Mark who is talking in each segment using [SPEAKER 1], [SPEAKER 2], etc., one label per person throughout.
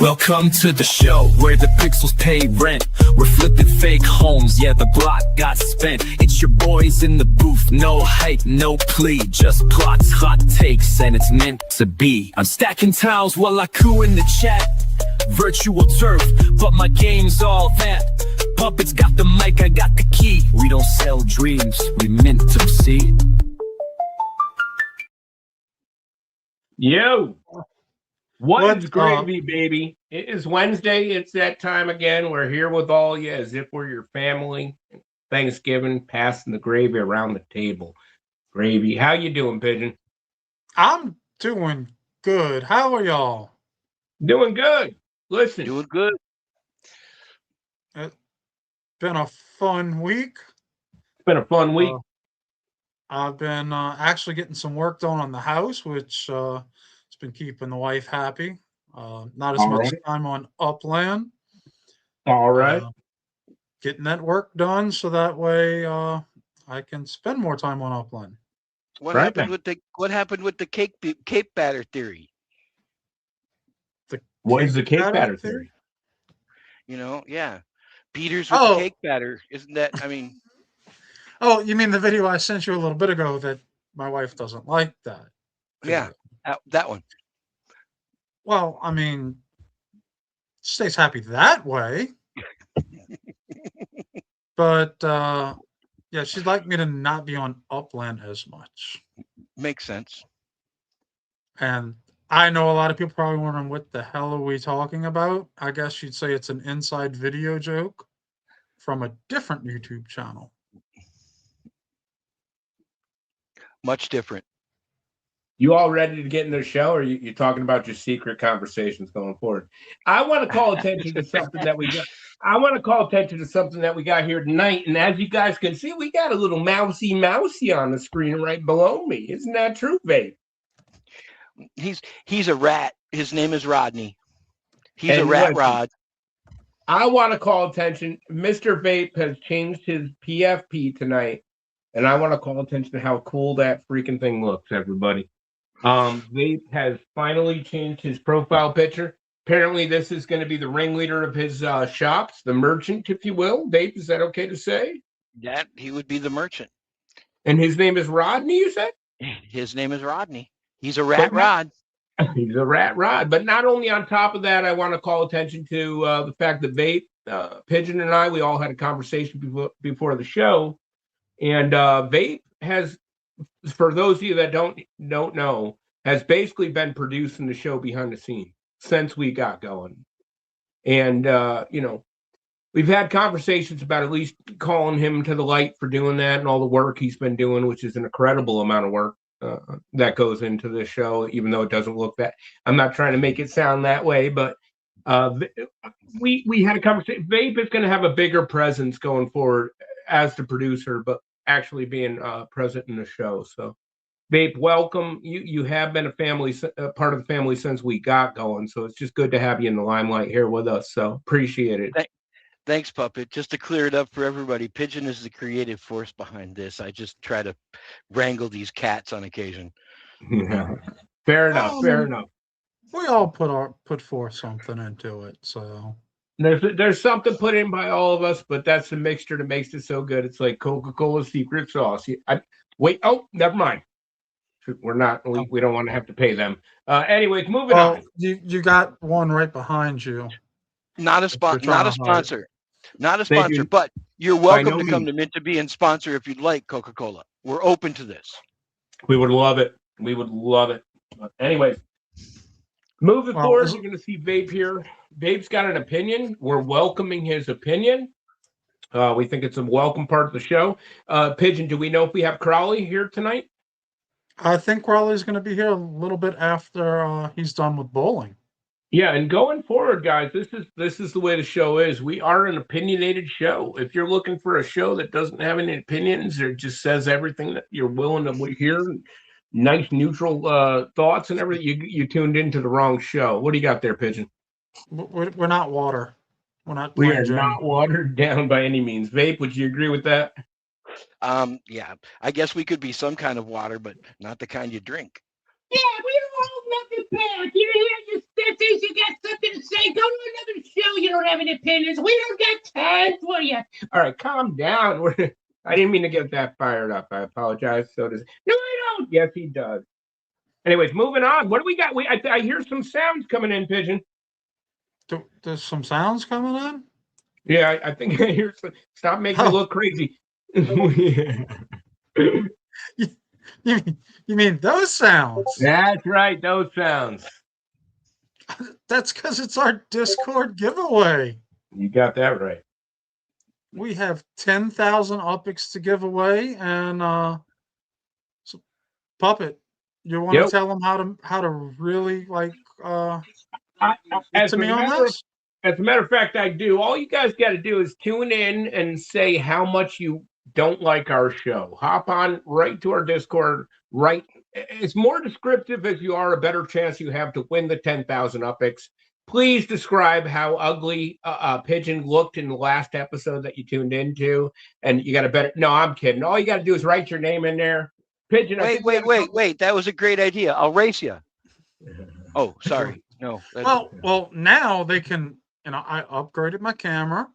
[SPEAKER 1] Welcome to the show where the pixels pay rent. We're flipping fake homes, yeah, the block got spent. It's your boys in the booth, no hype, no plea, just plots, hot takes, and it's meant to be. I'm stacking tiles while I coo in the chat. Virtual turf, but my game's all that. Puppets got the mic, I got the key. We don't sell dreams, we mint them, see?
[SPEAKER 2] Yo! What's gravy, baby? It is Wednesday. It's that time again. We're here with all you as if we're your family. Thanksgiving, passing the gravy around the table. Gravy. How you doing, Pigeon?
[SPEAKER 3] I'm doing good. How are y'all?
[SPEAKER 2] Doing good. Listen.
[SPEAKER 4] Doing good.
[SPEAKER 3] It's been a fun week.
[SPEAKER 2] It's been a fun week.
[SPEAKER 3] I've been actually getting some work done on the house, which has been keeping the wife happy. Not as much time on Upland.
[SPEAKER 2] All right.
[SPEAKER 3] Getting that work done so that way I can spend more time on Upland.
[SPEAKER 4] What happened with the cake batter theory?
[SPEAKER 2] What is the cake batter theory?
[SPEAKER 4] You know, yeah. Beaters with the cake batter. Isn't that, I mean...
[SPEAKER 3] Oh, you mean the video I sent you a little bit ago that my wife doesn't like that?
[SPEAKER 4] Yeah, that one.
[SPEAKER 3] Well, I mean, stays happy that way. But, yeah, she'd like me to not be on Upland as much.
[SPEAKER 4] Makes sense.
[SPEAKER 3] And I know a lot of people probably wondering, what the hell are we talking about? I guess you'd say it's an inside video joke from a different YouTube channel.
[SPEAKER 4] Much different.
[SPEAKER 2] You all ready to get in the show, or you talking about your secret conversations going forward? I want to call attention to something that we got. I want to call attention to something that we got here tonight. And as you guys can see, we got a little mousy on the screen right below me. Isn't that true, babe?
[SPEAKER 4] He's a rat. His name is Rodney. He's a rat rod.
[SPEAKER 2] I want to call attention. Mr. Vape has changed his PFP tonight. And I want to call attention to how cool that freaking thing looks, everybody. Vape has finally changed his profile picture. Apparently, this is going to be the ringleader of his shops, the merchant, if you will. Vape, is that okay to say?
[SPEAKER 4] That he would be the merchant.
[SPEAKER 2] And his name is Rodney, you said?
[SPEAKER 4] His name is Rodney. He's a rat rod.
[SPEAKER 2] He's a rat rod. But not only on top of that, I want to call attention to the fact that Vape, Pigeon and I, we all had a conversation before the show. And Vape has, for those of you that don't know, has basically been producing the show behind the scenes since we got going. And, you know, we've had conversations about at least calling him to the light for doing that and all the work he's been doing, which is an incredible amount of work that goes into this show, even though it doesn't look that. I'm not trying to make it sound that way, but we had a conversation. Vape is going to have a bigger presence going forward as the producer, but actually being present in the show. So Vape, welcome. You have been a part of the family since we got going, so it's just good to have you in the limelight here with us. So appreciate it.
[SPEAKER 4] Thanks, Puppet. Just to clear it up for everybody, Pigeon is the creative force behind this. I just try to wrangle these cats on occasion.
[SPEAKER 2] Yeah. Fair enough.
[SPEAKER 3] We all put forth something into it, so
[SPEAKER 2] there's something put in by all of us, but that's the mixture that makes it so good. It's like Coca-Cola secret sauce. Wait, never mind. We're not. We don't want to have to pay them. Anyways, moving on.
[SPEAKER 3] You got one right behind you.
[SPEAKER 4] Not a sponsor. Not a sponsor, but you're welcome to come to Mint to be and sponsor if you'd like Coca-Cola. We're open to this.
[SPEAKER 2] We would love it. But anyways, moving forward, you're going to see Vape here. Vape's got an opinion. We're welcoming his opinion. We think it's a welcome part of the show. Pigeon, do we know if we have Crowley here tonight?
[SPEAKER 3] I think Crowley's going to be here a little bit after he's done with bowling.
[SPEAKER 2] Yeah, and going forward, guys, this is the way the show is. We are an opinionated show. If you're looking for a show that doesn't have any opinions or just says everything that you're willing to hear, nice neutral thoughts and everything, you tuned into the wrong show. What do you got there, Pigeon?
[SPEAKER 3] We're not water.
[SPEAKER 2] We are not watered down by any means. Vape, would you agree with that?
[SPEAKER 4] Yeah, I guess we could be some kind of water, but not the kind you drink.
[SPEAKER 2] Yeah, we don't hold nothing back. You hear? Just Pussies, you got something to say? Go to another show. You don't have any opinions. We don't got time for you. All right, calm down. I didn't mean to get that fired up. I apologize. So does no, I don't. Yes, he does. Anyways, moving on. What do we got? I hear some sounds coming in, Pigeon.
[SPEAKER 3] There's some sounds coming in?
[SPEAKER 2] Yeah, I think I hear some. Stop making me look crazy.
[SPEAKER 3] You mean those sounds?
[SPEAKER 2] That's right, those sounds.
[SPEAKER 3] That's because it's our Discord giveaway.
[SPEAKER 2] You got that right.
[SPEAKER 3] We have 10,000 Uppies to give away, and so, Puppet, you want to tell them how to really like to me on this?
[SPEAKER 2] As a matter of fact, I do. All you guys got to do is tune in and say how much you don't like our show. Hop on right to our Discord. Right, it's more descriptive as you are, a better chance you have to win the 10,000 Uppies. Please describe how ugly Pigeon looked in the last episode that you tuned into, and you got a better. No, I'm kidding. All you got to do is write your name in there. Pigeon.
[SPEAKER 4] Wait. That was a great idea. I'll race you. Oh, sorry. No.
[SPEAKER 3] Well, now they can. I upgraded my camera.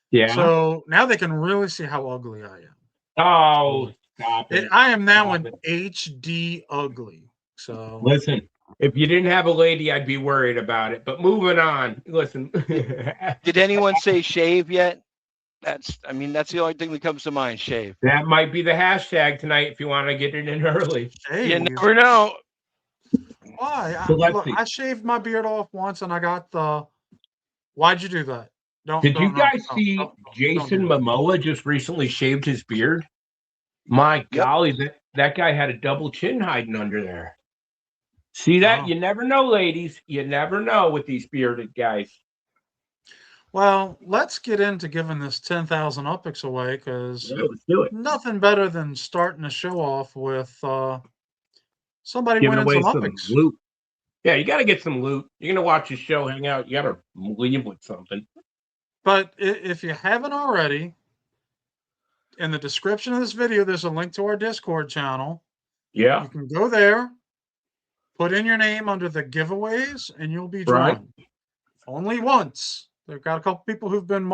[SPEAKER 2] Yeah.
[SPEAKER 3] So now they can really see how ugly I am.
[SPEAKER 2] Oh, stop it.
[SPEAKER 3] I am now an HD ugly. So
[SPEAKER 2] listen, if you didn't have a lady, I'd be worried about it. But moving on. Listen.
[SPEAKER 4] Did anyone say shave yet? That's the only thing that comes to mind. Shave.
[SPEAKER 2] That might be the hashtag tonight if you want to get it in early.
[SPEAKER 3] Shave.
[SPEAKER 4] You never know.
[SPEAKER 3] Why?
[SPEAKER 2] So
[SPEAKER 3] I shaved my beard off once, and I got the. Why'd you do that?
[SPEAKER 2] Did you guys see Jason Momoa just recently shaved his beard? My golly, that guy had a double chin hiding under there. See that? You never know, ladies. You never know with these bearded guys.
[SPEAKER 3] Well, let's get into giving this 10,000 Uppies away, because
[SPEAKER 2] let's do it.
[SPEAKER 3] Nothing better than starting a show off with somebody
[SPEAKER 2] giving
[SPEAKER 3] winning
[SPEAKER 2] away
[SPEAKER 3] some
[SPEAKER 2] some
[SPEAKER 3] Uppies.
[SPEAKER 2] loot. Yeah, you got to get some loot. You're going to watch the show, hang out. You got to leave with something.
[SPEAKER 3] But if you haven't already, in the description of this video, there's a link to our Discord channel.
[SPEAKER 2] Yeah.
[SPEAKER 3] You can go there, put in your name under the giveaways, and you'll be drawn.
[SPEAKER 2] Right.
[SPEAKER 3] Only once. They've got a couple people who've been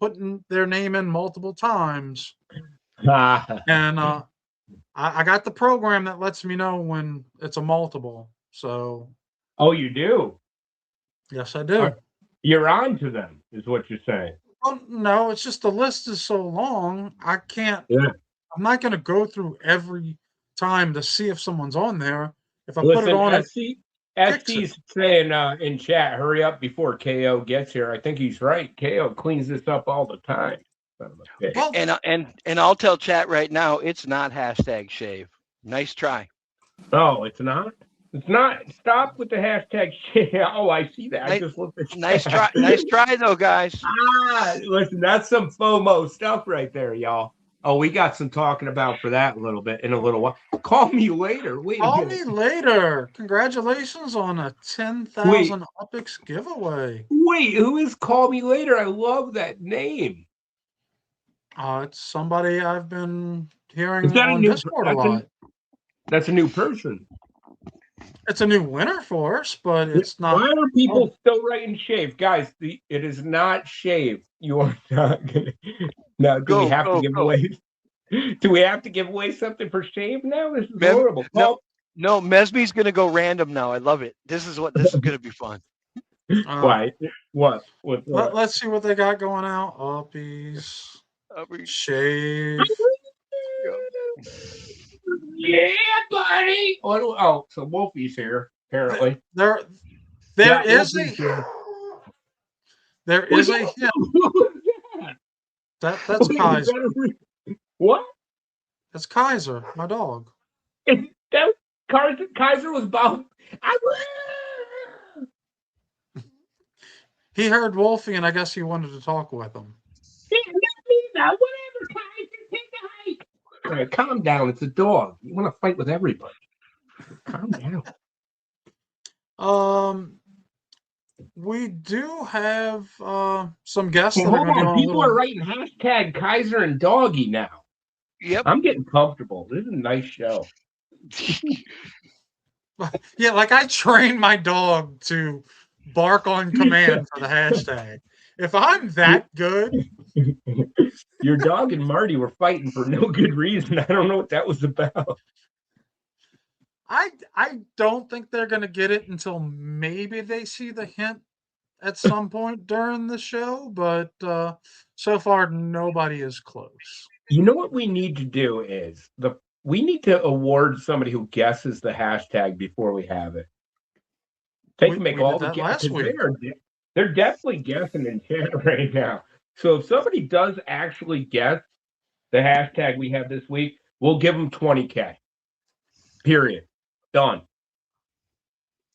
[SPEAKER 3] putting their name in multiple times. And I got the program that lets me know when it's a multiple. So.
[SPEAKER 2] Oh, you do?
[SPEAKER 3] Yes, I do.
[SPEAKER 2] You're on to them, is what you're saying.
[SPEAKER 3] Well, no, it's just the list is so long. I can't.
[SPEAKER 2] Yeah.
[SPEAKER 3] I'm not going to go through every time to see if someone's on there. If I
[SPEAKER 2] Listen,
[SPEAKER 3] put it on,
[SPEAKER 2] SC's saying in chat, hurry up before KO gets here. I think he's right. KO cleans this up all the time.
[SPEAKER 4] Well, and I'll tell chat right now, it's not hashtag shave. Nice try.
[SPEAKER 2] Oh, it's not? It's not. Stop with the hashtag shave. Oh, I see that. I just looked at chat.
[SPEAKER 4] Nice try. Nice try, though, guys.
[SPEAKER 2] Listen, that's some FOMO stuff right there, y'all. Oh, we got some talking about for that in a little while. Call me later.
[SPEAKER 3] Call me later. Congratulations on a 10,000 Uppies giveaway.
[SPEAKER 2] Wait, who is Call Me Later? I love that name.
[SPEAKER 3] It's somebody I've been hearing on Discord a lot.
[SPEAKER 2] That's a new person.
[SPEAKER 3] It's a new winner for us, but it's not.
[SPEAKER 2] Why are people still writing shave? Guys, it is not shave. You are not going to. Now, do we have to give away? Do we have to give away something for shave now? This is horrible.
[SPEAKER 4] No, Mesby's going to go random now. I love it. This is going to be fun.
[SPEAKER 2] Why? What?
[SPEAKER 3] Let's see what they got going out. Uppies. Shave.
[SPEAKER 2] Yeah, buddy. Oh, so Wolfie's here, apparently.
[SPEAKER 3] There is a him. That's Kaiser.
[SPEAKER 2] What?
[SPEAKER 3] That's Kaiser, my dog.
[SPEAKER 2] Kaiser was about.
[SPEAKER 3] He heard Wolfie, and I guess he wanted to talk with him.
[SPEAKER 2] Whatever, Kaiser, take a hike. All right, calm down. It's a dog. You want to fight with everybody. Calm down.
[SPEAKER 3] We do have some guests.
[SPEAKER 2] Hold on. People are writing hashtag Kaiser and Doggy now.
[SPEAKER 4] Yep.
[SPEAKER 2] I'm getting comfortable. This is a nice show.
[SPEAKER 3] Yeah, like I trained my dog to bark on command for the hashtag. If I'm that good,
[SPEAKER 2] your dog and Marty were fighting for no good reason. I don't know what that was about.
[SPEAKER 3] I don't think they're gonna get it until maybe they see the hint at some point during the show, but so far nobody is close.
[SPEAKER 2] You know what we need to do is we need to award somebody who guesses the hashtag before we have it. They can make all the guesses. They're definitely guessing in chat right now. So if somebody does actually guess the hashtag we have this week, we'll give them 20K. Period. Done.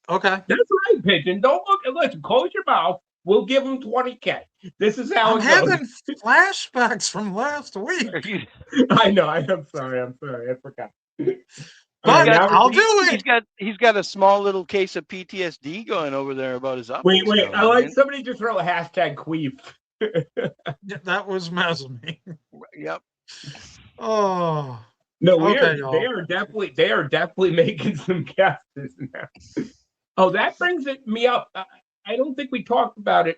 [SPEAKER 3] Okay.
[SPEAKER 2] That's right, Pigeon. Don't look. Listen, close your mouth. We'll give them 20K. This is how
[SPEAKER 3] I'm having flashbacks from last week.
[SPEAKER 2] I know. I'm sorry. I forgot.
[SPEAKER 3] But I'll do it.
[SPEAKER 4] He's got a small little case of PTSD going over there about his up.
[SPEAKER 2] Wait. I like somebody just wrote hashtag queef.
[SPEAKER 3] Yeah, that was me.
[SPEAKER 4] Yep.
[SPEAKER 3] Oh.
[SPEAKER 2] No, they are definitely making some guesses now. Oh, that brings me up. I don't think we talked about it.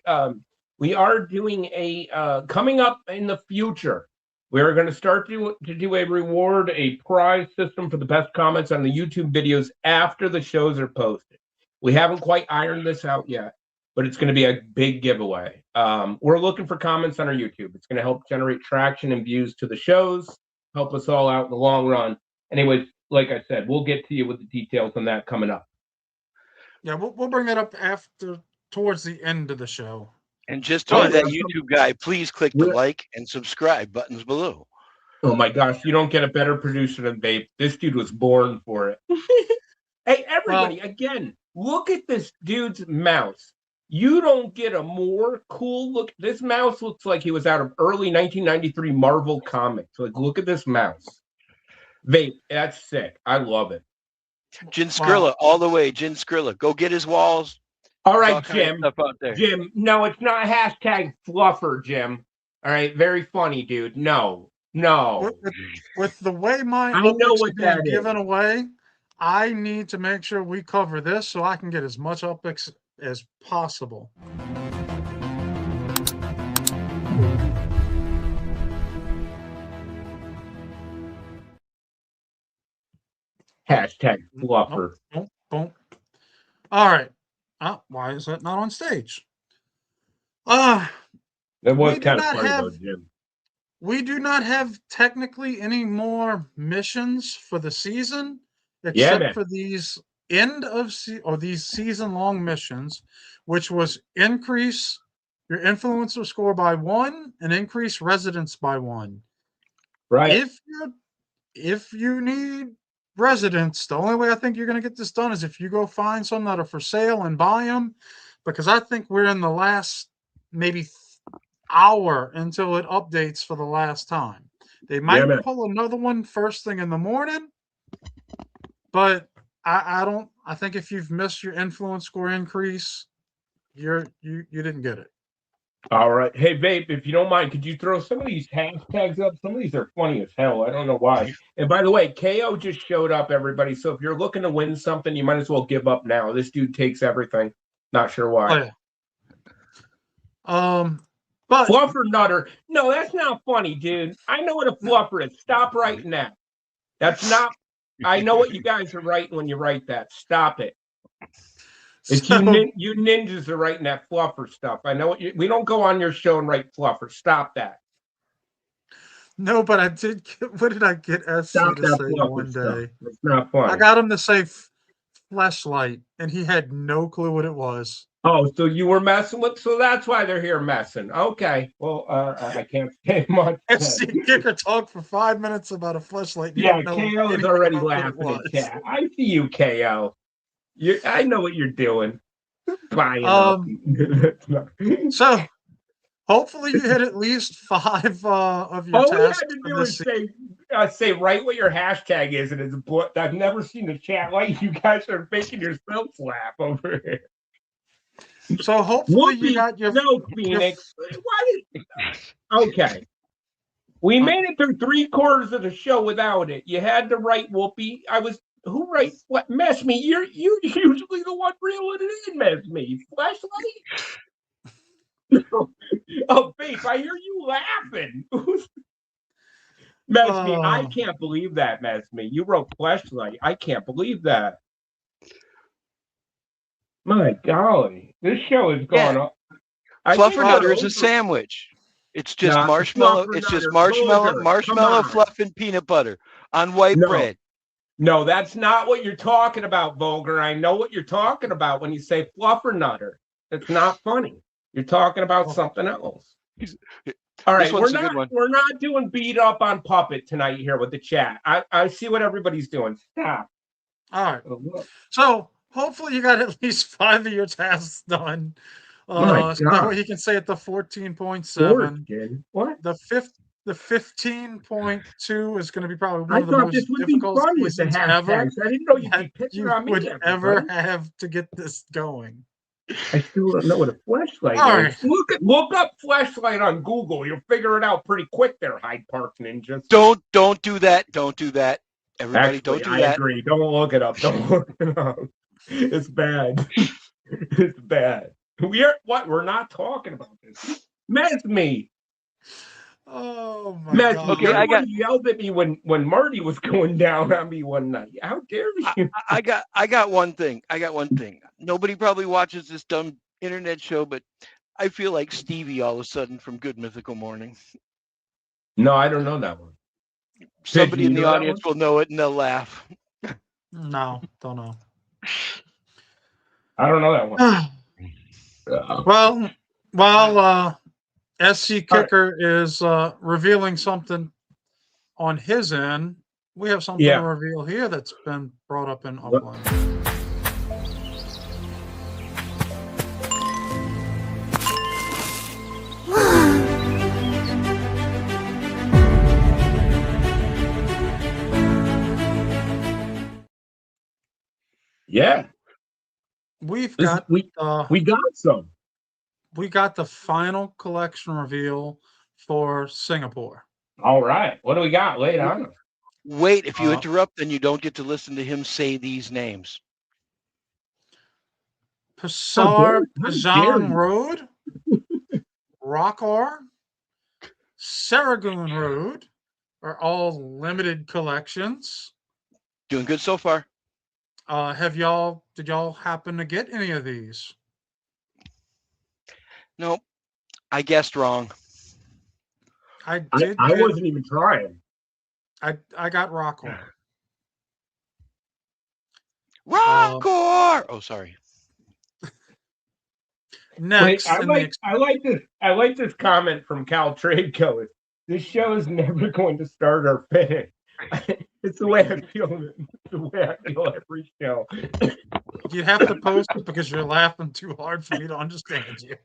[SPEAKER 2] We are doing a coming up in the future. We're going to start to do a prize system for the best comments on the YouTube videos after the shows are posted. We haven't quite ironed this out yet, but it's going to be a big giveaway. We're looking for comments on our YouTube. It's going to help generate traction and views to the shows, help us all out in the long run. Anyways, like I said, we'll get to you with the details on that coming up.
[SPEAKER 3] Yeah, we'll bring that up towards the end of the show.
[SPEAKER 4] And just to that YouTube guy, please click the like and subscribe buttons below.
[SPEAKER 2] Oh my gosh, you don't get a better producer than Babe. This dude was born for it. Hey, everybody, again, look at this dude's mouse. You don't get a more cool look. This mouse looks like he was out of early 1993 Marvel Comics. Like, look at this mouse. Babe, that's sick. I love it.
[SPEAKER 4] Jin Skrilla, all the way. Jin Skrilla. Go get his walls.
[SPEAKER 2] All right, Jim. Jim, no, it's not hashtag fluffer, Jim. All right, very funny, dude. No.
[SPEAKER 3] With the way my uppies are being given away, I need to make sure we cover this so I can get as much uppies as possible.
[SPEAKER 2] Hashtag fluffer.
[SPEAKER 3] Boom. All right. Why is that not on stage?
[SPEAKER 2] That was kind of funny, though, Jim.
[SPEAKER 3] We do not have technically any more missions for the season, except for these these season-long missions, which was increase your influencer score by 1 and increase residence by 1.
[SPEAKER 2] Right.
[SPEAKER 3] If you need residents, the only way I think you're going to get this done is if you go find some that are for sale and buy them, because I think we're in the last maybe hour until it updates for the last time. They might pull another one first thing in the morning, but I think if you've missed your influence score increase, you didn't get it.
[SPEAKER 2] All right. Hey, Vape, if you don't mind, could you throw some of these hashtags up? Some of these are funny as hell. I don't know why. And by the way, KO just showed up, everybody. So if you're looking to win something, you might as well give up now. This dude takes everything. Not sure why.
[SPEAKER 3] Oh, yeah. But
[SPEAKER 2] Fluffer Nutter. No, that's not funny, dude. I know what a fluffer is. Stop writing that. That's not. I know what you guys are writing when you write that. Stop it. It's you ninjas are writing that fluffer stuff. I know we don't go on your show and write fluffer. Stop that.
[SPEAKER 3] No, but I did. What did I get SC to say one day?
[SPEAKER 2] It's not fun.
[SPEAKER 3] I got him to say fleshlight, and he had no clue what it was.
[SPEAKER 2] Oh, so you were messing with? So that's why they're here messing. Okay. Well, I can't say much.
[SPEAKER 3] SC Kicker talked for 5 minutes about a fleshlight.
[SPEAKER 2] Yeah, KO is already laughing in chat. I see you, KO. I know what you're doing.
[SPEAKER 3] So hopefully you hit at least 5 of your tasks.
[SPEAKER 2] All you had to do is say write what your hashtag is, and it's I've never seen the chat like you guys are making yourselves laugh over here.
[SPEAKER 3] So hopefully you got your
[SPEAKER 2] Phoenix. Okay. We made it through 3/4 of the show without it. You had to write Whoopi. I was Who writes what? Mess me. You're usually the one reeling it in. Mess me. Flashlight. Oh, Babe, I hear you laughing. Mess me. I can't believe that. Mess me. You wrote flashlight. I can't believe that. My golly, this show is going up.
[SPEAKER 4] Fluffernutter is a sandwich. It's just marshmallow. It's just marshmallow fluff and peanut butter on white bread.
[SPEAKER 2] No, that's not what you're talking about, Vulgar. I know what you're talking about when you say fluffernutter. It's not funny. You're talking about something else. All right, we're not doing beat up on Puppet tonight here with the chat. I see what everybody's doing. Stop.
[SPEAKER 3] All right. So hopefully you got at least 5 of your tasks done. So that way he can say at the 14.7.
[SPEAKER 2] What?
[SPEAKER 3] The 15.2 is going to be probably one of the most difficult seasons ever.
[SPEAKER 2] I didn't know you'd be picking on me.
[SPEAKER 3] Would ever have to get this going.
[SPEAKER 2] I still don't know what a flashlight is. Look up flashlight on Google. You'll figure it out pretty quick there, Hyde Park Ninjas.
[SPEAKER 4] Don't do that. Don't do that. Everybody, don't do that.
[SPEAKER 2] I agree. Don't look it up. Don't look it up. It's bad. It's bad. We're not talking about this. Mess me.
[SPEAKER 3] Oh my God.
[SPEAKER 2] Okay, you yelled at me when Marty was going down on me one night. How dare you?
[SPEAKER 4] I got one thing. Nobody probably watches this dumb internet show, but I feel like Stevie all of a sudden from Good Mythical Morning.
[SPEAKER 2] No, I don't know that one.
[SPEAKER 4] Somebody in the audience will know it and they'll laugh.
[SPEAKER 3] No, don't know.
[SPEAKER 2] I don't know that one.
[SPEAKER 3] Well, SC Kicker is revealing something on his end. We have something to reveal here that's been brought up in Upland.
[SPEAKER 2] Yeah.
[SPEAKER 3] We got
[SPEAKER 2] some.
[SPEAKER 3] We got the final collection reveal for Singapore.
[SPEAKER 2] All right. What do we got? Lay it on.
[SPEAKER 4] Wait, if you interrupt, then you don't get to listen to him say these names.
[SPEAKER 3] Pasar Pajan Road, Rockar, Saragoon Road are all limited collections.
[SPEAKER 4] Doing good so far.
[SPEAKER 3] Did y'all happen to get any of these?
[SPEAKER 4] Nope. I guessed wrong.
[SPEAKER 2] I wasn't even trying.
[SPEAKER 3] I got Rockar.
[SPEAKER 4] Rockar! Oh, sorry.
[SPEAKER 3] Next,
[SPEAKER 2] wait, I like this comment from Cal Tradeco. This show is never going to start or finish. It's the way I feel. The way I feel every show.
[SPEAKER 3] You have to post it because you're laughing too hard for me to understand you.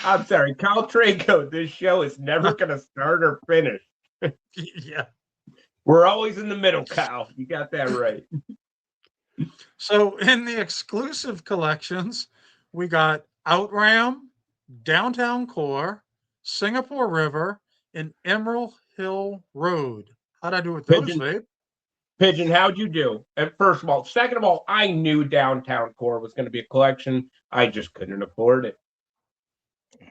[SPEAKER 2] I'm sorry, Cal Tradeco. This show is never going to start or finish.
[SPEAKER 3] Yeah,
[SPEAKER 2] we're always in the middle, Cal. You got that right.
[SPEAKER 3] So in the exclusive collections, we got Outram, Downtown Core, Singapore River, and Emerald Hill Road. How'd I do with those, babe?
[SPEAKER 2] Pigeon, how'd you do? First of all. Second of all, I knew Downtown Core was going to be a collection. I just couldn't afford it.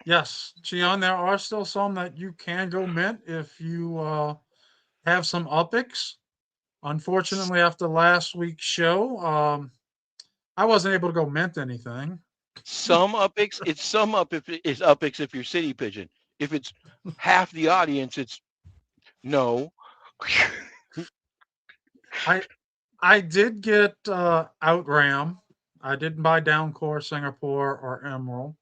[SPEAKER 3] Yes, Gian, there are still some that you can go mint if you have some Uppies. Unfortunately, after last week's show, I wasn't able to go mint anything.
[SPEAKER 4] Some Uppies, it's Uppies if you're City Pigeon. If it's half the audience, it's no.
[SPEAKER 3] I did get Outram. I didn't buy Downcore, Singapore, or Emerald.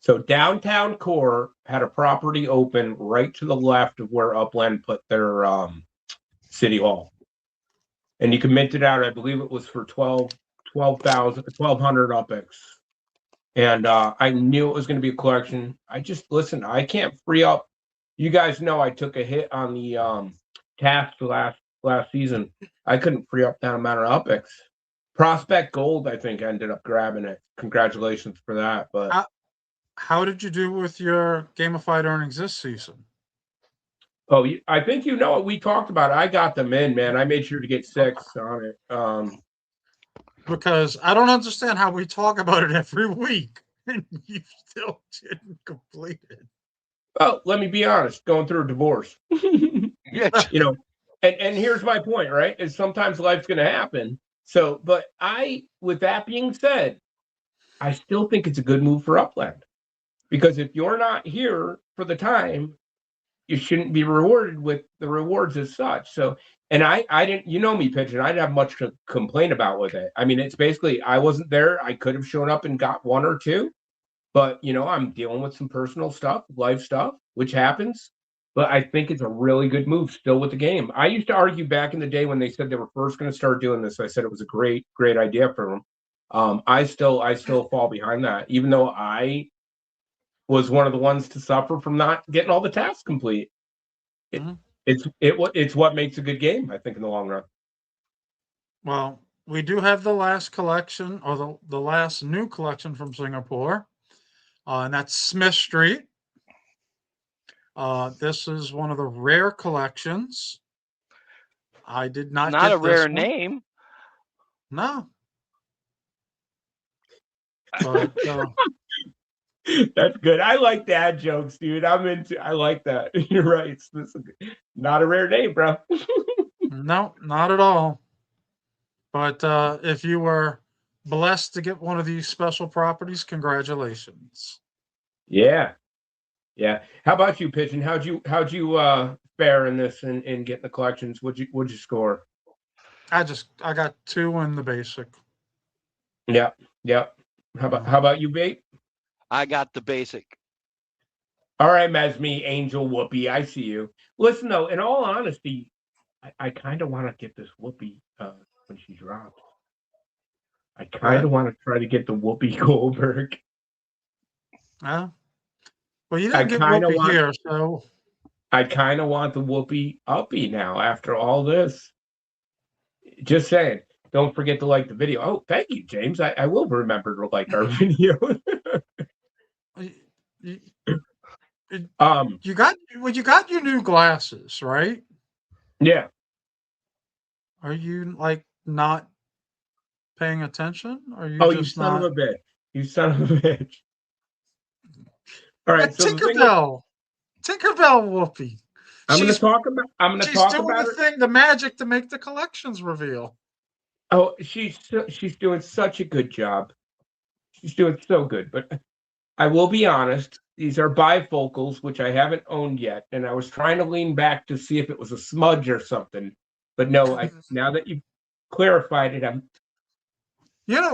[SPEAKER 2] So Downtown Core had a property open right to the left of where Upland put their city hall. And you can mint it out, I believe it was for 1,200 Uppies. And I knew it was going to be a collection. Listen, I can't free up. You guys know I took a hit on the task last season. I couldn't free up that amount of Uppies. Prospect Gold, I think, ended up grabbing it. Congratulations for that. But
[SPEAKER 3] how did you do with your gamified earnings this season?
[SPEAKER 2] Oh, I think you know what we talked about. I got them in, man. I made sure to get 6 on it.
[SPEAKER 3] Because I don't understand how we talk about it every week and you still didn't complete it.
[SPEAKER 2] Well, let me be honest. Going through a divorce, you know, and here's my point, right? Is sometimes life's going to happen. So, but with that being said, I still think it's a good move for Upland, because if you're not here for the time, you shouldn't be rewarded with the rewards as such. So, and I didn't, you know me, Pigeon, I didn't have much to complain about with it. I mean, it's basically, I wasn't there. I could have shown up and got 1 or 2, but I'm dealing with some personal stuff, life stuff, which happens. But I think it's a really good move still with the game. I used to argue back in the day when they said they were first going to start doing this. I said it was a great idea for them. I still fall behind that, even though I was one of the ones to suffer from not getting all the tasks complete. It's what makes a good game, I think, in the long run.
[SPEAKER 3] Well, we do have the last collection, or the last new collection from Singapore, and that's Smith Street. This is one of the rare collections. I did not
[SPEAKER 4] get a rare name.
[SPEAKER 3] No. But
[SPEAKER 2] that's good. I like dad jokes, dude. I like that. You're right. This is not a rare name, bro.
[SPEAKER 3] No, not at all. But if you were blessed to get one of these special properties, congratulations.
[SPEAKER 2] Yeah. How about you, Pigeon? How'd you fare in this and getting the collections? What'd you score?
[SPEAKER 3] I got 2 in the basic.
[SPEAKER 2] Yeah. How about you, Bate?
[SPEAKER 4] I got the basic.
[SPEAKER 2] All right, Mesme, Angel, Whoopi, I see you. Listen, though, in all honesty, I kind of want to get this Whoopi when she drops. I kind of want to try to get the Whoopi Goldberg.
[SPEAKER 3] Well, you didn't get Whoopi here, so
[SPEAKER 2] I kind of want the Whoopi Uppie now after all this. Just saying. Don't forget to like the video. Oh, thank you, James. I will remember to like our video.
[SPEAKER 3] You got your new glasses, right?
[SPEAKER 2] Yeah.
[SPEAKER 3] Are you like not paying attention? Or you
[SPEAKER 2] you son of a bitch. You son of a bitch. All right. So
[SPEAKER 3] Tinkerbell Whoopi.
[SPEAKER 2] I'm going to talk about
[SPEAKER 3] the thing, the magic to make the collections reveal.
[SPEAKER 2] Oh, she's doing such a good job. She's doing so good. But I will be honest, these are bifocals, which I haven't owned yet, and I was trying to lean back to see if it was a smudge or something. But no, now that you've clarified it,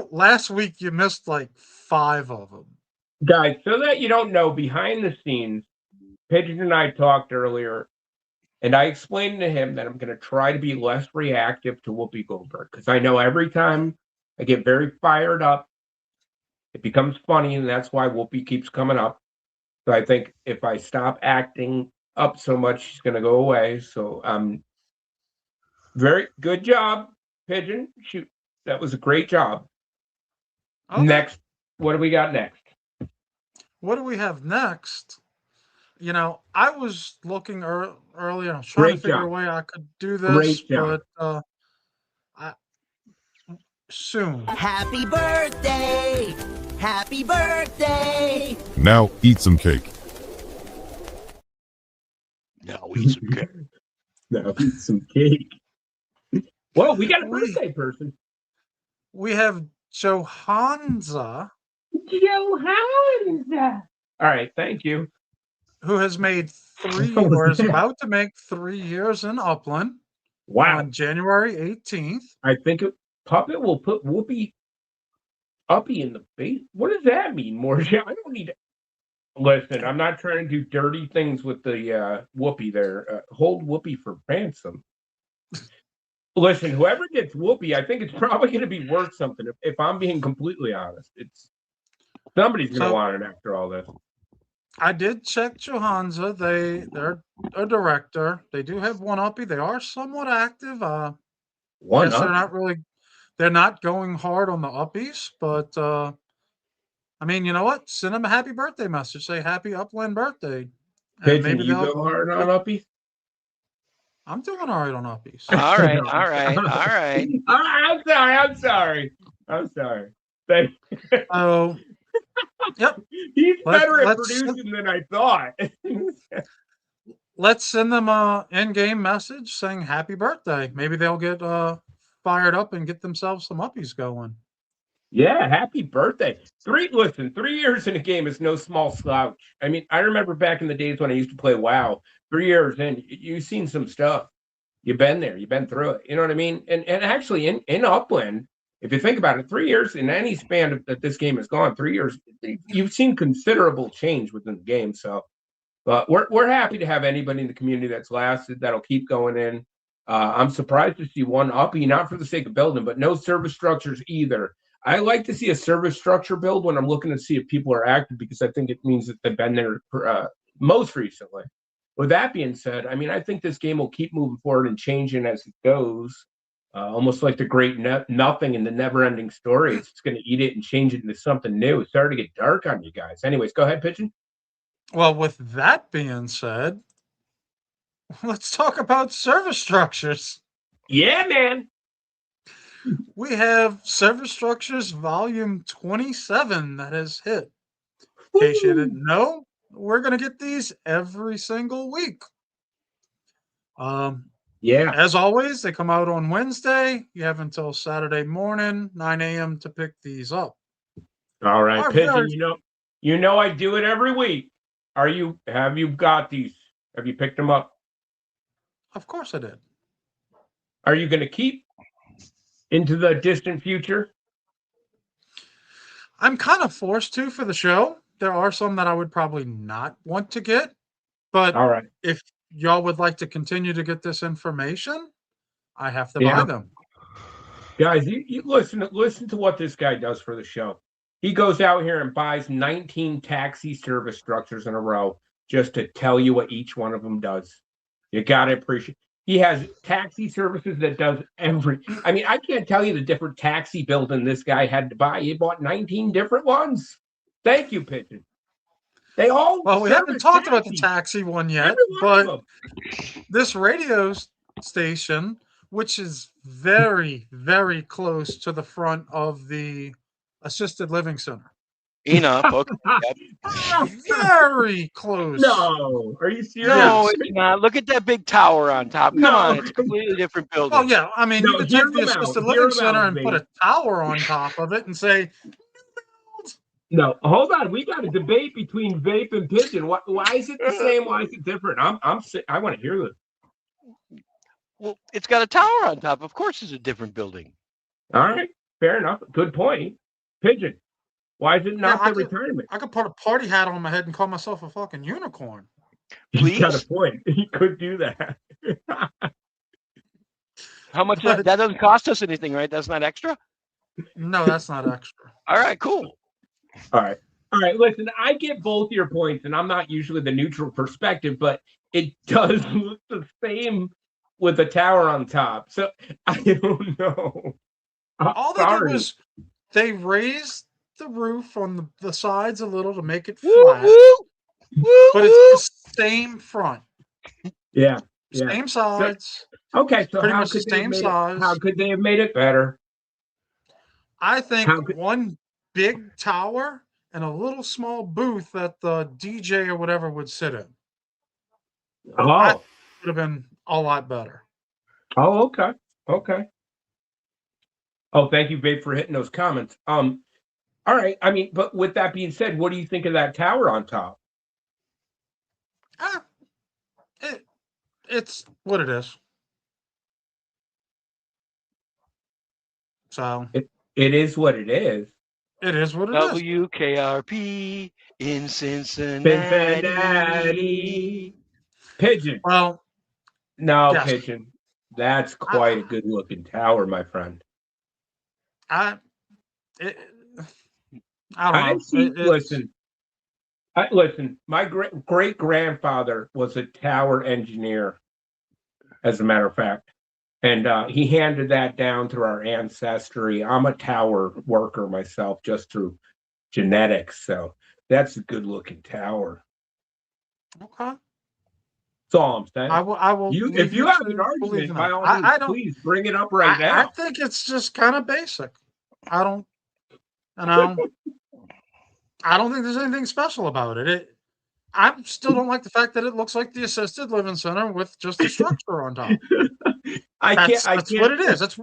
[SPEAKER 3] last week you missed like 5 of them.
[SPEAKER 2] Guys, so that you don't know, behind the scenes, Pigeon and I talked earlier, and I explained to him that I'm going to try to be less reactive to Whoopi Goldberg, because I know every time I get very fired up, it becomes funny, and that's why Whoopi keeps coming up. So I think if I stop acting up so much, she's going to go away. So very good job, Pigeon. Shoot, that was a great job. Okay. Next, what do we got next?
[SPEAKER 3] What do we have next? I was looking earlier, trying to figure a way I could do this, but soon.
[SPEAKER 5] Happy birthday! Happy birthday!
[SPEAKER 6] Now eat some cake.
[SPEAKER 4] Now eat some cake.
[SPEAKER 2] Now eat some cake. Well, we got a birthday person.
[SPEAKER 3] We have Johanza.
[SPEAKER 2] All right, thank you.
[SPEAKER 3] Who has made 3 or is about to make 3 years in Upland.
[SPEAKER 2] Wow.
[SPEAKER 3] On January 18th.
[SPEAKER 2] I think Puppet will put Whoopi Uppie in the base. What does that mean, Morja? I don't need to listen. I'm not trying to do dirty things with the Whoopi there. Hold Whoopi for ransom. Listen, whoever gets Whoopi, I think it's probably going to be worth something. If I'm being completely honest, somebody's going to want it after all this.
[SPEAKER 3] I did check Johanza. They're a director. They do have one Uppie. They are somewhat active. They're not going hard on the Uppies, but I mean, you know what? Send them a happy birthday message. Say happy Upland birthday.
[SPEAKER 2] Pigeon, maybe you go hard on Uppies?
[SPEAKER 3] I'm doing all right on Uppies.
[SPEAKER 4] All right, all right, all right.
[SPEAKER 2] I'm sorry. Thank
[SPEAKER 3] Oh, yep.
[SPEAKER 2] He's better at
[SPEAKER 3] let's
[SPEAKER 2] producing than I thought.
[SPEAKER 3] Let's send them a in-game message saying happy birthday. Maybe they'll get fired up and get themselves some Uppies going.
[SPEAKER 2] Yeah, happy birthday. 3 years in a game is no small slouch. I mean, I remember back in the days when I used to play WoW, 3 years in, you've seen some stuff. You've been there, you've been through it. You know what I mean? And actually in Upland, if you think about it, 3 years in any span that this game has gone, 3 years, you've seen considerable change within the game. So but we're happy to have anybody in the community that's lasted, that'll keep going in. I'm surprised to see one Uppie, not for the sake of building, but no service structures either. I like to see a service structure build when I'm looking to see if people are active, because I think it means that they've been there most recently. With that being said, I mean, I think this game will keep moving forward and changing as it goes, almost like the great nothing in the never-ending story. It's going to eat it and change it into something new. It's starting to get dark on you guys. Anyways, go ahead, Pigeon.
[SPEAKER 3] Well, with that being said, let's talk about service structures.
[SPEAKER 2] Yeah, man.
[SPEAKER 3] We have Service Structures Volume 27 that has hit. In case you didn't know, we're going to get these every single week.
[SPEAKER 2] Yeah.
[SPEAKER 3] As always, they come out on Wednesday. You have until Saturday morning, 9 a.m. to pick these up.
[SPEAKER 2] All right, Pigeon, you know I do it every week. Have you got these? Have you picked them up?
[SPEAKER 3] Of course I did.
[SPEAKER 2] Are you going to keep into the distant future?
[SPEAKER 3] I'm kind of forced to for the show. There are some that I would probably not want to get, but
[SPEAKER 2] all right,
[SPEAKER 3] if y'all would like to continue to get this information, I have to buy them.
[SPEAKER 2] Guys, you listen to what this guy does for the show. He goes out here and buys 19 taxi service structures in a row just to tell you what each one of them does. You got to appreciate. He has taxi services that does I mean, I can't tell you the different taxi building this guy had to buy. He bought 19 different ones. Thank you, Pigeon. They all.
[SPEAKER 3] Well, we haven't talked about the taxi one yet, but this radio station, which is very, very close to the front of the assisted living center.
[SPEAKER 4] Enough. Okay.
[SPEAKER 3] Very close.
[SPEAKER 2] No, are you serious?
[SPEAKER 4] No, it's not. Look at that big tower on top. Come on, it's a completely different building.
[SPEAKER 3] Oh yeah, I mean, you could take the assisted living center and put a tower on top of it and say,
[SPEAKER 2] no, hold on. We got a debate between Vape and Pigeon. Why is it the same? Why is it different? I want to hear this.
[SPEAKER 4] Well, it's got a tower on top. Of course, it's a different building.
[SPEAKER 2] All right, fair enough. Good point, Pigeon. Why is it not the retirement?
[SPEAKER 3] I could put a party hat on my head and call myself a fucking unicorn.
[SPEAKER 2] He's got a point. He could do that.
[SPEAKER 4] How much? That doesn't cost us anything, right? That's not extra?
[SPEAKER 3] No, that's not extra.
[SPEAKER 4] All right, cool.
[SPEAKER 2] All right. Listen, I get both your points, and I'm not usually the neutral perspective, but it does look the same with a tower on top. So I don't know.
[SPEAKER 3] All they did was they raised the roof on the sides a little to make it flat, but it's the same front.
[SPEAKER 2] Yeah.
[SPEAKER 3] Same sides.
[SPEAKER 2] So, okay, so
[SPEAKER 3] pretty much the same size.
[SPEAKER 2] How could they have made it better?
[SPEAKER 3] I think one big tower and a little small booth that the DJ or whatever would sit in.
[SPEAKER 2] Oh,
[SPEAKER 3] that would have been a lot better.
[SPEAKER 2] Oh, okay. Oh, thank you, Babe, for hitting those comments. All right. I mean, but with that being said, what do you think of that tower on top?
[SPEAKER 3] It's what it is. So
[SPEAKER 2] it is what it is.
[SPEAKER 3] It is what it is.
[SPEAKER 4] WKRP in Cincinnati.
[SPEAKER 2] Pigeon.
[SPEAKER 3] Well,
[SPEAKER 2] no, yes. Pigeon. That's quite a good looking tower, my friend.
[SPEAKER 3] I don't know.
[SPEAKER 2] Listen. My great grandfather was a tower engineer, as a matter of fact, and he handed that down through our ancestry. I'm a tower worker myself, just through genetics. So that's a good looking tower.
[SPEAKER 3] Okay.
[SPEAKER 2] That's all I'm saying.
[SPEAKER 3] I will.
[SPEAKER 2] If you have an argument, by all means, please bring it up right now.
[SPEAKER 3] I think it's just kind of basic. I don't think there's anything special about it. I still don't like the fact that it looks like the assisted living center with just a structure on top. That's what it is. That's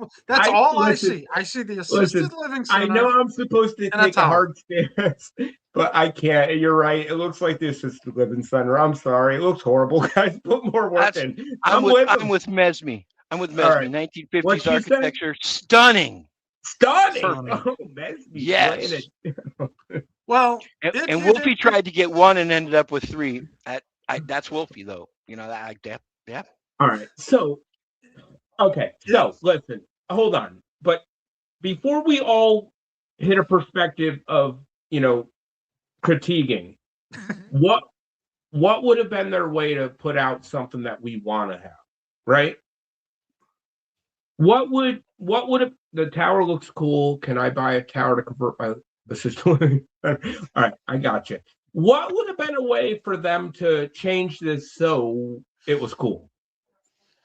[SPEAKER 3] all I see. I see the assisted living center.
[SPEAKER 2] I know I'm supposed to take a hard stance, but I can't. You're right. It looks like the assisted living center. I'm sorry. It looks horrible, guys. Put more work in.
[SPEAKER 4] I'm with Mesme. I'm with Mesme. Right. 1950s architecture. Stunning.
[SPEAKER 2] Stunning. Oh, Mesme.
[SPEAKER 4] Yes.
[SPEAKER 3] Well,
[SPEAKER 4] and Wolfie tried to get one and ended up with three. That's Wolfie, though. You know that. Yeah.
[SPEAKER 2] All right. So, okay. So listen. Hold on. But before we all hit a perspective of critiquing, what would have been their way to put out something that we want to have, right? What would have the tower looks cool? Can I buy a tower to convert my assistant? All right, I got you. What would have been a way for them to change this so it was cool?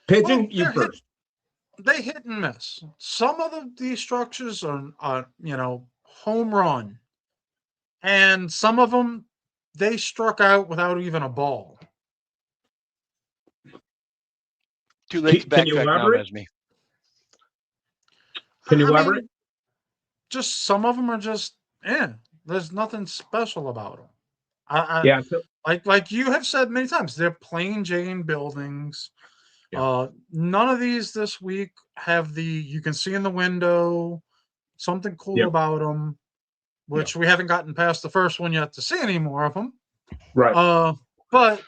[SPEAKER 2] Pigeon, you first.
[SPEAKER 3] They hit and miss. Some of these structures are home run, and some of them they struck out without even a ball.
[SPEAKER 4] Too late to backtrack now, Esme.
[SPEAKER 2] Can you elaborate?
[SPEAKER 3] Just some of them are just there's nothing special about them.
[SPEAKER 2] So,
[SPEAKER 3] like you have said many times, they're plain Jane buildings. Yeah. None of these this week have you can see in the window something cool about them, which we haven't gotten past the first one yet to see any more of them.
[SPEAKER 2] Right.
[SPEAKER 3] But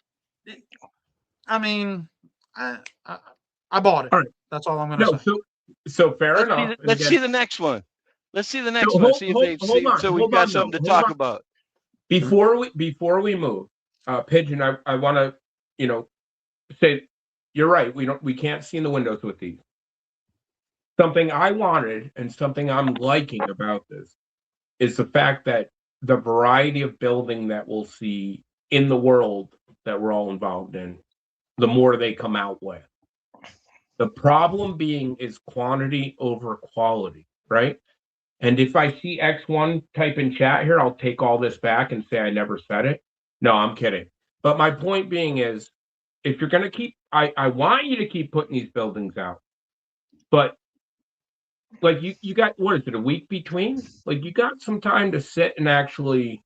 [SPEAKER 3] I mean, I bought it.
[SPEAKER 2] All right.
[SPEAKER 3] That's all I'm going to say.
[SPEAKER 2] So fair enough.
[SPEAKER 4] Let's see the next one. Let's see the next one. See if they've seen, so we've got something to talk about.
[SPEAKER 2] Before we move, Pigeon, I want to say you're right. We can't see in the windows with these. Something I wanted and something I'm liking about this is the fact that the variety of building that we'll see in the world that we're all involved in, the more they come out with. The problem being is quantity over quality, right? And if I see X1 type in chat here, I'll take all this back and say I never said it. No, I'm kidding. But my point being is, if you're going to keep, I want you to keep putting these buildings out. But like you got, what is it, a week between? Like you got some time to sit and actually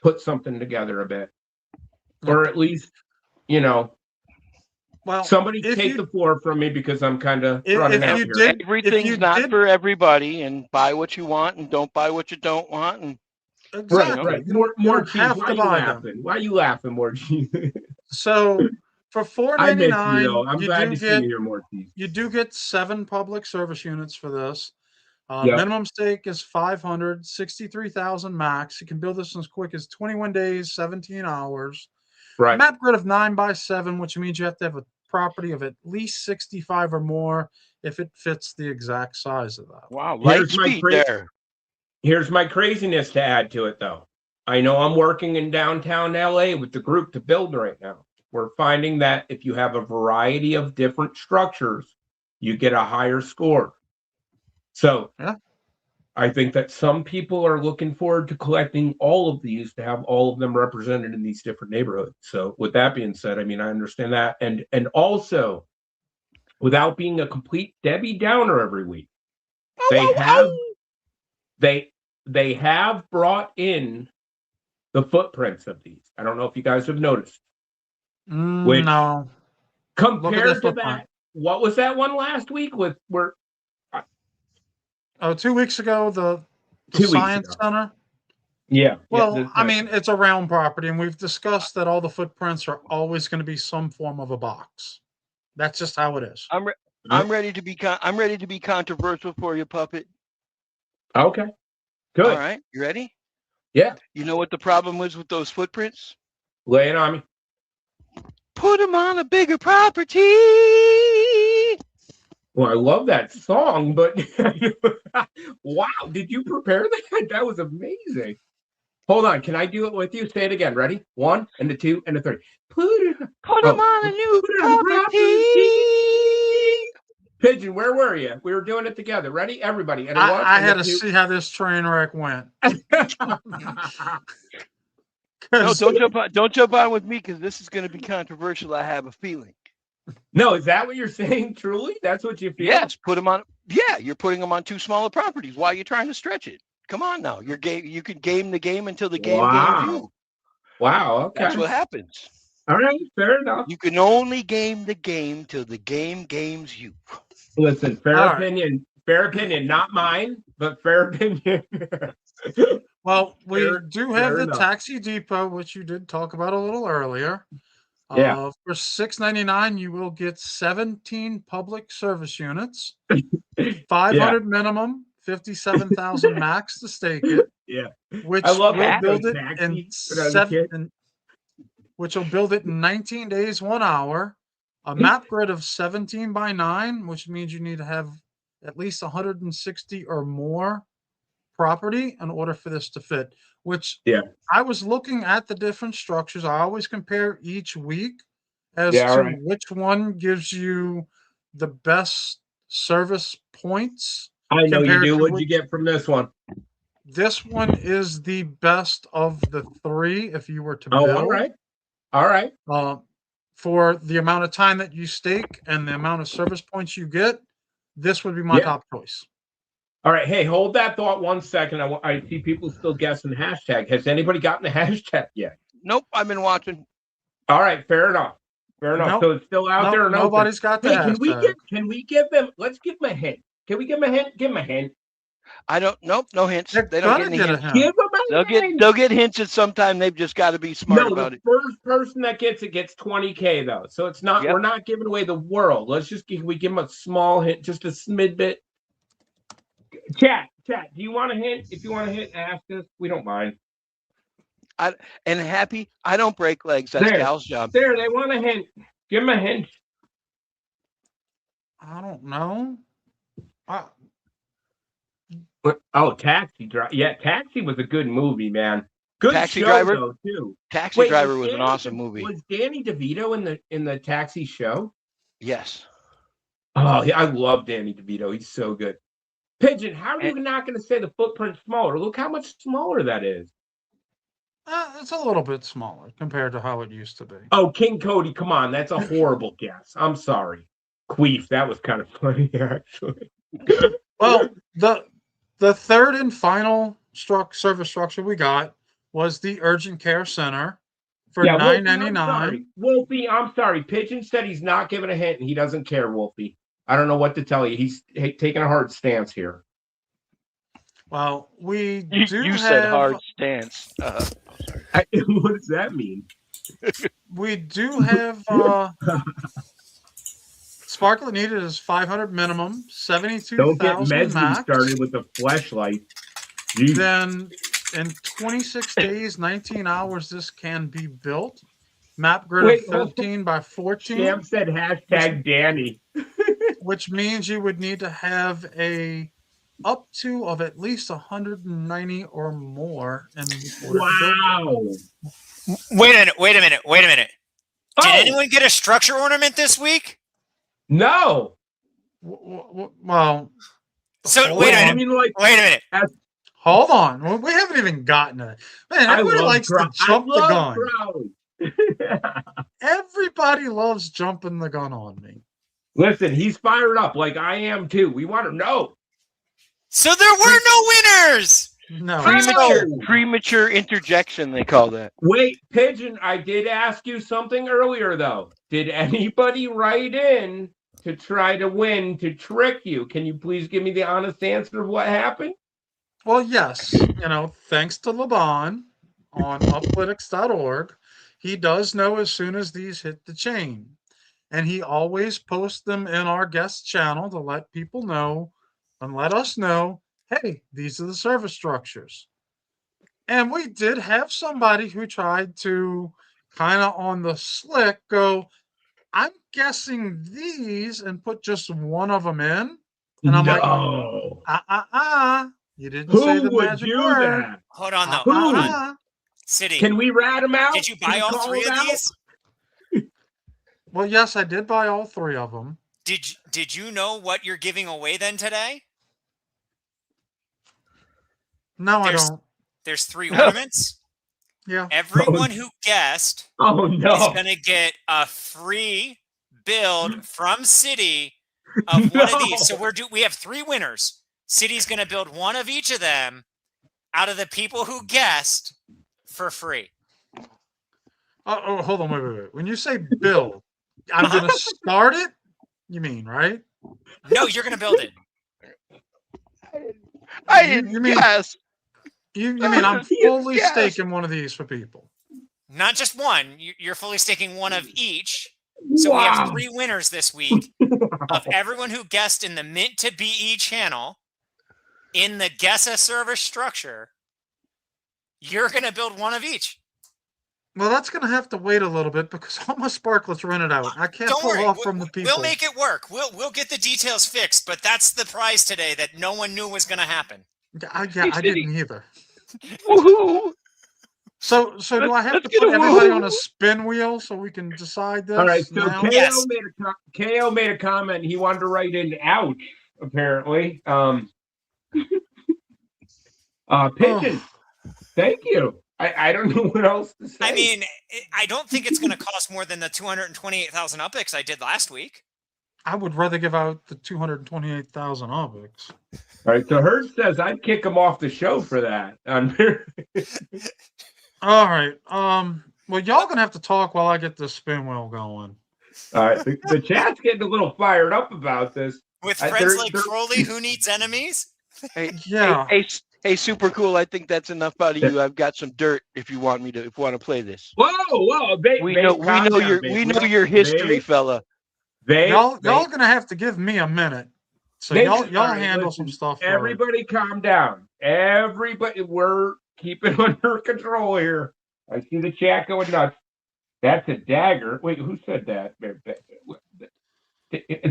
[SPEAKER 2] put something together a bit. Or at least, well, somebody take the floor from me because I'm kind of running out here.
[SPEAKER 4] Everything's not for everybody, and buy what you want and don't buy what you don't want. And
[SPEAKER 3] exactly.
[SPEAKER 2] Right. More cheese. Why are you laughing, more cheese?
[SPEAKER 3] So for $4.99,
[SPEAKER 2] I'm glad to see you here, more cheese.
[SPEAKER 3] You do get 7 public service units for this. Minimum stake is 500, 63,000 max. You can build this in as quick as 21 days, 17 hours.
[SPEAKER 2] Right.
[SPEAKER 3] Map grid of 9x7, which means you have to have a property of at least 65 or more if it fits the exact size of that.
[SPEAKER 4] Wow, light speed there.
[SPEAKER 2] Here's my craziness to add to it, though. I know I'm working in downtown LA with the group to build right now. We're finding that if you have a variety of different structures, you get a higher score. So I think that some people are looking forward to collecting all of these to have all of them represented in these different neighborhoods. So with that being said, I mean, I understand that. And also, without being a complete Debbie Downer every week, they have brought in the footprints of these. I don't know if you guys have noticed.
[SPEAKER 3] No.
[SPEAKER 2] Compared to that, what was that one last week with where?
[SPEAKER 3] 2 weeks ago, the Science Center.
[SPEAKER 2] Yeah.
[SPEAKER 3] Well, I mean, it's a round property, and we've discussed that all the footprints are always going to be some form of a box. That's just how it is.
[SPEAKER 4] I'm ready to be controversial for you, Puppet.
[SPEAKER 2] Okay. Good.
[SPEAKER 4] All right. You ready?
[SPEAKER 2] Yeah.
[SPEAKER 4] You know what the problem was with those footprints?
[SPEAKER 2] Lay it on me.
[SPEAKER 4] Put them on a bigger property.
[SPEAKER 2] Well, I love that song, but wow, did you prepare that? That was amazing. Hold on. Can I do it with you? Say it again. Ready? 1 and a 2 and a 3. Put
[SPEAKER 4] him on a new property.
[SPEAKER 2] Pigeon, where were you? We were doing it together. Ready? Everybody. And
[SPEAKER 3] I had to see how this train wreck went.
[SPEAKER 4] No, don't jump on with me because this is going to be controversial. I have a feeling.
[SPEAKER 2] No, is that what you're saying? Truly, that's what you feel?
[SPEAKER 4] Yes, put them on. Yeah, you're putting them on too small of properties. Why are you trying to stretch it? Come on now, you can game the game until the game games you.
[SPEAKER 2] Wow, okay.
[SPEAKER 4] That's what happens.
[SPEAKER 2] All right, fair enough.
[SPEAKER 4] You can only game the game till the game games you.
[SPEAKER 2] Listen, fair opinion, not mine, but fair opinion.
[SPEAKER 3] Well, we do have the Taxi Depot, which you did talk about a little earlier.
[SPEAKER 2] Yeah.
[SPEAKER 3] For $6.99, you will get 17 public service units, 500 minimum, 57,000 max to stake it.
[SPEAKER 2] Yeah,
[SPEAKER 3] which
[SPEAKER 2] I love
[SPEAKER 3] will build it which will build it in 19 days, 1 hour. A map grid of 17 by 9, which means you need to have at least 160 or more property in order for this to fit. Which I was looking at the different structures. I always compare each week as to which one gives you the best service points.
[SPEAKER 2] I know you do. What'd you get from this one?
[SPEAKER 3] This one is the best of the 3 if you were to build.
[SPEAKER 2] All right.
[SPEAKER 3] For the amount of time that you stake and the amount of service points you get, this would be my top choice.
[SPEAKER 2] All right. Hey, hold that thought 1 second. I see people still guessing hashtag. Has anybody gotten the hashtag yet?
[SPEAKER 4] Nope. I've been watching.
[SPEAKER 2] All right. Fair enough. Nope. So it's still out there.
[SPEAKER 3] Nobody's got the hashtag.
[SPEAKER 2] Can we give them? Let's give them a hint. Can we give them a hint? Give them a hint.
[SPEAKER 4] I don't. Nope. No hints. They don't get any hints.
[SPEAKER 2] Give them a hint.
[SPEAKER 4] They'll get hints at some time. They've just got to be smart about it.
[SPEAKER 2] The first person that gets it gets $20K though. So it's not. We're not giving away the world. Let's just give them a small hint, just a smid bit. Chat. Do you want a hint? If you want a hint, ask us. We don't mind.
[SPEAKER 4] Happy. I don't break legs. That's Cal's job.
[SPEAKER 2] They want a hint. Give them a hint.
[SPEAKER 3] I don't know.
[SPEAKER 2] Taxi Driver. Yeah, Taxi was a good movie, man. Good
[SPEAKER 4] Taxi
[SPEAKER 2] show,
[SPEAKER 4] Driver
[SPEAKER 2] though, too.
[SPEAKER 4] Taxi Driver was an awesome movie.
[SPEAKER 2] Was Danny DeVito in the Taxi show?
[SPEAKER 4] Yes.
[SPEAKER 2] Oh, I love Danny DeVito. He's so good. Pigeon, how are you not going to say the footprint's smaller? Look how much smaller that is.
[SPEAKER 3] It's a little bit smaller compared to how it used to be.
[SPEAKER 2] Oh, King Cody, come on. That's a horrible guess. I'm sorry. Queef, that was kind of funny, actually.
[SPEAKER 3] Well, the third and final service structure we got was the Urgent Care Center for $9.99.
[SPEAKER 2] Wolfie, I'm sorry. Pigeon said he's not giving a hint, and he doesn't care, Wolfie. I don't know what to tell you. He's taking a hard stance here.
[SPEAKER 3] Well, you
[SPEAKER 4] said hard stance.
[SPEAKER 2] What does that mean?
[SPEAKER 3] We do have Sparklet needed is 500 minimum, 72,000
[SPEAKER 2] Don't get Messi
[SPEAKER 3] max.
[SPEAKER 2] Started with the flashlight.
[SPEAKER 3] Then in 26 days, 19 hours, this can be built. Map grid of 13 by 14.
[SPEAKER 2] Sam said hashtag Danny.
[SPEAKER 3] Which means you would need to have up to of at least 190 or more.
[SPEAKER 2] Wow.
[SPEAKER 6] Wait a minute. Did anyone get a structure ornament this week?
[SPEAKER 2] No.
[SPEAKER 3] Well,
[SPEAKER 6] so wait a minute.
[SPEAKER 3] Hold on. We haven't even gotten to it. Man, everybody likes to jump the gun. Everybody loves jumping the gun on me.
[SPEAKER 2] Listen, he's fired up like I am too. We want to know.
[SPEAKER 6] So there were no winners.
[SPEAKER 3] No.
[SPEAKER 4] Premature interjection, they call that.
[SPEAKER 2] Wait, Pigeon, I did ask you something earlier, though. Did anybody write in to try to win, to trick you? Can you please give me the honest answer of what happened?
[SPEAKER 3] Well, yes. Thanks to Laban on uplytics.org, he does know as soon as these hit the chain. And he always posts them in our guest channel to let people know and let us know, hey, these are the service structures. And we did have somebody who tried to kind of on the slick go, I'm guessing these, and put just one of them in. And I'm like, you didn't say the magic word.
[SPEAKER 6] Hold on, though. Hold on.
[SPEAKER 3] Ah.
[SPEAKER 6] City.
[SPEAKER 2] Can we rat him out?
[SPEAKER 6] Did you
[SPEAKER 2] Can
[SPEAKER 6] buy
[SPEAKER 2] we
[SPEAKER 6] all
[SPEAKER 2] call
[SPEAKER 6] 3
[SPEAKER 2] him
[SPEAKER 6] of
[SPEAKER 2] out?
[SPEAKER 6] these?
[SPEAKER 3] Well, yes, I did buy all 3 of them.
[SPEAKER 6] Did you know what you're giving away then today?
[SPEAKER 3] No, I don't.
[SPEAKER 6] There's 3 ornaments.
[SPEAKER 3] Yeah.
[SPEAKER 6] Everyone who guessed
[SPEAKER 2] Oh
[SPEAKER 6] is
[SPEAKER 2] no!
[SPEAKER 6] going to get a free build from City of one of these. So we have 3 winners. City's going to build one of each of them out of the people who guessed for free.
[SPEAKER 3] Oh, hold on, wait. When you say build, I'm going to start it? You mean, right?
[SPEAKER 6] No, you're going to build it.
[SPEAKER 4] I didn't guess.
[SPEAKER 3] You mean I'm fully staking one of these for people?
[SPEAKER 6] Not just one. You're fully staking one of each. So we have 3 winners this week of everyone who guessed in the Mint to BE channel in the Guess a Service structure. You're going to build one of each.
[SPEAKER 3] Well, that's going to have to wait a little bit because all my Sparklets rented out. I can't pull off from the people.
[SPEAKER 6] We'll make it work. We'll get the details fixed, but that's the prize today that no one knew was going to happen.
[SPEAKER 3] I didn't either.
[SPEAKER 4] Woohoo!
[SPEAKER 3] So do I have to put everybody on a spin wheel so we can decide this?
[SPEAKER 2] All right, so
[SPEAKER 3] now?
[SPEAKER 2] KO made a comment. He wanted to write in "ouch." Apparently, Pigeon. Thank you. I don't know what else to say.
[SPEAKER 6] I mean, I don't think it's going to cost more than the 228,000 Uppies I did last week.
[SPEAKER 3] I would rather give out the 228,000 Uppies.
[SPEAKER 2] All right, so Hurd says I'd kick him off the show for that.
[SPEAKER 3] All right. Well, y'all gonna have to talk while I get this spin wheel going.
[SPEAKER 2] All right, the chat's getting a little fired up about this.
[SPEAKER 6] With friends like Crowley, who needs enemies?
[SPEAKER 4] Hey,
[SPEAKER 3] Yeah.
[SPEAKER 4] Hey, super cool. I think that's enough out of you. I've got some dirt if you want to play this.
[SPEAKER 2] Whoa!
[SPEAKER 4] We know your history, fella.
[SPEAKER 3] Y'all gonna have to give me a minute. So y'all handle some stuff.
[SPEAKER 2] Everybody calm down. Everybody, we're keeping under control here. I see the chat going nuts. That's a dagger. Wait, who said that?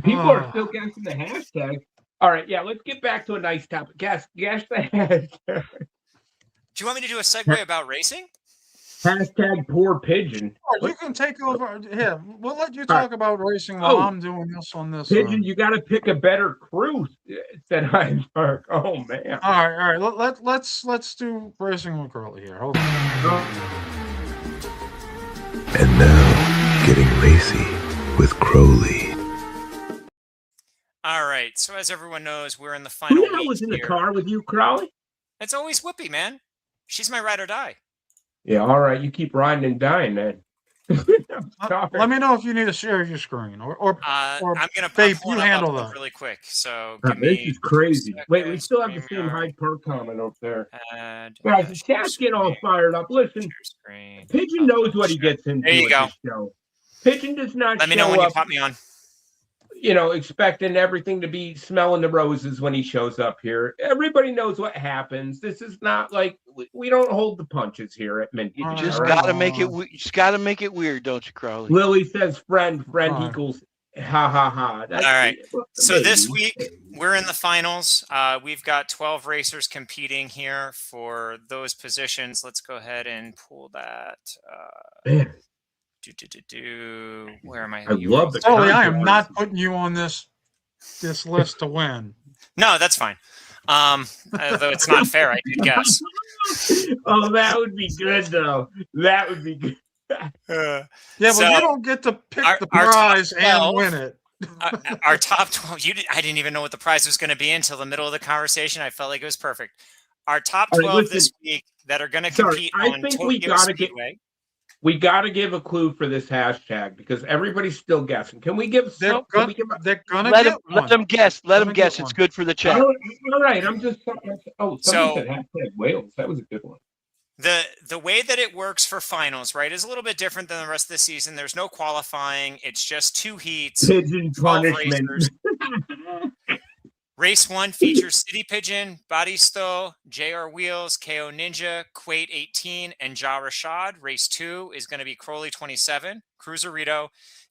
[SPEAKER 2] People are still guessing the hashtag. All right, yeah, let's get back to a nice topic. Guess the hashtag.
[SPEAKER 6] Do you want me to do a segue about racing?
[SPEAKER 2] Hashtag poor pigeon.
[SPEAKER 3] You can take over. Yeah, we'll let you talk about racing while I'm doing this on this.
[SPEAKER 2] Pigeon, you got to pick a better crew, said Heinsberg. Oh man.
[SPEAKER 3] All right. Let's do racing with Curly here. Hold on.
[SPEAKER 7] And now, getting racy with Crowley.
[SPEAKER 6] All right. So as everyone knows, we're in the final.
[SPEAKER 2] Who was in the car with you, Crowley?
[SPEAKER 6] It's always Whoopi, man. She's my ride or die.
[SPEAKER 2] Yeah, all right. You keep riding and dying, man.
[SPEAKER 3] Let me know if you need to share your screen, or
[SPEAKER 6] I'm gonna
[SPEAKER 3] Babe,
[SPEAKER 6] pull
[SPEAKER 3] you
[SPEAKER 6] it
[SPEAKER 3] handle
[SPEAKER 6] up
[SPEAKER 3] that
[SPEAKER 6] really quick. So
[SPEAKER 2] this is crazy. Wait, we still have the same Hyde Park comment up there. Guys, the chat's getting all fired up. Listen, Pigeon knows what he gets into.
[SPEAKER 6] There you go.
[SPEAKER 2] Show. Pigeon does not.
[SPEAKER 6] Let me know when you pop me on.
[SPEAKER 2] You know, expecting everything to be smelling the roses when he shows up here. Everybody knows what happens. This is not like we don't hold the punches here at Mint.
[SPEAKER 4] You just gotta make it weird, don't you, Crowley?
[SPEAKER 2] Lily says friend equals ha ha ha.
[SPEAKER 6] All right. So this week we're in the finals. We've got 12 racers competing here for those positions. Let's go ahead and pull that. Where am I?
[SPEAKER 2] I love the.
[SPEAKER 3] I am not putting you on this list to win.
[SPEAKER 6] No, that's fine. Although it's not fair, I did guess.
[SPEAKER 2] Oh, that would be good though. That would be good.
[SPEAKER 3] Yeah, but you don't get to pick the prize and win it.
[SPEAKER 6] Our top 12. I didn't even know what the prize was going to be until the middle of the conversation. I felt like it was perfect. Our top 12 this week that are going to compete on Tokyo Speedway.
[SPEAKER 2] We got to give a clue for this hashtag because everybody's still guessing. Can we give?
[SPEAKER 3] Let them
[SPEAKER 4] guess. Let them guess. It's good for the chat.
[SPEAKER 2] All right. I'm just. Oh, somebody said hashtag Wales. That was a good one.
[SPEAKER 6] The way that it works for finals, right, is a little bit different than the rest of the season. There's no qualifying. It's just 2 heats.
[SPEAKER 2] Pigeon punishment.
[SPEAKER 6] Race 1 features City Pigeon, Baristo, JR Wheels, KO Ninja, Quate 18, and Ja Rashad. Race 2 is going to be Crowley 27, Cruiserito,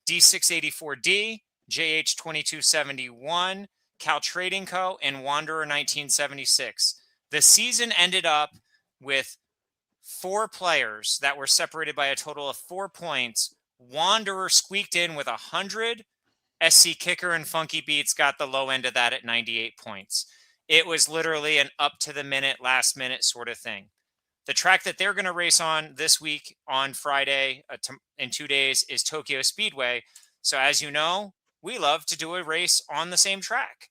[SPEAKER 6] D684D, JH 2271, Cal Trading Co., and Wanderer 1976. The season ended up with 4 players that were separated by a total of 4 points. Wanderer squeaked in with 100. SC Kicker and Funky Beats got the low end of that at 98 points. It was literally an up to the minute, last minute sort of thing. The track that they're going to race on this week on Friday in 2 days is Tokyo Speedway. So as you know, we love to do a race on the same track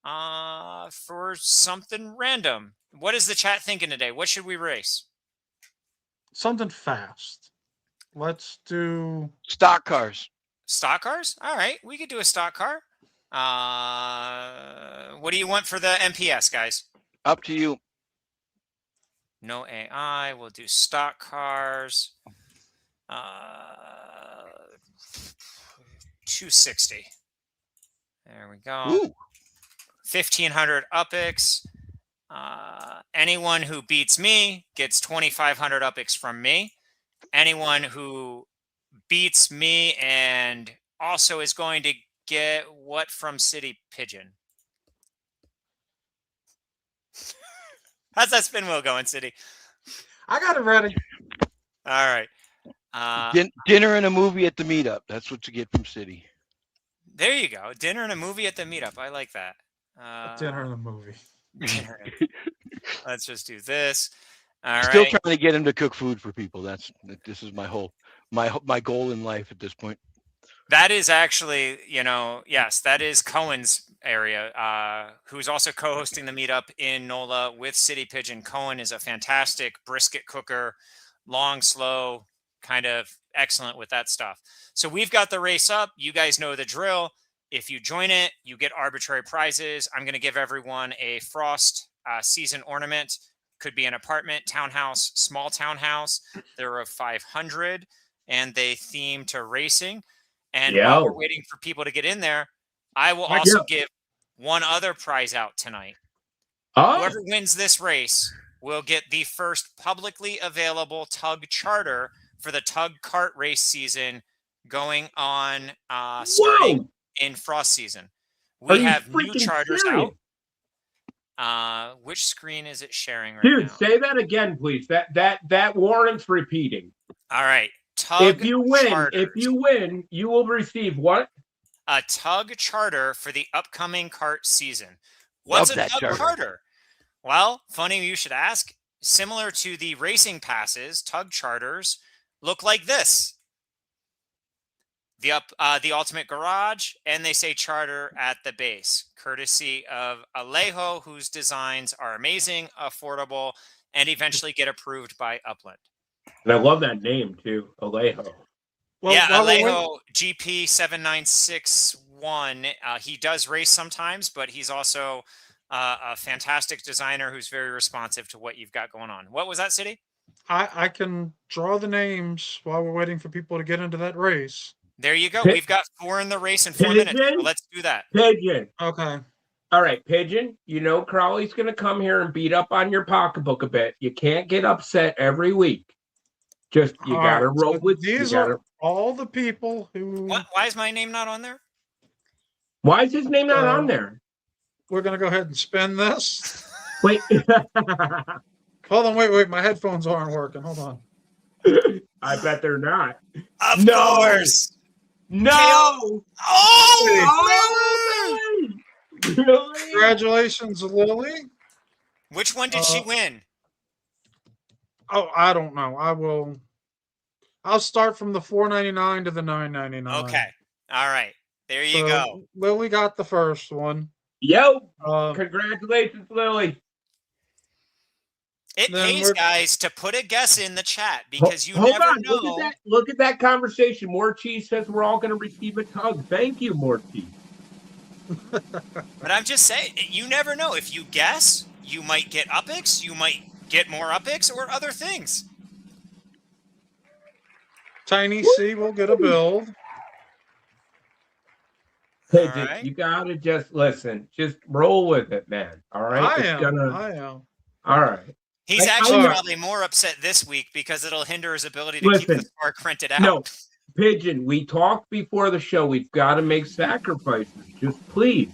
[SPEAKER 6] for something random. What is the chat thinking today? What should we race?
[SPEAKER 3] Something fast. Let's do
[SPEAKER 4] stock cars.
[SPEAKER 6] Stock cars? All right, we could do a stock car. What do you want for the MPS, guys?
[SPEAKER 4] Up to you.
[SPEAKER 6] No AI. We'll do stock cars. 260. There we go.
[SPEAKER 4] Ooh.
[SPEAKER 6] 1,500 UPX. Anyone who beats me gets 2,500 UPX from me. Anyone who beats me and also is going to get what from City Pigeon? How's that spin wheel going, City?
[SPEAKER 3] I got it ready.
[SPEAKER 6] All right.
[SPEAKER 4] Dinner and a movie at the meetup. That's what you get from City.
[SPEAKER 6] There you go. Dinner and a movie at the meetup. I like that.
[SPEAKER 3] Dinner and a movie.
[SPEAKER 6] Let's just do this. All
[SPEAKER 4] Still
[SPEAKER 6] right.
[SPEAKER 4] trying to get him to cook food for people. This is my goal in life at this point.
[SPEAKER 6] That is actually, yes, that is Cohen's area, who's also co-hosting the meetup in NOLA with City Pigeon. Cohen is a fantastic brisket cooker, long, slow, kind of excellent with that stuff. So we've got the race up. You guys know the drill. If you join it, you get arbitrary prizes. I'm going to give everyone a Frost season ornament. Could be an apartment, townhouse, small townhouse. They're of 500, and they theme to racing. And while we're waiting for people to get in there, I will also give one other prize out tonight. Whoever wins this race will get the first publicly available tug charter for the tug kart race season going on starting in Frost season. We have new charters out. Which screen is it sharing right now?
[SPEAKER 2] Dude, say that again, please. That warrants repeating.
[SPEAKER 6] All right. Tug
[SPEAKER 2] if you win,
[SPEAKER 6] charters.
[SPEAKER 2] you will receive what?
[SPEAKER 6] A tug charter for the upcoming kart season. What's a tug charter? Well, funny you should ask. Similar to the racing passes, tug charters look like this. The Ultimate Garage, and they say charter at the base, courtesy of Alejo, whose designs are amazing, affordable, and eventually get approved by Upland.
[SPEAKER 2] And I love that name too, Alejo.
[SPEAKER 3] Well,
[SPEAKER 6] yeah, Alejo GP7961. He does race sometimes, but he's also a fantastic designer who's very responsive to what you've got going on. What was that, City?
[SPEAKER 3] I can draw the names while we're waiting for people to get into that race.
[SPEAKER 6] There you go. We've got 4 in the race in 4 minutes. So let's do that.
[SPEAKER 2] Pigeon.
[SPEAKER 3] Okay.
[SPEAKER 2] All right, Pigeon. You know Crowley's going to come here and beat up on your pocketbook a bit. You can't get upset every week. Just you got to roll with
[SPEAKER 3] these. Are all the people who.
[SPEAKER 6] Why is my name not on there?
[SPEAKER 2] Why is his name not on there?
[SPEAKER 3] We're going to go ahead and spin this.
[SPEAKER 2] Wait.
[SPEAKER 3] Hold on. Wait. My headphones aren't working. Hold on.
[SPEAKER 2] I bet they're not.
[SPEAKER 6] Of course.
[SPEAKER 2] No.
[SPEAKER 6] Oh!
[SPEAKER 2] Really?
[SPEAKER 3] Congratulations, Lily.
[SPEAKER 6] Which one did she win?
[SPEAKER 3] Oh, I don't know. I'll start from the $4.99 to the $9.99.
[SPEAKER 6] Okay. All right. There you go.
[SPEAKER 3] Lily got the first one.
[SPEAKER 2] Yo. Congratulations, Lily.
[SPEAKER 6] It pays, guys, to put a guess in the chat because you never know.
[SPEAKER 2] Look at that conversation. Morty says we're all going to receive a tug. Thank you, Morty.
[SPEAKER 6] But I'm just saying, you never know. If you guess, you might get UPX, you might get more UPX or other things.
[SPEAKER 3] Tiny C will get a build.
[SPEAKER 2] Hey, you got to just listen. Just roll with it, man. All right?
[SPEAKER 3] I am.
[SPEAKER 2] All right.
[SPEAKER 6] He's actually probably more upset this week because it'll hinder his ability to keep the spark printed out.
[SPEAKER 2] No, Pigeon, we talked before the show. We've got to make sacrifices. Just please,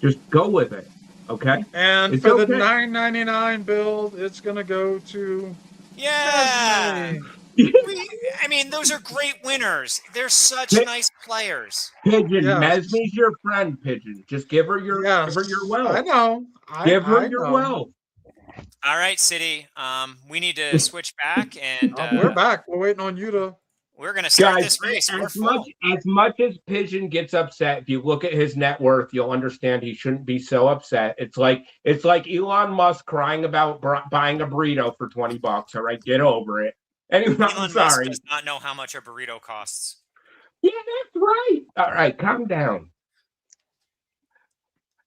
[SPEAKER 2] just go with it. Okay.
[SPEAKER 3] And
[SPEAKER 2] It's
[SPEAKER 3] for
[SPEAKER 2] okay.
[SPEAKER 3] the $9.99 build, it's going to go to
[SPEAKER 6] Yeah.
[SPEAKER 3] Mesme.
[SPEAKER 6] I mean, those are great winners. They're such nice players.
[SPEAKER 2] Pigeon,
[SPEAKER 3] Yes.
[SPEAKER 2] Mesme's your friend, Pigeon. Just give her your wealth.
[SPEAKER 3] I know.
[SPEAKER 2] Give her
[SPEAKER 3] I
[SPEAKER 2] your
[SPEAKER 3] know.
[SPEAKER 2] wealth.
[SPEAKER 6] All right, City. We need to switch back, and
[SPEAKER 3] We're back. We're waiting on you to.
[SPEAKER 6] we're going to start
[SPEAKER 2] Guys,
[SPEAKER 6] this race.
[SPEAKER 2] as much as Pigeon gets upset, if you look at his net worth, you'll understand he shouldn't be so upset. It's like Elon Musk crying about buying a burrito for $20. All right, get over it. Anyway, I'm sorry.
[SPEAKER 6] Musk does not know how much a burrito costs.
[SPEAKER 2] Yeah, that's right. All right, calm down.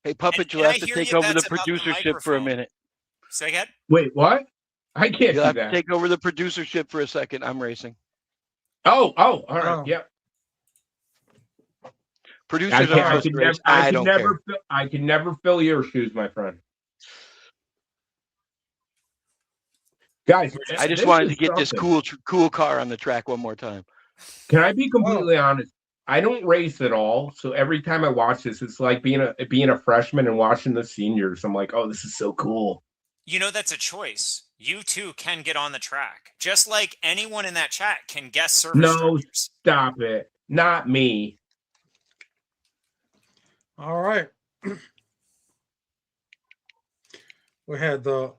[SPEAKER 4] Hey, Puppet, you'll have to take over the producership for a minute.
[SPEAKER 6] Say again?
[SPEAKER 2] Wait, what? I can't
[SPEAKER 4] You'll
[SPEAKER 2] do
[SPEAKER 4] have
[SPEAKER 2] that.
[SPEAKER 4] to take over the producership for a second. I'm racing.
[SPEAKER 2] Oh, all right. Yep.
[SPEAKER 4] Producers are supposed to race. I don't care.
[SPEAKER 2] I can never fill your shoes, my friend. Guys,
[SPEAKER 4] I just wanted to get this cool car on the track one more time.
[SPEAKER 2] Can I be completely honest? I don't race at all, so every time I watch this, it's like being a freshman and watching the seniors. I'm like, oh, this is so cool.
[SPEAKER 6] You know, that's a choice. You too can get on the track, just like anyone in that chat can guess service structures.
[SPEAKER 2] Stop it. Not me.
[SPEAKER 3] All right. We had the.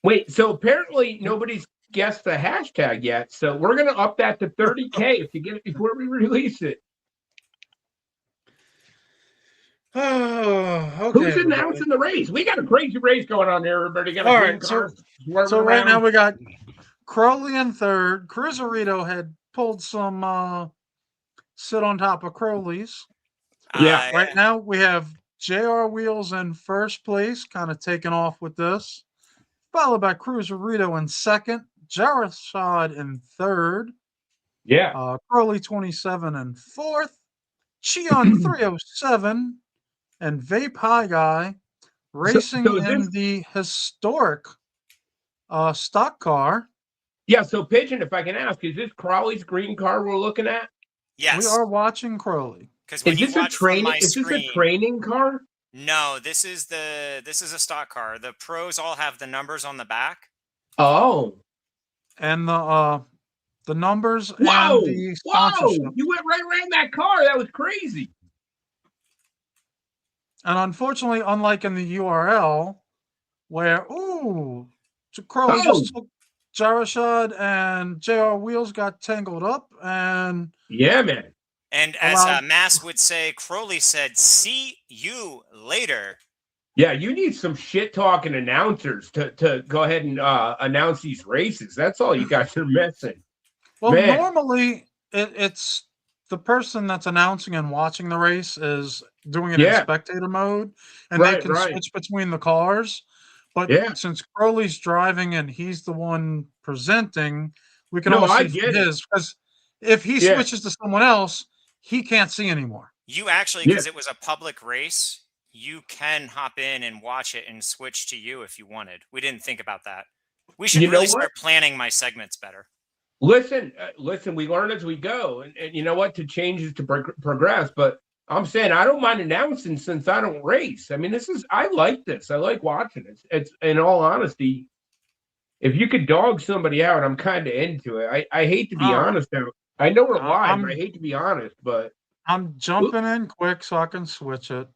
[SPEAKER 2] Wait, so apparently nobody's guessed the hashtag yet, so we're gonna up that to 30K if you get it before we release it.
[SPEAKER 3] Oh, okay.
[SPEAKER 2] Who's announcing the race? We got a crazy race going on here. Everybody got a green car.
[SPEAKER 3] So right now we got Crowley in third. Cruiserito had pulled some sit on top of Crowley's.
[SPEAKER 2] Yeah.
[SPEAKER 3] Right now we have JR Wheels in first place, kind of taking off with this. Followed by Cruiserito in second. Jarashad in third.
[SPEAKER 2] Yeah.
[SPEAKER 3] Crowley 27 in fourth. Cheon 307. And Vape High Guy racing in the historic stock car.
[SPEAKER 2] Yeah, so Pigeon, if I can ask, is this Crowley's green car we're looking at?
[SPEAKER 3] Yes. We are watching Crowley.
[SPEAKER 2] Is this a training car?
[SPEAKER 6] No, this is a stock car. The pros all have the numbers on the back.
[SPEAKER 2] Oh.
[SPEAKER 3] And the numbers and the sponsorship.
[SPEAKER 2] Whoa! You went right around that car. That was crazy.
[SPEAKER 3] And unfortunately, unlike in the URL, where Crowley just took Jarashad and JR Wheels got tangled up, and
[SPEAKER 2] yeah, man.
[SPEAKER 6] And as Mass would say, Crowley said, "See you later."
[SPEAKER 2] Yeah, you need some shit talking announcers to go ahead and announce these races. That's all you guys are missing.
[SPEAKER 3] Well, normally it's the person that's announcing and watching the race is doing it in spectator mode, and they can switch between the cars. But since Crowley's driving and he's the one presenting, we can only see his, because if he switches to someone else, he can't see anymore.
[SPEAKER 6] You actually, because it was a public race, you can hop in and watch it and switch to you if you wanted. We didn't think about that. We should really start planning my segments better.
[SPEAKER 2] Listen, we learn as we go. And you know what? To change is to progress. But I'm saying I don't mind announcing since I don't race. I mean, I like this. I like watching it. It's in all honesty, if you could dog somebody out, I'm kind of into it. I hate to be honest now. I know we're live. I hate to be honest, but
[SPEAKER 3] I'm jumping in quick so I can switch it.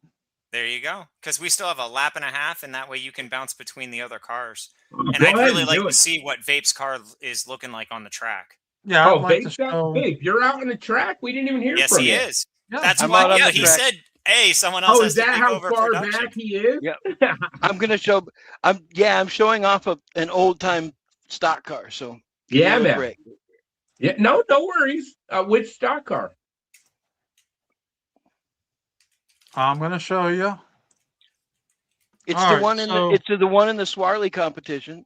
[SPEAKER 6] There you go. Because we still have a lap and a half, and that way you can bounce between the other cars. And I'd really like to see what Vape's car is looking like on the track.
[SPEAKER 3] Yeah.
[SPEAKER 2] Vape, you're out on the track? We didn't even hear from you.
[SPEAKER 6] Yes, he is. Yeah. That's why. Yeah, he said, "Hey, someone else has to take over production."
[SPEAKER 2] Is that how far back he is?
[SPEAKER 4] Yeah. I'm gonna show. I'm showing off an old time stock car. So
[SPEAKER 2] man.
[SPEAKER 4] Break.
[SPEAKER 2] Yeah. No worries. Which stock car?
[SPEAKER 3] I'm gonna show you.
[SPEAKER 4] It's the one in the one in the Swarley competition.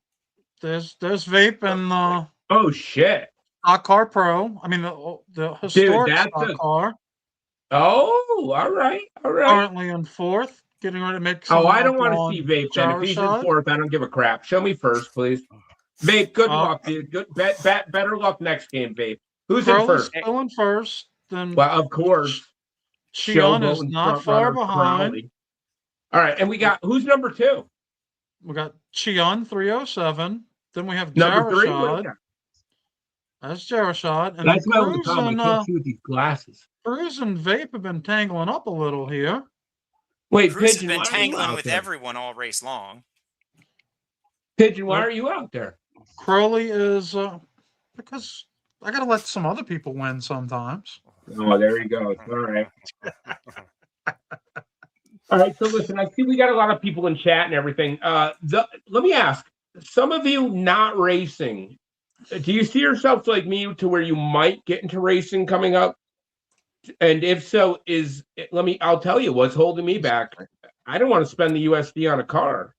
[SPEAKER 3] There's Vape and the
[SPEAKER 2] oh shit,
[SPEAKER 3] stock car pro. I mean the historic stock car.
[SPEAKER 2] Oh, all right.
[SPEAKER 3] Currently in fourth, getting ready to make.
[SPEAKER 2] I don't want to see Vape. Then. If he's in fourth, I don't give a crap. Show me first, please. Vape, good luck, dude. Good, better luck next game, Vape. Who's in first?
[SPEAKER 3] Still in first. Then
[SPEAKER 2] of course.
[SPEAKER 3] Cheon is not far behind.
[SPEAKER 2] All right, and we got who's number 2?
[SPEAKER 3] We got Cheon 307. Then we have
[SPEAKER 2] Number 3. What is
[SPEAKER 3] Jarashad.
[SPEAKER 2] that?
[SPEAKER 3] That's Jarashad. And
[SPEAKER 2] That's
[SPEAKER 3] then
[SPEAKER 2] my only problem. I can't see with these glasses.
[SPEAKER 3] Cruz and Vape have been tangling up a little here.
[SPEAKER 2] Wait,
[SPEAKER 6] Cruz has
[SPEAKER 2] Pigeon,
[SPEAKER 6] been
[SPEAKER 2] why are you
[SPEAKER 6] tangling
[SPEAKER 2] out
[SPEAKER 6] with
[SPEAKER 2] there?
[SPEAKER 6] everyone all race long.
[SPEAKER 2] Pigeon, why are you out there?
[SPEAKER 3] Crowley is because I gotta let some other people win sometimes.
[SPEAKER 2] Oh, there he goes. All right. All right. So listen, I see we got a lot of people in chat and everything. Let me ask, some of you not racing, do you see yourselves like me to where you might get into racing coming up? And if so, I'll tell you what's holding me back. I don't want to spend the USD on a car.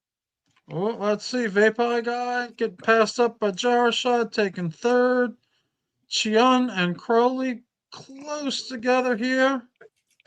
[SPEAKER 3] Well, let's see. Vape guy get passed up by Jarashad, taking third. Cheon and Crowley close together here.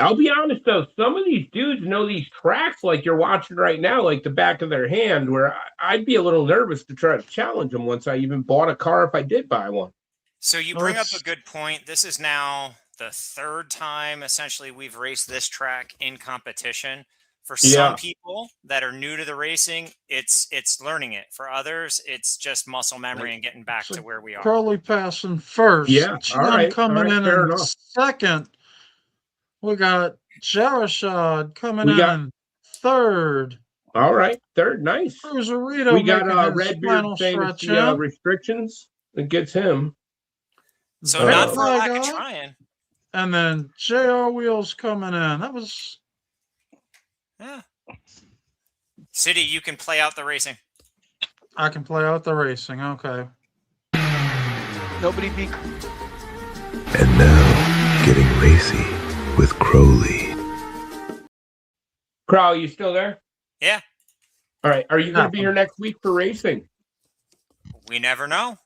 [SPEAKER 2] I'll be honest though, some of these dudes know these tracks like you're watching right now, like the back of their hand, where I'd be a little nervous to try to challenge them once I even bought a car if I did buy one.
[SPEAKER 6] So you bring up a good point. This is now the 3rd time essentially we've raced this track in competition. For some people that are new to the racing, it's learning it. For others, it's just muscle memory and getting back to where we are.
[SPEAKER 3] Crowley passing first.
[SPEAKER 2] Yeah,
[SPEAKER 3] Cheon
[SPEAKER 2] all right,
[SPEAKER 3] coming in
[SPEAKER 2] enough.
[SPEAKER 3] second. We got Jarashad coming in third.
[SPEAKER 2] All right, third, nice.
[SPEAKER 3] Cruzarito
[SPEAKER 2] we got
[SPEAKER 3] Redbeard
[SPEAKER 2] saying it's the restrictions that gets him.
[SPEAKER 6] So not for lack of trying.
[SPEAKER 3] And then JR Wheels coming in. That was...
[SPEAKER 6] Yeah. City, you can play out the racing.
[SPEAKER 3] I can play out the racing, okay.
[SPEAKER 4] Nobody beat.
[SPEAKER 7] And now, getting racy with Crowley.
[SPEAKER 2] Crow, you still there?
[SPEAKER 6] Yeah.
[SPEAKER 2] All right. Are you going to be here next week for racing?
[SPEAKER 6] We never know.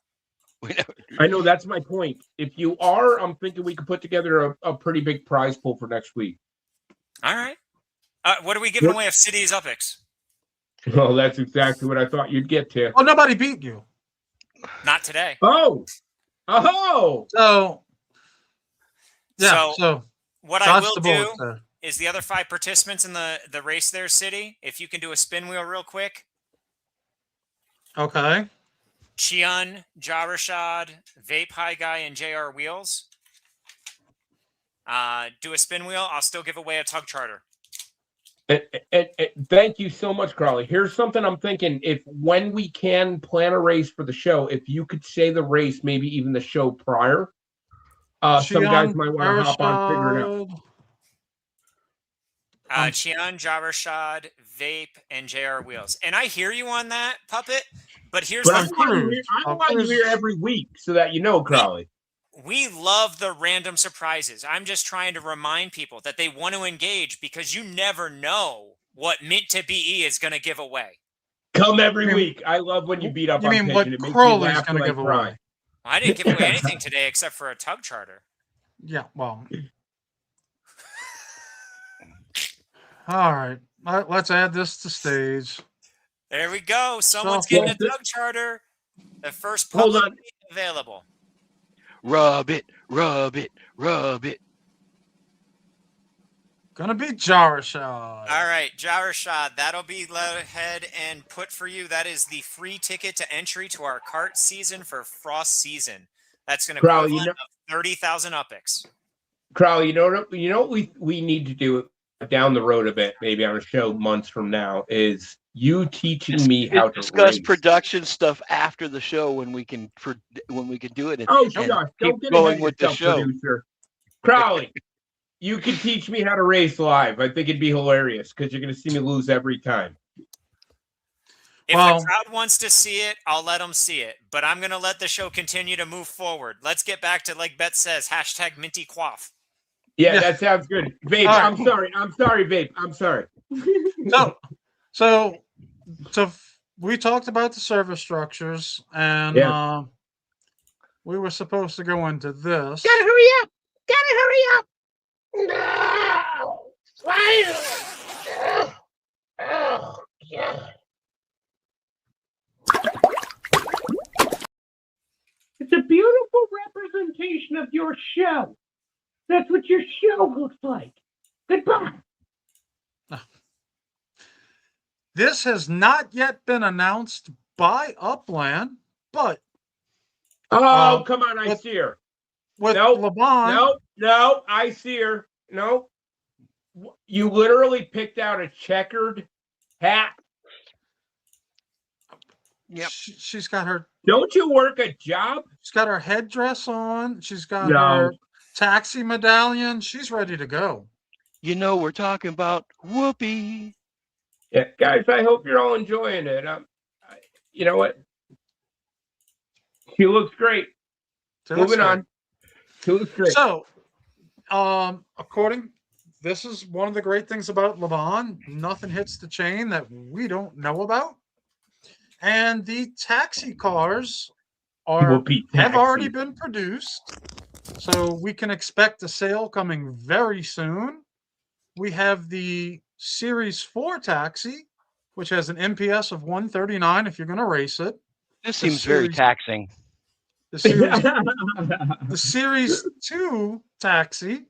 [SPEAKER 2] I know, that's my point. If you are, I'm thinking we could put together a pretty big prize pool for next week.
[SPEAKER 6] All right. What are we giving away of City's Uppies?
[SPEAKER 2] Well, that's exactly what I thought you'd get to.
[SPEAKER 3] Oh, nobody beat you.
[SPEAKER 6] Not today.
[SPEAKER 2] Oh.
[SPEAKER 3] So, yeah. So
[SPEAKER 6] what I will do is the other 5 participants in the race there, City, if you can do a spin wheel real quick.
[SPEAKER 3] Okay.
[SPEAKER 6] Cheon, Jarashad, Vape High Guy, and JR Wheels. Do a spin wheel. I'll still give away a tug charter.
[SPEAKER 2] Thank you so much, Crawley. Here's something I'm thinking. When we can plan a race for the show, if you could say the race, maybe even the show prior, some guys might want to hop on, figure it out.
[SPEAKER 6] Cheon, Jarashad, Vape, and JR Wheels. And I hear you on that, Puppet, but here's
[SPEAKER 2] I want you here every week so that you know, Crawley.
[SPEAKER 6] We love the random surprises. I'm just trying to remind people that they want to engage because you never know what Mint to BE is going to give away.
[SPEAKER 2] Come every week. I love when you beat up on Pigeon.
[SPEAKER 3] What Crowley's going to give away?
[SPEAKER 6] I didn't give away anything today except for a tug charter.
[SPEAKER 3] Yeah, well. All right. Let's add this to stage.
[SPEAKER 6] There we go. Someone's getting a tug charter. The first public available.
[SPEAKER 4] Rub it, rub it, rub it.
[SPEAKER 3] Gonna be Jarashad.
[SPEAKER 6] All right, Jarashad. That'll be ahead and put for you. That is the free ticket to entry to our kart season for Frost season. That's going to cost 30,000 Uppies.
[SPEAKER 2] Crowley, you know what we need to do down the road a bit, maybe on a show months from now, is you teaching me how to
[SPEAKER 4] discuss
[SPEAKER 2] race.
[SPEAKER 4] Production stuff after the show when we can do it.
[SPEAKER 2] Gosh,
[SPEAKER 4] keep going with the show.
[SPEAKER 2] Producer. Crowley, you can teach me how to race live. I think it'd be hilarious because you're going to see me lose every time.
[SPEAKER 6] If the crowd wants to see it, I'll let them see it. But I'm going to let the show continue to move forward. Let's get back to, like Bet says, #MintyQuaff.
[SPEAKER 2] Yeah, that sounds good. Vape, right. I'm sorry, Vape. I'm sorry.
[SPEAKER 3] So we talked about the service structures, and we were supposed to go into this.
[SPEAKER 2] Gotta hurry up! No! Why? Oh, yeah. It's a beautiful representation of your show. That's what your show looks like. Goodbye.
[SPEAKER 3] This has not yet been announced by Upland, but
[SPEAKER 2] come on, I see her.
[SPEAKER 3] With
[SPEAKER 2] nope,
[SPEAKER 3] Laban,
[SPEAKER 2] no, I see her. No, you literally picked out a checkered hat.
[SPEAKER 4] Yep.
[SPEAKER 3] She's got her.
[SPEAKER 2] Don't you work a job?
[SPEAKER 3] She's got her headdress on. She's got her taxi medallion. She's ready to go.
[SPEAKER 4] You know, we're talking about Whoopi.
[SPEAKER 2] Yeah, guys, I hope you're all enjoying it. You know what? She looks great. Moving on. She looks great.
[SPEAKER 3] So, this is one of the great things about Laban. Nothing hits the chain that we don't know about. And the taxi cars have already been produced. So we can expect a sale coming very soon. We have the Series 4 taxi, which has an MPS of 139 if you're going to race it.
[SPEAKER 4] This seems very taxing.
[SPEAKER 3] The Series 2 taxi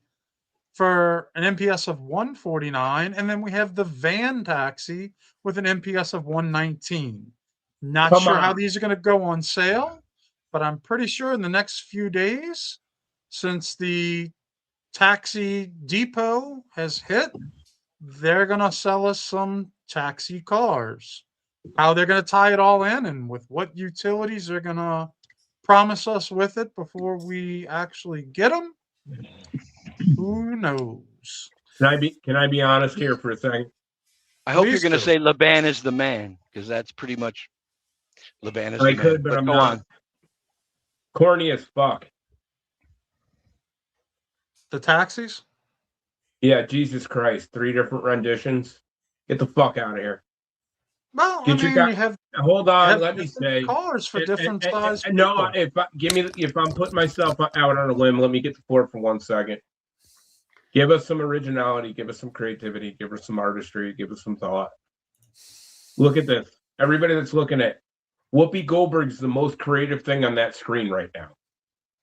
[SPEAKER 3] for an MPS of 149. And then we have the van taxi with an MPS of 119. Not sure how these are going to go on sale, but I'm pretty sure in the next few days, since the taxi depot has hit, they're going to sell us some taxi cars. How they're going to tie it all in and with what utilities they're going to promise us with it before we actually get them, who knows?
[SPEAKER 2] Can I be honest here for a second?
[SPEAKER 4] I hope you're going to say Laban is the man, because that's pretty much Laban is the man.
[SPEAKER 2] I could, but I'm
[SPEAKER 4] go
[SPEAKER 2] not.
[SPEAKER 4] On.
[SPEAKER 2] Corny as fuck.
[SPEAKER 3] The taxis?
[SPEAKER 2] Yeah, Jesus Christ. 3 different renditions. Get the fuck out of here.
[SPEAKER 3] Well,
[SPEAKER 2] we
[SPEAKER 3] have.
[SPEAKER 2] Hold on, let me say.
[SPEAKER 3] Cars for different size.
[SPEAKER 2] No, if I'm putting myself out on a limb, let me get the floor for 1 second. Give us some originality, give us some creativity, give us some artistry, give us some thought. Look at this. Everybody that's looking at Whoopi Goldberg's the most creative thing on that screen right now.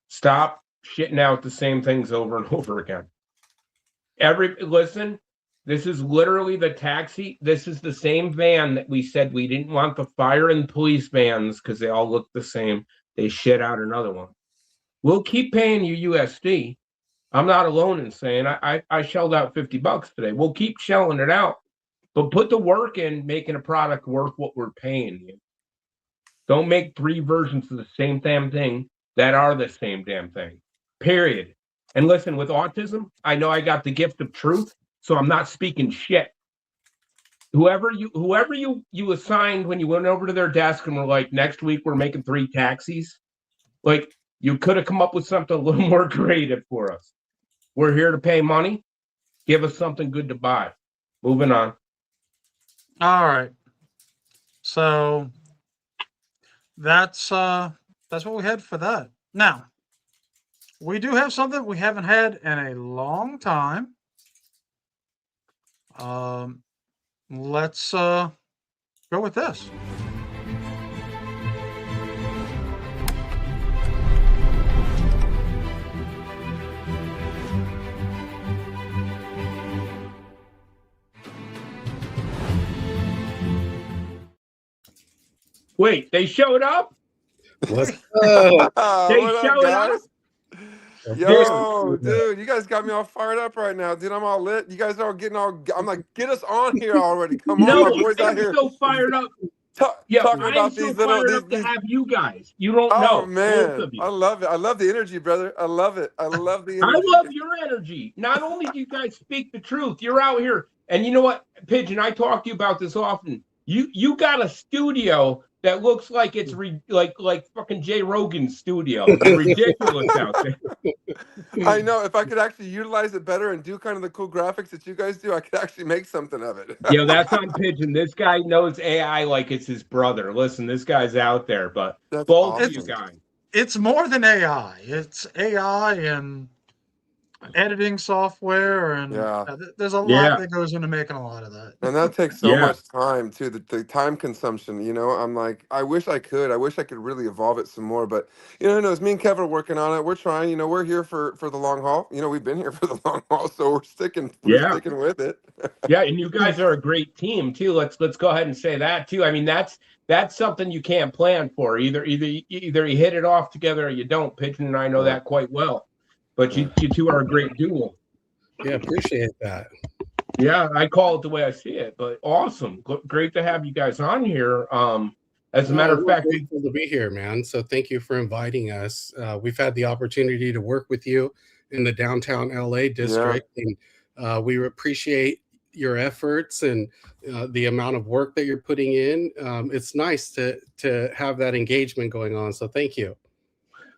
[SPEAKER 2] Stop shitting out the same things over and over again. Listen, this is literally the taxi. This is the same van that we said we didn't want the fire and police vans because they all look the same. They shit out another one. We'll keep paying you USD. I'm not alone in saying I shelled out $50 today. We'll keep shelling it out, but put the work in making a product worth what we're paying you. Don't make 3 versions of the same damn thing that are the same damn thing. Period. And listen, with autism, I know I got the gift of truth, so I'm not speaking shit. Whoever you assigned when you went over to their desk and were like, next week we're making 3 taxis, like you could have come up with something a little more creative for us. We're here to pay money. Give us something good to buy. Moving on.
[SPEAKER 3] All right. So that's what we had for that. Now, we do have something we haven't had in a long time. Let's go with this.
[SPEAKER 2] Wait, they showed up?
[SPEAKER 8] What's
[SPEAKER 2] They showed up?
[SPEAKER 8] Yo, dude, you guys got me all fired up right now, dude. I'm all lit. You guys are getting all. I'm like, get us on here already. Come on, my boys out here.
[SPEAKER 2] I'm so fired up.
[SPEAKER 8] Talking about these little.
[SPEAKER 2] To have you guys. You don't
[SPEAKER 8] Oh
[SPEAKER 2] know.
[SPEAKER 8] man, I love it. I love the energy, brother. I love it. I love the energy.
[SPEAKER 2] I love your energy. Not only do you guys speak the truth, you're out here, and you know what, Pigeon? I talk to you about this often. You got a studio that looks like it's like fucking Jay Rogan's studio. It's ridiculous out there.
[SPEAKER 8] I know. If I could actually utilize it better and do kind of the cool graphics that you guys do, I could actually make something of it.
[SPEAKER 2] Yeah, that's on Pigeon. This guy knows AI like it's his brother. Listen, this guy's out there, but
[SPEAKER 8] That's
[SPEAKER 2] both
[SPEAKER 8] awesome.
[SPEAKER 2] of you guys.
[SPEAKER 3] It's more than AI. It's AI and editing software, and there's a lot that goes into making a lot of that.
[SPEAKER 8] And that takes so much time too. The time consumption, I'm like, I wish I could really evolve it some more. But who knows? Me and Kevin are working on it. We're trying. We're here for the long haul. We've been here for the long haul, so we're sticking with it.
[SPEAKER 2] Yeah, and you guys are a great team too. Let's go ahead and say that too. I mean, that's something you can't plan for. Either you hit it off together or you don't. Pigeon and I know that quite well. But you two are a great duo.
[SPEAKER 9] Yeah, appreciate that.
[SPEAKER 2] Yeah, I call it the way I see it. But awesome, great to have you guys on here. As a matter of fact,
[SPEAKER 9] we're grateful to be here, man. So thank you for inviting us. We've had the opportunity to work with you in the downtown LA district, and we appreciate your efforts and the amount of work that you're putting in. It's nice to have that engagement going on. So thank you.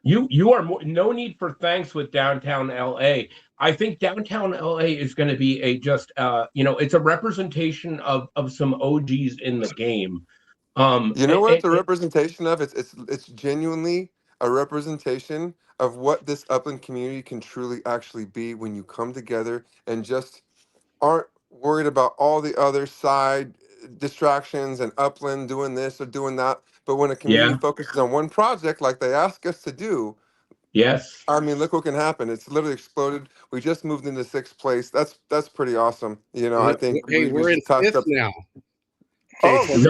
[SPEAKER 2] You are no need for thanks with downtown LA. I think downtown LA is going to be it's a representation of some OGs in the game.
[SPEAKER 8] What it's a representation of? It's genuinely a representation of what this upland community can truly actually be when you come together and just aren't worried about all the other side distractions and upland doing this or doing that. But when a community focuses on one project like they ask us to do, I mean, look what can happen. It's literally exploded. We just moved into 6th place. That's pretty awesome. I think
[SPEAKER 9] we're in 5th now.
[SPEAKER 8] Oh, so we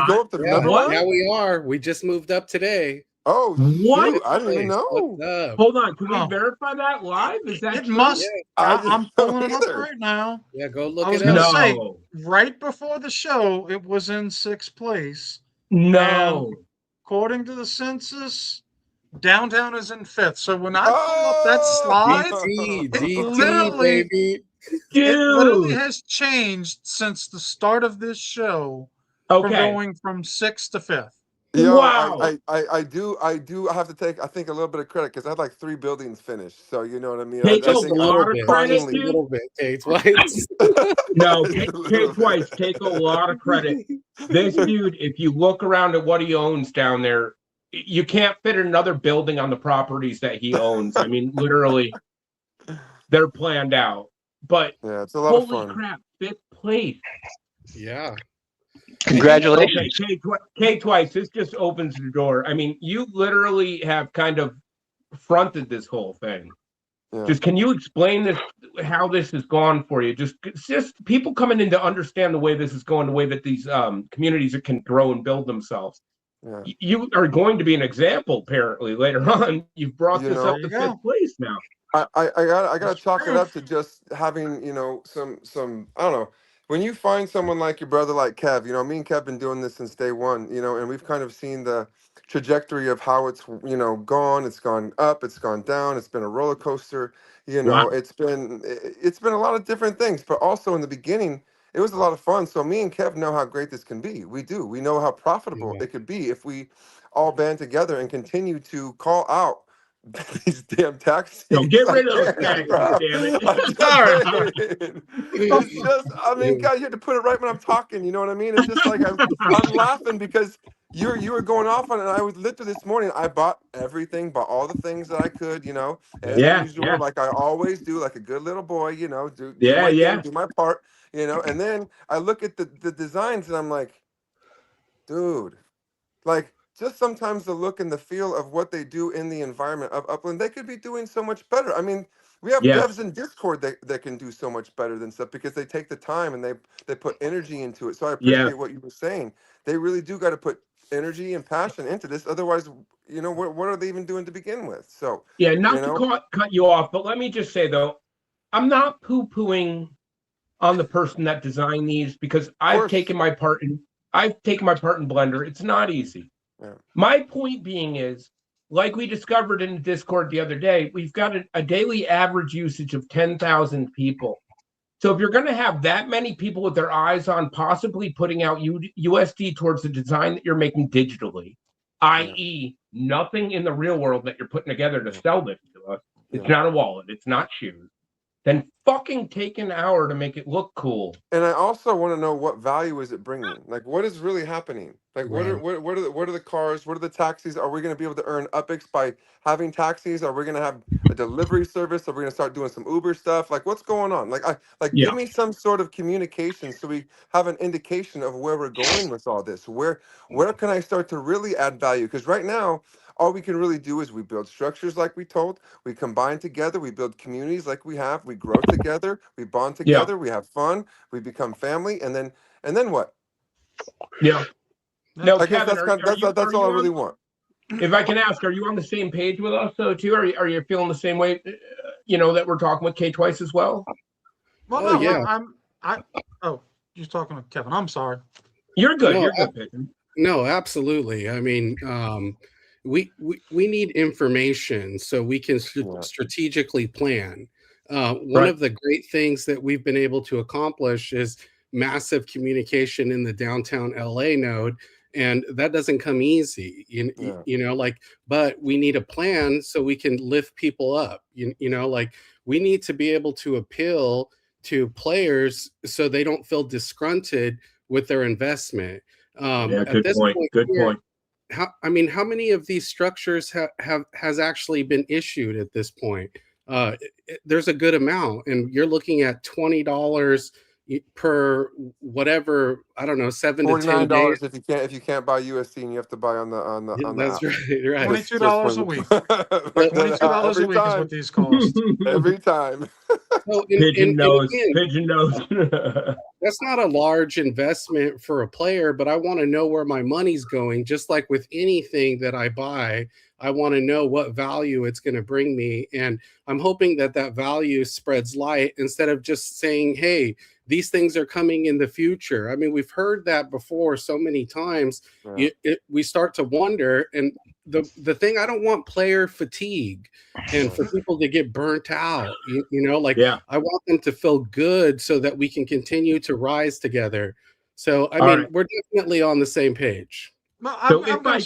[SPEAKER 8] go up to number 1?
[SPEAKER 9] Yeah, we are. We just moved up today.
[SPEAKER 8] Oh,
[SPEAKER 2] what?
[SPEAKER 8] Shoot, I didn't even know.
[SPEAKER 2] Hold on, can we verify that live? Is that
[SPEAKER 3] it must? I'm pulling it up right now.
[SPEAKER 9] Yeah, go look
[SPEAKER 3] I was
[SPEAKER 9] it up.
[SPEAKER 3] gonna say, right before the show, it was in 6th place.
[SPEAKER 2] No.
[SPEAKER 3] According to the census, downtown is in 5th. So when I pull up that slide,
[SPEAKER 9] baby.
[SPEAKER 3] It literally has changed since the start of this show. From going from 6th to 5th.
[SPEAKER 2] Wow.
[SPEAKER 8] I do have to take, I think, a little bit of credit because I had like 3 buildings finished. So you know what I mean?
[SPEAKER 2] Take a lot of credit, dude.
[SPEAKER 9] A little bit, Ktwice.
[SPEAKER 2] No, Ktwice, take a lot of credit. This dude, if you look around at what he owns down there, you can't fit another building on the properties that he owns. I mean, literally, they're planned out. But
[SPEAKER 8] yeah, it's a lot of fun.
[SPEAKER 2] Holy crap, 5th place.
[SPEAKER 9] Yeah.
[SPEAKER 4] Congratulations.
[SPEAKER 2] Okay, Ktwice, this just opens the door. I mean, you literally have kind of fronted this whole thing. Yeah. Just can you explain this, how this has gone for you? Just people coming in to understand the way this is going, the way that these communities can grow and build themselves. Yeah. You are going to be an example, apparently, later on. You've brought this up to 5th place now.
[SPEAKER 8] I gotta chalk it up to just having, some I don't know. When you find someone like your brother, like Kev, me and Kev been doing this since day one, and we've kind of seen the trajectory of how it's, gone. It's gone up, it's gone down. It's been a roller coaster. Wow. It's been a lot of different things, but also in the beginning, it was a lot of fun. So me and Kev know how great this can be. We do. We know how profitable it could be if we all band together and continue to call out these damn taxis.
[SPEAKER 2] No, get rid of those taxis, damn it. Sorry.
[SPEAKER 8] I mean, God, you had to put it right when I'm talking. You know what I mean? It's just like I'm laughing because you were going off on it. And I was literally this morning. I bought everything, bought all the things that I could. As usual, like I always do, like a good little boy. Do my part. And then I look at the designs and I'm like, dude, like. Just sometimes the look and the feel of what they do in the environment of Upland, they could be doing so much better. I mean, we have devs in Discord that can do so much better than stuff because they take the time and they put energy into it. So I appreciate what you were saying. They really do got to put energy and passion into this. Otherwise, what are they even doing to begin with? So
[SPEAKER 2] not to cut you off, but let me just say though, I'm not poo-pooing on the person that designed these because I've taken my part in Blender. It's not easy. Yeah. My point being is, like we discovered in Discord the other day, we've got a daily average usage of 10,000 people. So if you're going to have that many people with their eyes on possibly putting out USD towards the design that you're making digitally, i.e. nothing in the real world that you're putting together to sell this to us, it's not a wallet, it's not shoes. then fucking take an hour to make it look cool.
[SPEAKER 8] And I also want to know what value is it bringing? Like, what is really happening? Like, what are the cars? What are the taxis? Are we going to be able to earn UPX by having taxis? Are we going to have a delivery service? Are we going to start doing some Uber stuff? Like, what's going on? Like, give me some sort of communication so we have an indication of where we're going with all this. Where can I start to really add value? Because right now, all we can really do is we build structures like we told, we combine together, we build communities like we have, we grow together, we bond together, we have fun, we become family, and then what?
[SPEAKER 2] Yeah. No,
[SPEAKER 8] I guess
[SPEAKER 2] Kevin,
[SPEAKER 8] that's all I really want.
[SPEAKER 2] If I can ask, are you on the same page with us though too? Are you feeling the same way? That we're talking with Ktwice as well.
[SPEAKER 3] Well, no, yeah. You're talking with Kevin. I'm sorry.
[SPEAKER 2] You're good. You're good, Pigeon.
[SPEAKER 9] No, absolutely. I mean, we need information so we can strategically plan. One of the great things that we've been able to accomplish is massive communication in the downtown LA node, and that doesn't come easy, but we need a plan so we can lift people up. We need to be able to appeal to players so they don't feel disgruntled with their investment.
[SPEAKER 2] Good point.
[SPEAKER 9] How many of these structures has actually been issued at this point? There's a good amount, and you're looking at $20 per whatever, I don't know, 7 to 10 days.
[SPEAKER 8] if you can't buy USD and you have to buy on the
[SPEAKER 9] that's
[SPEAKER 8] app.
[SPEAKER 9] right.
[SPEAKER 3] $22 a week. $22 a week is what these cost.
[SPEAKER 8] Every time.
[SPEAKER 2] Pigeon knows.
[SPEAKER 9] That's not a large investment for a player, but I want to know where my money's going. Just like with anything that I buy, I want to know what value it's going to bring me. And I'm hoping that value spreads light instead of just saying, hey, these things are coming in the future. I mean, we've heard that before so many times. Yeah. We start to wonder. And the thing, I don't want player fatigue and for people to get burnt out. I want them to feel good so that we can continue to rise together. So, we're definitely on the same page.
[SPEAKER 3] No, I'm going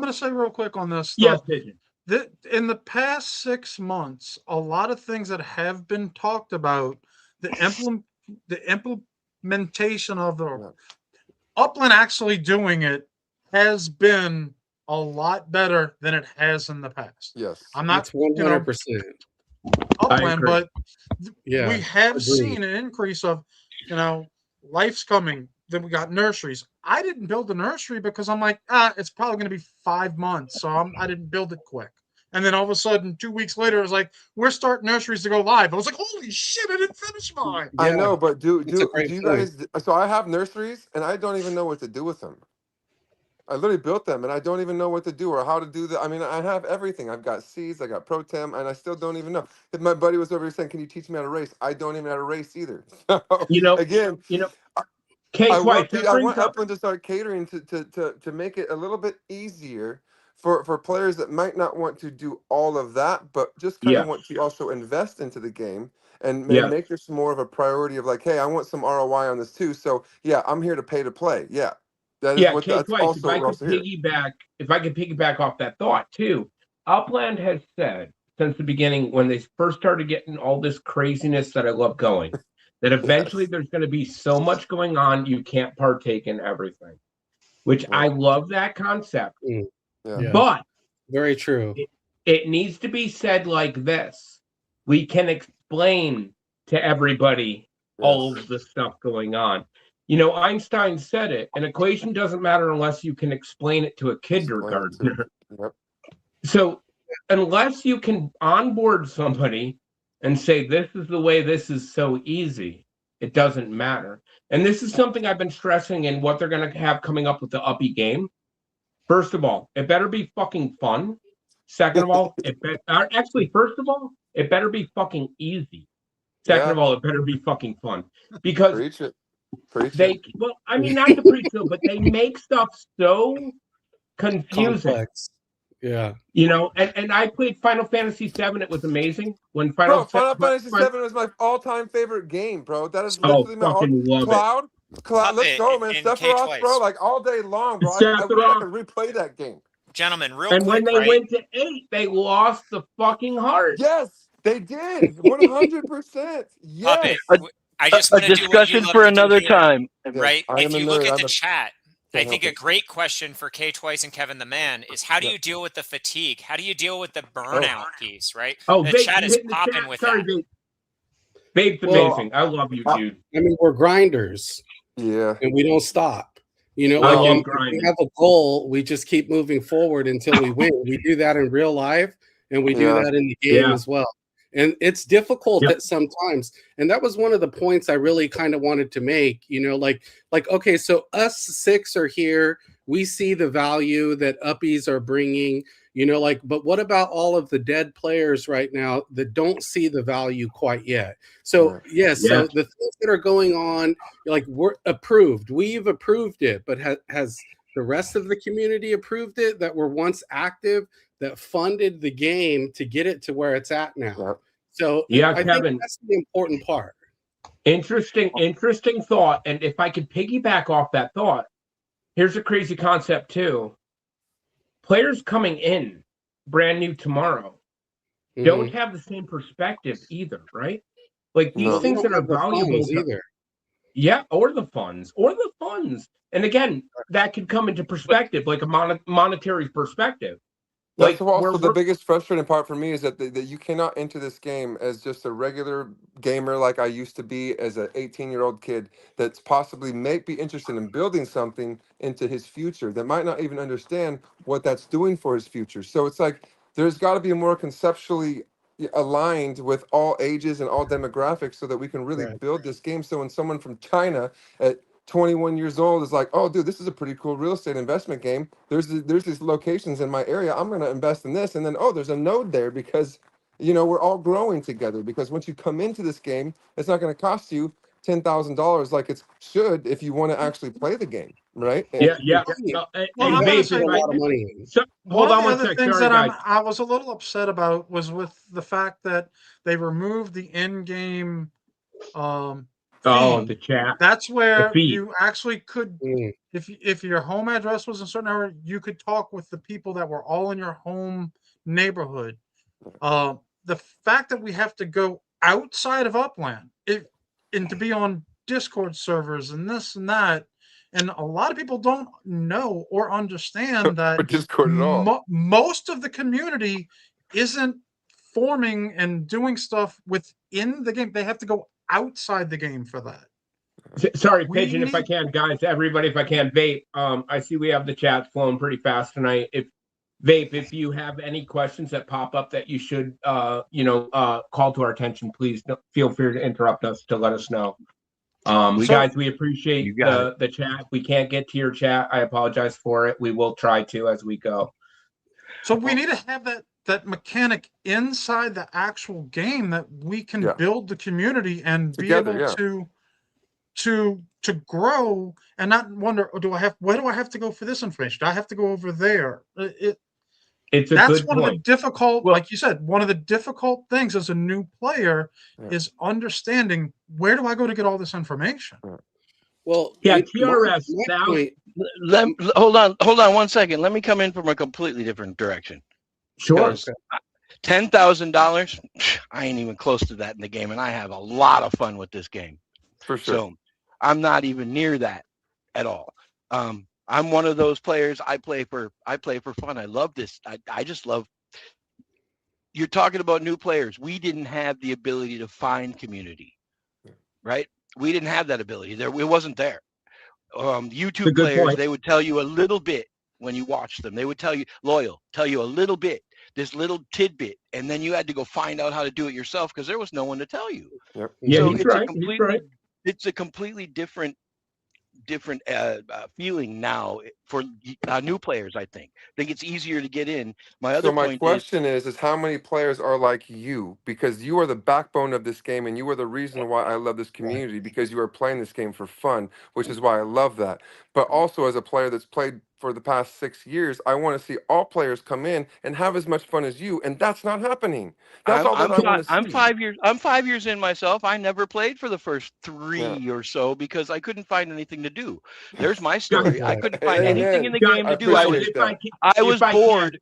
[SPEAKER 3] to say real quick on this stuff. Yes, in the past 6 months, a lot of things that have been talked about, the implementation of the Upland actually doing it has been a lot better than it has in the past.
[SPEAKER 8] Yes,
[SPEAKER 3] I'm not
[SPEAKER 9] 100%.
[SPEAKER 3] Upland, but we have seen an increase of, life's coming. Then we got nurseries. I didn't build a nursery because I'm like, it's probably going to be 5 months, so I didn't build it quick. And then all of a sudden, 2 weeks later, it was like, we're starting nurseries to go live. I was like, holy shit, I didn't finish mine.
[SPEAKER 8] I know, but do you guys? So I have nurseries, and I don't even know what to do with them. I literally built them, and I don't even know what to do or how to do that. I mean, I have everything. I've got seeds, I got Pro-Tem, and I still don't even know. If my buddy was over here saying, "Can you teach me how to race?" I don't even know how to race either. So, again, I want Upland to start catering to make it a little bit easier for players that might not want to do all of that, but just kind of want to also invest into the game and make this more of a priority of like, hey, I want some ROI on this too. So I'm here to pay to play. Yeah. That is that's also
[SPEAKER 2] if I could piggyback off that thought too, Upland has said since the beginning when they first started getting all this craziness that I love going, that eventually there's going to be so much going on you can't partake in everything, which I love that concept. But
[SPEAKER 9] very true.
[SPEAKER 2] It needs to be said like this: we can explain to everybody all of the stuff going on. Einstein said it, an equation doesn't matter unless you can explain it to a kindergartner. So unless you can onboard somebody and say, this is the way, this is so easy, it doesn't matter. And this is something I've been stressing in what they're going to have coming up with the Uppie game. First of all, it better be fucking fun. Second of all, first of all, it better be fucking easy. Second of all, it better be fucking fun. Because
[SPEAKER 8] Preach it.
[SPEAKER 2] Not to preach though, but they make stuff so confusing.
[SPEAKER 9] Complex. Yeah.
[SPEAKER 2] And I played Final Fantasy VII. It was amazing. When
[SPEAKER 8] Final Fantasy VII was my all-time favorite game, bro. That is literally my Cloud. Let's go, man. Sephiroth, bro, like all day long, bro. I wish I could replay that game.
[SPEAKER 6] Gentlemen,
[SPEAKER 2] when they went to 8, they lost the fucking heart.
[SPEAKER 8] Yes. They did 100%. Yes.
[SPEAKER 6] Puppet, I just want to do what you
[SPEAKER 4] discussion
[SPEAKER 6] love
[SPEAKER 4] for
[SPEAKER 6] to do
[SPEAKER 4] another
[SPEAKER 6] here,
[SPEAKER 4] time.
[SPEAKER 6] right?
[SPEAKER 8] I am
[SPEAKER 6] If
[SPEAKER 8] a
[SPEAKER 6] you look
[SPEAKER 8] nerd.
[SPEAKER 6] at the chat, I think a
[SPEAKER 8] help it.
[SPEAKER 6] great question for Ktwice and KevintheMan is how do you deal with the fatigue? How do you deal with the burnout piece, right?
[SPEAKER 2] Oh,
[SPEAKER 6] The
[SPEAKER 2] Vape,
[SPEAKER 6] chat
[SPEAKER 2] you
[SPEAKER 6] is
[SPEAKER 2] hitting the
[SPEAKER 6] popping
[SPEAKER 2] chat?
[SPEAKER 6] with
[SPEAKER 2] Sorry,
[SPEAKER 6] that.
[SPEAKER 2] Vape. Vape's amazing. I love you, dude.
[SPEAKER 9] I mean, we're grinders.
[SPEAKER 8] Yeah.
[SPEAKER 9] And we don't stop. You know,
[SPEAKER 2] I
[SPEAKER 9] like
[SPEAKER 2] love
[SPEAKER 9] if
[SPEAKER 2] grinding.
[SPEAKER 9] we have a goal, we just keep moving forward until we win. We do that in real life, and we do that in the game as well. And it's difficult at sometimes. And that was one of the points I really kind of wanted to make. You know, like okay, so us 6 are here. We see the value that Uppies are bringing. You know, like, but what about all of the dead players right now that don't see the value quite yet? So so the things that are going on, like, we're approved. We've approved it, but has the rest of the community approved it that were once active, that funded the game to get it to where it's at now? So I
[SPEAKER 2] Kevin,
[SPEAKER 9] think that's the important part.
[SPEAKER 2] Interesting thought. And if I could piggyback off that thought, here's a crazy concept too. Players coming in brand new tomorrow don't have the same perspective either, right? Like these things that are valuable
[SPEAKER 9] either.
[SPEAKER 2] Yeah, or the funds. And again, that could come into perspective, like a monetary perspective.
[SPEAKER 8] That's also the biggest frustrating part for me is that you cannot enter this game as just a regular gamer like I used to be as an 18-year-old kid that's possibly may be interested in building something into his future that might not even understand what that's doing for his future. So it's like there's got to be more conceptually aligned with all ages and all demographics so that we can really build this game. So when someone from China at 21 years old is like, oh, dude, this is a pretty cool real estate investment game. There's these locations in my area. I'm going to invest in this. And then, oh, there's a node there because, you know, we're all growing together. Because once you come into this game, it's not going to cost you $10,000 like it should if you want to actually play the game, right?
[SPEAKER 2] Yeah.
[SPEAKER 3] Well, I'm going to say,
[SPEAKER 2] hold on
[SPEAKER 3] one
[SPEAKER 2] one
[SPEAKER 3] of the
[SPEAKER 2] sec.
[SPEAKER 3] things
[SPEAKER 2] Sorry,
[SPEAKER 3] that
[SPEAKER 2] guys.
[SPEAKER 3] I was a little upset about was with the fact that they removed the in-game
[SPEAKER 2] the chat.
[SPEAKER 3] That's where you actually could, if your home address was a certain area, you could talk with the people that were all in your home neighborhood. The fact that we have to go outside of Upland and to be on Discord servers and this and that, and a lot of people don't know or understand that
[SPEAKER 8] Discord at all.
[SPEAKER 3] Most of the community isn't forming and doing stuff within the game. They have to go outside the game for that.
[SPEAKER 2] Sorry, Pigeon, if I can, guys, everybody, if I can, Vape. I see we have the chat flowing pretty fast tonight. If you have any questions that pop up that you should, call to our attention, please feel free to interrupt us to let us know. Guys, we appreciate the chat. We can't get to your chat. I apologize for it. We will try to as we go.
[SPEAKER 3] So we need to have that mechanic inside the actual game that we can build the community and together, be able to grow and not wonder, where do I have to go for this information? Do I have to go over there? That's one of the difficult, like you said, one of the difficult things as a new player is understanding where do I go to get all this information?
[SPEAKER 9] Well,
[SPEAKER 2] TRS.
[SPEAKER 4] Hold on 1 second. Let me come in from a completely different direction.
[SPEAKER 2] Sure.
[SPEAKER 4] $10,000. I ain't even close to that in the game, and I have a lot of fun with this game.
[SPEAKER 8] For sure.
[SPEAKER 4] So I'm not even near that at all. I'm one of those players. I play for fun. I love this. I just love. You're talking about new players. We didn't have the ability to find community, right? We didn't have that ability. It wasn't there. YouTube players, they would tell you a little bit when you watch them. They would tell you a little bit, this little tidbit, and then you had to go find out how to do it yourself because there was no one to tell you.
[SPEAKER 8] Yep.
[SPEAKER 2] Yeah,
[SPEAKER 4] so
[SPEAKER 2] he's right.
[SPEAKER 4] It's a completely different feeling now for new players. I think it's easier to get in. My
[SPEAKER 8] question is how many players are like you, because you are the backbone of this game and you are the reason why I love this community, because you are playing this game for fun, which is why I love that. But also as a player that's played for the past 6 years, I want to see all players come in and have as much fun as you, and that's not happening. That's all that I want to see.
[SPEAKER 4] I'm 5 years in myself. I never played for the first 3 or so because I couldn't find anything to do. There's my story. I couldn't find anything in the game to do. I was bored.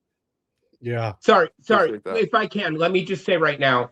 [SPEAKER 2] Yeah. Sorry. If I can, let me just say right now,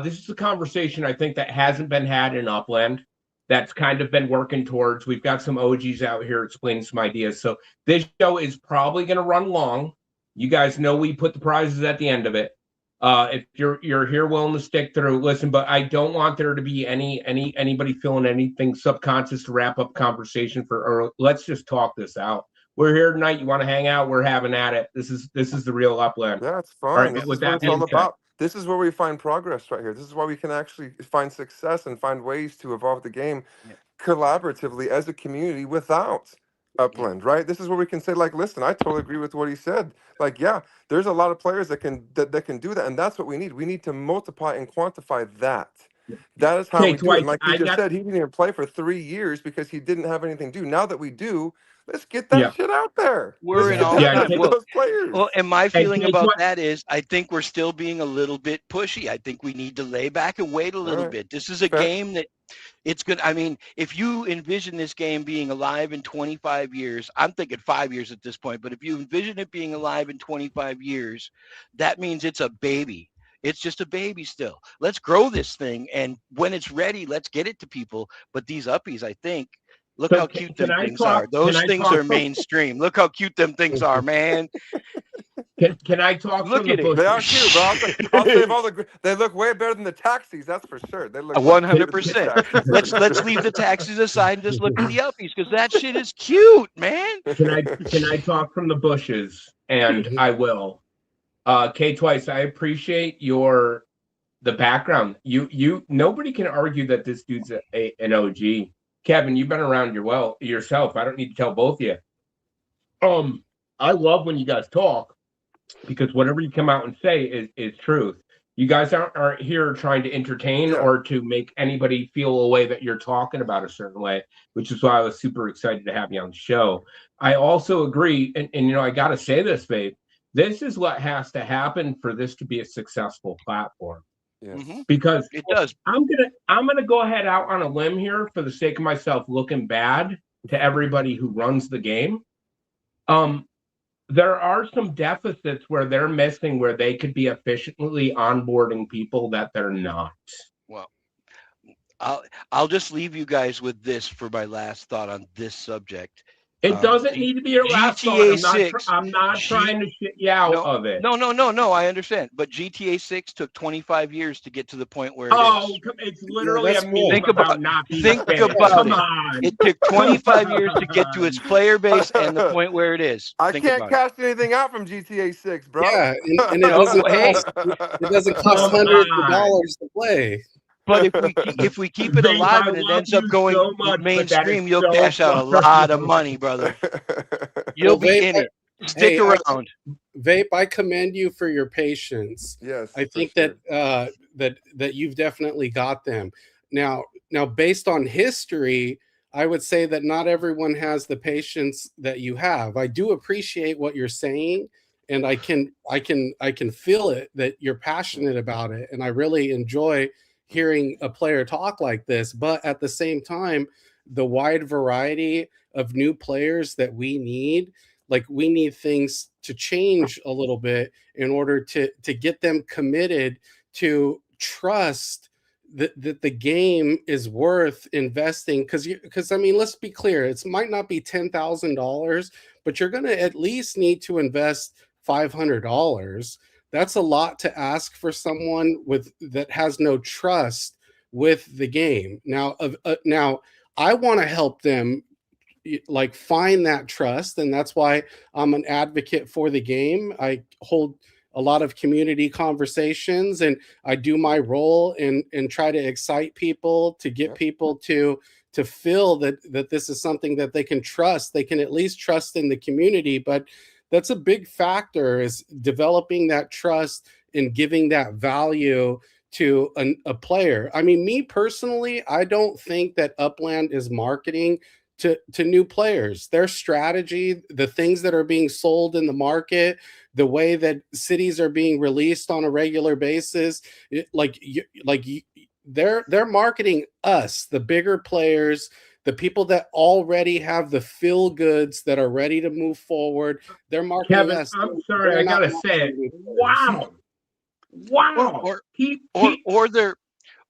[SPEAKER 2] This is a conversation I think that hasn't been had in Upland. That's kind of been working towards. We've got some OGs out here explaining some ideas. So this show is probably going to run long. You guys know we put the prizes at the end of it. If you're here willing to stick through, listen. But I don't want there to be anybody feeling anything subconscious to wrap up conversation for. Or let's just talk this out. We're here tonight. You want to hang out? We're having at it. This is the real Upland.
[SPEAKER 8] Yeah, it's fun.
[SPEAKER 2] All right,
[SPEAKER 8] This
[SPEAKER 2] with
[SPEAKER 8] is what
[SPEAKER 2] that
[SPEAKER 8] it's all
[SPEAKER 2] being said,
[SPEAKER 8] about. This is where we find progress right here. This is why we can actually find success and find ways to evolve the game collaboratively as a community without Upland, right? This is where we can say, like, listen, I totally agree with what he said. Like, yeah, there's a lot of players that can do that, and that's what we need. We need to multiply and quantify that. That is how we do it. And like he just said, he didn't even play for 3 years because he didn't have anything to do. Now that we do, let's get that shit out there.
[SPEAKER 4] We're in all
[SPEAKER 8] those players.
[SPEAKER 4] Well, and my feeling about that is I think we're still being a little bit pushy. I think we need to lay back and wait a little bit. This is a game that it's good. I mean, if you envision this game being alive in 25 years, I'm thinking 5 years at this point, but if you envision it being alive in 25 years, that means it's a baby. It's just a baby still. Let's grow this thing, and when it's ready, let's get it to people. But these uppies, I think, look how cute them things are. Those things are mainstream. Look how cute them things are, man.
[SPEAKER 2] Can I talk?
[SPEAKER 8] Look at it. They are cute, but I'll save all the. They look way better than the taxis. That's for sure. They look
[SPEAKER 4] 100%. Let's leave the taxis aside and just look at the uppies because that shit is cute, man.
[SPEAKER 2] Can I talk from the bushes? And I will. Ktwice, I appreciate the background. You nobody can argue that this dude's an OG. Kevin, you've been around yourself. I don't need to tell both of you. I love when you guys talk because whatever you come out and say is truth. You guys aren't here trying to entertain or to make anybody feel a way that you're talking about a certain way, which is why I was super excited to have you on the show. I also agree, and you know, I got to say this, babe. This is what has to happen for this to be a successful platform. Because
[SPEAKER 4] it does.
[SPEAKER 2] I'm gonna go ahead out on a limb here for the sake of myself looking bad to everybody who runs the game. There are some deficits where they're missing where they could be efficiently onboarding people that they're not.
[SPEAKER 4] Well, I'll just leave you guys with this for my last thought on this subject.
[SPEAKER 2] It doesn't need to be your last thought. I'm not trying to shit you out of it.
[SPEAKER 4] No, I understand. But GTA 6 took 25 years to get to the point where it is.
[SPEAKER 2] It's literally a meme.
[SPEAKER 4] Think about it. It took 25 years to get to its player base and the point where it is.
[SPEAKER 8] I can't cash anything out from GTA 6, bro.
[SPEAKER 9] Yeah, and it doesn't cost hundreds of dollars to play.
[SPEAKER 4] But if we keep it alive and it ends up going mainstream, you'll cash out a lot of money, brother. You'll be in it. Stick around.
[SPEAKER 9] Vape, I commend you for your patience.
[SPEAKER 8] Yes.
[SPEAKER 9] I think that you've definitely got them. Now based on history, I would say that not everyone has the patience that you have. I do appreciate what you're saying, and I can feel it that you're passionate about it, and I really enjoy hearing a player talk like this. But at the same time, the wide variety of new players that we need, like we need things to change a little bit in order to get them committed to trust that the game is worth investing. Because I mean, let's be clear, it might not be $10,000, but you're going to at least need to invest $500. That's a lot to ask for someone that has no trust with the game. Now I want to help them like find that trust, and that's why I'm an advocate for the game. I hold a lot of community conversations, and I do my role and try to excite people, to get people to feel that this is something that they can trust. They can at least trust in the community, but that's a big factor, is developing that trust and giving that value to a player. I mean, me personally, I don't think that Upland is marketing to new players. Their strategy, the things that are being sold in the market, the way that cities are being released on a regular basis, they're marketing us, the bigger players, the people that already have the feel goods that are ready to move forward. They're marketing
[SPEAKER 2] Kevin,
[SPEAKER 9] us.
[SPEAKER 2] I'm sorry, I gotta say it. Wow. Wow.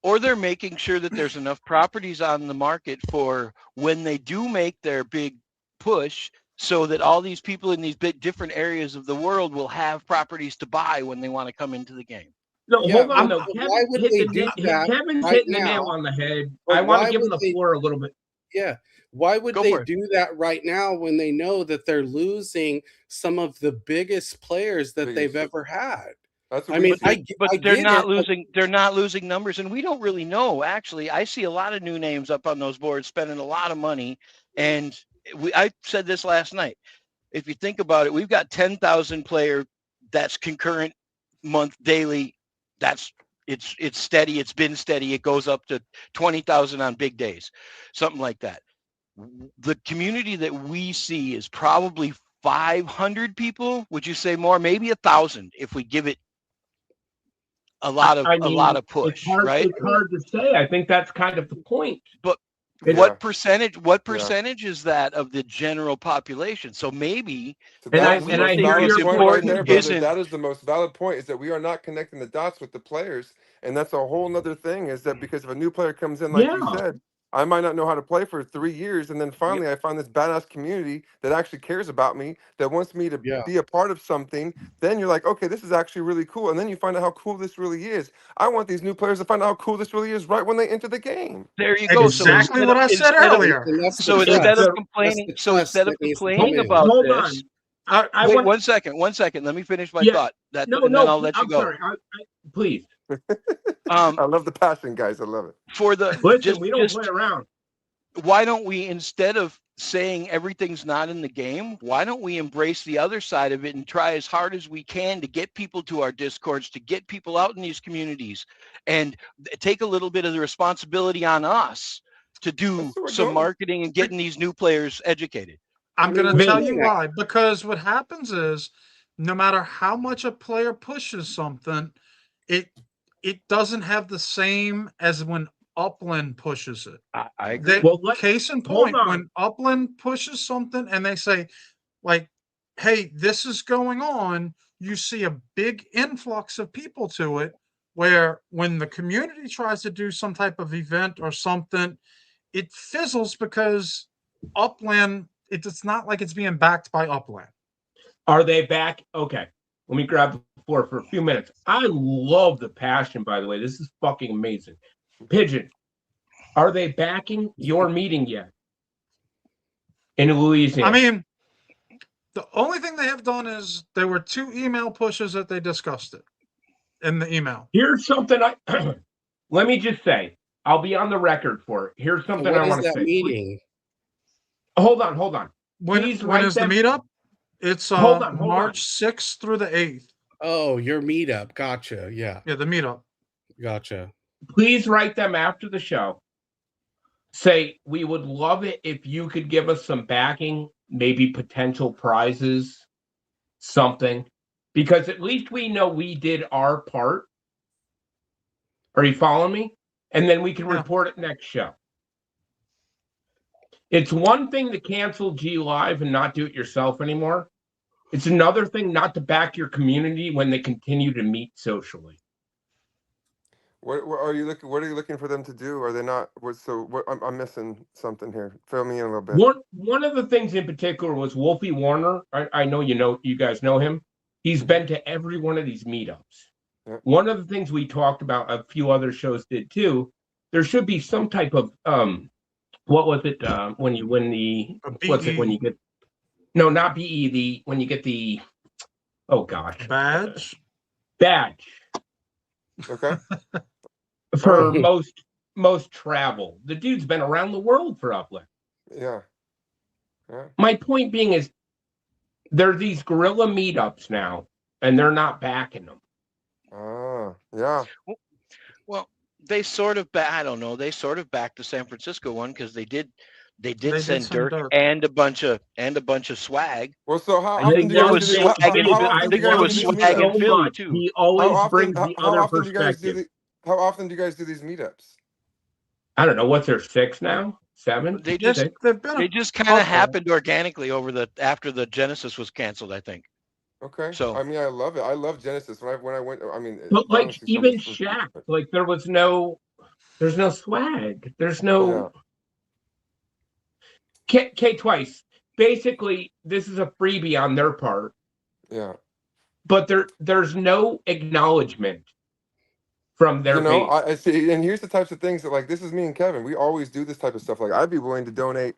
[SPEAKER 4] Or they're making sure that there's enough properties on the market for when they do make their big push, so that all these people in these big different areas of the world will have properties to buy when they want to come into the game.
[SPEAKER 2] No,
[SPEAKER 9] Yeah,
[SPEAKER 2] hold on though.
[SPEAKER 9] why would they do that
[SPEAKER 2] Kevin's
[SPEAKER 9] right
[SPEAKER 2] hitting the
[SPEAKER 9] now?
[SPEAKER 2] nail on the head.
[SPEAKER 9] But
[SPEAKER 2] I want
[SPEAKER 9] why
[SPEAKER 2] to give him
[SPEAKER 9] would
[SPEAKER 2] the floor a little bit.
[SPEAKER 9] Yeah. Why would
[SPEAKER 4] Go
[SPEAKER 9] they
[SPEAKER 4] for it.
[SPEAKER 9] do that right now when they know that they're losing some of the biggest players that they've ever had?
[SPEAKER 8] That's what
[SPEAKER 9] I
[SPEAKER 8] we
[SPEAKER 9] mean,
[SPEAKER 8] see.
[SPEAKER 4] But
[SPEAKER 9] I
[SPEAKER 4] they're
[SPEAKER 9] get
[SPEAKER 4] not
[SPEAKER 9] it,
[SPEAKER 4] losing. They're not losing numbers, and we don't really know. Actually, I see a lot of new names up on those boards spending a lot of money, and I said this last night. If you think about it, we've got 10,000 player that's concurrent month daily. It's steady. It's been steady. It goes up to 20,000 on big days, something like that. The community that we see is probably 500 people. Would you say more? Maybe 1,000 if we give it a lot of push, right?
[SPEAKER 2] It's hard to say. I think that's kind of the point.
[SPEAKER 4] But what percentage is that of the general population? So maybe
[SPEAKER 2] I hear your point
[SPEAKER 8] right there, brother.
[SPEAKER 4] isn't-
[SPEAKER 8] That is the most valid point, is that we are not connecting the dots with the players. And that's a whole nother thing, is that because if a new player comes in, like you said, I might not know how to play for 3 years, and then finally I find this badass community that actually cares about me, that wants me to be a part of something. Then you're like, okay, this is actually really cool. And then you find out how cool this really is. I want these new players to find out how cool this really is right when they enter the game.
[SPEAKER 4] There you go.
[SPEAKER 3] Exactly what I said earlier.
[SPEAKER 4] So instead of complaining about this, wait 1 second. 1 second. Let me finish my thought. And then I'll let you go.
[SPEAKER 2] Sorry. Please.
[SPEAKER 8] I love the passion, guys. I love it.
[SPEAKER 2] We don't play around.
[SPEAKER 4] Why don't we, instead of saying everything's not in the game, why don't we embrace the other side of it and try as hard as we can to get people to our discords, to get people out in these communities, and take a little bit of the responsibility on us to do some marketing and getting these new players educated.
[SPEAKER 3] I'm going to tell you why. Because what happens is, no matter how much a player pushes something, it doesn't have the same as when Upland pushes it.
[SPEAKER 4] I agree.
[SPEAKER 3] Case in point, when Upland pushes something and they say, like, hey, this is going on, you see a big influx of people to it, where when the community tries to do some type of event or something, it fizzles because Upland, it's not like it's being backed by Upland.
[SPEAKER 2] Are they back? Okay. Let me grab the floor for a few minutes. I love the passion, by the way. This is fucking amazing. Pigeon, are they backing your meeting yet in Louisiana?
[SPEAKER 3] I mean, the only thing they have done is there were 2 email pushes that they discussed it in the email.
[SPEAKER 2] Here's something let me just say. I'll be on the record for it. Here's something I want to say.
[SPEAKER 9] Meeting?
[SPEAKER 2] Hold on.
[SPEAKER 3] When is the meetup? It's March 6th through the 8th.
[SPEAKER 9] Oh, your meetup. Gotcha. Yeah.
[SPEAKER 3] Yeah, the meetup.
[SPEAKER 9] Gotcha.
[SPEAKER 2] Please write them after the show. Say, we would love it if you could give us some backing, maybe potential prizes, something. Because at least we know we did our part. Are you following me? And then we can report it next show. It's one thing to cancel G Live and not do it yourself anymore. It's another thing not to back your community when they continue to meet socially.
[SPEAKER 8] What are you looking? What are you looking for them to do? Are they not? I'm missing something here. Fill me in a little bit.
[SPEAKER 2] One of the things in particular was Wolfie Warner. I know you guys know him. He's been to every one of these meetups. Yeah. One of the things we talked about, a few other shows did too. There should be some type of what was it when you win the what's it when you get no not BE when you get the badge.
[SPEAKER 8] Okay.
[SPEAKER 2] For most travel. The dude's been around the world for Upland.
[SPEAKER 8] Yeah.
[SPEAKER 2] My point being is there are these guerrilla meetups now, and they're not backing them.
[SPEAKER 8] Yeah.
[SPEAKER 4] Well, they sort of I don't know. They sort of backed the San Francisco one because they did send Dirk and a bunch of swag.
[SPEAKER 8] Well, so how
[SPEAKER 4] I think
[SPEAKER 8] often
[SPEAKER 4] there
[SPEAKER 8] do
[SPEAKER 4] was swag and Philly too.
[SPEAKER 2] He always brings the other perspective.
[SPEAKER 8] How often do you guys do these meetups?
[SPEAKER 2] I don't know. What's there, 6 now? 7?
[SPEAKER 4] They just kind of happened organically after the Genesis was canceled, I think.
[SPEAKER 8] Okay.
[SPEAKER 4] So
[SPEAKER 8] I mean, I love it. I love Genesis. When I went, I mean,
[SPEAKER 2] But like
[SPEAKER 8] honestly,
[SPEAKER 2] even
[SPEAKER 8] some
[SPEAKER 2] Shaq, like there's no swag. There's no Ktwice. Basically, this is a freebie on their part.
[SPEAKER 8] Yeah.
[SPEAKER 2] But there's no acknowledgement from their base.
[SPEAKER 8] I see, and here's the types of things that, like, this is me and Kevin. We always do this type of stuff. Like, I'd be willing to donate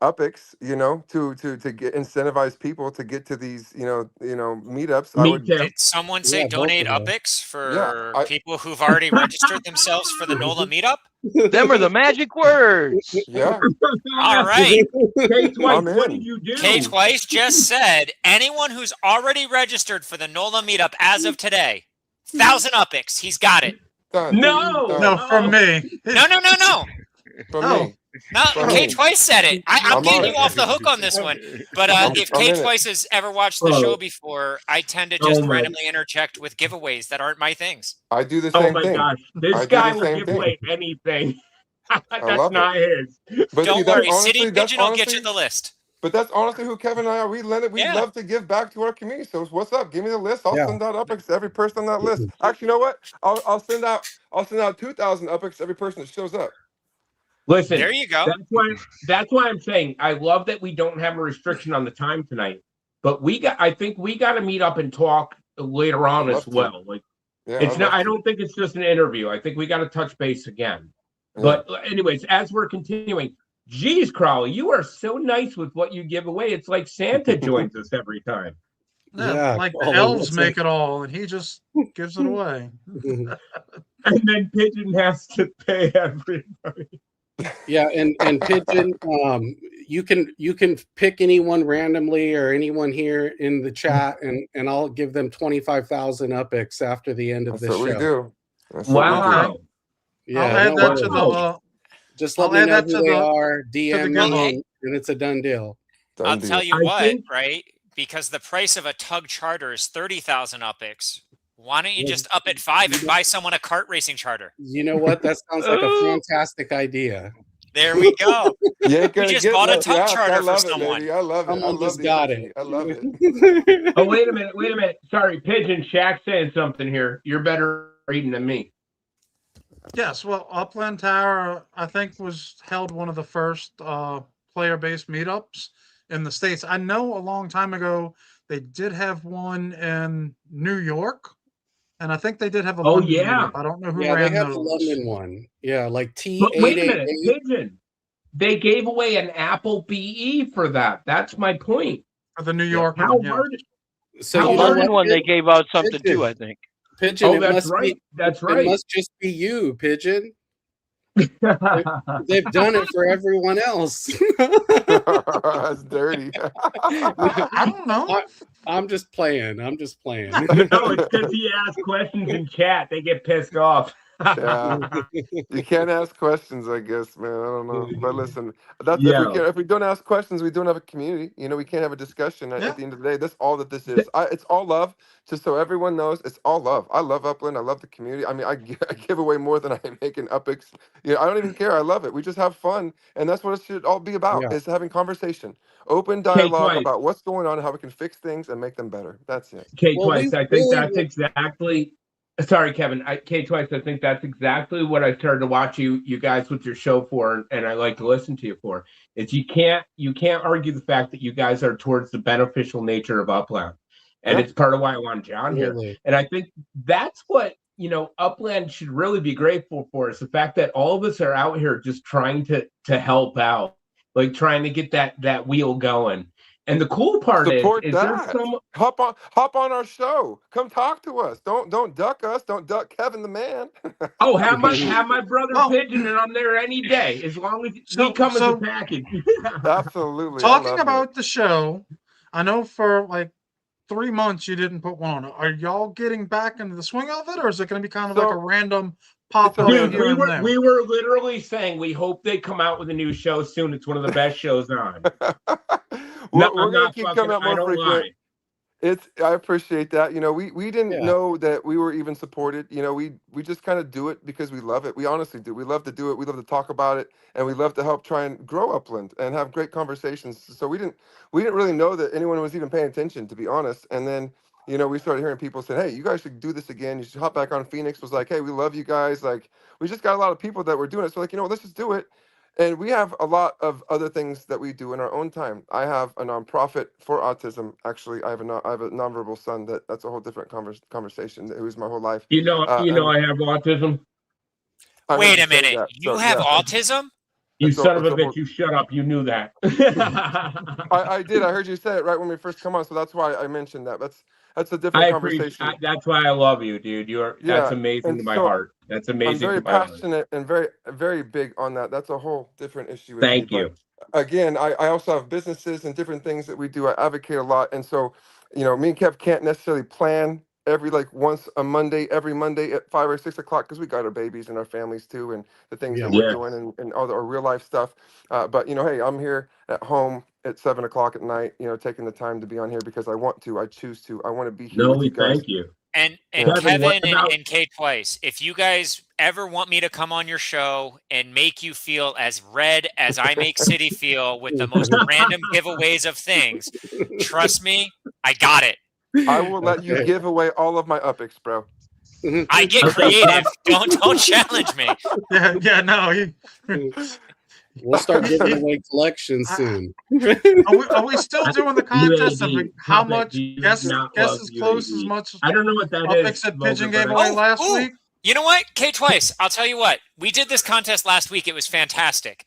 [SPEAKER 8] Uppies, to get incentivize people to get to these, meetups. I would.
[SPEAKER 6] Did someone say donate Uppies for people who've already registered themselves for the NOLA meetup?
[SPEAKER 4] Them are the magic words.
[SPEAKER 8] Yeah.
[SPEAKER 6] All right.
[SPEAKER 2] Ktwice, what did you do?
[SPEAKER 6] Ktwice just said anyone who's already registered for the NOLA meetup as of today, 1,000 Uppies. He's got it.
[SPEAKER 3] No, from me.
[SPEAKER 6] No.
[SPEAKER 8] From me.
[SPEAKER 6] No, Ktwice said it. I'm getting you off the hook on this one. But if Ktwice has ever watched the show before, I tend to just randomly interject with giveaways that aren't my things.
[SPEAKER 8] I do the same thing.
[SPEAKER 2] Oh my gosh, this guy will give away anything. That's not his.
[SPEAKER 8] But
[SPEAKER 6] don't worry, City Pigeon will get you the list.
[SPEAKER 8] But that's honestly who Kevin and I are. We love to give back to our community. So what's up? Give me the list. I'll send out Uppies to every person on that list. Actually, you know what? I'll send out 2,000 Uppies to every person that shows up.
[SPEAKER 2] Listen,
[SPEAKER 6] there you go.
[SPEAKER 2] That's why I'm saying I love that we don't have a restriction on the time tonight. But I think we got to meet up and talk later on as well. Like, it's not. I don't think it's just an interview. I think we got to touch base again. Yeah. But anyways, as we're continuing, geez, Crowley, you are so nice with what you give away. It's like Santa joins us every time.
[SPEAKER 3] Yeah, like the elves make it all, and he just gives it away.
[SPEAKER 2] And then Pigeon has to pay everybody.
[SPEAKER 9] Yeah, and Pigeon, you can pick anyone randomly or anyone here in the chat, and I'll give them 25,000 Uppies after the end of the show.
[SPEAKER 8] That's what we do.
[SPEAKER 2] Wow.
[SPEAKER 9] Yeah,
[SPEAKER 3] I'll add that to the.
[SPEAKER 9] Just let me know who they are, DM me, and it's a done deal.
[SPEAKER 6] I'll tell you what, right? Because the price of a tug charter is 30,000 Uppies. Why don't you just up at 5 and buy someone a kart racing charter?
[SPEAKER 9] You know what? That sounds like a fantastic idea.
[SPEAKER 6] There we go.
[SPEAKER 8] You
[SPEAKER 6] just bought a tug charter for someone.
[SPEAKER 8] I love it.
[SPEAKER 9] Someone just got it.
[SPEAKER 8] I love it.
[SPEAKER 2] Oh, wait a minute. Sorry, Pigeon. Shaq's saying something here. You're better reading than me.
[SPEAKER 3] Yes, well, Upland Tower, I think, was held one of the first player-based meetups in the States. I know a long time ago they did have one in New York, and I think they did have a London meetup. I don't know who ran
[SPEAKER 9] they have
[SPEAKER 3] those.
[SPEAKER 9] the London one. Yeah, like T888.
[SPEAKER 2] But wait a minute, Pigeon. They gave away an Apple BE for that. That's my point.
[SPEAKER 3] For the New York
[SPEAKER 2] one,
[SPEAKER 4] So the London one, they gave out something too, I think.
[SPEAKER 9] Pigeon,
[SPEAKER 2] that's right. That's right.
[SPEAKER 9] It must just be you, Pigeon. They've done it for everyone else.
[SPEAKER 8] That's dirty.
[SPEAKER 3] I don't know.
[SPEAKER 9] I'm just playing.
[SPEAKER 2] No, it's because he asks questions in chat. They get pissed off.
[SPEAKER 8] Yeah. You can't ask questions, I guess, man. I don't know. But listen, if we don't ask questions, we don't have a community. We can't have a discussion at the end of the day. That's all that this is. It's all love. Just so everyone knows, it's all love. I love Upland. I love the community. I mean, I give away more than I make in Uppies. I don't even care. I love it. We just have fun. And that's what it should all be about, is having conversation. Open dialogue about what's going on and how we can fix things and make them better. That's it.
[SPEAKER 2] Ktwice, I think that's exactly... Sorry, Kevin. Ktwice, I think that's exactly what I started to watch you guys with your show for, and I like to listen to you for. Is you can't argue the fact that you guys are towards the beneficial nature of Upland, and it's part of why I want John here. And I think that's what Upland should really be grateful for, is the fact that all of us are out here just trying to help out, like trying to get that wheel going. And the cool part is there's some
[SPEAKER 8] hop on our show. Come talk to us. Don't duck us. Don't duck Kevin the man.
[SPEAKER 2] Oh, have my brother Pigeon, and I'm there any day as long as we come as a package.
[SPEAKER 8] Absolutely.
[SPEAKER 3] Talking about the show, I know for like 3 months you didn't put one on. Are y'all getting back into the swing of it, or is it going to be kind of like a random pop up?
[SPEAKER 2] Dude, we were literally saying we hope they come out with a new show soon. It's one of the best shows on.
[SPEAKER 8] We're going to keep coming out more frequent. I appreciate that. You know, we didn't
[SPEAKER 9] Yeah.
[SPEAKER 8] know that we were even supported. You know, we just kind of do it because we love it. We honestly do. We love to do it. We love to talk about it, and we love to help try and grow Upland and have great conversations. So we didn't really know that anyone was even paying attention, to be honest. And then, you know, we started hearing people say, "Hey, you guys should do this again. You should hop back on." Phoenix was like, "Hey, we love you guys." Like, we just got a lot of people that were doing it. So like, you know, let's just do it. And we have a lot of other things that we do in our own time. I have a nonprofit for autism. Actually, I have a nonverbal son. That's a whole different conversation. It was my whole life.
[SPEAKER 2] You know, I have autism.
[SPEAKER 8] I heard
[SPEAKER 6] Wait
[SPEAKER 8] you
[SPEAKER 6] a
[SPEAKER 8] say
[SPEAKER 6] minute.
[SPEAKER 8] that.
[SPEAKER 6] You
[SPEAKER 8] So,
[SPEAKER 6] have
[SPEAKER 8] yeah,
[SPEAKER 6] autism?
[SPEAKER 2] You
[SPEAKER 8] it's a-
[SPEAKER 2] son of
[SPEAKER 8] it's
[SPEAKER 2] a
[SPEAKER 8] a
[SPEAKER 2] bitch!
[SPEAKER 8] whole-
[SPEAKER 2] You shut up. You knew that.
[SPEAKER 8] I did. I heard you say it right when we first come on. So that's why I mentioned that. That's a
[SPEAKER 2] I
[SPEAKER 8] different
[SPEAKER 2] appreciate.
[SPEAKER 8] conversation.
[SPEAKER 2] That's why I love you, dude. That's
[SPEAKER 8] Yeah,
[SPEAKER 2] amazing
[SPEAKER 8] and
[SPEAKER 2] to my
[SPEAKER 8] so
[SPEAKER 2] heart. That's
[SPEAKER 8] I'm
[SPEAKER 2] amazing
[SPEAKER 8] very
[SPEAKER 2] to my heart.
[SPEAKER 8] passionate and very big on that. That's a whole different issue with me.
[SPEAKER 2] Thank
[SPEAKER 8] But
[SPEAKER 2] you.
[SPEAKER 8] again, I also have businesses and different things that we do. I advocate a lot. And so, you know, me and Kev can't necessarily plan every like once a Monday, every Monday at 5 or 6 o'clock, because we got our babies and our families too, and the things
[SPEAKER 9] Yeah.
[SPEAKER 8] that we're
[SPEAKER 2] Yeah.
[SPEAKER 8] doing and all our real life stuff. But you know, hey, I'm here at home at 7 o'clock at night, you know, taking the time to be on here because I want to, I choose to, I want to be here
[SPEAKER 2] No,
[SPEAKER 8] with
[SPEAKER 2] we
[SPEAKER 8] you guys.
[SPEAKER 2] thank you.
[SPEAKER 6] And
[SPEAKER 8] Yeah.
[SPEAKER 2] Kevin, what
[SPEAKER 6] Kevin
[SPEAKER 2] about-
[SPEAKER 6] and Ktwice, if you guys ever want me to come on your show and make you feel as red as I make City feel with the most random giveaways of things, trust me, I got it.
[SPEAKER 8] I will let you
[SPEAKER 9] Okay.
[SPEAKER 8] give away all of my Uppies, bro.
[SPEAKER 6] I get creative. Don't challenge me.
[SPEAKER 3] Yeah, no.
[SPEAKER 9] We'll start giving away collections soon.
[SPEAKER 3] Are we still doing the contest of
[SPEAKER 2] UAB,
[SPEAKER 3] how
[SPEAKER 2] Puppet,
[SPEAKER 3] much
[SPEAKER 2] do you
[SPEAKER 3] guess
[SPEAKER 2] not
[SPEAKER 3] guess
[SPEAKER 2] love
[SPEAKER 3] as close as
[SPEAKER 2] UAB?
[SPEAKER 3] much as
[SPEAKER 2] I don't know what that is.
[SPEAKER 3] Uppies that Pigeon
[SPEAKER 2] Logan,
[SPEAKER 3] gave
[SPEAKER 2] but
[SPEAKER 3] away
[SPEAKER 6] Oh,
[SPEAKER 3] last
[SPEAKER 6] ooh.
[SPEAKER 3] week?
[SPEAKER 6] You know what? Ktwice, I'll tell you what. We did this contest last week. It was fantastic.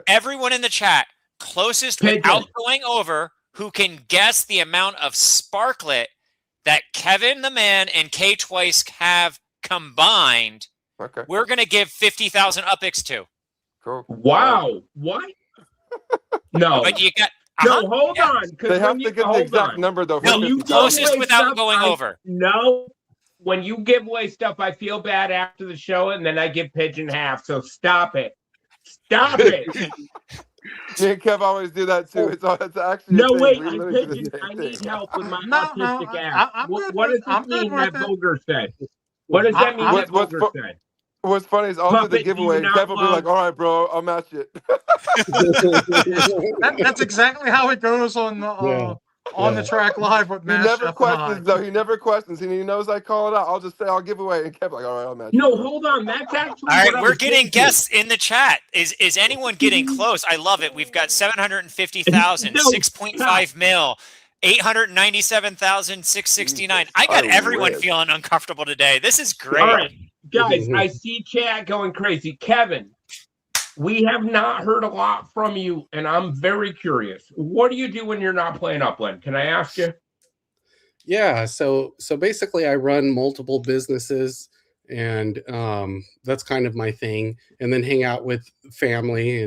[SPEAKER 6] Everyone in the chat, closest
[SPEAKER 2] Pigeon.
[SPEAKER 6] without going over, who can guess the amount of Sparklet that Kevin the Man and Ktwice have combined,
[SPEAKER 8] Okay,
[SPEAKER 6] we're going to give 50,000 Uppies to.
[SPEAKER 8] cool.
[SPEAKER 2] Wow. What? No.
[SPEAKER 6] But you got...
[SPEAKER 2] No, hold on. 'cause
[SPEAKER 8] They have
[SPEAKER 2] when
[SPEAKER 8] to
[SPEAKER 2] you-
[SPEAKER 8] get the
[SPEAKER 2] hold
[SPEAKER 8] exact
[SPEAKER 2] on.
[SPEAKER 8] number though.
[SPEAKER 6] No,
[SPEAKER 8] for
[SPEAKER 2] you
[SPEAKER 8] 50,000.
[SPEAKER 6] closest
[SPEAKER 2] away
[SPEAKER 6] without
[SPEAKER 2] stuff,
[SPEAKER 6] going over.
[SPEAKER 2] No. When you give away stuff, I feel bad after the show, and then I give Pigeon half. So stop it. Stop it.
[SPEAKER 8] Me and Kev always do that too. It's actually
[SPEAKER 2] No,
[SPEAKER 8] a thing.
[SPEAKER 2] wait.
[SPEAKER 8] We
[SPEAKER 2] I'm
[SPEAKER 8] literally do the
[SPEAKER 2] Pigeon.
[SPEAKER 8] same
[SPEAKER 2] I need
[SPEAKER 8] thing.
[SPEAKER 2] help with my
[SPEAKER 3] No,
[SPEAKER 2] autistic
[SPEAKER 3] no,
[SPEAKER 2] ass.
[SPEAKER 3] I'm
[SPEAKER 2] What
[SPEAKER 3] good
[SPEAKER 2] does
[SPEAKER 3] with-
[SPEAKER 2] this
[SPEAKER 3] I'm good
[SPEAKER 2] mean
[SPEAKER 3] with
[SPEAKER 2] that
[SPEAKER 3] it.
[SPEAKER 2] Booger said? What does that mean
[SPEAKER 3] I'm-
[SPEAKER 2] that
[SPEAKER 8] What's
[SPEAKER 2] Booger
[SPEAKER 8] fu-
[SPEAKER 2] said?
[SPEAKER 8] What's funny is I'll do the
[SPEAKER 2] Puppet, do you
[SPEAKER 8] giveaway and
[SPEAKER 2] not
[SPEAKER 8] Kev will be like,
[SPEAKER 2] love-
[SPEAKER 8] all right, bro, I'll match it.
[SPEAKER 3] That's exactly how it goes on the the track live with
[SPEAKER 8] He
[SPEAKER 3] Matt
[SPEAKER 8] never
[SPEAKER 3] Chef and I.
[SPEAKER 8] questions though. He never questions. He knows I call it out. I'll just say I'll give away and Kev like, all right, I'll match it.
[SPEAKER 2] No,
[SPEAKER 8] bro."
[SPEAKER 2] hold on. That's actually
[SPEAKER 6] All right,
[SPEAKER 2] what I
[SPEAKER 6] we're
[SPEAKER 2] was
[SPEAKER 6] getting
[SPEAKER 2] thinking.
[SPEAKER 6] guests in the chat. Is anyone getting close? I love it. We've got 750,000,
[SPEAKER 2] No,
[SPEAKER 6] 6.5 mil, 897,669. I got
[SPEAKER 8] Jesus, I
[SPEAKER 6] everyone
[SPEAKER 8] wish.
[SPEAKER 6] feeling uncomfortable today. This is great.
[SPEAKER 2] All right, guys, I see chat going crazy. Kevin, we have not heard a lot from you, and I'm very curious. What do you do when you're not playing Upland? Can I ask you?
[SPEAKER 9] Yeah, so basically I run multiple businesses, and that's kind of my thing, and then hang out with family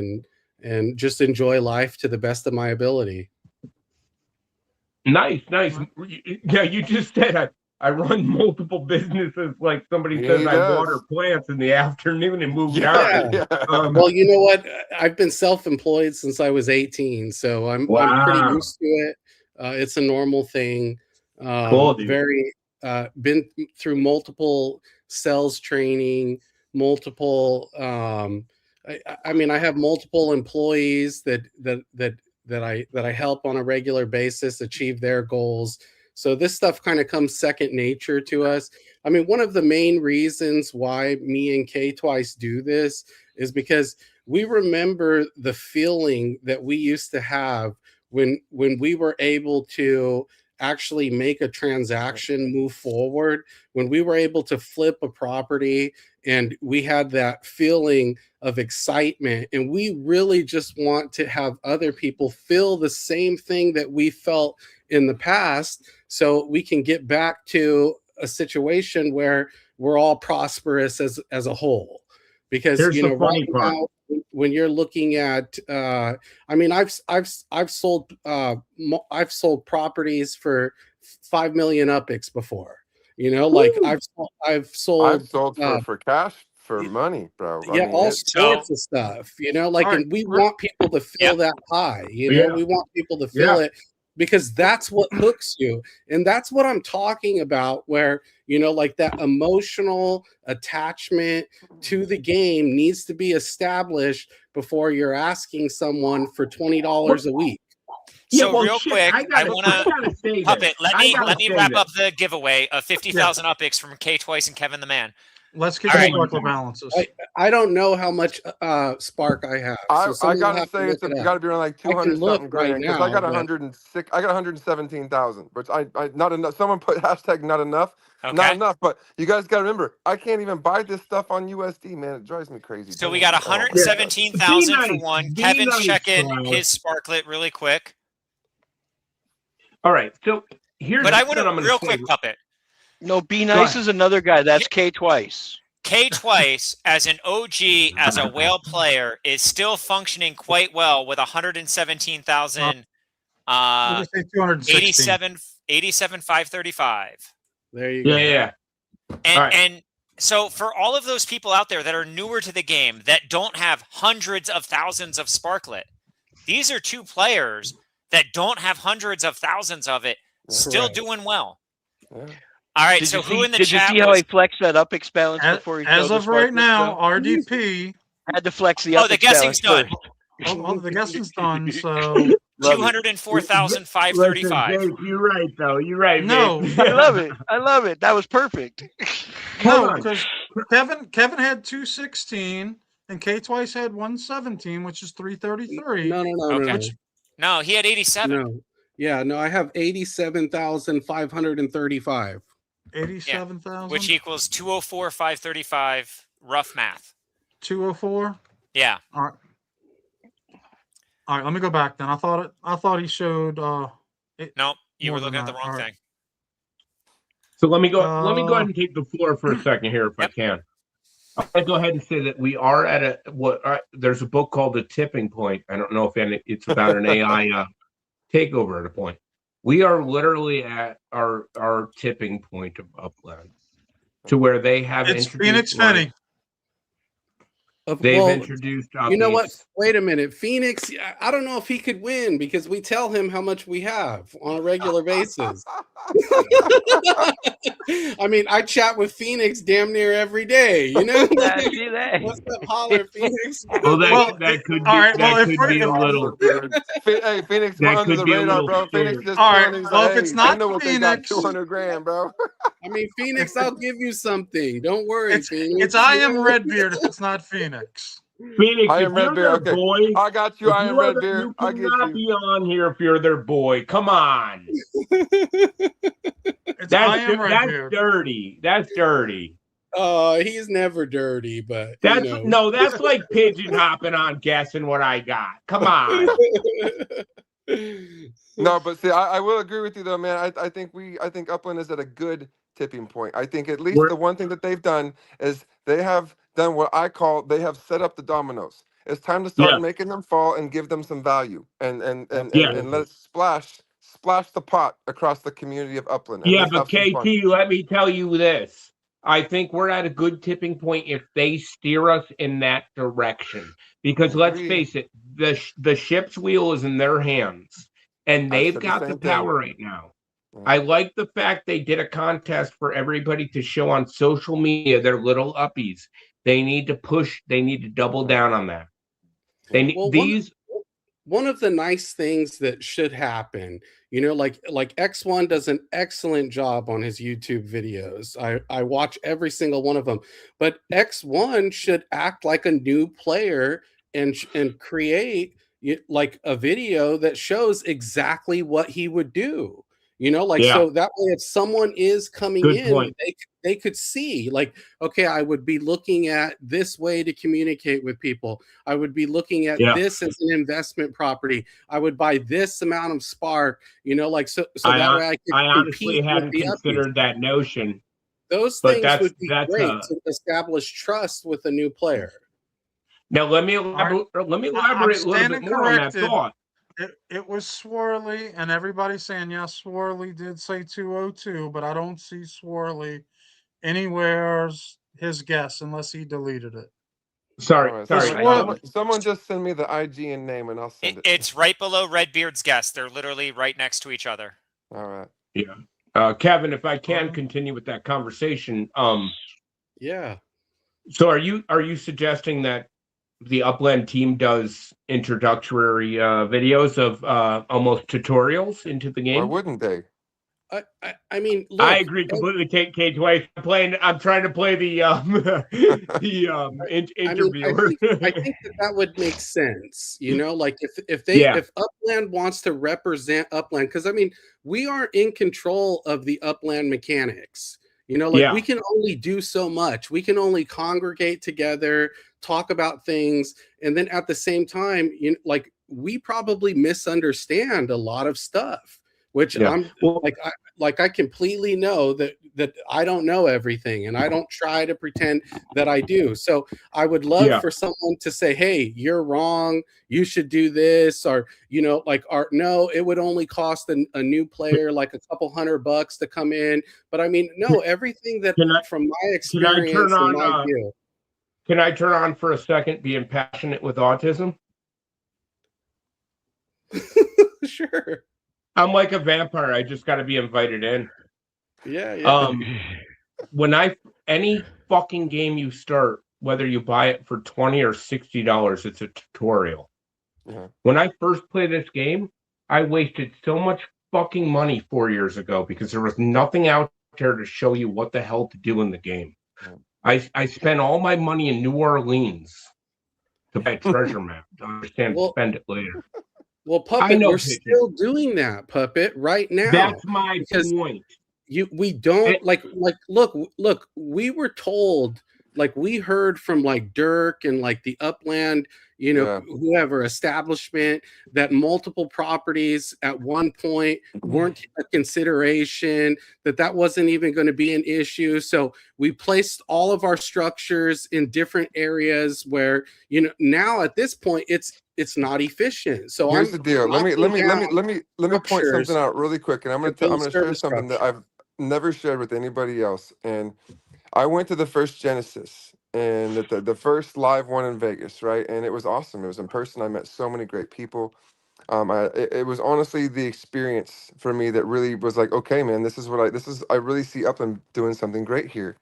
[SPEAKER 9] and just enjoy life to the best of my ability.
[SPEAKER 2] Nice. Yeah, you just said I run multiple businesses like somebody
[SPEAKER 8] Yeah,
[SPEAKER 2] says
[SPEAKER 8] he
[SPEAKER 2] I
[SPEAKER 8] does.
[SPEAKER 2] water plants in the afternoon and move
[SPEAKER 8] Yeah,
[SPEAKER 2] on.
[SPEAKER 8] yeah.
[SPEAKER 9] Well, you know what? I've been self-employed since I was 18, so I'm pretty
[SPEAKER 2] Wow.
[SPEAKER 9] used to it. It's a normal thing.
[SPEAKER 2] Cool, dude.
[SPEAKER 9] Very been through multiple sales training, multiple. I mean, I have multiple employees that I help on a regular basis achieve their goals. So this stuff kind of comes second nature to us. I mean, one of the main reasons why me and Ktwice do this is because we remember the feeling that we used to have when we were able to actually make a transaction move forward, when we were able to flip a property and we had that feeling of excitement. And we really just want to have other people feel the same thing that we felt in the past, so we can get back to a situation where we're all prosperous as a whole. Because
[SPEAKER 2] Here's the funny
[SPEAKER 9] right
[SPEAKER 2] part.
[SPEAKER 9] now, when you're looking at I mean, I've sold properties for 5 million Uppies before. Like I've sold
[SPEAKER 8] for cash, for money, bro. I
[SPEAKER 9] yeah,
[SPEAKER 8] mean,
[SPEAKER 9] all
[SPEAKER 8] it's-
[SPEAKER 9] sorts of stuff, like,
[SPEAKER 3] All right,
[SPEAKER 9] and we
[SPEAKER 3] we're-
[SPEAKER 9] want people to feel that high,
[SPEAKER 2] Yeah.
[SPEAKER 9] we want people to
[SPEAKER 2] Yeah.
[SPEAKER 9] feel it. because that's what hooks you. And that's what I'm talking about, where, you know, like that emotional attachment to the game needs to be established before you're asking someone for $20 a week.
[SPEAKER 6] So
[SPEAKER 2] well,
[SPEAKER 6] real
[SPEAKER 2] shit,
[SPEAKER 6] quick,
[SPEAKER 2] I
[SPEAKER 6] I
[SPEAKER 2] gotta
[SPEAKER 6] want
[SPEAKER 2] say
[SPEAKER 6] to Puppet.
[SPEAKER 2] this.
[SPEAKER 6] Let me wrap up the giveaway of 50,000 Uppies from Ktwice and KevintheMan.
[SPEAKER 3] Let's get
[SPEAKER 6] All
[SPEAKER 3] the
[SPEAKER 6] right.
[SPEAKER 3] Sparklet balances.
[SPEAKER 9] I don't know how much Spark I have. So
[SPEAKER 8] I
[SPEAKER 9] someone will
[SPEAKER 8] gotta
[SPEAKER 9] have to
[SPEAKER 8] say
[SPEAKER 9] look
[SPEAKER 8] it's
[SPEAKER 9] it up.
[SPEAKER 8] got to be around like
[SPEAKER 9] I can
[SPEAKER 8] 200
[SPEAKER 9] look
[SPEAKER 8] something
[SPEAKER 9] right
[SPEAKER 8] grand because I
[SPEAKER 9] now,
[SPEAKER 8] got
[SPEAKER 9] but
[SPEAKER 8] 106. I got 117,000, which I not enough. Someone put hashtag not enough.
[SPEAKER 6] Okay.
[SPEAKER 8] Not enough, but you guys got to remember, I can't even buy this stuff on USD, man. It drives me crazy.
[SPEAKER 6] So we got
[SPEAKER 8] Oh my God.
[SPEAKER 6] 117,000
[SPEAKER 2] Be
[SPEAKER 6] for
[SPEAKER 2] nice.
[SPEAKER 6] one.
[SPEAKER 2] Be
[SPEAKER 6] Kevin's
[SPEAKER 2] nice,
[SPEAKER 6] checking
[SPEAKER 2] Charles.
[SPEAKER 6] his Sparklet really quick.
[SPEAKER 2] All right, so here's
[SPEAKER 6] But I
[SPEAKER 2] what
[SPEAKER 6] want
[SPEAKER 2] I'm
[SPEAKER 6] to
[SPEAKER 2] going
[SPEAKER 6] real
[SPEAKER 2] say.
[SPEAKER 6] quick, Puppet.
[SPEAKER 4] No, Be Nice is another guy. That's Ktwice.
[SPEAKER 6] Ktwice, as an OG, as a whale player, is still functioning quite well with 117,000.
[SPEAKER 3] We'll just say 216.
[SPEAKER 6] 87,535.
[SPEAKER 9] there you go.
[SPEAKER 2] Yeah.
[SPEAKER 6] And
[SPEAKER 2] All right.
[SPEAKER 6] and so for all of those people out there that are newer to the game that don't have hundreds of thousands of Sparklet, these are two players that don't have hundreds of thousands of it, still
[SPEAKER 9] Correct.
[SPEAKER 6] doing well.
[SPEAKER 8] Yeah.
[SPEAKER 6] All right,
[SPEAKER 4] Did
[SPEAKER 6] so
[SPEAKER 4] you
[SPEAKER 6] who
[SPEAKER 4] see,
[SPEAKER 6] in the
[SPEAKER 4] did you
[SPEAKER 6] chat
[SPEAKER 4] see how
[SPEAKER 6] was,
[SPEAKER 4] he flexed that Upix balance before he
[SPEAKER 3] As
[SPEAKER 4] showed
[SPEAKER 3] of
[SPEAKER 4] the
[SPEAKER 3] right
[SPEAKER 4] Sparklet
[SPEAKER 3] now,
[SPEAKER 4] stuff?
[SPEAKER 3] RDP.
[SPEAKER 4] Had to flex the
[SPEAKER 6] Oh, the
[SPEAKER 4] Upix
[SPEAKER 6] guessing's
[SPEAKER 4] balance
[SPEAKER 6] done.
[SPEAKER 4] first.
[SPEAKER 3] Oh, the guessing's done. So
[SPEAKER 4] Love it.
[SPEAKER 6] 204,535.
[SPEAKER 2] Listen, Dave, you're right, though. You're right,
[SPEAKER 3] No.
[SPEAKER 2] Dave.
[SPEAKER 4] I love it. I love it. That was perfect.
[SPEAKER 3] no,
[SPEAKER 2] on.
[SPEAKER 3] because Kevin had 216 and Ktwice had 117, which is 333.
[SPEAKER 9] No.
[SPEAKER 6] Okay. No, he had 87.
[SPEAKER 9] No. Yeah, no, I have 87,535.
[SPEAKER 3] 87,000.
[SPEAKER 6] Which equals 204,535. Rough math.
[SPEAKER 3] 204.
[SPEAKER 6] Yeah.
[SPEAKER 3] All right. All right. Let me go back then. I thought he showed.
[SPEAKER 6] Nope. You
[SPEAKER 3] More
[SPEAKER 6] were looking
[SPEAKER 3] than
[SPEAKER 6] at the
[SPEAKER 3] that.
[SPEAKER 6] wrong
[SPEAKER 3] All right.
[SPEAKER 6] thing.
[SPEAKER 2] So let me go ahead and take the floor for a second here, if I
[SPEAKER 6] Yep.
[SPEAKER 2] can. I'm going to go ahead and say that we are at there's a book called The Tipping Point. I don't know if it's about an AI takeover at a point. We are literally at our tipping point of Upland, to where they have
[SPEAKER 3] It's
[SPEAKER 2] introduced
[SPEAKER 3] Phoenix Penny.
[SPEAKER 2] They've introduced Uppies.
[SPEAKER 9] You know what? Wait a minute. Phoenix, I don't know if he could win because we tell him how much we have on a regular basis. I mean, I chat with Phoenix damn near every day, you know?
[SPEAKER 4] See that?
[SPEAKER 9] What's up, holler, Phoenix?
[SPEAKER 2] Well,
[SPEAKER 3] Well,
[SPEAKER 2] that could be,
[SPEAKER 3] all right, well,
[SPEAKER 2] that
[SPEAKER 3] if
[SPEAKER 2] could be a little.
[SPEAKER 8] Hey, Phoenix, we're
[SPEAKER 2] That
[SPEAKER 8] under
[SPEAKER 2] could
[SPEAKER 8] the
[SPEAKER 2] be a
[SPEAKER 8] radar,
[SPEAKER 2] little
[SPEAKER 8] bro. Phoenix
[SPEAKER 2] scary.
[SPEAKER 8] just
[SPEAKER 3] All right,
[SPEAKER 8] chilling. He's
[SPEAKER 3] well,
[SPEAKER 8] like,
[SPEAKER 3] if it's
[SPEAKER 8] hey,
[SPEAKER 3] not
[SPEAKER 8] they know what they got,
[SPEAKER 3] Phoenix-
[SPEAKER 8] 200 grand, bro.
[SPEAKER 9] I mean, Phoenix, I'll give you something. Don't worry,
[SPEAKER 3] It's
[SPEAKER 9] Phoenix.
[SPEAKER 3] I am Redbeard if it's not Phoenix.
[SPEAKER 2] Phoenix,
[SPEAKER 8] I
[SPEAKER 2] if
[SPEAKER 8] am
[SPEAKER 2] you're
[SPEAKER 8] Redbeard.
[SPEAKER 2] their
[SPEAKER 8] Okay,
[SPEAKER 2] boy,
[SPEAKER 8] I got you.
[SPEAKER 2] if
[SPEAKER 8] I
[SPEAKER 2] you
[SPEAKER 8] am
[SPEAKER 2] are
[SPEAKER 8] Redbeard.
[SPEAKER 2] you
[SPEAKER 8] I get
[SPEAKER 2] cannot
[SPEAKER 8] you.
[SPEAKER 2] be on here if you're their boy. Come on.
[SPEAKER 3] It's I am
[SPEAKER 2] That's
[SPEAKER 3] Redbeard.
[SPEAKER 2] dirty. That's dirty.
[SPEAKER 9] He's never dirty, but
[SPEAKER 2] That's
[SPEAKER 9] you know.
[SPEAKER 2] no, that's like pigeon hopping on guessing what I got. Come on.
[SPEAKER 8] No, but see, I will agree with you though, man. I think Upland is at a good tipping point. I think at least
[SPEAKER 2] We're-
[SPEAKER 8] the one thing that they've done is they have done what I call they have set up the dominoes. It's time to start
[SPEAKER 2] Yeah.
[SPEAKER 8] making them fall and give them some value and
[SPEAKER 2] Yeah.
[SPEAKER 8] and let it splash the pot across the community of Upland. And
[SPEAKER 2] Yeah,
[SPEAKER 8] let's
[SPEAKER 2] but
[SPEAKER 8] have some fun.
[SPEAKER 2] KT, let me tell you this. I think we're at a good tipping point if they steer us in that direction. Because let's
[SPEAKER 8] Agreed.
[SPEAKER 2] face it, the ship's wheel is in their hands, and
[SPEAKER 8] I
[SPEAKER 2] they've
[SPEAKER 8] said the
[SPEAKER 2] got the
[SPEAKER 8] same thing.
[SPEAKER 2] power right now.
[SPEAKER 8] Yeah.
[SPEAKER 2] I like the fact they did a contest for everybody to show on social media their little uppies. They need to push. They need to double down on that. They need
[SPEAKER 9] Well,
[SPEAKER 2] these.
[SPEAKER 9] One of the nice things that should happen, you know, like X1 does an excellent job on his YouTube videos. I watch every single one of them, but X1 should act like a new player and create like a video that shows exactly what he would do. You know, like,
[SPEAKER 2] Yeah.
[SPEAKER 9] so that way, if someone is coming
[SPEAKER 2] Good
[SPEAKER 9] in,
[SPEAKER 2] point.
[SPEAKER 9] they could see, like, okay, I would be looking at this way to communicate with people. I would be looking at
[SPEAKER 2] Yeah.
[SPEAKER 9] this as an investment property. I would buy this amount of Spark, you know, like, so
[SPEAKER 2] I
[SPEAKER 9] that way I could
[SPEAKER 2] I honestly
[SPEAKER 9] compete with
[SPEAKER 2] hadn't
[SPEAKER 9] the Uppies.
[SPEAKER 2] considered that notion.
[SPEAKER 9] Those
[SPEAKER 2] but
[SPEAKER 9] things
[SPEAKER 2] that's-
[SPEAKER 9] would be
[SPEAKER 2] that's,
[SPEAKER 9] great to establish trust with a new player.
[SPEAKER 2] Now let me elaborate a little bit more on that thought.
[SPEAKER 3] It was Swirly, and everybody's saying, yes, Swirly did say 202, but I don't see Swirly anywhere his guess unless he deleted it.
[SPEAKER 2] Sorry,
[SPEAKER 8] All right.
[SPEAKER 2] sorry.
[SPEAKER 8] Someone just send me the IGN name and I'll send it.
[SPEAKER 6] It's right below Redbeard's guest. They're literally right next to each other.
[SPEAKER 8] All right.
[SPEAKER 2] Yeah. Kevin, if I can continue with that conversation,
[SPEAKER 9] Yeah.
[SPEAKER 2] so are you suggesting that the Upland team does introductory videos of almost tutorials into the game?
[SPEAKER 8] Why wouldn't they?
[SPEAKER 9] I mean, look,
[SPEAKER 2] I agree completely. Ktwice. I'm trying to play the interviewer.
[SPEAKER 9] I think that would make sense. You know, like if Upland wants to represent Upland, because I mean, we aren't in control of the Upland mechanics. You know, like we can only do so much. We can only congregate together, talk about things, and then at the same time, like we probably misunderstand a lot of stuff. Which I'm like I completely know that I don't know everything, and I don't try to pretend that I do. So I would love for someone to say, "Hey, you're wrong. You should do this," or no, it would only cost a new player like a couple $100 to come in. But I mean, no, everything that from my experience and my view.
[SPEAKER 2] Can I turn on for a second being passionate with autism?
[SPEAKER 9] Sure.
[SPEAKER 2] I'm like a vampire. I just got to be invited in.
[SPEAKER 9] Yeah.
[SPEAKER 2] When any fucking game you start, whether you buy it for $20 or $60, it's a tutorial.
[SPEAKER 8] Yeah.
[SPEAKER 2] When I first played this game, I wasted so much fucking money 4 years ago because there was nothing out there to show you what the hell to do in the game. Yeah. I spent all my money in New Orleans to buy a treasure map to understand to spend it later.
[SPEAKER 9] Well, Puppet, we're still doing that, Puppet, right now.
[SPEAKER 2] That's my point.
[SPEAKER 9] We don't look, we were told, like we heard from like Dirk and like the Upland, whoever establishment, that multiple properties at one point weren't a consideration, that wasn't even going to be an issue. So we placed all of our structures in different areas where, now at this point it's not efficient. So
[SPEAKER 8] here's the deal. Let me point something out really quick, and I'm gonna share something that I've never shared with anybody else. And I went to the first Genesis and the first live one in Vegas, right? And it was awesome. It was in person. I met so many great people. It was honestly the experience for me that really was like, okay, man, I really see Upland doing something great here.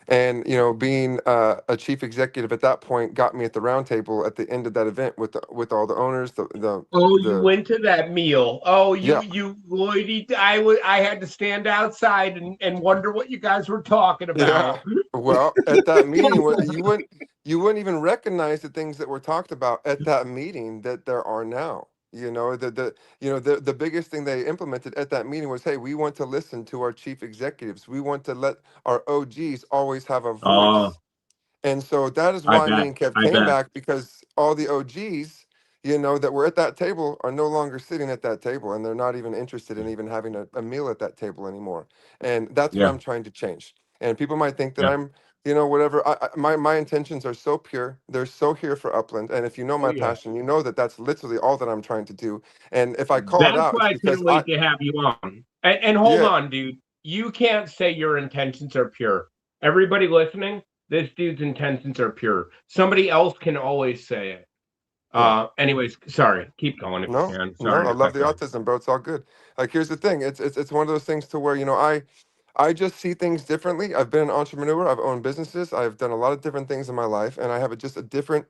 [SPEAKER 8] And being a chief executive at that point got me at the round table at the end of that event with all the owners.
[SPEAKER 2] You went to that meal. You Lloydie. I had to stand outside and wonder what you guys were talking about.
[SPEAKER 8] Yeah. Well, at that meeting, you wouldn't even recognize the things that were talked about at that meeting that there are now. The biggest thing they implemented at that meeting was, hey, we want to listen to our chief executives. We want to let our OGs always have a voice. And so that is why me and Kev came back, because all the OGs, that were at that table are no longer sitting at that table, and they're not even interested in even having a meal at that table anymore. And that's what I'm trying to change. And people might think that I'm whatever. My intentions are so pure. They're so here for Upland. And if you know my passion, you know that's literally all that I'm trying to do. And if I call it out,
[SPEAKER 2] that's why I can't wait to have you on. And hold on, dude. You can't say your intentions are pure. Everybody listening, this dude's intentions are pure. Somebody else can always say it. Anyways, sorry. Keep going if you can. Sorry,
[SPEAKER 8] I love the autism, bro. It's all good. Like, here's the thing. It's one of those things to where, I just see things differently. I've been an entrepreneur. I've owned businesses. I've done a lot of different things in my life, and I have just a different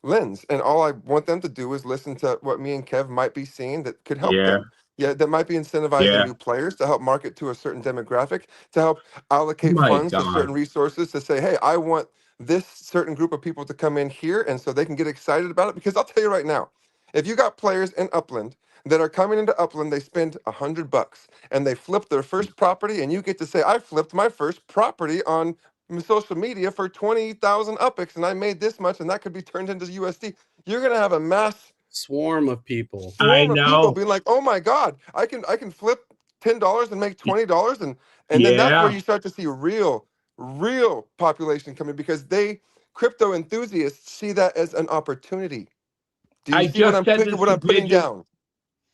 [SPEAKER 8] lens. And all I want them to do is listen to what me and Kev might be seeing that could help them. Yeah, that might be incentivizing new players to help market to a certain demographic, to help allocate funds to certain resources, to say, hey, I want this certain group of people to come in here, and so they can get excited about it. Because I'll tell you right now, if you got players in Upland that are coming into Upland, they spend $100 and they flip their first property, and you get to say, I flipped my first property on social media for 20,000 UPIX, and I made this much, and that could be turned into USD. You're gonna have a mass
[SPEAKER 9] swarm of people.
[SPEAKER 8] People being like, oh my God, I can flip $10 and make $20, and then that's where you start to see real population coming, because crypto enthusiasts see that as an opportunity. Do you see what I'm putting down?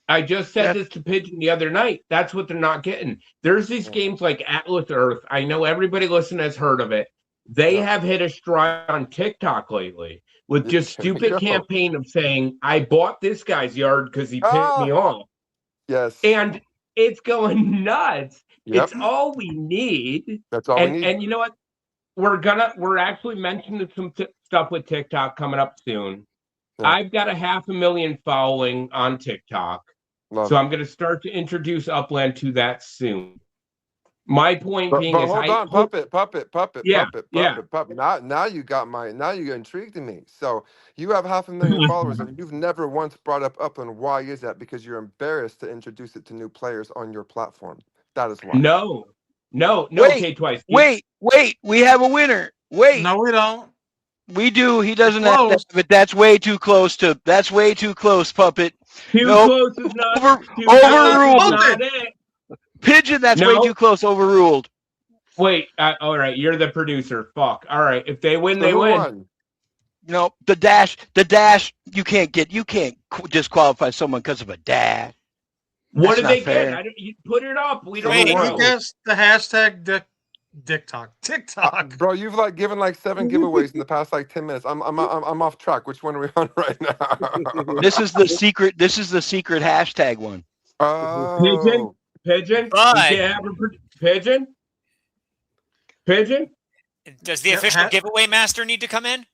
[SPEAKER 2] I just said this to Pigeon the other night. That's what they're not getting. There's these games like Atlas Earth. I know everybody listening has heard of it. They have hit a stride on TikTok lately. with just
[SPEAKER 8] There we
[SPEAKER 2] stupid
[SPEAKER 8] go.
[SPEAKER 2] campaign of saying, I bought this guy's yard because he pissed me off.
[SPEAKER 8] Yes.
[SPEAKER 2] And it's going nuts.
[SPEAKER 8] Yep.
[SPEAKER 2] It's all we need.
[SPEAKER 8] That's all we need.
[SPEAKER 2] And you know what? We're actually mentioning some stuff with TikTok coming up soon.
[SPEAKER 8] Yeah.
[SPEAKER 2] I've got 500,000 following on TikTok.
[SPEAKER 8] Love
[SPEAKER 2] So
[SPEAKER 8] it.
[SPEAKER 2] I'm going to start to introduce Upland to that soon. My point
[SPEAKER 8] But
[SPEAKER 2] being is,
[SPEAKER 8] hold on, puppet.
[SPEAKER 2] Yeah,
[SPEAKER 8] Now you intrigued me. So you have 500,000 followers, and you've never once brought up Upland. Why is that? Because you're embarrassed to introduce it to new players on your platform. That is why.
[SPEAKER 2] No.
[SPEAKER 4] Wait,
[SPEAKER 2] Ktwice.
[SPEAKER 4] Wait. We have a winner. Wait.
[SPEAKER 3] No, we don't.
[SPEAKER 4] We do. He doesn't
[SPEAKER 3] Close.
[SPEAKER 4] have that, but that's way too close, Puppet.
[SPEAKER 2] Too
[SPEAKER 4] No.
[SPEAKER 2] close is not
[SPEAKER 4] Overruled.
[SPEAKER 2] Not it.
[SPEAKER 4] Pigeon, that's way too close. Overruled.
[SPEAKER 2] Wait, all right, you're the producer. Fuck. All right, if they win,
[SPEAKER 8] So
[SPEAKER 2] they
[SPEAKER 8] who
[SPEAKER 2] win.
[SPEAKER 8] won?
[SPEAKER 4] No, the dash. You can't disqualify someone because of a dash.
[SPEAKER 2] What
[SPEAKER 4] That's
[SPEAKER 2] did
[SPEAKER 4] not
[SPEAKER 2] they
[SPEAKER 4] fair.
[SPEAKER 2] get? You put it up. We don't
[SPEAKER 6] Wait,
[SPEAKER 2] know.
[SPEAKER 3] You guessed the hashtag TikTok.
[SPEAKER 8] Bro, you've given 7 giveaways in the past 10 minutes. I'm off track. Which one are we on right now?
[SPEAKER 4] This is the secret hashtag one.
[SPEAKER 8] Oh.
[SPEAKER 2] Pigeon.
[SPEAKER 6] But-
[SPEAKER 2] We can't have Pigeon.
[SPEAKER 6] Does the official giveaway master need to come in?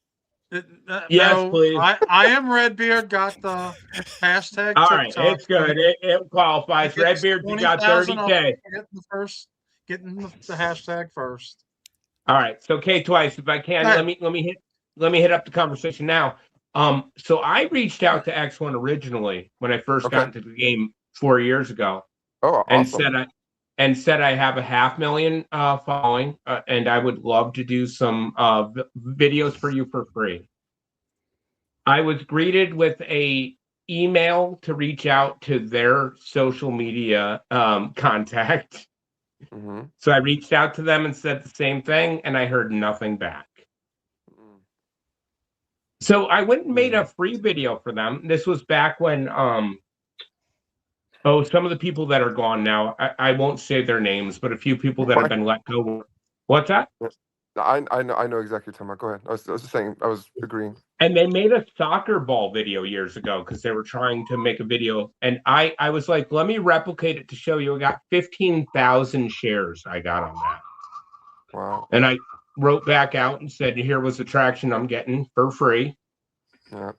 [SPEAKER 2] Yes, please.
[SPEAKER 3] I am Redbeard. Got the hashtag.
[SPEAKER 2] All right,
[SPEAKER 3] TikTok.
[SPEAKER 2] it's good. It qualifies. Redbeard, you got 30K.
[SPEAKER 3] Getting the hashtag first.
[SPEAKER 2] All right. So Ktwice, if I can, let me hit up the conversation now. So I reached out to X1 originally when I first got into the game 4 years ago.
[SPEAKER 8] Oh, awesome.
[SPEAKER 2] and said I have 500,000 following, and I would love to do some videos for you for free. I was greeted with a email to reach out to their social media contact.
[SPEAKER 8] Mm-hmm.
[SPEAKER 2] So I reached out to them and said the same thing, and I heard nothing back. So I went and made a free video for them. This was back when some of the people that are gone now, I won't say their names, but a few people that have been let go. What's that?
[SPEAKER 8] I know exactly what you're talking about. Go ahead. I was just saying, I was agreeing.
[SPEAKER 2] And they made a soccer ball video years ago because they were trying to make a video. And I was like, let me replicate it to show you. I got 15,000 shares I got on that.
[SPEAKER 8] Wow.
[SPEAKER 2] And I wrote back out and said, here was the traction I'm getting for free.
[SPEAKER 8] Yeah.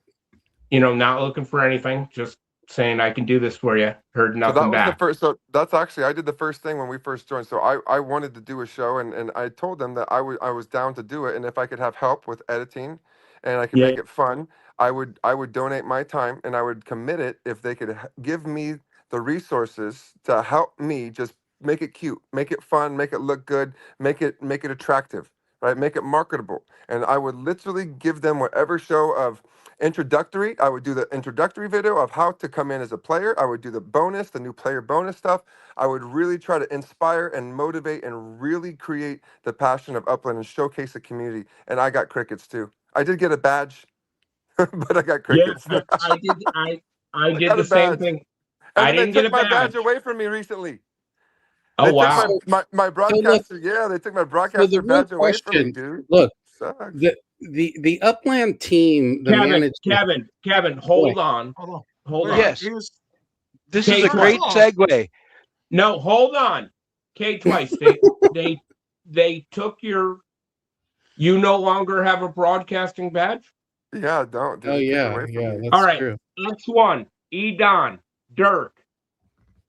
[SPEAKER 2] Not looking for anything, just saying I can do this for you. Heard nothing back.
[SPEAKER 8] So that's actually, I did the first thing when we first joined. So I wanted to do a show, and I told them that I was down to do it, and if I could have help with editing and I could make it fun, I would donate my time, and I would commit it if they could give me the resources to help me just make it cute, make it fun, make it look good, make it attractive, right? Make it marketable. And I would literally give them whatever show of introductory. I would do the introductory video of how to come in as a player. I would do the new player bonus stuff. I would really try to inspire and motivate and really create the passion of Upland and showcase the community. And I got crickets too. I did get a badge, but I got crickets.
[SPEAKER 2] Yeah, I did the same thing.
[SPEAKER 8] And
[SPEAKER 2] I didn't get a
[SPEAKER 8] my badge
[SPEAKER 2] badge
[SPEAKER 8] away from me recently.
[SPEAKER 2] Oh,
[SPEAKER 8] They
[SPEAKER 2] wow.
[SPEAKER 8] took my broadcaster. They took my broadcaster badge away from me, dude.
[SPEAKER 9] Look,
[SPEAKER 8] sucks.
[SPEAKER 9] The Upland team,
[SPEAKER 2] Kevin, hold on.
[SPEAKER 4] Yes. This is a great segue.
[SPEAKER 2] No, hold on. Ktwice, they took your. You no longer have a broadcasting badge?
[SPEAKER 8] Yeah, don't.
[SPEAKER 9] Oh yeah, that's
[SPEAKER 2] all right.
[SPEAKER 9] true.
[SPEAKER 2] X1, Edon, Dirk.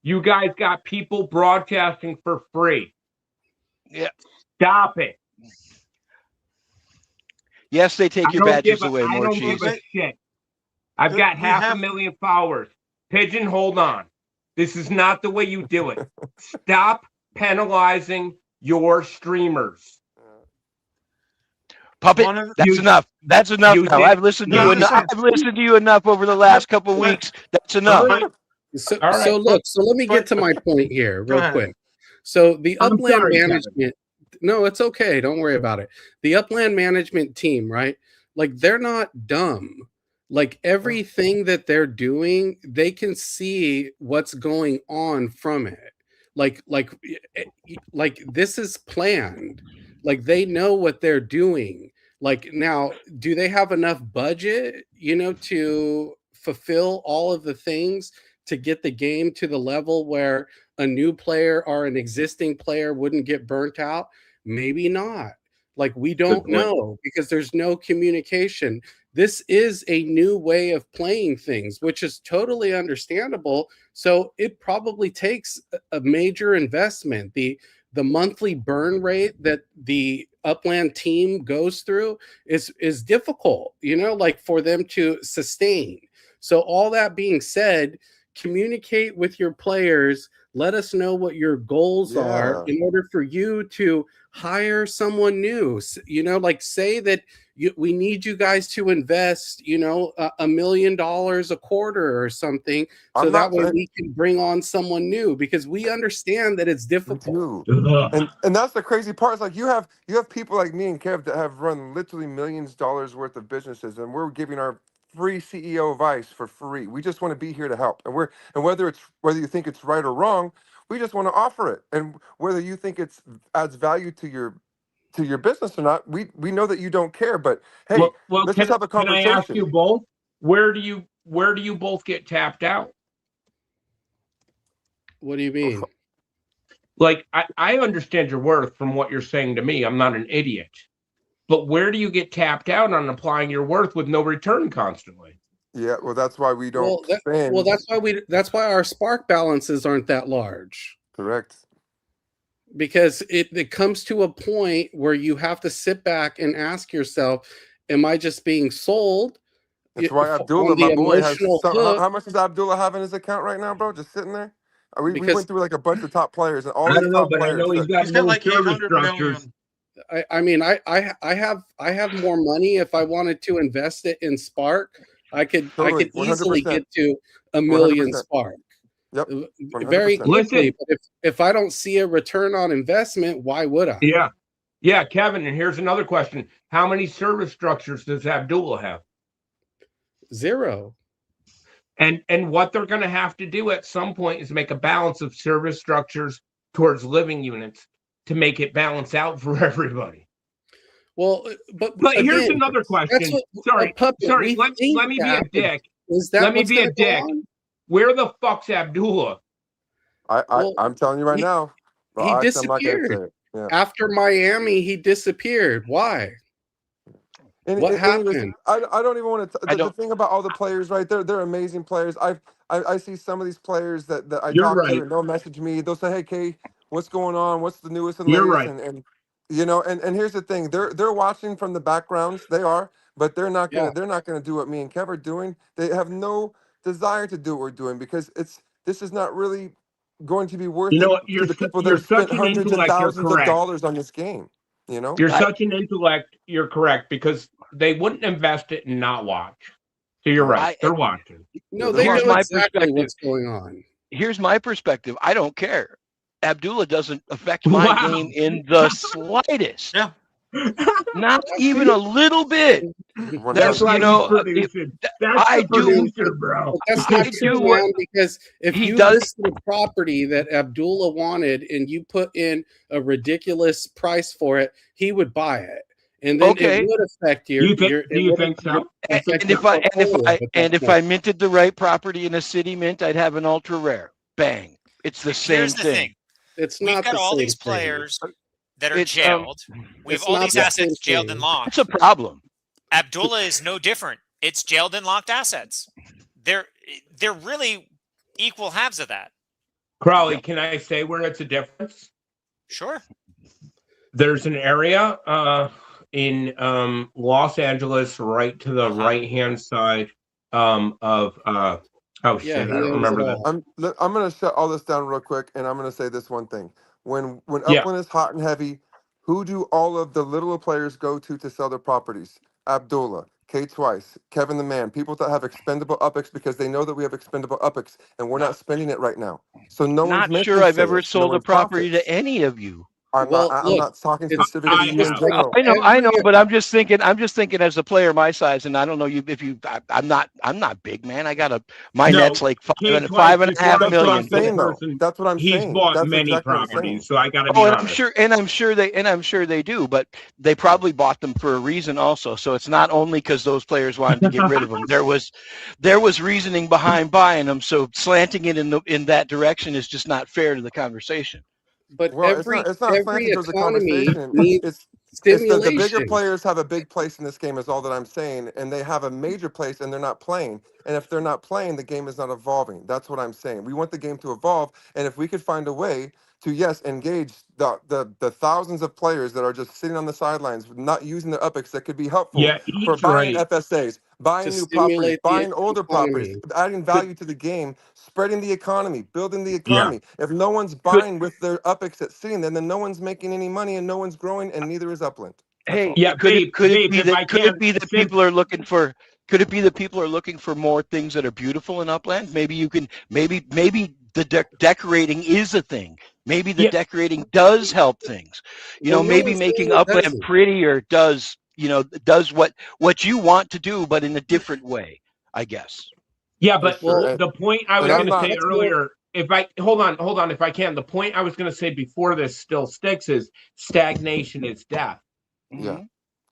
[SPEAKER 2] You guys got people broadcasting for free.
[SPEAKER 4] Yeah.
[SPEAKER 2] Stop it.
[SPEAKER 4] Yes, they take your badges away.
[SPEAKER 2] I don't give a shit. I've got 500,000 followers. Pigeon, hold on. This is not the way you do it. Stop penalizing your streamers.
[SPEAKER 4] Puppet, that's enough. That's enough now. I've listened to you enough. I've listened to you enough over the last couple of weeks. That's enough.
[SPEAKER 9] So let me get to my point here real quick. So the Upland management, no, it's okay. Don't worry about it. The Upland management team, right? Like, they're not dumb. Like, everything that they're doing, they can see what's going on from it. Like this is planned. Like, they know what they're doing. Like now, do they have enough budget, to fulfill all of the things to get the game to the level where a new player or an existing player wouldn't get burnt out? Maybe not. Like, we don't know because there's no communication. This is a new way of playing things, which is totally understandable. So it probably takes a major investment. The monthly burn rate that the Upland team goes through is difficult, like for them to sustain. So all that being said, communicate with your players. Let us know what your goals are in order for you to hire someone new. Like say that we need you guys to invest, $1 million a quarter or something, so that way we can bring on someone new, because we understand that it's difficult.
[SPEAKER 8] And that's the crazy part. It's like you have people like me and Kev that have run literally millions of dollars worth of businesses, and we're giving our free CEO advice for free. We just want to be here to help, and whether you think it's right or wrong, we just want to offer it. And whether you think it's adds value to your business or not, we know that you don't care. But hey, let's just have a conversation.
[SPEAKER 2] Can I ask you both? Where do you both get tapped out?
[SPEAKER 9] What do you mean?
[SPEAKER 2] Like, I understand your worth from what you're saying to me. I'm not an idiot. But where do you get tapped out on applying your worth with no return constantly?
[SPEAKER 8] Yeah, well, that's why we don't spend.
[SPEAKER 9] Well, that's why our Spark balances aren't that large.
[SPEAKER 8] Correct.
[SPEAKER 9] Because it comes to a point where you have to sit back and ask yourself, am I just being sold?
[SPEAKER 8] That's why Abdullah, my boy, has how much does Abdullah have in his account right now, bro? Just sitting there? We went through like a bunch of top players and all these top players.
[SPEAKER 2] I know he's got
[SPEAKER 3] like
[SPEAKER 2] service
[SPEAKER 3] 800
[SPEAKER 2] structures.
[SPEAKER 3] million.
[SPEAKER 9] I have more money. If I wanted to invest it in Spark, I could easily
[SPEAKER 8] 100%.
[SPEAKER 9] get to 1 million
[SPEAKER 8] 100%.
[SPEAKER 9] Spark.
[SPEAKER 8] Yep.
[SPEAKER 9] Very
[SPEAKER 8] 100%.
[SPEAKER 9] quickly. But if I don't see a return on investment, why would I?
[SPEAKER 2] Yeah, Kevin, and here's another question. How many service structures does Abdullah have?
[SPEAKER 9] 0.
[SPEAKER 2] And what they're going to have to do at some point is make a balance of service structures towards living units to make it balance out for everybody.
[SPEAKER 9] Well, but
[SPEAKER 2] again, here's another question. Sorry. Let me be a dick. Let me be a dick. Where the fuck's Abdullah?
[SPEAKER 8] I'm telling you right now.
[SPEAKER 9] He disappeared. After Miami, he disappeared. Why? What happened?
[SPEAKER 8] I don't even want to. The thing about all the players, right? They're amazing players. I see some of these players that I talk to, and they'll message me. They'll say, "Hey, Kay, what's going on? What's the newest and latest?" And and here's the thing: they're watching from the backgrounds. They are, but they're not gonna do what me and Kev are doing. They have no desire to do what we're doing because this is not really going to be worth it to the people that have spent hundreds of thousands of dollars on this game.
[SPEAKER 2] You're such an intellect. You're correct, because they wouldn't invest it and not watch. So you're right. They're watching.
[SPEAKER 9] No, they know exactly what's going on.
[SPEAKER 4] Here's my perspective. I don't care. Abdullah doesn't affect my game in the slightest.
[SPEAKER 3] Yeah.
[SPEAKER 4] Not even a little bit.
[SPEAKER 2] That's right. I do, bro.
[SPEAKER 9] That's not true, man, because if you listed a property that Abdullah wanted and you put in a ridiculous price for it, he would buy it, and then it would affect your.
[SPEAKER 2] Do you think so?
[SPEAKER 4] And if I minted the right property in a city mint, I'd have an ultra rare. Bang! It's the same thing.
[SPEAKER 9] It's
[SPEAKER 6] We've
[SPEAKER 9] not
[SPEAKER 6] got
[SPEAKER 9] the
[SPEAKER 6] all
[SPEAKER 9] same
[SPEAKER 6] these
[SPEAKER 9] thing.
[SPEAKER 6] players that are jailed. We have all these assets jailed and locked.
[SPEAKER 4] It's a problem.
[SPEAKER 6] Abdullah is no different. It's jailed and locked assets. They're really equal halves of that.
[SPEAKER 2] Crowley, can I say where it's a difference?
[SPEAKER 6] Sure.
[SPEAKER 2] There's an area in Los Angeles, right to the right-hand side of I don't remember that.
[SPEAKER 8] I'm going to shut all this down real quick, and I'm going to say this one thing. When Upland is hot and heavy, who do all of the littler players go to sell their properties? Abdullah, Ktwice, KevintheMan, people that have expendable Uppies because they know that we have expendable Uppies, and we're not spending it right now. So no one's
[SPEAKER 4] not sure I've ever sold a property to any of you.
[SPEAKER 8] I'm
[SPEAKER 9] Well,
[SPEAKER 8] not. I'm
[SPEAKER 9] look,
[SPEAKER 8] not talking
[SPEAKER 9] it's
[SPEAKER 8] specifically to you in
[SPEAKER 2] have.
[SPEAKER 8] general.
[SPEAKER 4] I know, but I'm just thinking as a player my size, and I don't know I'm not big, man. I got my
[SPEAKER 2] No,
[SPEAKER 4] net's like
[SPEAKER 2] Ktwice,
[SPEAKER 4] 5.5
[SPEAKER 8] That's what
[SPEAKER 4] million.
[SPEAKER 8] I'm saying, though.
[SPEAKER 2] person,
[SPEAKER 8] That's what I'm
[SPEAKER 2] he's
[SPEAKER 8] saying.
[SPEAKER 2] bought
[SPEAKER 8] That's
[SPEAKER 2] many
[SPEAKER 8] exactly what I'm saying.
[SPEAKER 2] properties, so I got to be
[SPEAKER 4] Oh, and
[SPEAKER 2] honest.
[SPEAKER 4] I'm sure they do, but they probably bought them for a reason also. So it's not only because those players wanted to get rid of them. There was reasoning behind buying them. So slanting it in that direction is just not fair to the conversation.
[SPEAKER 9] But
[SPEAKER 8] Well,
[SPEAKER 9] every
[SPEAKER 8] it's not
[SPEAKER 9] every
[SPEAKER 8] slanting towards the
[SPEAKER 9] economy
[SPEAKER 8] conversation.
[SPEAKER 9] needs
[SPEAKER 8] It's that the bigger
[SPEAKER 9] stimulation.
[SPEAKER 8] players have a big place in this game is all that I'm saying, and they have a major place and they're not playing. And if they're not playing, the game is not evolving. That's what I'm saying. We want the game to evolve, and if we could find a way to engage the thousands of players that are just sitting on the sidelines, not using their epics that could be helpful
[SPEAKER 2] Yeah,
[SPEAKER 8] for
[SPEAKER 2] he's
[SPEAKER 8] buying
[SPEAKER 2] right.
[SPEAKER 8] FSAs, buying
[SPEAKER 9] To
[SPEAKER 8] new properties,
[SPEAKER 9] stimulate the
[SPEAKER 8] buying older properties,
[SPEAKER 9] economy.
[SPEAKER 8] adding value to the game, spreading the economy, building the
[SPEAKER 2] Yeah.
[SPEAKER 8] economy. If no one's buying with their epics at sitting, then no one's making any money and no one's growing, and neither is Upland. That's
[SPEAKER 4] Hey,
[SPEAKER 8] all.
[SPEAKER 2] Yeah,
[SPEAKER 4] could
[SPEAKER 2] Babe,
[SPEAKER 4] it be
[SPEAKER 2] if I can,
[SPEAKER 4] people are looking for more things that are beautiful in Upland? Maybe the decorating is a thing. Maybe the
[SPEAKER 2] Yeah.
[SPEAKER 4] decorating does help things.
[SPEAKER 9] Well, no
[SPEAKER 4] Maybe
[SPEAKER 9] one's
[SPEAKER 4] making
[SPEAKER 9] saying it
[SPEAKER 4] Upland
[SPEAKER 9] doesn't.
[SPEAKER 4] prettier does what you want to do, but in a different way, I guess.
[SPEAKER 2] Yeah,
[SPEAKER 8] For
[SPEAKER 2] but
[SPEAKER 8] sure.
[SPEAKER 2] the point I was
[SPEAKER 8] And
[SPEAKER 2] going
[SPEAKER 8] I'm
[SPEAKER 2] to say
[SPEAKER 8] not.
[SPEAKER 9] That's
[SPEAKER 2] earlier, if I hold on, if I can, the point I was going to say before this still sticks is stagnation is death.
[SPEAKER 8] Yeah,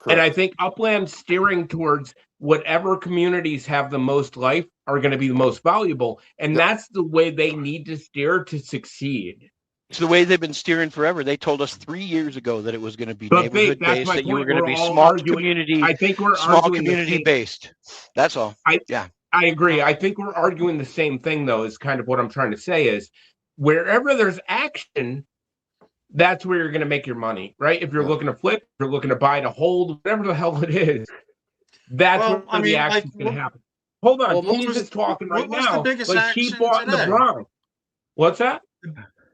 [SPEAKER 2] And I
[SPEAKER 8] correct.
[SPEAKER 2] think Upland's steering towards whatever communities have the most life are going to be the most valuable. And
[SPEAKER 8] Yep.
[SPEAKER 2] that's the way they need to steer to succeed.
[SPEAKER 4] It's the way they've been steering forever. They told us 3 years ago that it was going to be
[SPEAKER 2] But Babe,
[SPEAKER 4] neighborhood
[SPEAKER 2] that's
[SPEAKER 4] based,
[SPEAKER 2] my
[SPEAKER 4] that you were
[SPEAKER 2] point.
[SPEAKER 4] going to
[SPEAKER 2] We're
[SPEAKER 4] be
[SPEAKER 2] all
[SPEAKER 4] small
[SPEAKER 2] arguing.
[SPEAKER 4] community,
[SPEAKER 2] I think we're
[SPEAKER 4] small
[SPEAKER 2] arguing the
[SPEAKER 4] community
[SPEAKER 2] same.
[SPEAKER 4] based. That's all.
[SPEAKER 2] I
[SPEAKER 4] Yeah.
[SPEAKER 2] agree. I think we're arguing the same thing, though, is kind of what I'm trying to say is wherever there's action, that's where you're going to make your money, right? If you're
[SPEAKER 8] Yeah.
[SPEAKER 2] looking to flip, if you're looking to buy, to hold, whatever the hell it is, that's
[SPEAKER 3] Well,
[SPEAKER 2] where the action's going to happen. Hold on,
[SPEAKER 9] Well,
[SPEAKER 2] Cheese is talking right
[SPEAKER 3] what was the
[SPEAKER 2] now,
[SPEAKER 3] biggest
[SPEAKER 2] but she
[SPEAKER 3] action
[SPEAKER 2] bought in the
[SPEAKER 3] today?
[SPEAKER 2] Bronx. What's that?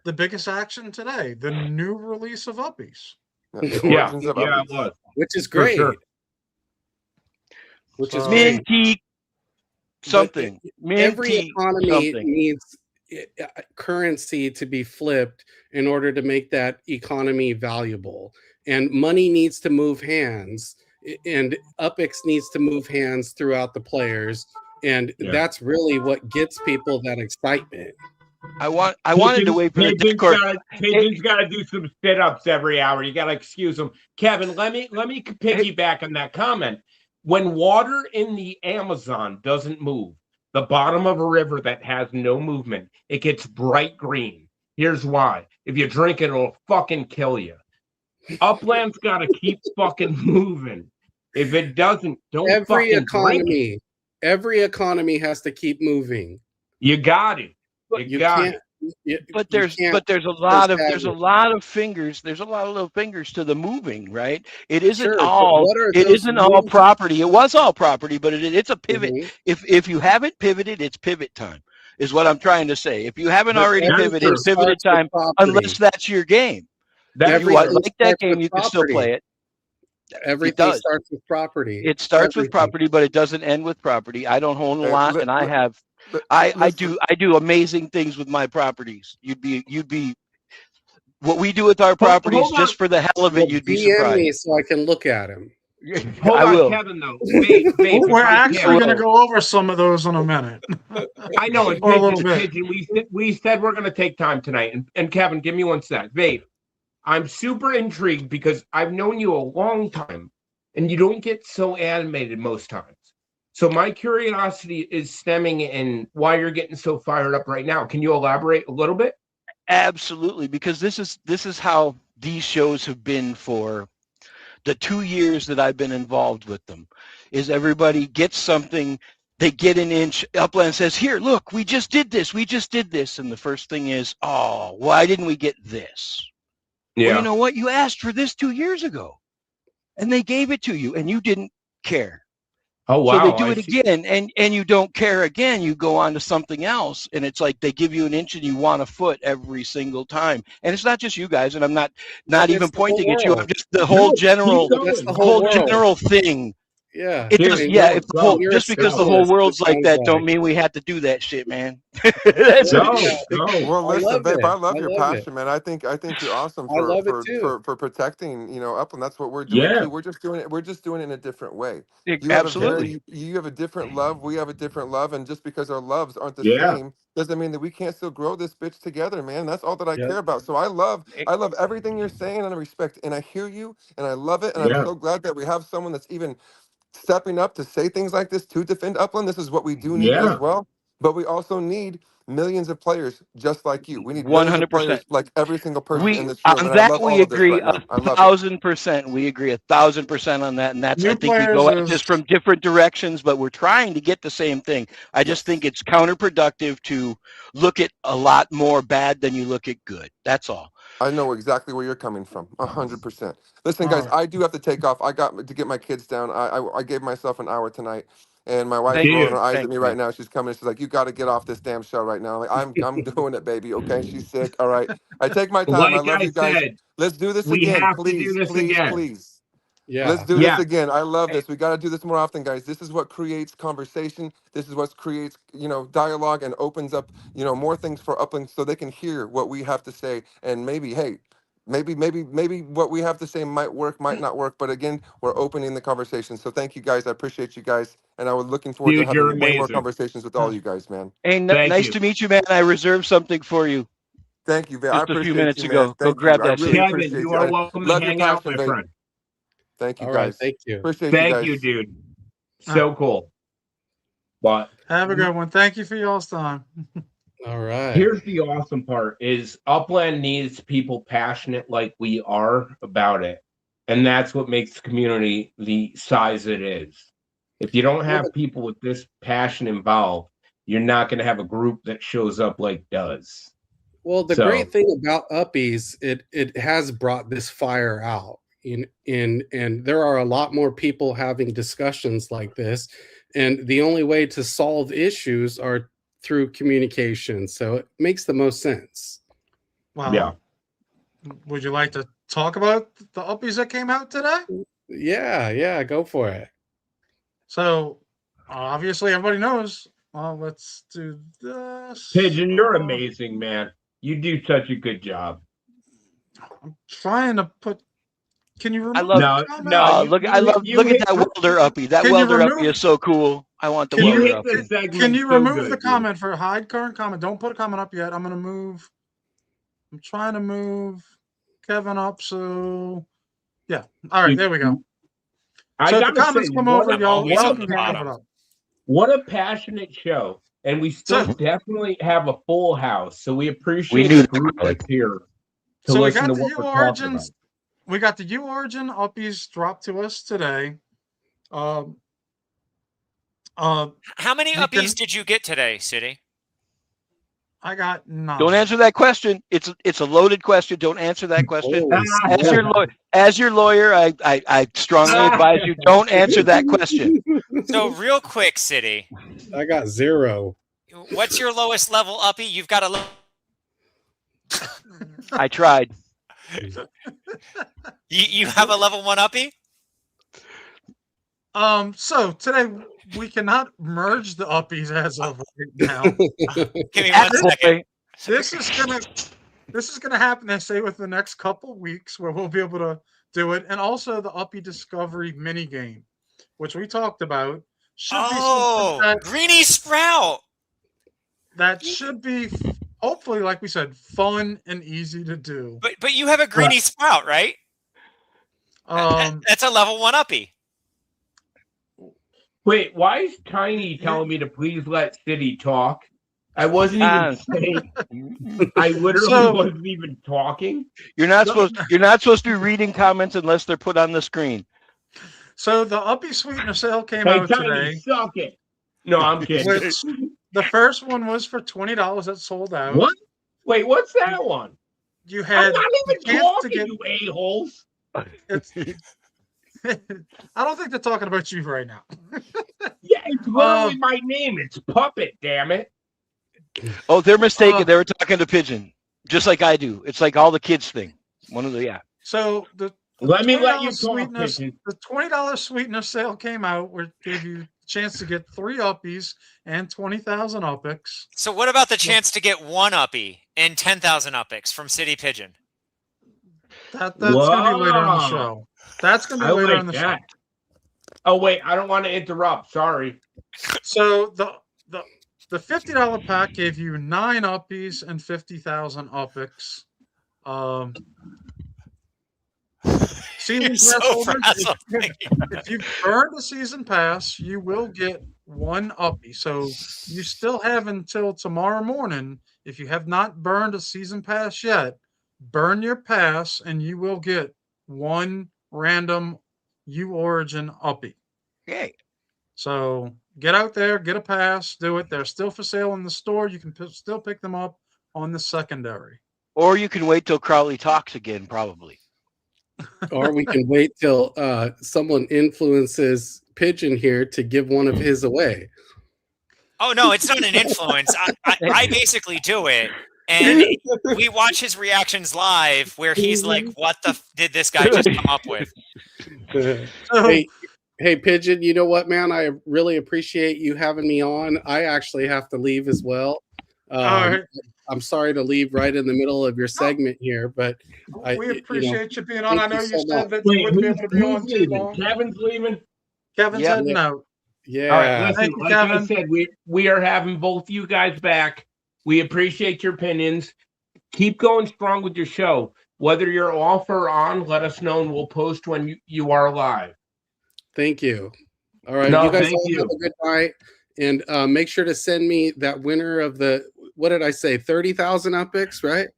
[SPEAKER 3] The biggest action today, the new release of Uppies.
[SPEAKER 8] Yeah, the
[SPEAKER 2] Yeah,
[SPEAKER 8] origins of
[SPEAKER 2] yeah, it
[SPEAKER 8] Uppies.
[SPEAKER 2] was.
[SPEAKER 9] which is
[SPEAKER 2] For
[SPEAKER 9] great.
[SPEAKER 2] sure.
[SPEAKER 9] Which is
[SPEAKER 3] So-
[SPEAKER 9] great.
[SPEAKER 4] Minty something.
[SPEAKER 9] Every
[SPEAKER 4] Minty
[SPEAKER 9] economy
[SPEAKER 4] something.
[SPEAKER 9] needs currency to be flipped in order to make that economy valuable, and money needs to move hands, and UpX needs to move hands throughout the players, and
[SPEAKER 2] Yeah.
[SPEAKER 9] that's really what gets people that excitement.
[SPEAKER 4] I wanted to wait for the
[SPEAKER 2] Pigeon's got to do some sit-ups every hour. You got to excuse him. Kevin, let me piggyback on that comment. When water in the Amazon doesn't move, the bottom of a river that has no movement, it gets bright green. Here's why. If you drink it, it'll fucking kill you. Upland's got to keep fucking moving. If it doesn't, don't
[SPEAKER 9] Every
[SPEAKER 2] fucking drink it.
[SPEAKER 9] every economy has to keep moving.
[SPEAKER 2] You got it. You got it.
[SPEAKER 4] But there's a lot of little fingers to the moving, right? It isn't
[SPEAKER 9] Sure, but
[SPEAKER 4] all
[SPEAKER 9] what are
[SPEAKER 4] it
[SPEAKER 9] those
[SPEAKER 4] isn't all
[SPEAKER 9] moving-
[SPEAKER 4] property. It was all property, but it's a pivot.
[SPEAKER 9] Mhm.
[SPEAKER 4] If you haven't pivoted, it's pivot time, is what I'm trying to say. If you haven't
[SPEAKER 2] But
[SPEAKER 4] already
[SPEAKER 2] that's
[SPEAKER 4] pivoted,
[SPEAKER 2] true.
[SPEAKER 4] it's pivoted
[SPEAKER 9] Starts with
[SPEAKER 4] time,
[SPEAKER 9] property.
[SPEAKER 4] unless that's your game.
[SPEAKER 2] That's
[SPEAKER 4] If you
[SPEAKER 9] Everything
[SPEAKER 4] like that
[SPEAKER 9] starts
[SPEAKER 4] game,
[SPEAKER 9] with
[SPEAKER 4] you can still
[SPEAKER 9] property.
[SPEAKER 4] play it.
[SPEAKER 9] Everything
[SPEAKER 4] does.
[SPEAKER 9] starts with property.
[SPEAKER 4] It starts with
[SPEAKER 9] Everything.
[SPEAKER 4] property, but it doesn't end with property. I don't own a
[SPEAKER 8] Hey,
[SPEAKER 4] lot,
[SPEAKER 8] li-
[SPEAKER 4] and I
[SPEAKER 8] li-
[SPEAKER 4] have.
[SPEAKER 8] li-
[SPEAKER 4] I
[SPEAKER 8] listen.
[SPEAKER 4] do amazing things with my properties. You'd be what we do with our properties
[SPEAKER 2] hold on.
[SPEAKER 4] just for the hell of
[SPEAKER 9] Well,
[SPEAKER 4] it. You'd be
[SPEAKER 9] DM me
[SPEAKER 4] surprised.
[SPEAKER 9] so I can look at him.
[SPEAKER 2] Hold
[SPEAKER 4] I
[SPEAKER 2] on,
[SPEAKER 4] will.
[SPEAKER 2] Kevin, though. Babe, if
[SPEAKER 3] We're
[SPEAKER 2] I
[SPEAKER 3] actually
[SPEAKER 2] can.
[SPEAKER 3] going to go over some of those in a minute.
[SPEAKER 2] I know it's
[SPEAKER 3] Or a little bit.
[SPEAKER 2] Pigeon. We said we're going to take time tonight. And Kevin, give me one sec. Babe, I'm super intrigued because I've known you a long time and you don't get so animated most times. So my curiosity is stemming in why you're getting so fired up right now. Can you elaborate a little bit?
[SPEAKER 4] Absolutely, because this is how these shows have been for the 2 years that I've been involved with them. Is everybody gets something, they get an inch. Upland says, "Here, look, we just did this, and the first thing is, "Oh, why didn't we get this?" Well, you know what? You asked for this 2 years ago, and they gave it to you, and you didn't care.
[SPEAKER 2] Oh, wow.
[SPEAKER 4] So they do it again, and you don't care again. You go on to something else, and it's like they give you an inch and you want a foot every single time. And it's not just you guys, and I'm not
[SPEAKER 9] But
[SPEAKER 4] even
[SPEAKER 9] it's the whole
[SPEAKER 4] pointing at you. I'm
[SPEAKER 9] world.
[SPEAKER 4] just the whole
[SPEAKER 2] keep
[SPEAKER 4] general,
[SPEAKER 2] going.
[SPEAKER 9] That's the
[SPEAKER 4] whole
[SPEAKER 9] world.
[SPEAKER 4] general thing
[SPEAKER 9] Yeah.
[SPEAKER 4] It
[SPEAKER 2] Dude,
[SPEAKER 4] does,
[SPEAKER 2] go,
[SPEAKER 4] yeah. If the
[SPEAKER 2] go.
[SPEAKER 4] whole,
[SPEAKER 9] You're
[SPEAKER 4] just
[SPEAKER 9] a
[SPEAKER 4] because the whole
[SPEAKER 9] specialist,
[SPEAKER 4] world's
[SPEAKER 9] it
[SPEAKER 4] like
[SPEAKER 9] sounds
[SPEAKER 4] that,
[SPEAKER 9] like.
[SPEAKER 4] don't mean we have to do that shit, man. That's
[SPEAKER 2] Go,
[SPEAKER 4] it.
[SPEAKER 2] go.
[SPEAKER 8] Well,
[SPEAKER 9] I
[SPEAKER 8] listen,
[SPEAKER 9] love
[SPEAKER 8] babe,
[SPEAKER 9] it.
[SPEAKER 8] I love
[SPEAKER 9] I
[SPEAKER 8] your
[SPEAKER 9] love it.
[SPEAKER 8] passion, man. I think you're awesome
[SPEAKER 9] I love it too.
[SPEAKER 8] for protecting, Upland. That's what we're doing
[SPEAKER 2] Yeah,
[SPEAKER 8] too. We're just doing it in a different way.
[SPEAKER 4] Absolutely.
[SPEAKER 8] You have a different love, we have a different love, and just because our loves aren't the
[SPEAKER 2] yeah,
[SPEAKER 8] same doesn't mean that we can't still grow this bitch together, man. That's all that I
[SPEAKER 9] Yep.
[SPEAKER 8] care about. So I love everything you're saying and I respect and I hear you and I love it and I'm
[SPEAKER 2] yeah,
[SPEAKER 8] so glad that we have someone that's even stepping up to say things like this to defend Upland. This is what we do need as
[SPEAKER 2] yeah.
[SPEAKER 8] well. But we also need millions of players just like you. We need millions of
[SPEAKER 4] 100%.
[SPEAKER 8] players like every single person in
[SPEAKER 4] We
[SPEAKER 8] this room.
[SPEAKER 4] on
[SPEAKER 8] And I
[SPEAKER 4] that
[SPEAKER 8] love
[SPEAKER 4] we
[SPEAKER 8] all of this
[SPEAKER 4] agree
[SPEAKER 8] right now. I love it.
[SPEAKER 4] 1,000%. We agree 1,000% on that, and that's I
[SPEAKER 3] New
[SPEAKER 4] think we
[SPEAKER 3] players
[SPEAKER 4] go at this
[SPEAKER 3] is
[SPEAKER 4] from different directions, but we're trying to get the same thing. I just think it's counterproductive to look at a lot more bad than you look at good. That's all.
[SPEAKER 8] I know exactly where you're coming from. 100%. Listen,
[SPEAKER 3] all
[SPEAKER 8] guys,
[SPEAKER 3] right.
[SPEAKER 8] I do have to take off. I got to get my kids down. I gave myself an hour tonight. And my wife's
[SPEAKER 4] Thank
[SPEAKER 8] rolling
[SPEAKER 4] you.
[SPEAKER 8] her
[SPEAKER 2] Dude,
[SPEAKER 8] eyes at
[SPEAKER 4] Thank
[SPEAKER 8] me
[SPEAKER 4] you,
[SPEAKER 8] right
[SPEAKER 4] man.
[SPEAKER 8] now. She's coming. She's like, "You got to get off this damn show right now." I'm doing it, baby. Okay, she's sick. All right, I take my time. I
[SPEAKER 2] like
[SPEAKER 8] love
[SPEAKER 2] I
[SPEAKER 8] you guys.
[SPEAKER 2] said,
[SPEAKER 8] Let's do this
[SPEAKER 2] we
[SPEAKER 8] again,
[SPEAKER 2] have to do
[SPEAKER 8] please,
[SPEAKER 2] this
[SPEAKER 8] please,
[SPEAKER 2] again.
[SPEAKER 8] please. Let's
[SPEAKER 9] Yeah.
[SPEAKER 8] do this
[SPEAKER 2] Yeah,
[SPEAKER 8] again. I love this. We got to do this more often, guys. This is what creates conversation. This is what creates, dialogue and opens up, more things for Upland so they can hear what we have to say. And maybe, hey, maybe what we have to say might work, might not work. But again, we're opening the conversation. So thank you guys. I appreciate you guys. And I was looking forward to
[SPEAKER 2] dude, you're
[SPEAKER 8] having way more
[SPEAKER 2] amazing.
[SPEAKER 8] conversations with all you guys, man.
[SPEAKER 4] Hey,
[SPEAKER 2] Thank
[SPEAKER 4] nice
[SPEAKER 2] you.
[SPEAKER 4] to meet you, man. I reserved something for you
[SPEAKER 8] Thank you, man. I
[SPEAKER 4] just a few
[SPEAKER 8] appreciate
[SPEAKER 4] minutes
[SPEAKER 8] you, man.
[SPEAKER 4] ago. Go
[SPEAKER 8] Thank you.
[SPEAKER 4] grab
[SPEAKER 8] I
[SPEAKER 4] that
[SPEAKER 8] really
[SPEAKER 4] shit.
[SPEAKER 2] Kevin,
[SPEAKER 8] appreciate
[SPEAKER 2] you
[SPEAKER 8] you.
[SPEAKER 2] are
[SPEAKER 8] I
[SPEAKER 2] welcome to
[SPEAKER 8] love your
[SPEAKER 2] hang out,
[SPEAKER 8] passion,
[SPEAKER 2] my
[SPEAKER 8] babe.
[SPEAKER 2] friend.
[SPEAKER 8] Thank you,
[SPEAKER 9] All right.
[SPEAKER 8] guys.
[SPEAKER 9] Thank you.
[SPEAKER 8] Appreciate you
[SPEAKER 2] Thank
[SPEAKER 8] guys.
[SPEAKER 2] you, dude. So cool. But
[SPEAKER 3] Have a good one. Thank you for y'all's time.
[SPEAKER 9] All right.
[SPEAKER 2] here's the awesome part is Upland needs people passionate like we are about it. And that's what makes the community the size it is. If you don't have people with this passion involved, you're not going to have a group that shows up like does.
[SPEAKER 9] Well, the
[SPEAKER 2] So-
[SPEAKER 9] great thing about Uppies, it has brought this fire out. And there are a lot more people having discussions like this. And the only way to solve issues are through communication. So it makes the most sense.
[SPEAKER 3] Well,
[SPEAKER 2] Yeah.
[SPEAKER 3] would you like to talk about the Uppies that came out today?
[SPEAKER 9] Yeah, go for it.
[SPEAKER 3] So, obviously, everybody knows. Let's do this.
[SPEAKER 2] Pigeon, you're amazing, man. You do such a good job.
[SPEAKER 3] I'm trying to put. Can you remove
[SPEAKER 4] I love.
[SPEAKER 2] No,
[SPEAKER 3] the comment?
[SPEAKER 2] no.
[SPEAKER 4] Look
[SPEAKER 2] you
[SPEAKER 4] at
[SPEAKER 2] hit-
[SPEAKER 4] that welder uppie. That
[SPEAKER 3] Can you
[SPEAKER 4] welder
[SPEAKER 3] remove-
[SPEAKER 4] uppie is so cool. I want the
[SPEAKER 3] Can you
[SPEAKER 4] welder
[SPEAKER 2] hit
[SPEAKER 4] uppie.
[SPEAKER 2] the segment
[SPEAKER 3] Can you
[SPEAKER 2] so
[SPEAKER 3] remove
[SPEAKER 2] good,
[SPEAKER 3] the
[SPEAKER 2] dude.
[SPEAKER 3] comment for hide current comment? Don't put a comment up yet. I'm going to move. I'm trying to move Kevin up. So, yeah. All right, there we go.
[SPEAKER 2] I
[SPEAKER 3] So if the
[SPEAKER 2] gotta
[SPEAKER 3] comments
[SPEAKER 2] say,
[SPEAKER 3] come
[SPEAKER 2] what
[SPEAKER 3] over,
[SPEAKER 2] a-
[SPEAKER 3] y'all
[SPEAKER 2] what a
[SPEAKER 3] can move it up.
[SPEAKER 2] What a passionate show. And we still
[SPEAKER 3] So-
[SPEAKER 2] definitely have a full house. So we appreciate
[SPEAKER 4] We knew
[SPEAKER 2] the
[SPEAKER 4] that,
[SPEAKER 2] group
[SPEAKER 4] Carly.
[SPEAKER 2] that's here to
[SPEAKER 3] So we
[SPEAKER 2] listen
[SPEAKER 3] got
[SPEAKER 2] to
[SPEAKER 3] the
[SPEAKER 2] what we're talking about.
[SPEAKER 3] UOrigins. We got the UOrigin Uppies dropped to us today.
[SPEAKER 6] How many
[SPEAKER 3] You
[SPEAKER 6] uppies
[SPEAKER 3] can-
[SPEAKER 6] did you get today, City?
[SPEAKER 3] I got 9.
[SPEAKER 4] Don't answer that question. It's a loaded question. Don't answer that question.
[SPEAKER 9] Holy
[SPEAKER 4] As your lawyer, I strongly advise you don't answer that question.
[SPEAKER 6] So real quick, City,
[SPEAKER 9] I got 0.
[SPEAKER 6] what's your lowest level uppie? You've got a
[SPEAKER 4] I tried.
[SPEAKER 6] you have a level 1 uppie?
[SPEAKER 3] So today we cannot merge the Uppies as of right now.
[SPEAKER 6] Give me 1 second.
[SPEAKER 3] This is gonna happen, I say, with the next couple weeks where we'll be able to do it, and also the Uppie Discovery mini game, which we talked about. Should be
[SPEAKER 6] Oh,
[SPEAKER 3] something
[SPEAKER 6] Greenie Sprout.
[SPEAKER 3] that should be, hopefully, like we said, fun and easy to do.
[SPEAKER 6] But you have a Greenie Sprout, right? That's a level 1 uppie.
[SPEAKER 2] Wait, why is Tiny telling me to please let City talk? I wasn't even saying. I literally wasn't even talking.
[SPEAKER 4] You're not supposed to be reading comments unless they're put on the screen.
[SPEAKER 3] So the Uppie Sweetener sale came
[SPEAKER 2] Hey,
[SPEAKER 3] out
[SPEAKER 2] Tiny,
[SPEAKER 3] today.
[SPEAKER 2] suck it. No, I'm kidding.
[SPEAKER 3] Which, the first one was for $20 that sold out.
[SPEAKER 2] What? Wait, what's that one?
[SPEAKER 3] You
[SPEAKER 2] I'm
[SPEAKER 3] had
[SPEAKER 2] not even
[SPEAKER 3] the chance
[SPEAKER 2] talking,
[SPEAKER 3] to get.
[SPEAKER 2] you a-holes.
[SPEAKER 3] It's, I don't think they're talking about you right now.
[SPEAKER 2] Yeah, it's literally my name. It's Puppet, damn it.
[SPEAKER 4] Oh, they're mistaken. They were talking to Pigeon, just like I do. It's like all the kids thing. One of the
[SPEAKER 3] So the
[SPEAKER 2] Let me let
[SPEAKER 3] $20
[SPEAKER 2] you talk,
[SPEAKER 3] sweetness.
[SPEAKER 2] Pigeon.
[SPEAKER 3] The $20 sweetness sale came out, where it gave you a chance to get 3 uppies and 20,000 uppies.
[SPEAKER 6] So what about the chance to get 1 uppie and 10,000 uppies from City Pigeon?
[SPEAKER 3] That's going to be later in the
[SPEAKER 2] Whoa.
[SPEAKER 3] show. That's going to be
[SPEAKER 2] I
[SPEAKER 3] later
[SPEAKER 2] like
[SPEAKER 3] in the
[SPEAKER 2] that.
[SPEAKER 3] show.
[SPEAKER 2] Oh wait, I don't want to interrupt. Sorry.
[SPEAKER 3] So the $50 pack gave you 9 uppies and 50,000 uppies. Season
[SPEAKER 6] You're
[SPEAKER 3] pass
[SPEAKER 6] so
[SPEAKER 3] holders,
[SPEAKER 6] frazzled.
[SPEAKER 3] if you earned a season pass, you will get 1 uppie. So you still have until tomorrow morning. If you have not burned a season pass yet, burn your pass and you will get 1 random UOrigin uppie.
[SPEAKER 4] Okay.
[SPEAKER 3] So get out there, get a pass, do it. They're still for sale in the store. You can still pick them up on the secondary.
[SPEAKER 4] Or you can wait till Crowley talks again, probably.
[SPEAKER 9] Or we can wait till someone influences Pigeon here to give one of his away.
[SPEAKER 6] Oh no, it's not an influence. I basically do it, and we watch his reactions live, where he's like, "What the did this guy just come up with?"
[SPEAKER 9] Hey, Pigeon, you know what, man? I really appreciate you having me on. I actually have to leave as well.
[SPEAKER 3] All right.
[SPEAKER 9] I'm sorry to leave right in the middle of your segment here, but
[SPEAKER 3] We appreciate you being on. I know you
[SPEAKER 9] so
[SPEAKER 3] said
[SPEAKER 9] much.
[SPEAKER 3] that you wouldn't be able to be on too
[SPEAKER 2] leaving?
[SPEAKER 3] long.
[SPEAKER 2] Kevin's leaving.
[SPEAKER 3] Kevin's
[SPEAKER 4] Yep.
[SPEAKER 3] heading out.
[SPEAKER 9] Yeah.
[SPEAKER 2] All right, listen,
[SPEAKER 3] Thank you,
[SPEAKER 2] like I
[SPEAKER 3] Kevin.
[SPEAKER 2] said, we are having both you guys back. We appreciate your opinions. Keep going strong with your show. Whether you're off or on, let us know and we'll post when you are live.
[SPEAKER 9] Thank you. All right,
[SPEAKER 2] No,
[SPEAKER 9] you guys
[SPEAKER 2] thank
[SPEAKER 9] all
[SPEAKER 2] you.
[SPEAKER 9] have a good night, and make sure to send me that winner of the, what did I say, 30,000 uppies, right?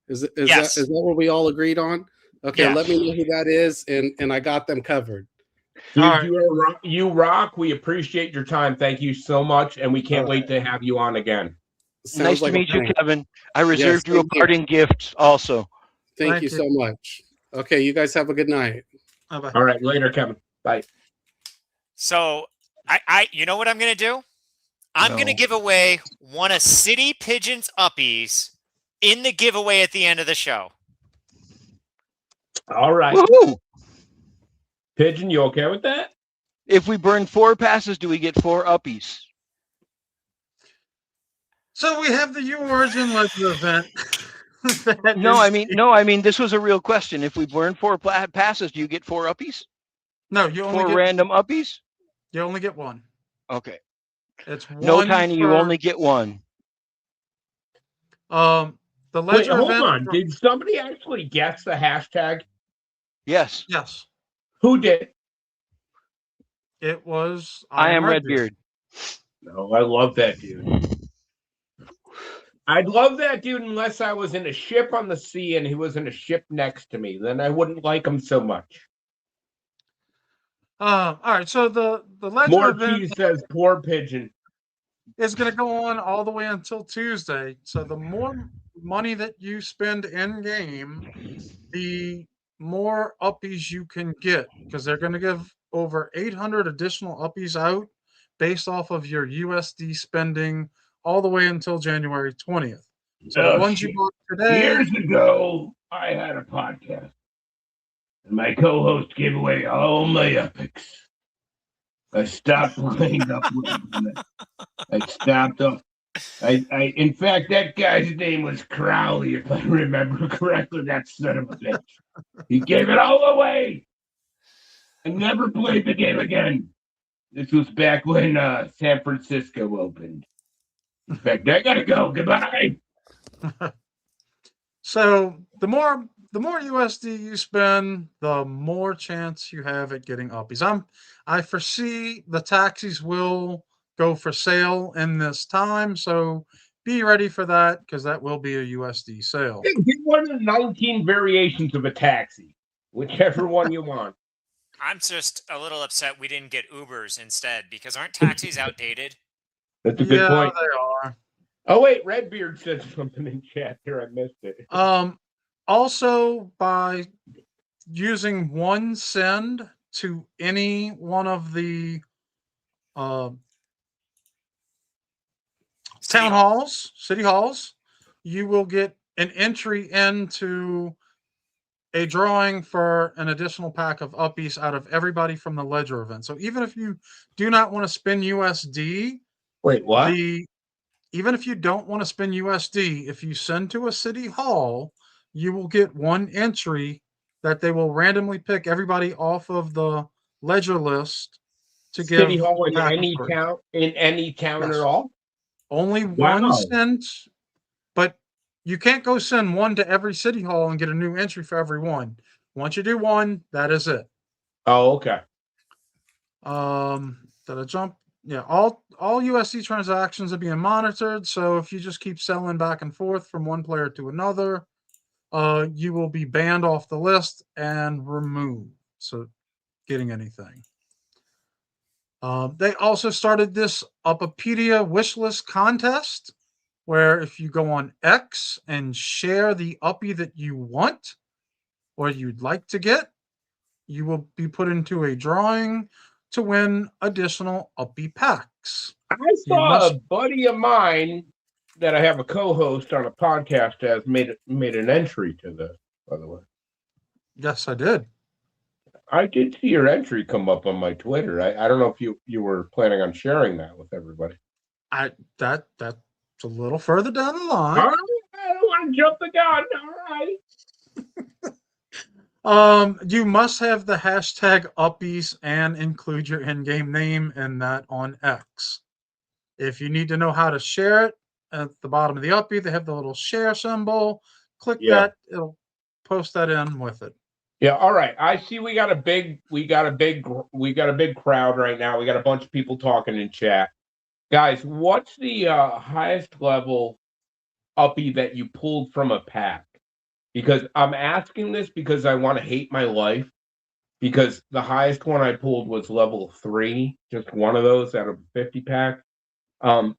[SPEAKER 9] Is
[SPEAKER 6] Yes.
[SPEAKER 9] that what we all agreed on? Okay,
[SPEAKER 6] Yeah.
[SPEAKER 9] let me know who that is, and I got them covered.
[SPEAKER 2] Dude,
[SPEAKER 3] All right.
[SPEAKER 2] you rock. We appreciate your time. Thank you so much, and we can't
[SPEAKER 9] All
[SPEAKER 2] wait to have you on again.
[SPEAKER 9] Sounds
[SPEAKER 4] Nice
[SPEAKER 9] like
[SPEAKER 4] to
[SPEAKER 9] a
[SPEAKER 4] meet you,
[SPEAKER 9] plan.
[SPEAKER 4] Kevin. I reserved you a
[SPEAKER 9] thank you.
[SPEAKER 4] parting gift also.
[SPEAKER 9] Thank
[SPEAKER 3] Thank
[SPEAKER 9] you
[SPEAKER 3] you.
[SPEAKER 9] so much. Okay, you guys have a good night.
[SPEAKER 3] Bye-bye.
[SPEAKER 2] All right, later, Kevin. Bye.
[SPEAKER 6] So you know what I'm gonna do? I'm gonna
[SPEAKER 4] No.
[SPEAKER 6] give away one of City Pigeon's uppies in the giveaway at the end of the show.
[SPEAKER 2] All right.
[SPEAKER 4] Woohoo!
[SPEAKER 2] Pigeon, you okay with that?
[SPEAKER 4] If we burn 4 passes, do we get 4 uppies?
[SPEAKER 3] So we have the UOrigin Ledger event.
[SPEAKER 4] No, I mean, this was a real question. If we burn 4 passes, do you get 4 uppies?
[SPEAKER 3] No, you only
[SPEAKER 4] 4
[SPEAKER 3] get
[SPEAKER 4] random uppies?
[SPEAKER 3] you only get 1.
[SPEAKER 4] Okay.
[SPEAKER 3] It's 1
[SPEAKER 4] No, Tiny, you
[SPEAKER 3] per-
[SPEAKER 4] only get 1.
[SPEAKER 3] the
[SPEAKER 2] Wait,
[SPEAKER 3] Ledger
[SPEAKER 2] hold
[SPEAKER 3] event.
[SPEAKER 2] on. Did somebody actually guess the hashtag?
[SPEAKER 4] Yes.
[SPEAKER 3] Yes,
[SPEAKER 2] Who did?
[SPEAKER 3] it was.
[SPEAKER 4] I am Redbeard.
[SPEAKER 2] No, I love that dude. I'd love that dude unless I was in a ship on the sea and he was in a ship next to me. Then I wouldn't like him so much.
[SPEAKER 3] All right, so the Ledger
[SPEAKER 2] More
[SPEAKER 3] event
[SPEAKER 2] cheese says poor Pigeon.
[SPEAKER 3] is going to go on all the way until Tuesday. So the more money that you spend in game, the more uppies you can get, because they're going to give over 800 additional uppies out based off of your USD spending all the way until January 20th. So the ones you bought today.
[SPEAKER 2] Years ago, I had a podcast, and my co-host gave away all my epics. I stopped playing up with them. I stopped up. In fact, that guy's name was Crowley, if I remember correctly. That son of a bitch. He gave it all away. I never played the game again. This was back when San Francisco opened. In fact, I gotta go. Goodbye.
[SPEAKER 3] So the more USD you spend, the more chance you have at getting uppies. I foresee the taxis will go for sale in this time, so be ready for that, because that will be a USD sale.
[SPEAKER 2] Get one of the 19 variations of a taxi, whichever one you want.
[SPEAKER 6] I'm just a little upset we didn't get Ubers instead, because aren't taxis outdated?
[SPEAKER 2] That's a good point.
[SPEAKER 3] They are.
[SPEAKER 2] Oh wait, Redbeard said something in chat here. I missed it.
[SPEAKER 3] Also, by using one send to any one of the city halls, you will get an entry into a drawing for an additional pack of Uppies out of everybody from the Ledger event. So even if you do not want to spend USD,
[SPEAKER 2] Wait, what?
[SPEAKER 3] Even if you don't want to spend USD, if you send to a city hall, you will get one entry that they will randomly pick everybody off of the Ledger list to
[SPEAKER 2] City
[SPEAKER 3] give
[SPEAKER 2] Hall
[SPEAKER 3] a
[SPEAKER 2] in
[SPEAKER 3] pack of
[SPEAKER 2] any
[SPEAKER 3] free.
[SPEAKER 2] town, in any town
[SPEAKER 3] Yes.
[SPEAKER 2] at all?
[SPEAKER 3] Only
[SPEAKER 2] Wow.
[SPEAKER 3] one sent, but you can't go send one to every city hall and get a new entry for every one. Once you do one, that is it.
[SPEAKER 2] Oh, okay.
[SPEAKER 3] Did I jump? Yeah, all USD transactions are being monitored. So if you just keep selling back and forth from one player to another, you will be banned off the list and removed. So getting anything. They also started this Uppipedia wishlist contest, where if you go on X and share the Uppie that you want or you'd like to get, you will be put into a drawing to win additional Uppie packs.
[SPEAKER 2] I saw a buddy of mine that I have a co-host on a podcast has made an entry to this, by the way.
[SPEAKER 3] Yes, I did.
[SPEAKER 2] I did see your entry come up on my Twitter. I don't know if you were planning on sharing that with everybody.
[SPEAKER 3] That's a little further down the line.
[SPEAKER 2] All right, I don't want to jump the gun. All right.
[SPEAKER 3] You must have the hashtag Uppies and include your in-game name in that on X. If you need to know how to share it, at the bottom of the Uppie, they have the little share symbol. Click that; it'll post that in with it.
[SPEAKER 2] Yeah, all right. I see we got a big crowd right now. We got a bunch of people talking in chat. Guys, what's the highest level Uppie that you pulled from a pack? Because I'm asking this because I want to hate my life. Because the highest one I pulled was level 3, just one of those out of a 50 pack.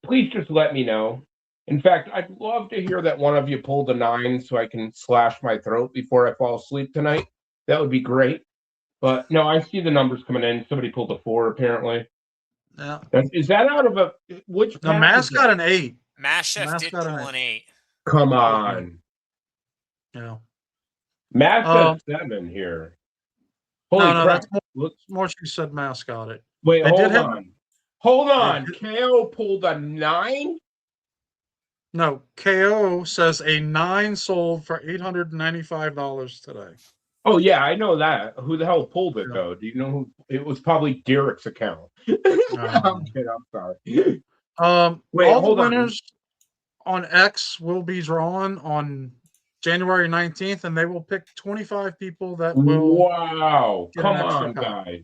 [SPEAKER 2] Please just let me know. In fact, I'd love to hear that one of you pulled a 9 so I can slash my throat before I fall asleep tonight. That would be great. But no, I see the numbers coming in. Somebody pulled a 4 apparently.
[SPEAKER 3] Yeah.
[SPEAKER 2] Is that out of a which?
[SPEAKER 3] The Mask got an 8.
[SPEAKER 6] Mashef did pull an 8.
[SPEAKER 2] Come on.
[SPEAKER 3] Yeah.
[SPEAKER 2] Mask 7 here. Holy crap.
[SPEAKER 3] That's more she said Mask got it.
[SPEAKER 2] Wait, hold on. KO pulled a 9?
[SPEAKER 3] No, KO says a 9 sold for $895 today.
[SPEAKER 2] Oh yeah, I know that. Who the hell pulled it though? Do you know who? It was probably Derek's account. I'm kidding. I'm sorry.
[SPEAKER 3] Wait, all the winners on X will be drawn on January 19th, and they will pick 25 people that will.
[SPEAKER 2] Wow! Come on, guys.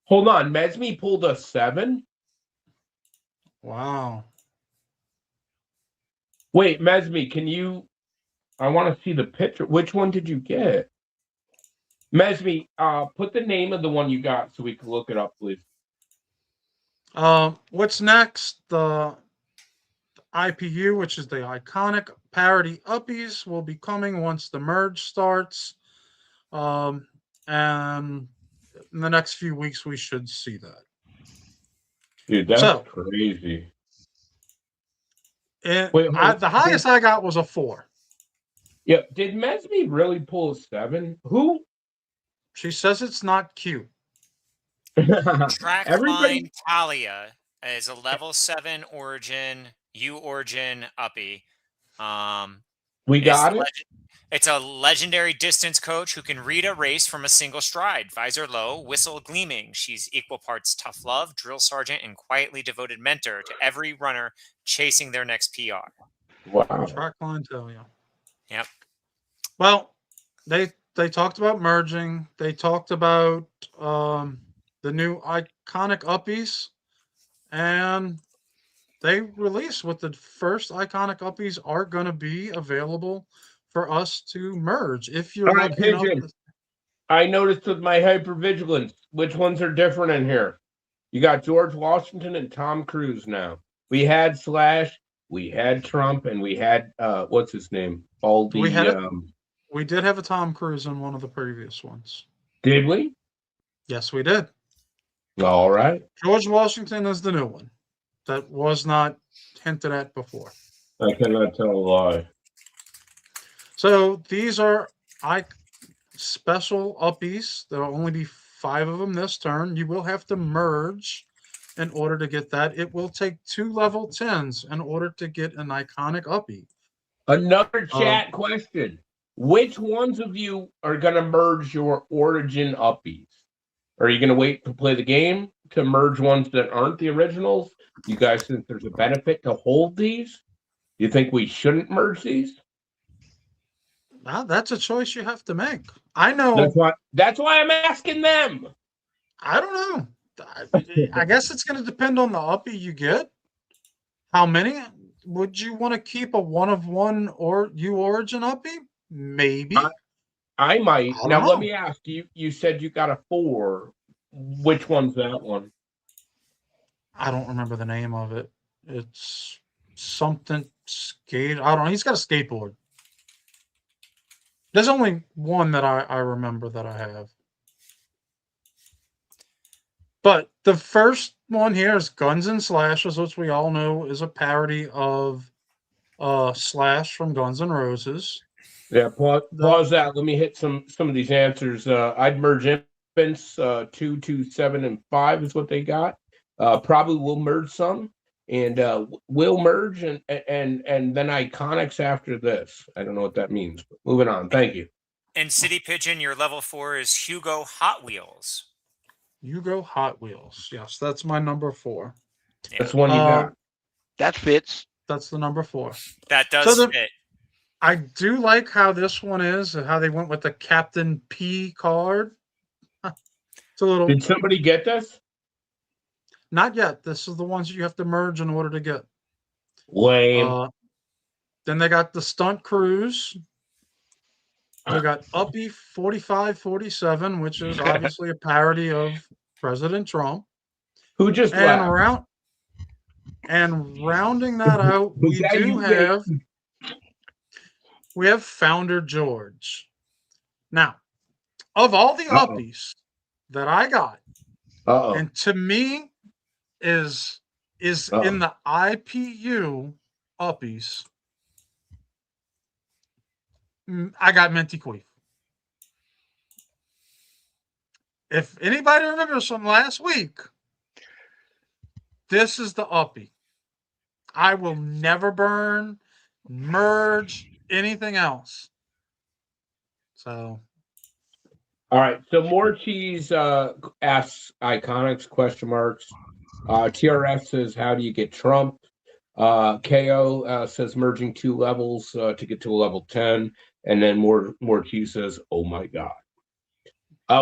[SPEAKER 2] Hold on, Mesme pulled a 7.
[SPEAKER 3] Wow.
[SPEAKER 2] Wait, Mesme, can you? I want to see the picture. Which one did you get? Mesme, put the name of the one you got so we can look it up, please.
[SPEAKER 3] What's next? The IPU, which is the Iconic Parody Uppies, will be coming once the merge starts. And in the next few weeks, we should see that.
[SPEAKER 2] Dude, that's crazy.
[SPEAKER 3] The highest I got was a 4.
[SPEAKER 2] Yeah, did Mesme really pull a 7? Who?
[SPEAKER 3] She says it's not cute.
[SPEAKER 6] Trackline Talia is a level 7 Origin, UOrigin Uppie.
[SPEAKER 2] We got it.
[SPEAKER 6] It's a legendary distance coach who can read a race from a single stride. Visor low, whistle gleaming. She's equal parts tough love, drill sergeant, and quietly devoted mentor to every runner chasing their next PR.
[SPEAKER 2] Wow.
[SPEAKER 3] Trackline Talia.
[SPEAKER 6] Yep.
[SPEAKER 3] Well, they talked about merging. They talked about the new Iconic Uppies, and they released what the first Iconic Uppies are going to be available for us to merge. If you're lucky enough.
[SPEAKER 2] I noticed with my hypervigilance, which ones are different in here? You got George Washington and Tom Cruise now. We had Slash, we had Trump, and we had what's his name?
[SPEAKER 3] We did have a Tom Cruise in one of the previous ones.
[SPEAKER 2] Did we?
[SPEAKER 3] Yes, we did.
[SPEAKER 2] All right.
[SPEAKER 3] George Washington is the new one that was not hinted at before.
[SPEAKER 2] I cannot tell a lie.
[SPEAKER 3] So these are special uppies. There'll only be 5 of them this turn. You will have to merge in order to get that. It will take 2 level 10s in order to get an iconic uppie.
[SPEAKER 2] Another chat question. Which ones of you are going to merge your origin uppies? Are you going to wait to play the game to merge ones that aren't the originals? You guys think there's a benefit to hold these? You think we shouldn't merge these?
[SPEAKER 3] Well, that's a choice you have to make. I know.
[SPEAKER 2] That's why I'm asking them.
[SPEAKER 3] I don't know. I guess it's going to depend on the uppie you get. How many? Would you want to keep a 1-of-1 or UOrigin uppie? Maybe.
[SPEAKER 2] I might. Now,
[SPEAKER 3] know.
[SPEAKER 2] let me ask you. You said you got a 4. Which one's that one?
[SPEAKER 3] I don't remember the name of it. It's something skate. I don't know. He's got a skateboard. There's only one that I remember that I have. But the first one here is Guns and Slashes, which we all know is a parody of Slash from Guns N' Roses.
[SPEAKER 2] Yeah, pause that. Let me hit some of these answers. I'd merge Infants 2, 2, 7, and 5 is what they got. Probably will merge some, and will merge and then Iconics after this. I don't know what that means. But moving on. Thank you.
[SPEAKER 6] And City Pigeon, your level 4 is Hugo Hot Wheels.
[SPEAKER 3] Hugo Hot Wheels. Yes, that's my number 4.
[SPEAKER 6] Yeah.
[SPEAKER 2] That's one you got.
[SPEAKER 4] That fits.
[SPEAKER 3] That's the number 4.
[SPEAKER 6] That does fit.
[SPEAKER 3] I do like how this one is, and how they went with the Captain P card. It's a little.
[SPEAKER 2] Did somebody get this?
[SPEAKER 3] Not yet. This is the ones you have to merge in order to get.
[SPEAKER 2] Lame.
[SPEAKER 3] Then they got the Stunt Cruise. They got Uppie 4547, which is obviously a parody of President Trump.
[SPEAKER 2] Who just laughed?
[SPEAKER 3] Rounding that out, we have Founder George. Now, of all the uppies that I got, and to me is in the IPU uppies, I got Minty Queef. If anybody remembers from last week, this is the uppie. I will never burn, merge, anything else. So,
[SPEAKER 2] all right. So more cheese asks Iconics question marks. TRF says, how do you get Trump? KO says merging 2 levels to get to a level 10, and then more cheese says, oh my god.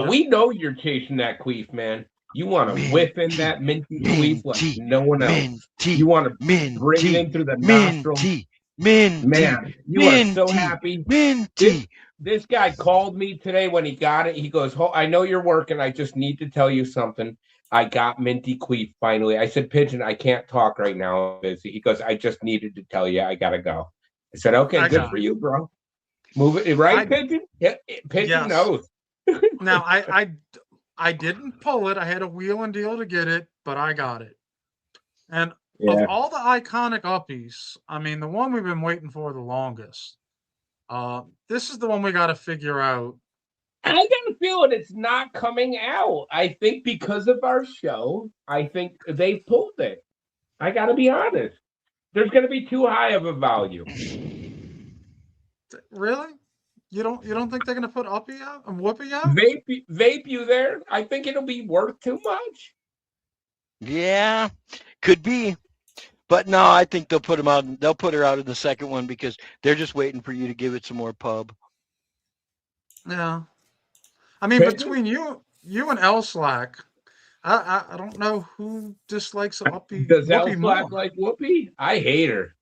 [SPEAKER 2] We know you're chasing that queef, man. You want to whip in that minty queef like no one else. You want to bring it in through the nostril. Man, you are so happy. This guy called me today when he got it. He goes, I know you're working. I just need to tell you something. I got Minty Queef finally. I said, Pigeon, I can't talk right now. I'm busy. He goes, I just needed to tell you. I got to go. I said, okay, good for you, bro. Move it. Right, Pigeon? Yeah, Pigeon knows.
[SPEAKER 3] Now, I didn't pull it. I had a wheel and deal to get it, but I got it. And of all the iconic uppies, I mean, the one we've been waiting for the longest, this is the one we got to figure out.
[SPEAKER 2] I got a feeling it's not coming out. I think because of our show, I think they pulled it. I got to be honest. There's going to be too high of a value.
[SPEAKER 3] Really? You don't think they're going to put Uppie out and Whoopi out?
[SPEAKER 2] Vape you there? I think it'll be worth too much.
[SPEAKER 4] Yeah, could be. But no, I think they'll put them out. They'll put her out in the second one because they're just waiting for you to give it some more pub.
[SPEAKER 3] Yeah. I mean, between you and L Slack, I don't know who dislikes Uppie.
[SPEAKER 2] Does L Slack like Whoopi? I hate her.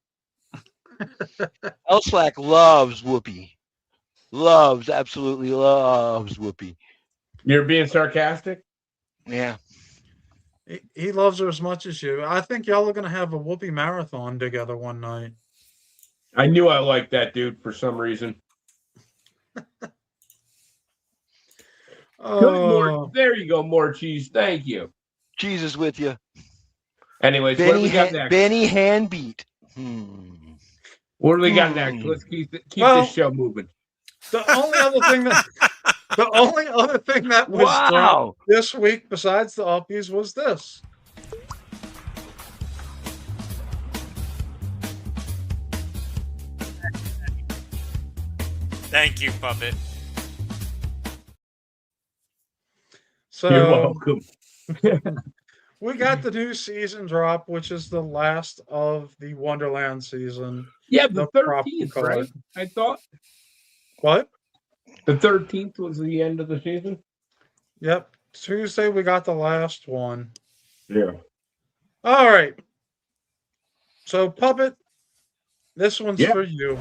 [SPEAKER 4] L Slack loves Whoopi. Absolutely loves Whoopi.
[SPEAKER 2] You're being sarcastic?
[SPEAKER 4] Yeah.
[SPEAKER 3] He loves her as much as you. I think y'all are going to have a Whoopi marathon together one night.
[SPEAKER 2] I knew I liked that dude for some reason. There you go, more cheese. Thank you.
[SPEAKER 4] Cheese is with you.
[SPEAKER 2] Anyways, what do we got next?
[SPEAKER 4] Benny Handbeat.
[SPEAKER 2] What do we got next? Let's keep this show moving.
[SPEAKER 3] The only other thing that was
[SPEAKER 4] Wow.
[SPEAKER 3] this week besides the Uppies was this.
[SPEAKER 6] Thank you, Puppet.
[SPEAKER 3] So
[SPEAKER 2] You're welcome.
[SPEAKER 3] we got the new season drop, which is the last of the Wonderland season.
[SPEAKER 2] Yeah, the
[SPEAKER 3] prop
[SPEAKER 2] 13th,
[SPEAKER 3] card.
[SPEAKER 2] right? I thought
[SPEAKER 3] What?
[SPEAKER 2] the 13th was the end of the season.
[SPEAKER 3] Yep. Tuesday we got the last one.
[SPEAKER 2] Yeah.
[SPEAKER 3] All right. So Puppet, this one's
[SPEAKER 2] Yeah.
[SPEAKER 3] for you.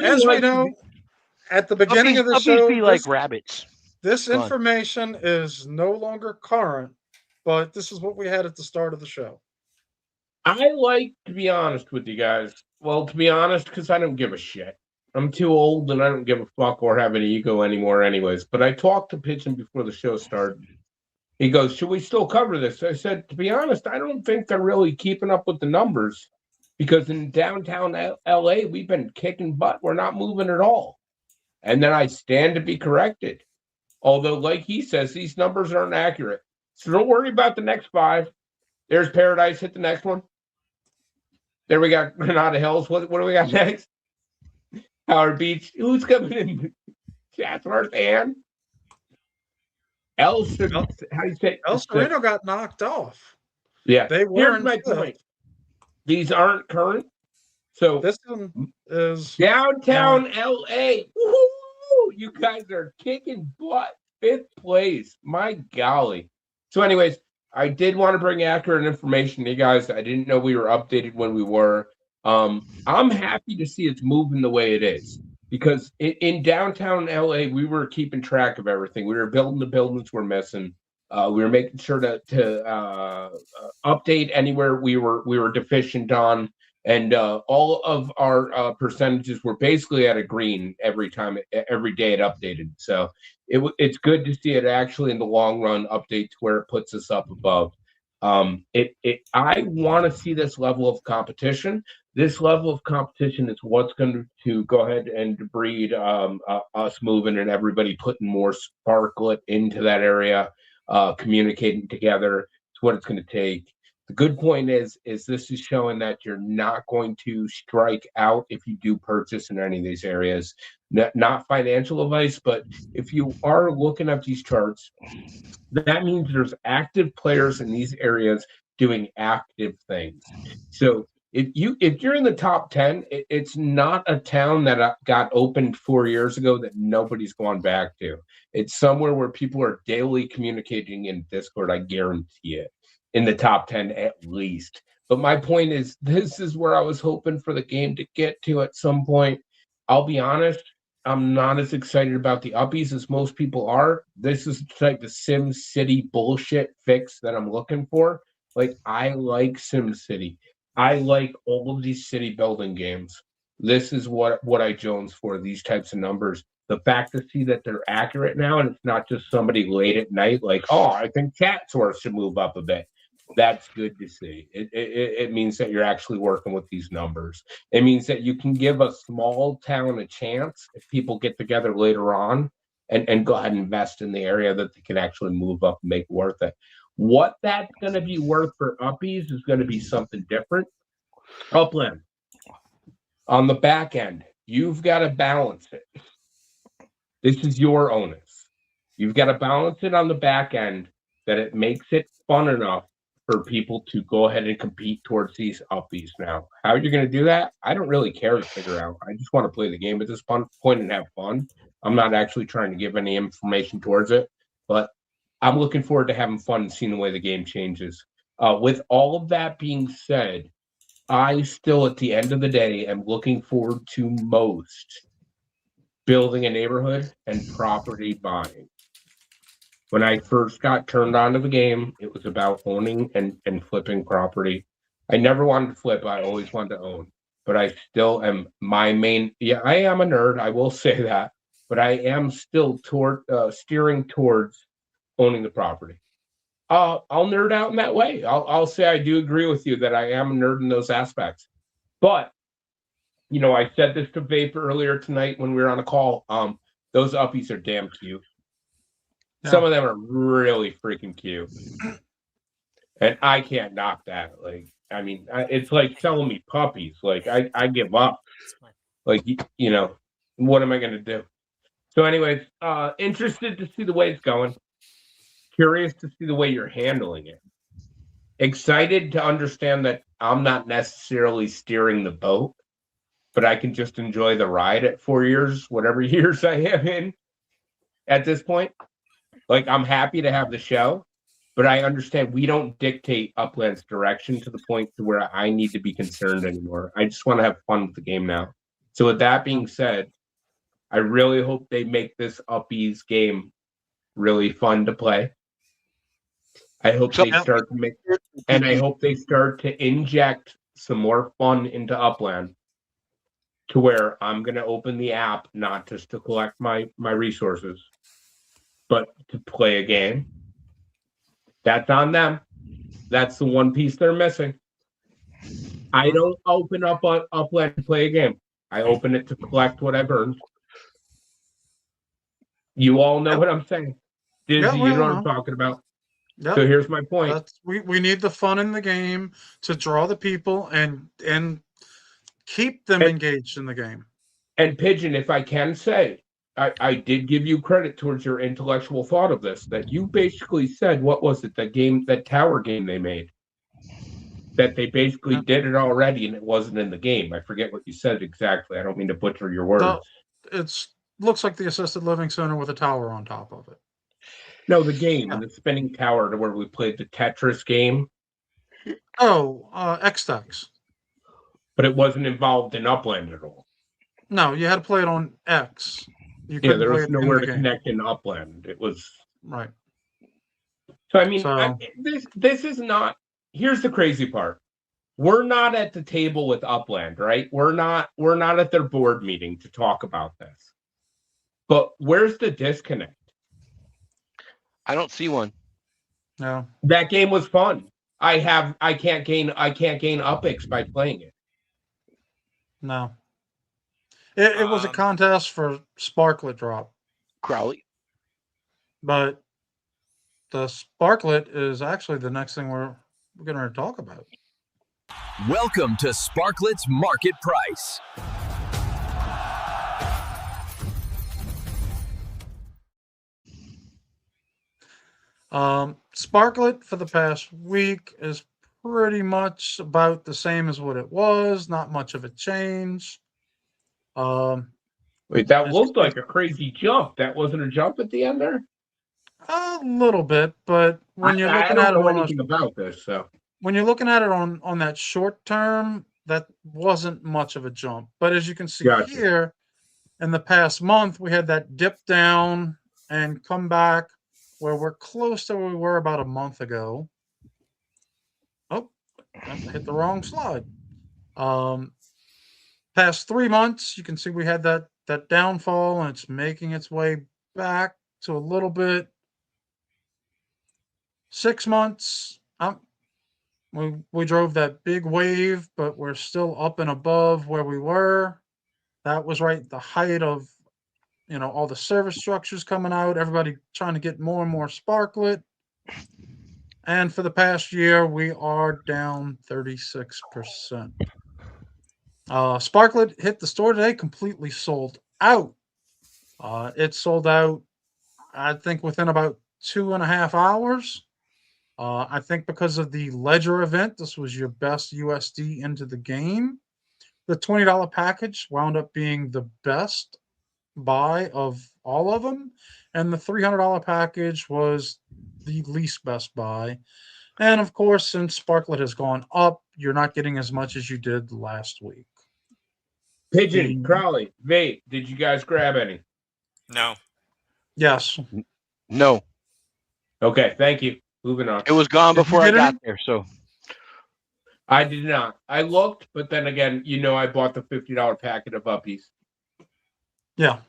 [SPEAKER 3] As we know, at the beginning of the
[SPEAKER 4] Uppies
[SPEAKER 3] show,
[SPEAKER 4] be like rabbits.
[SPEAKER 3] this
[SPEAKER 4] Go on.
[SPEAKER 3] information is no longer current, but this is what we had at the start of the show.
[SPEAKER 2] I like to be honest with you guys. Well, to be honest, because I don't give a shit. I'm too old and I don't give a fuck or have an ego anymore, anyways. But I talked to Pigeon before the show started. He goes, "Should we still cover this?" I said, "To be honest, I don't think they're really keeping up with the numbers because in downtown LA, we've been kicking butt. We're not moving at all." And then I stand to be corrected. Although, like he says, these numbers aren't accurate. So don't worry about the next 5. There's Paradise. Hit the next one. There we got Granada Hills. What do we got next? Howard Beach. Who's coming in? Chatsworth and El. How do you say?
[SPEAKER 3] El Sereno got knocked off.
[SPEAKER 2] Yeah.
[SPEAKER 3] They were
[SPEAKER 2] Here's
[SPEAKER 3] in
[SPEAKER 2] my
[SPEAKER 3] fifth.
[SPEAKER 2] point. These aren't current. So
[SPEAKER 3] This one is
[SPEAKER 2] downtown LA. Woo-hoo! You guys are kicking butt. 5th place. My golly. So, anyways, I did want to bring accurate information to you guys. I didn't know we were updated when we were. I'm happy to see it's moving the way it is because in downtown LA, we were keeping track of everything. We were building the buildings we're missing. We were making sure to update anywhere we were deficient on, and all of our percentages were basically at a green every day it updated. So it's good to see it actually in the long run update to where it puts us up above. I want to see this level of competition. This level of competition is what's going to go ahead and breed us moving and everybody putting more Sparklet into that area, communicating together. It's what it's going to take. The good point is this is showing that you're not going to strike out if you do purchase in any of these areas. Not financial advice, but if you are looking at these charts, that means there's active players in these areas doing active things. So if you're in the top 10, it's not a town that got opened 4 years ago that nobody's gone back to. It's somewhere where people are daily communicating in Discord, I guarantee it, in the top 10 at least. But my point is, this is where I was hoping for the game to get to at some point. I'll be honest, I'm not as excited about the Uppies as most people are. This is like the Sim City bullshit fix that I'm looking for. Like, I like Sim City. I like all of these city building games. This is what I jones for, these types of numbers. The fact to see that they're accurate now, and it's not just somebody late at night like, oh, I think Chatsworth should move up a bit. That's good to see. It means that you're actually working with these numbers. It means that you can give a small town a chance if people get together later on and go ahead and invest in the area that they can actually move up and make worth it. What that's going to be worth for Uppies is going to be something different. Upland, on the back end, you've got to balance it. This is your onus. You've got to balance it on the back end that it makes it fun enough for people to go ahead and compete towards these Uppies now. How you're going to do that, I don't really care to figure out. I just want to play the game at this point and have fun. I'm not actually trying to give any information towards it, but I'm looking forward to having fun and seeing the way the game changes. With all of that being said, I still, at the end of the day, am looking forward to most building a neighborhood and property buying. When I first got turned on to the game, it was about owning and flipping property. I never wanted to flip. I always wanted to own. But I still am I am a nerd. I will say that. But I am still steering towards owning the property. I'll nerd out in that way. I'll say I do agree with you that I am a nerd in those aspects. But I said this to Vape earlier tonight when we were on a call. Those uppies are damn cute.
[SPEAKER 3] Yeah.
[SPEAKER 2] Some of them are really freaking cute, and I can't knock that. Like, I mean, it's like selling me puppies. Like, I give up. Like, what am I going to do? So, anyways, interested to see the way it's going. Curious to see the way you're handling it. Excited to understand that I'm not necessarily steering the boat, but I can just enjoy the ride at 4 years, whatever years I am in at this point. Like, I'm happy to have the show, but I understand we don't dictate Upland's direction to the point to where I need to be concerned anymore. I just want to have fun with the game now. So with that being said, I really hope they make this Uppies game really fun to play. I hope they start to make, and I hope they start to inject some more fun into Upland to where I'm going to open the app, not just to collect my resources, but to play a game. That's on them. That's the one piece they're missing. I don't open up Upland to play a game. I open it to collect what I've earned. You all know what I'm saying. Dizzy, you know what I'm talking about.
[SPEAKER 3] Yep.
[SPEAKER 2] So here's my point.
[SPEAKER 3] We need the fun in the game to draw the people and keep them engaged in the game.
[SPEAKER 2] And Pigeon, if I can say, I did give you credit towards your intellectual thought of this, that you basically said, what was it, that tower game they made? That they basically did it already and it wasn't in the game. I forget what you said exactly. I don't mean to butcher your words.
[SPEAKER 3] It looks like the assisted living center with a tower on top of it.
[SPEAKER 2] No, the game, the spinning tower to where we played the Tetris game.
[SPEAKER 3] Oh, X-Tex.
[SPEAKER 2] But it wasn't involved in Upland at all.
[SPEAKER 3] No, you had to play it on X.
[SPEAKER 2] There was nowhere to connect in Upland. It was
[SPEAKER 3] right.
[SPEAKER 2] So I mean, this is not. Here's the crazy part: we're not at the table with Upland, right? We're not at their board meeting to talk about this. But where's the disconnect?
[SPEAKER 4] I don't see one.
[SPEAKER 3] No.
[SPEAKER 2] That game was fun. I can't gain Upix by playing it.
[SPEAKER 3] No. It was a contest for Sparklet drop.
[SPEAKER 4] Crowley.
[SPEAKER 3] But the Sparklet is actually the next thing we're going to talk about.
[SPEAKER 1] Welcome to Sparklet's Market Price.
[SPEAKER 3] Sparklet for the past week is pretty much about the same as what it was. Not much of a change.
[SPEAKER 2] Wait, that looked like a crazy jump. That wasn't a jump at the end there?
[SPEAKER 3] A little bit, but when you're looking at it
[SPEAKER 2] know anything about this, so
[SPEAKER 3] when you're looking at it on that short term, that wasn't much of a jump. But as you can see here, in the past month, we had that dip down and come back where we're close to where we were about a month ago. Oh, I hit the wrong slide. Past 3 months, you can see we had that downfall, and it's making its way back to a little bit. 6 months, we drove that big wave, but we're still up and above where we were. That was right at the height of, all the service structures coming out, everybody trying to get more and more Sparklet. And for the past year, we are down 36%. Sparklet hit the store today, completely sold out. It sold out, I think, within about 2.5 hours. I think because of the Ledger event, this was your best USD into the game. The $20 package wound up being the best buy of all of them, and the $300 package was the least best buy. And of course, since Sparklet has gone up, you're not getting as much as you did last week.
[SPEAKER 2] Pigeon, Crowley, Vape, did you guys grab any?
[SPEAKER 6] No.
[SPEAKER 3] Yes.
[SPEAKER 4] No.
[SPEAKER 2] Okay, thank you. Moving on.
[SPEAKER 4] It was gone before I got there, so.
[SPEAKER 2] I did not. I looked, but then again, I bought the $50 packet of Uppies.
[SPEAKER 3] Yeah.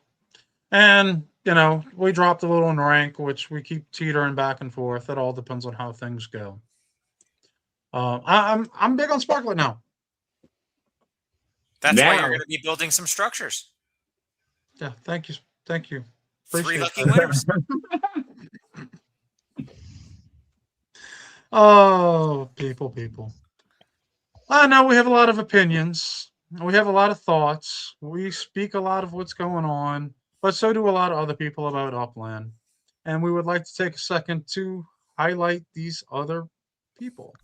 [SPEAKER 3] And we dropped a little in rank, which we keep teetering back and forth. It all depends on how things go. I'm big on Sparklet now.
[SPEAKER 6] That's why you're
[SPEAKER 2] Now.
[SPEAKER 6] going to be building some structures.
[SPEAKER 3] Yeah, thank you.
[SPEAKER 6] 3
[SPEAKER 3] Appreciate
[SPEAKER 6] lucky
[SPEAKER 3] that.
[SPEAKER 6] winners.
[SPEAKER 3] Oh, people. I know we have a lot of opinions. We have a lot of thoughts. We speak a lot of what's going on, but so do a lot of other people about Upland. And we would like to take a second to highlight these other people.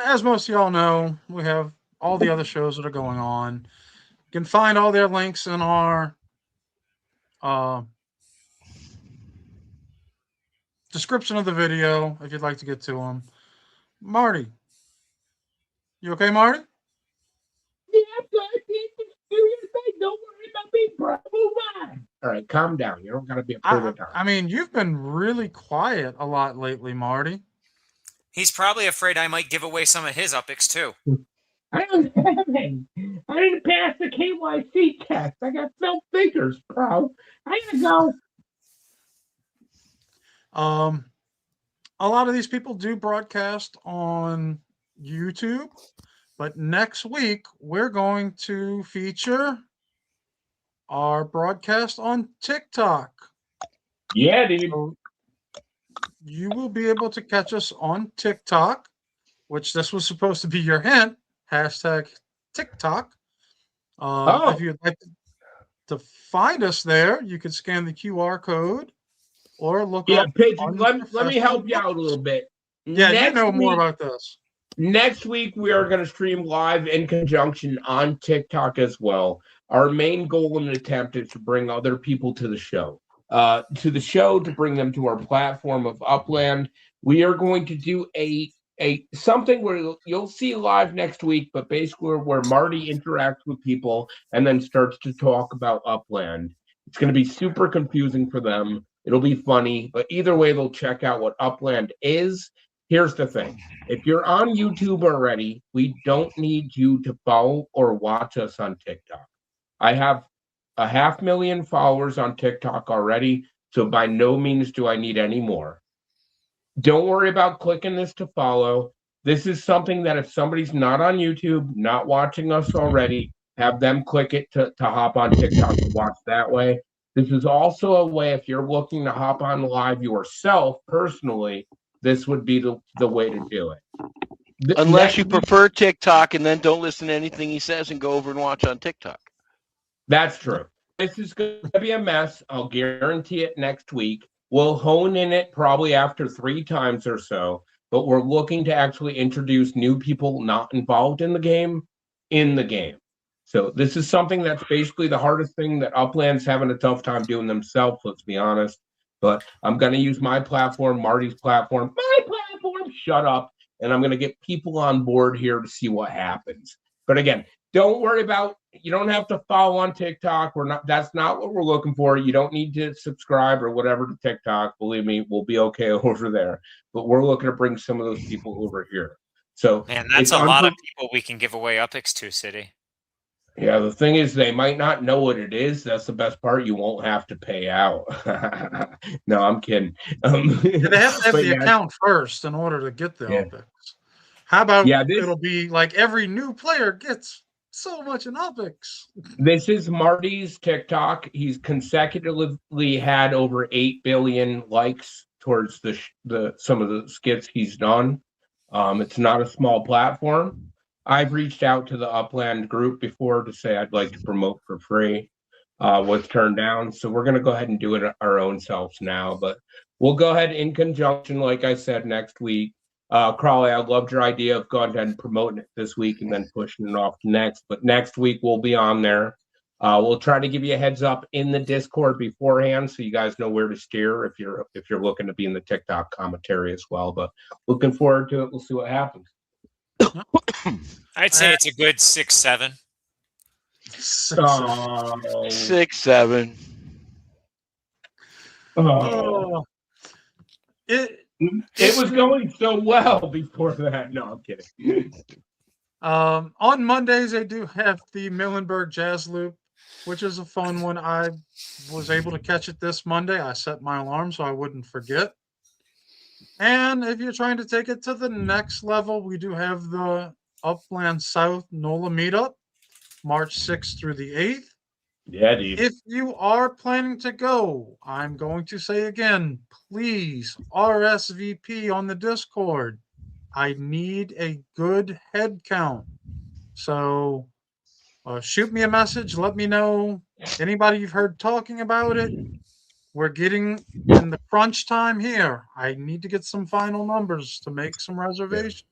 [SPEAKER 3] As most of y'all know, we have all the other shows that are going on. You can find all their links in our description of the video if you'd like to get to them. Marty, you okay, Marty?
[SPEAKER 2] Yeah, I'm good. Don't worry about me, bro. Move on. All right, calm down. You don't got to be a prude.
[SPEAKER 3] I mean, you've been really quiet a lot lately, Marty.
[SPEAKER 6] He's probably afraid I might give away some of his Uppies too.
[SPEAKER 2] I don't have any. I didn't pass the KYC test. I got self-thinkers, bro. I gotta go.
[SPEAKER 3] A lot of these people do broadcast on YouTube, but next week we're going to feature our broadcast on TikTok.
[SPEAKER 2] Yeah, dude.
[SPEAKER 3] So you will be able to catch us on TikTok, which this was supposed to be your hint. Hashtag TikTok. If you'd like to find us there, you can scan the QR code or look up.
[SPEAKER 2] Pigeon, let me help you out a little bit.
[SPEAKER 3] Yeah, you know more about this.
[SPEAKER 2] Next week, we are going to stream live in conjunction on TikTok as well. Our main goal and attempt is to bring other people to the show. To bring them to our platform of Upland. We are going to do a something where you'll see live next week, but basically where Marty interacts with people and then starts to talk about Upland. It's going to be super confusing for them. It'll be funny, but either way, they'll check out what Upland is. Here's the thing. If you're on YouTube already, we don't need you to follow or watch us on TikTok. I have 500,000 followers on TikTok already, so by no means do I need any more. Don't worry about clicking this to follow. This is something that if somebody's not on YouTube, not watching us already, have them click it to hop on TikTok to watch that way. This is also a way, if you're looking to hop on live yourself personally, this would be the way to do it.
[SPEAKER 4] Unless you prefer TikTok and then don't listen to anything he says and go over and watch on TikTok.
[SPEAKER 2] That's true. This is going to be a mess. I'll guarantee it next week. We'll hone in it probably after 3 times or so, but we're looking to actually introduce new people not involved in the game. So this is something that's basically the hardest thing that Upland's having a tough time doing themselves, let's be honest. But I'm going to use my platform, Marty's platform, shut up, and I'm going to get people on board here to see what happens. But again, don't worry about, you don't have to follow on TikTok. That's not what we're looking for. You don't need to subscribe or whatever to TikTok. Believe me, we'll be okay over there. But we're looking to bring some of those people over here. So,
[SPEAKER 6] man, that's a lot of people we can give away Uppies to, City.
[SPEAKER 2] Yeah, the thing is, they might not know what it is. That's the best part. You won't have to pay out. No, I'm kidding.
[SPEAKER 3] They have to have the account first in order to get the Uppies. How about it'll be like every new player gets so much in Uppies.
[SPEAKER 2] This is Marty's TikTok. He's consecutively had over 8 billion likes towards some of the skits he's done. It's not a small platform. I've reached out to the Upland group before to say I'd like to promote for free. Was turned down. So we're going to go ahead and do it our own selves now. But we'll go ahead in conjunction, like I said, next week. Crawley, I loved your idea of going ahead and promoting it this week and then pushing it off to next. But next week we'll be on there. We'll try to give you a heads up in the Discord beforehand so you guys know where to steer if you're looking to be in the TikTok commentary as well. But looking forward to it. We'll see what happens.
[SPEAKER 6] I'd say it's a good 6-7.
[SPEAKER 4] 6, 7.
[SPEAKER 2] It was going so well before that. No, I'm kidding.
[SPEAKER 3] On Mondays, they do have the Muhlenberg Jazz Loop, which is a fun one. I was able to catch it this Monday. I set my alarm so I wouldn't forget. And if you're trying to take it to the next level, we do have the Upland South NOLA meetup, March 6th through the 8th.
[SPEAKER 2] Yeah, dude.
[SPEAKER 3] If you are planning to go, I'm going to say again, please RSVP on the Discord. I need a good head count. So shoot me a message. Let me know anybody you've heard talking about it. We're getting in the crunch time here. I need to get some final numbers to make some reservations.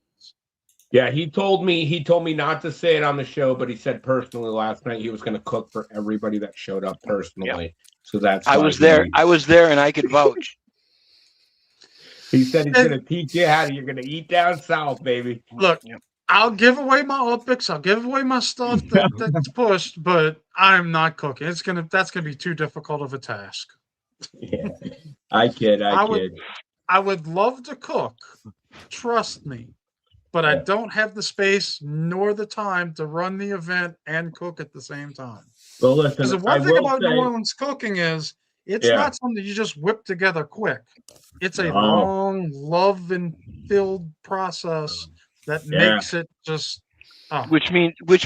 [SPEAKER 2] Yeah, he told me not to say it on the show, but he said personally last night he was going to cook for everybody that showed up personally. Yep. So that's
[SPEAKER 4] I was there, and I could vouch.
[SPEAKER 2] He said he's going to teach you how you're going to eat down south, baby.
[SPEAKER 3] Look, I'll give away my Uppies, I'll give away my stuff that's pushed, but I'm not cooking. That's gonna be too difficult of a task.
[SPEAKER 2] Yeah, I kid.
[SPEAKER 3] I would love to cook, trust me. But I don't have the space nor the time to run the event and cook at the same time.
[SPEAKER 2] Well, listen,
[SPEAKER 3] because the one thing about New Orleans cooking is it's not something you just whip together quick. It's a long, love and filled process that makes it just.
[SPEAKER 4] Which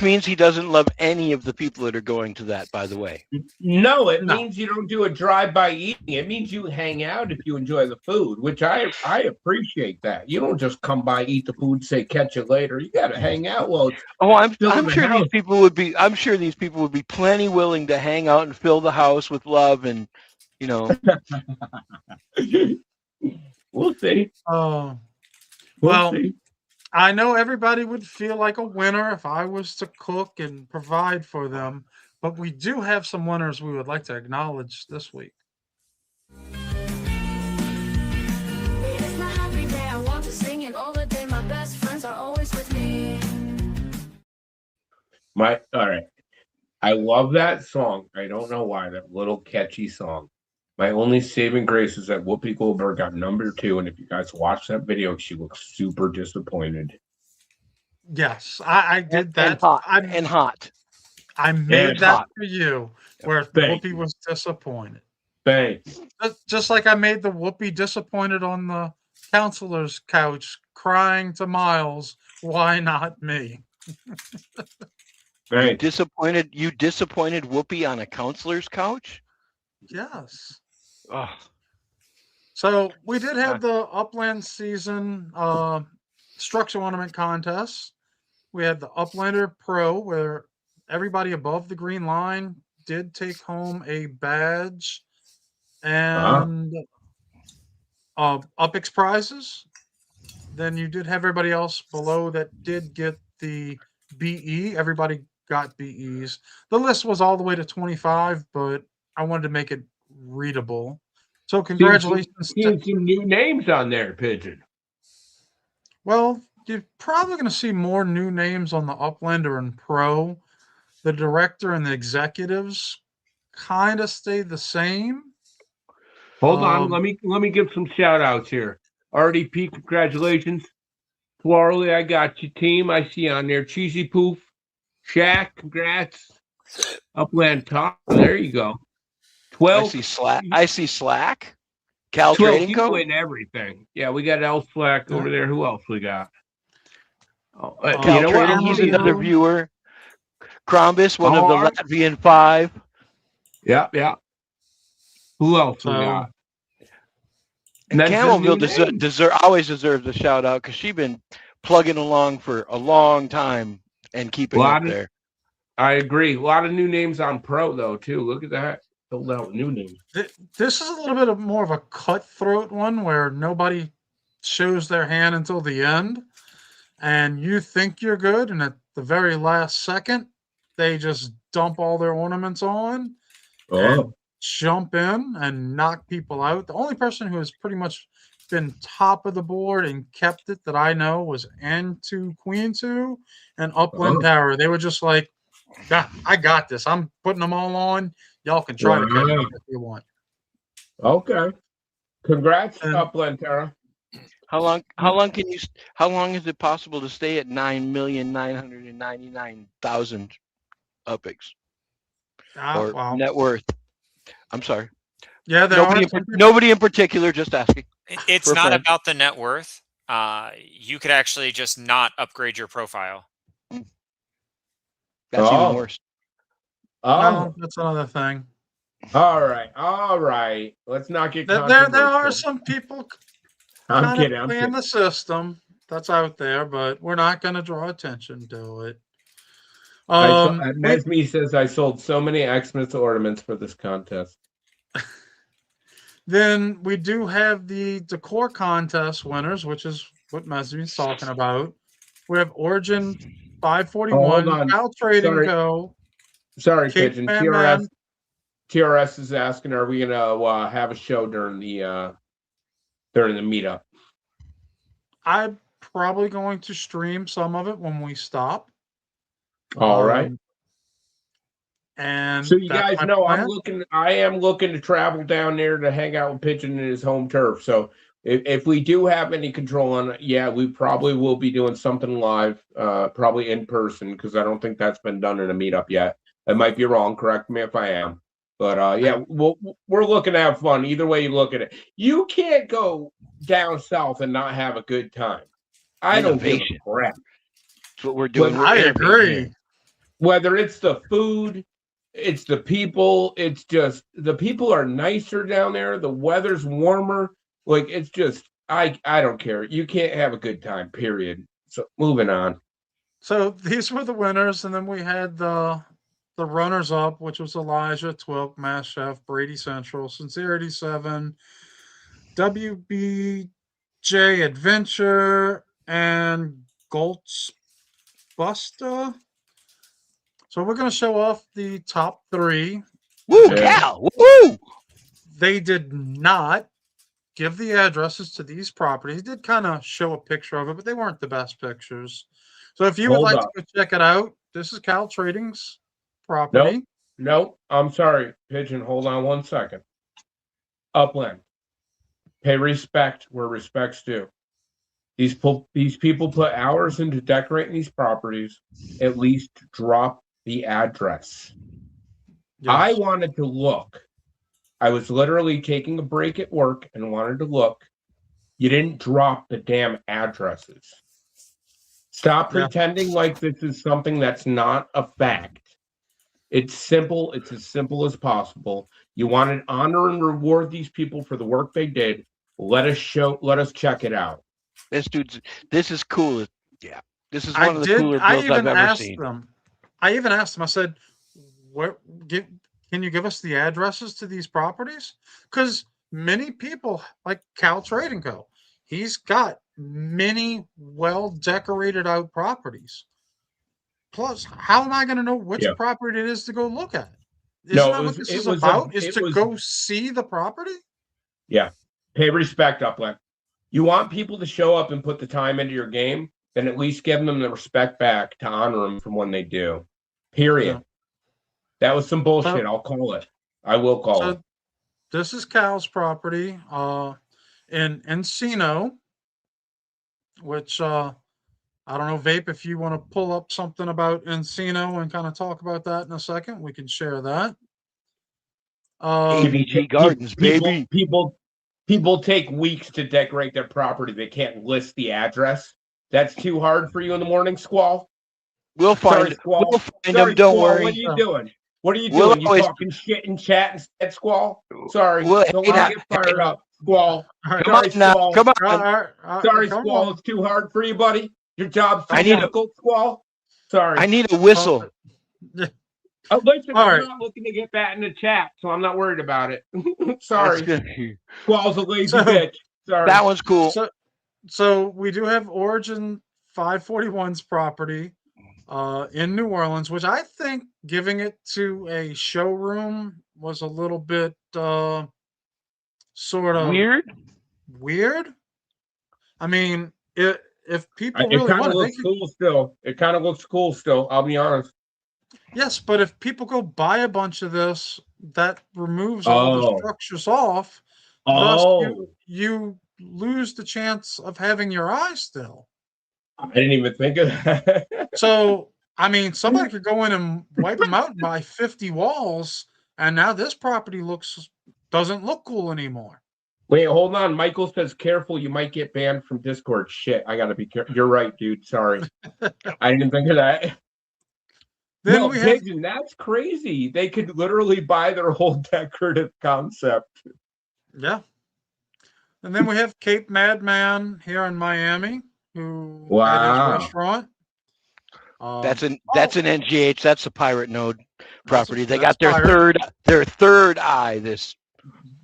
[SPEAKER 4] means he doesn't love any of the people that are going to that, by the way.
[SPEAKER 2] No, it means you don't do a drive-by eating. It means you hang out if you enjoy the food, which I appreciate that. You don't just come by, eat the food, say catch you later. You got to hang out. Well,
[SPEAKER 4] I'm sure these people would be. I'm sure these people would be plenty willing to hang out and fill the house with love, and
[SPEAKER 2] We'll see.
[SPEAKER 3] We'll see. I know everybody would feel like a winner if I was to cook and provide for them, but we do have some winners we would like to acknowledge this week.
[SPEAKER 10] It's my happy day. I want to sing it all the day. My best friends are always with me.
[SPEAKER 2] All right. I love that song. I don't know why, that little catchy song. My only saving grace is that Whoopi Goldberg got number 2, and if you guys watch that video, she looks super disappointed.
[SPEAKER 3] Yes, I did that.
[SPEAKER 4] And hot.
[SPEAKER 3] I made that for you, where Whoopi was disappointed.
[SPEAKER 2] Thanks.
[SPEAKER 3] Just like I made the Whoopi disappointed on the counselor's couch, crying to Miles, "Why not me?"
[SPEAKER 4] You disappointed Whoopi on a counselor's couch?
[SPEAKER 3] Yes.
[SPEAKER 4] Oh.
[SPEAKER 3] So we did have the Upland season structure ornament contest. We had the Uplander Pro, where everybody above the green line did take home a badge and Uppix prizes. Then you did have everybody else below that did get the BE. Everybody got BEs. The list was all the way to 25, but I wanted to make it readable. So congratulations.
[SPEAKER 2] Seeing some new names on there, Pigeon.
[SPEAKER 3] Well, you're probably going to see more new names on the Uplander and Pro. The director and the executives kind of stay the same.
[SPEAKER 2] Hold on, let me give some shout outs here. RDP, congratulations. Florally, I got you. Team, I see on there. Cheesy Poof, Shaq, congrats. Upland Top, there you go. 12.
[SPEAKER 4] I see Slack. Cal
[SPEAKER 2] 12,
[SPEAKER 4] Trading Co.
[SPEAKER 2] win everything. Yeah, we got L Slack over there. Who else we got?
[SPEAKER 4] Cal Trading, he's another viewer. Krombus, one of the Latvian 5.
[SPEAKER 2] Yeah. Who else we got?
[SPEAKER 4] And Camelville always deserves a shout out because she's been plugging along for a long time and keeping up there.
[SPEAKER 2] I agree. A lot of new names on Pro though too. Look at that. Filled out new names.
[SPEAKER 3] This is a little bit more of a cutthroat one where nobody shows their hand until the end, and you think you're good, and at the very last second, they just dump all their ornaments on and jump in and knock people out. The only person who has pretty much been top of the board and kept it that I know was N2 Queen 2 and Upland Tower. They were just like, "Ah, I got this. I'm putting them all on. Y'all can try to catch
[SPEAKER 2] Wow.
[SPEAKER 3] them if you want."
[SPEAKER 2] Okay. Congrats,
[SPEAKER 3] And-
[SPEAKER 2] Upland Terra.
[SPEAKER 4] How long is it possible to stay at 9,999,000 uppies or
[SPEAKER 3] wow.
[SPEAKER 4] net worth? I'm sorry.
[SPEAKER 3] Yeah, there are some people-
[SPEAKER 4] Nobody in particular, just asking.
[SPEAKER 6] It's
[SPEAKER 4] For
[SPEAKER 6] not
[SPEAKER 4] fun.
[SPEAKER 6] about the net worth. You could actually just not upgrade your profile.
[SPEAKER 4] That's even worse.
[SPEAKER 3] No, that's another thing.
[SPEAKER 2] All right. Let's not get
[SPEAKER 3] There
[SPEAKER 2] controversial.
[SPEAKER 3] are some people
[SPEAKER 2] I'm
[SPEAKER 3] kind
[SPEAKER 2] kidding.
[SPEAKER 3] of
[SPEAKER 2] I'm
[SPEAKER 3] playing
[SPEAKER 2] kidding.
[SPEAKER 3] the system that's out there, but we're not going to draw attention to it.
[SPEAKER 2] Nesme says I sold so many Xmas ornaments for this contest.
[SPEAKER 3] Then we do have the decor contest winners, which is what Mesme's talking about. We have Origin 541,
[SPEAKER 2] hold on.
[SPEAKER 3] Cal Trading
[SPEAKER 2] Sorry.
[SPEAKER 3] Co.
[SPEAKER 2] Sorry,
[SPEAKER 3] Cape
[SPEAKER 2] Pigeon.
[SPEAKER 3] Man
[SPEAKER 2] TRS.
[SPEAKER 3] Man.
[SPEAKER 2] TRS is asking, are we gonna have a show during the meetup?
[SPEAKER 3] I'm probably going to stream some of it when we stop.
[SPEAKER 2] All right.
[SPEAKER 3] And
[SPEAKER 2] So you
[SPEAKER 3] that's
[SPEAKER 2] guys
[SPEAKER 3] my
[SPEAKER 2] know
[SPEAKER 3] plan.
[SPEAKER 2] I am looking to travel down there to hang out with Pigeon in his home turf. So if we do have any control on it, yeah, we probably will be doing something live, probably in person, because I don't think that's been done in a meetup yet. I might be wrong. Correct me if I am. But yeah, we're looking to have fun. Either way you look at it, you can't go down south and not have a good time. I don't give a crap.
[SPEAKER 4] That's what we're doing.
[SPEAKER 3] I agree.
[SPEAKER 2] Whether it's the food, it's the people, it's just the people are nicer down there. The weather's warmer. Like it's just I don't care. You can't have a good time, period. So moving on.
[SPEAKER 3] So these were the winners, and then we had the runners up, which was Elijah, Twilk, Mass Chef, Brady Central, Sincerity 7, WBJ Adventure, and Goltz Busta. So we're going to show off the top 3.
[SPEAKER 4] Woo, Cal! Woo!
[SPEAKER 3] They did not give the addresses to these properties. Did kind of show a picture of it, but they weren't the best pictures. So if you would like to go check it out, this is Cal Trading's property.
[SPEAKER 2] Nope. I'm sorry, Pigeon. Hold on one second. Upland. Pay respect where respect's due. These people put hours into decorating these properties. At least drop the address.
[SPEAKER 3] Yes.
[SPEAKER 2] I wanted to look. I was literally taking a break at work and wanted to look. You didn't drop the damn addresses. Stop pretending like this is something that's not a fact. It's simple. It's as simple as possible. You want to honor and reward these people for the work they did. Let us check it out.
[SPEAKER 4] This is cool. Yeah. This is one of the cooler builds I've ever seen.
[SPEAKER 3] I even asked them, I said, can you give us the addresses to these properties? Because many people, like Cal Trading Co., he's got many well-decorated out properties. Plus, how am I going to know which property it is to go look at? Isn't that what this is about? Is to go see the property?
[SPEAKER 2] Yeah. Pay respect, Upland. You want people to show up and put the time into your game, then at least give them the respect back to honor them from when they do. Period. Yeah. That was some bullshit. I'll call it. I will call it.
[SPEAKER 3] This is Cal's property in Encino, which I don't know, Vape, if you want to pull up something about Encino and kind of talk about that in a second, we can share that.
[SPEAKER 4] AVG Gardens, baby.
[SPEAKER 2] People take weeks to decorate their property. They can't list the address. That's too hard for you in the morning, Squall?
[SPEAKER 4] We'll find them. Don't worry.
[SPEAKER 2] What are you doing? What are you doing? You talking shit in chat instead, Squall? Sorry. Don't want to get fired up, Squall.
[SPEAKER 4] Come on now. Come on.
[SPEAKER 2] Sorry, Squall. It's too hard for you, buddy. Your job's too difficult, Squall. Sorry.
[SPEAKER 4] I need a whistle.
[SPEAKER 2] Listen, I'm not looking to get that in the chat, so I'm not worried about it. Sorry. Squall's a lazy bitch. Sorry.
[SPEAKER 4] That one's cool.
[SPEAKER 3] So we do have Origin 541's property in New Orleans, which I think giving it to a showroom was a little bit sort of
[SPEAKER 4] weird.
[SPEAKER 3] weird. I mean, if people
[SPEAKER 2] It
[SPEAKER 3] really
[SPEAKER 2] kind
[SPEAKER 3] want
[SPEAKER 2] of
[SPEAKER 3] it, they
[SPEAKER 2] looks
[SPEAKER 3] could,
[SPEAKER 2] cool still. It kind of looks cool still. I'll be honest.
[SPEAKER 3] yes, but if people go buy a bunch of this, that removes all the
[SPEAKER 2] Oh,
[SPEAKER 3] structures off. Thus,
[SPEAKER 2] oh,
[SPEAKER 3] you lose the chance of having your eye still.
[SPEAKER 2] I didn't even think of that.
[SPEAKER 3] So, I mean, somebody could go in and wipe them out and buy 50 walls, and now this property doesn't look cool anymore.
[SPEAKER 2] Wait, hold on. Michael says, careful, you might get banned from Discord. Shit, I gotta be careful. You're right, dude. Sorry. I didn't think of that.
[SPEAKER 3] Then
[SPEAKER 2] No,
[SPEAKER 3] we have
[SPEAKER 2] Pigeon, that's crazy. They could literally buy their whole decorative concept.
[SPEAKER 3] yeah. And then we have Cape Madman here in Miami, who had his
[SPEAKER 2] Wow.
[SPEAKER 3] restaurant.
[SPEAKER 4] That's an NGH. That's a pirate node property. They got
[SPEAKER 3] that's
[SPEAKER 4] their third eye. This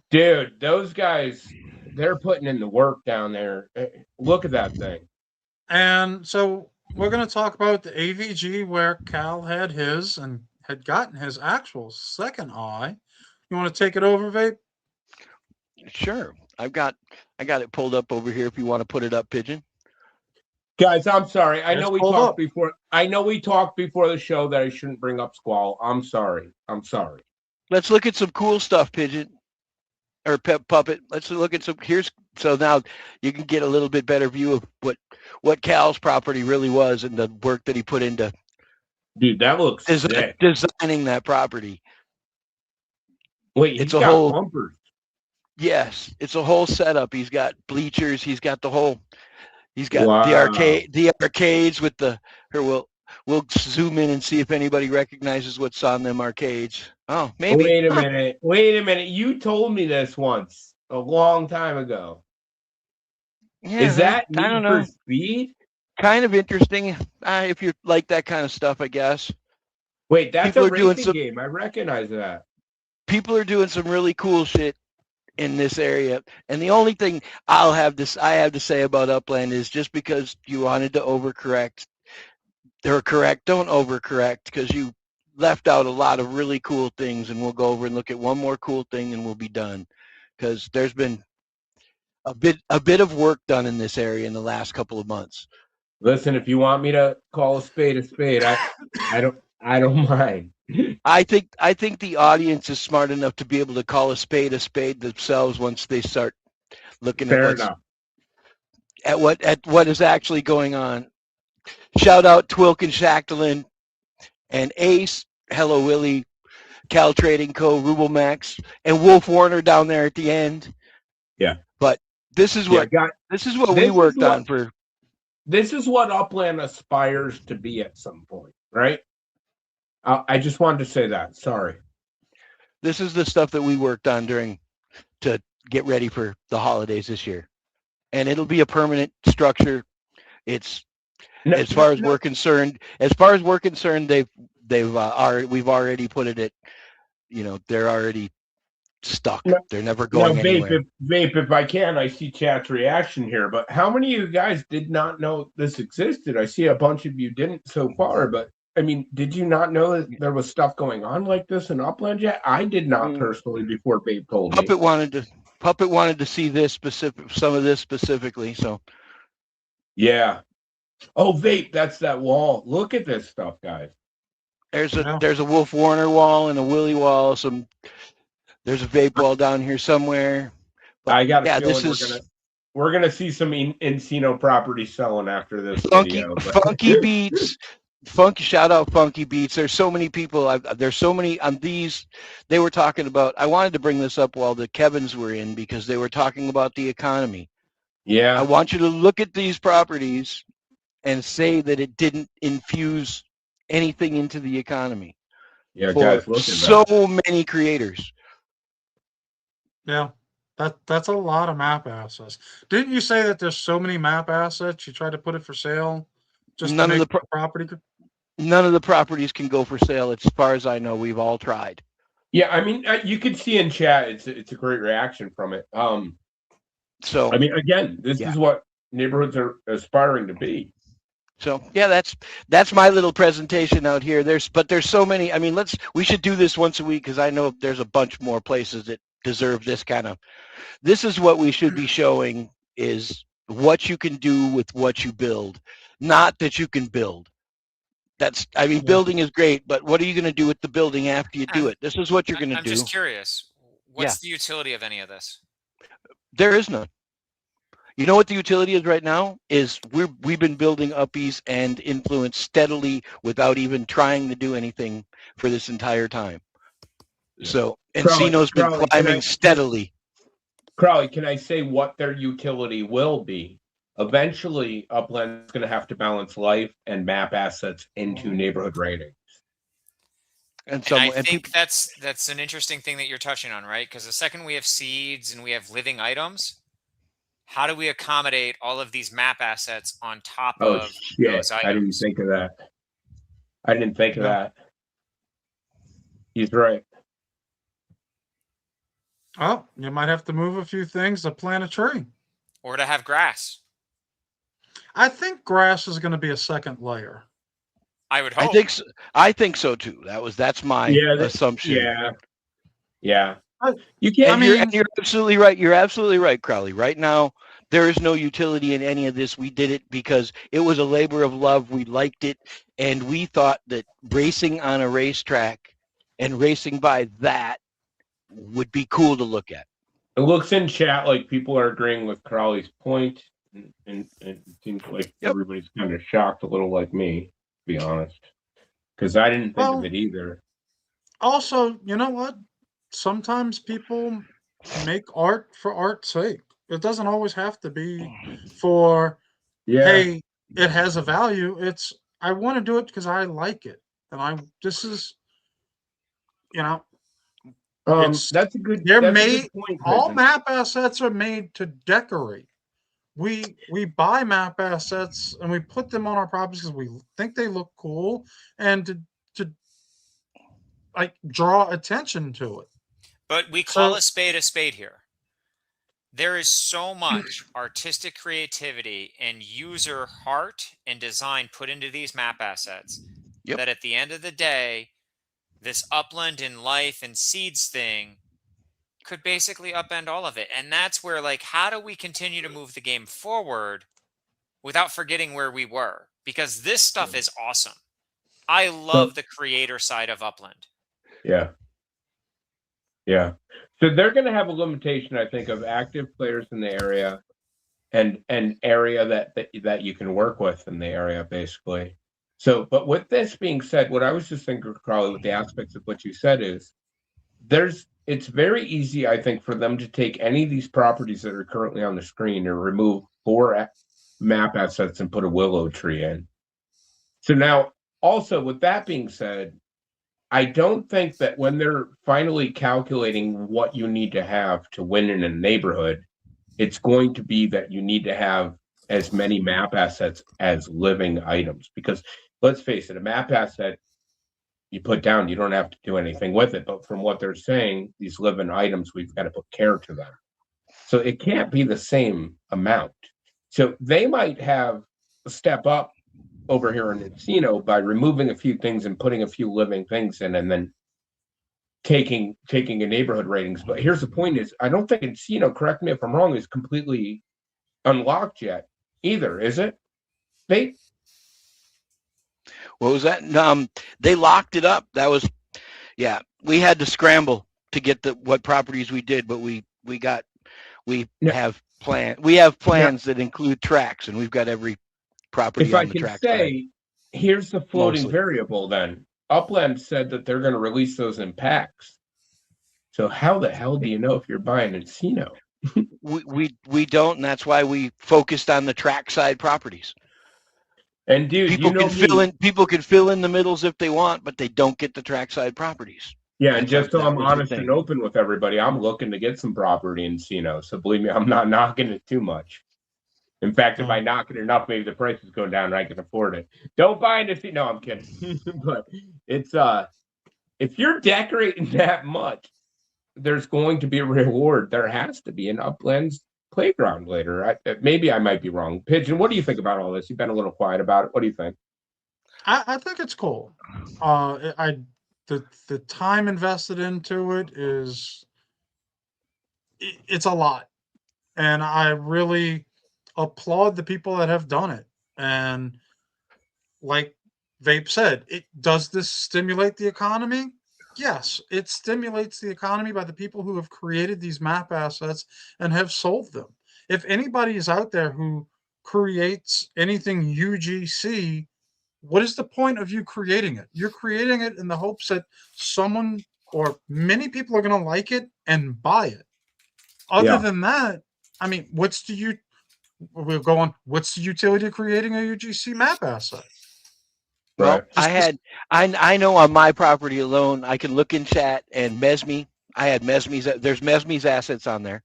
[SPEAKER 2] Dude, those guys, they're putting in the work down there. Look at that thing.
[SPEAKER 3] And so we're going to talk about the AVG where Cal had his and had gotten his actual second eye. You want to take it over, Vape?
[SPEAKER 4] sure. I got it pulled up over here. If you want to put it up, Pigeon.
[SPEAKER 2] Guys, I'm sorry. I know
[SPEAKER 3] It's
[SPEAKER 2] we
[SPEAKER 3] pulled
[SPEAKER 2] talked
[SPEAKER 3] up.
[SPEAKER 2] before. I know we talked before the show that I shouldn't bring up Squall. I'm sorry. I'm sorry.
[SPEAKER 4] Let's look at some cool stuff, Pigeon, or Puppet. Let's look at some. So now you can get a little bit better view of what Cal's property really was and the work that he put into
[SPEAKER 2] Dude, that looks sick.
[SPEAKER 4] designing that property.
[SPEAKER 2] Wait,
[SPEAKER 4] It's
[SPEAKER 2] he's
[SPEAKER 4] a
[SPEAKER 2] got
[SPEAKER 4] whole-
[SPEAKER 2] bumpers.
[SPEAKER 4] Yes, it's a whole setup. He's got bleachers. He's got the whole. He's got
[SPEAKER 2] Wow.
[SPEAKER 4] the arcades with the. Here, we'll zoom in and see if anybody recognizes what's on them arcades. Oh, maybe.
[SPEAKER 2] Wait a minute. Wait a minute. You told me this once a long time ago.
[SPEAKER 4] Yeah,
[SPEAKER 2] Is that
[SPEAKER 4] I don't
[SPEAKER 2] Need
[SPEAKER 4] know.
[SPEAKER 2] for Speed?
[SPEAKER 4] Kind of interesting if you like that kind of stuff, I guess.
[SPEAKER 2] Wait, that's
[SPEAKER 4] People
[SPEAKER 2] a
[SPEAKER 4] are doing
[SPEAKER 2] racing
[SPEAKER 4] some-
[SPEAKER 2] game. I recognize that.
[SPEAKER 4] People are doing some really cool shit in this area, and the only thing I have to say about Upland is just because you wanted to overcorrect, don't overcorrect, because you left out a lot of really cool things, and we'll go over and look at one more cool thing and we'll be done, because there's been a bit of work done in this area in the last couple of months.
[SPEAKER 2] Listen, if you want me to call a spade, I don't mind.
[SPEAKER 4] I think the audience is smart enough to be able to call a spade themselves once they start looking
[SPEAKER 2] Fair
[SPEAKER 4] at
[SPEAKER 2] enough.
[SPEAKER 4] what is actually going on. Shout out Twilk and Shacklin and Ace, Hello Willie, Cal Trading Co, Ruble Max, and Wolf Warner down there at the end.
[SPEAKER 2] Yeah.
[SPEAKER 4] But this is what we worked on for.
[SPEAKER 2] This is what Upland aspires to be at some point, right? I just wanted to say that. Sorry.
[SPEAKER 4] This is the stuff that we worked on to get ready for the holidays this year, and it'll be a permanent structure. It's as far as we're concerned. As far as we're concerned, we've already put it at. They're already stuck. They're never going anywhere.
[SPEAKER 2] Vape, if I can, I see chat's reaction here, but how many of you guys did not know this existed? I see a bunch of you didn't so far, but I mean, did you not know that there was stuff going on like this in Upland yet? I did not personally before Vape told me.
[SPEAKER 4] Puppet wanted to see some of this specifically, so.
[SPEAKER 2] Yeah. Oh, Vape, that's that wall. Look at this stuff, guys.
[SPEAKER 4] There's a Wolf Warner wall and a Willie wall. There's a Vape wall down here somewhere. But
[SPEAKER 2] I got a feeling we're gonna see some Encino property selling after this video.
[SPEAKER 4] Funky Beats. Shout out Funky Beats. There's so many people. There's so many on these. They were talking about. I wanted to bring this up while the Kevins were in because they were talking about the economy.
[SPEAKER 2] Yeah.
[SPEAKER 4] I want you to look at these properties and say that it didn't infuse anything into the economy.
[SPEAKER 2] Yeah,
[SPEAKER 4] for
[SPEAKER 2] guys, look at
[SPEAKER 4] so many creators.
[SPEAKER 3] Yeah, that's a lot of map assets. Didn't you say that there's so many map assets? You tried to put it for sale. Just
[SPEAKER 4] None of the
[SPEAKER 3] property.
[SPEAKER 4] None of the properties can go for sale. As far as I know, we've all tried.
[SPEAKER 2] Yeah, I mean, you could see in chat, it's a great reaction from it.
[SPEAKER 4] So
[SPEAKER 2] I mean, again, this is what neighborhoods are aspiring to be.
[SPEAKER 4] So yeah, that's my little presentation out here. There's so many. I mean, we should do this once a week because I know there's a bunch more places that deserve this kind of. This is what we should be showing: is what you can do with what you build, not that you can build. I mean, building is great, but what are you going to do with the building after you do it? This is what you're going to do.
[SPEAKER 6] I'm just curious. What's the utility of any of this?
[SPEAKER 4] There is none. You know what the utility is right now? Is we've been building Uppies and Influence steadily without even trying to do anything for this entire time. So Encino's been climbing steadily.
[SPEAKER 2] Crowley, can I say what their utility will be? Eventually, Upland's going to have to balance life and map assets into neighborhood ratings.
[SPEAKER 6] And I think that's an interesting thing that you're touching on, right? Because the second we have seeds and we have living items, how do we accommodate all of these map assets on top of those items?
[SPEAKER 2] I didn't think of that. I didn't think of that. He's right.
[SPEAKER 3] Oh, you might have to move a few things to plant a tree.
[SPEAKER 6] Or to have grass.
[SPEAKER 3] I think grass is going to be a second layer.
[SPEAKER 6] I would hope.
[SPEAKER 4] I think so too. That's my assumption.
[SPEAKER 2] Yeah.
[SPEAKER 4] You can't. You're absolutely right. You're absolutely right, Crowley. Right now, there is no utility in any of this. We did it because it was a labor of love. We liked it, and we thought that racing on a racetrack and racing by that would be cool to look at.
[SPEAKER 2] It looks in chat like people are agreeing with Crowley's point, and it seems like everybody's kind of shocked, a little like me, to be honest, because I didn't think of it either.
[SPEAKER 3] Also, you know what? Sometimes people make art for art's sake. It doesn't always have to be for, hey, it has a value. It's, I want to do it because I like it. And this is,
[SPEAKER 2] that's a good,
[SPEAKER 3] they're
[SPEAKER 2] that's
[SPEAKER 3] made,
[SPEAKER 2] a good point,
[SPEAKER 3] all
[SPEAKER 2] Pigeon.
[SPEAKER 3] map assets are made to decorate. We buy map assets and we put them on our properties because we think they look cool and to like draw attention to it.
[SPEAKER 6] But we call a spade here. There is so much artistic creativity and user heart and design put into these map assets that at the end of the day, this upland and life and seeds thing could basically upend all of it. And that's where, like, how do we continue to move the game forward without forgetting where we were? Because this stuff is awesome. I love the creator side of Upland.
[SPEAKER 2] Yeah. So they're going to have a limitation, I think, of active players in the area and area that you can work with in the area, basically. So, but with this being said, what I was just thinking, Carly, with the aspects of what you said is it's very easy, I think, for them to take any of these properties that are currently on the screen and remove 4 map assets and put a willow tree in. So now, also with that being said, I don't think that when they're finally calculating what you need to have to win in a neighborhood, it's going to be that you need to have as many map assets as living items. Because let's face it, a map asset you put down, you don't have to do anything with it. But from what they're saying, these living items, we've got to put care to them. So it can't be the same amount. So they might have a step up over here in Encino by removing a few things and putting a few living things in, and then taking a neighborhood ratings. But here's the point: is I don't think Encino, correct me if I'm wrong, is completely unlocked yet either, is it? What
[SPEAKER 4] was that? They locked it up. That was, we had to scramble to get what properties we did, but we have plans that include tracks, and we've got every property
[SPEAKER 2] if
[SPEAKER 4] on
[SPEAKER 2] I
[SPEAKER 4] the
[SPEAKER 2] can
[SPEAKER 4] track
[SPEAKER 2] say,
[SPEAKER 4] side.
[SPEAKER 2] Here's the floating variable then. Upland said that they're going to release those in packs. So how the hell do you know if you're buying Encino?
[SPEAKER 4] we don't, and that's why we focused on the trackside properties.
[SPEAKER 2] And dude,
[SPEAKER 4] people can fill in the middles if they want, but they don't get the trackside properties.
[SPEAKER 2] Yeah, and just so I'm honest and open with everybody, I'm looking to get some property in Encino. So believe me, I'm not knocking it too much. In fact, if I knock it enough, maybe the price is going down and I can afford it. Don't buy it. No, I'm kidding. But it's if you're decorating that much, there's going to be a reward. There has to be an Uplands playground later. Maybe I might be wrong. Pigeon, what do you think about all this? You've been a little quiet about it. What do you think?
[SPEAKER 3] I think it's cool. The time invested into it is it's a lot. And I really applaud the people that have done it. And like Vape said, does this stimulate the economy? Yes, it stimulates the economy by the people who have created these map assets and have sold them. If anybody is out there who creates anything UGC, what is the point of you creating it? You're creating it in the hopes that someone or many people are going to like it and buy it. Other than that, I mean, what's the utility of creating a UGC map asset?
[SPEAKER 4] Well, I know on my property alone, I can look in chat and Mesme. I had Mesme's. There's Mesme's assets on there.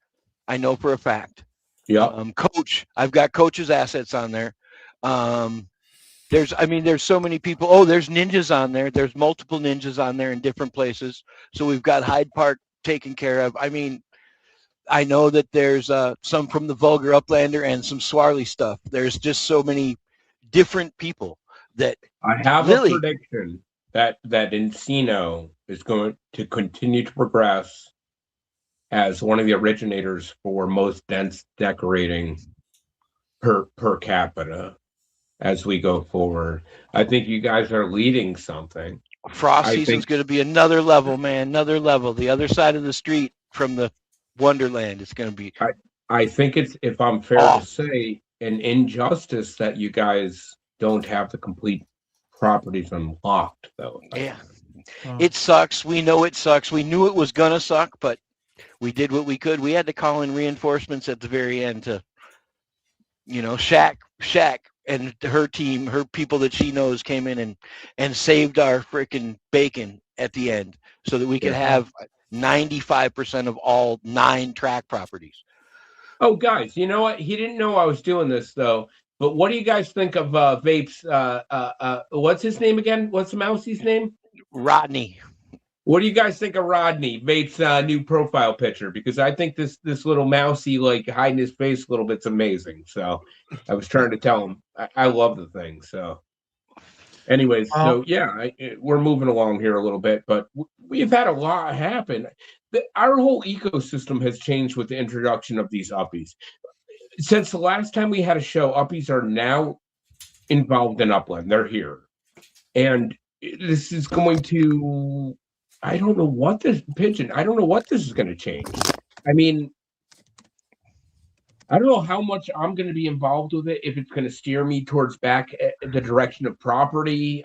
[SPEAKER 4] I know for a fact.
[SPEAKER 2] Yeah.
[SPEAKER 4] Coach, I've got Coach's assets on there. There's so many people. Oh, there's ninjas on there. There's multiple ninjas on there in different places. So we've got Hyde Park taken care of. I mean, I know that there's some from the Vulgar Uplander and some Swarly stuff. There's just so many different people that
[SPEAKER 2] I have a prediction that Encino is going to continue to progress as one of the originators for most dense decorating per capita as we go forward. I think you guys are leading something.
[SPEAKER 4] Frost season's going to be another level, man. Another level. The other side of the street from the Wonderland is going to be.
[SPEAKER 2] I think it's, if I'm fair to say, an injustice that you guys don't have the complete properties unlocked, though.
[SPEAKER 4] Yeah. It sucks. We know it sucks. We knew it was going to suck, but we did what we could. We had to call in reinforcements at the very end to, Shaq and her team, her people that she knows came in and saved our freaking bacon at the end so that we could have 95% of all 9 track properties.
[SPEAKER 2] Oh, guys, you know what? He didn't know I was doing this, though. But what do you guys think of Vape's, what's his name again? What's the mousie's name?
[SPEAKER 4] Rodney.
[SPEAKER 2] What do you guys think of Rodney, Vape's new profile picture? Because I think this little mousy, like, hiding his face a little bit's amazing. So I was trying to tell him I love the thing. So anyways, we're moving along here a little bit, but we've had a lot happen. Our whole ecosystem has changed with the introduction of these Uppies. Since the last time we had a show, Uppies are now involved in Upland. They're here. And this is going to, I don't know what this is going to change. I mean, I don't know how much I'm going to be involved with it, if it's going to steer me towards back the direction of property.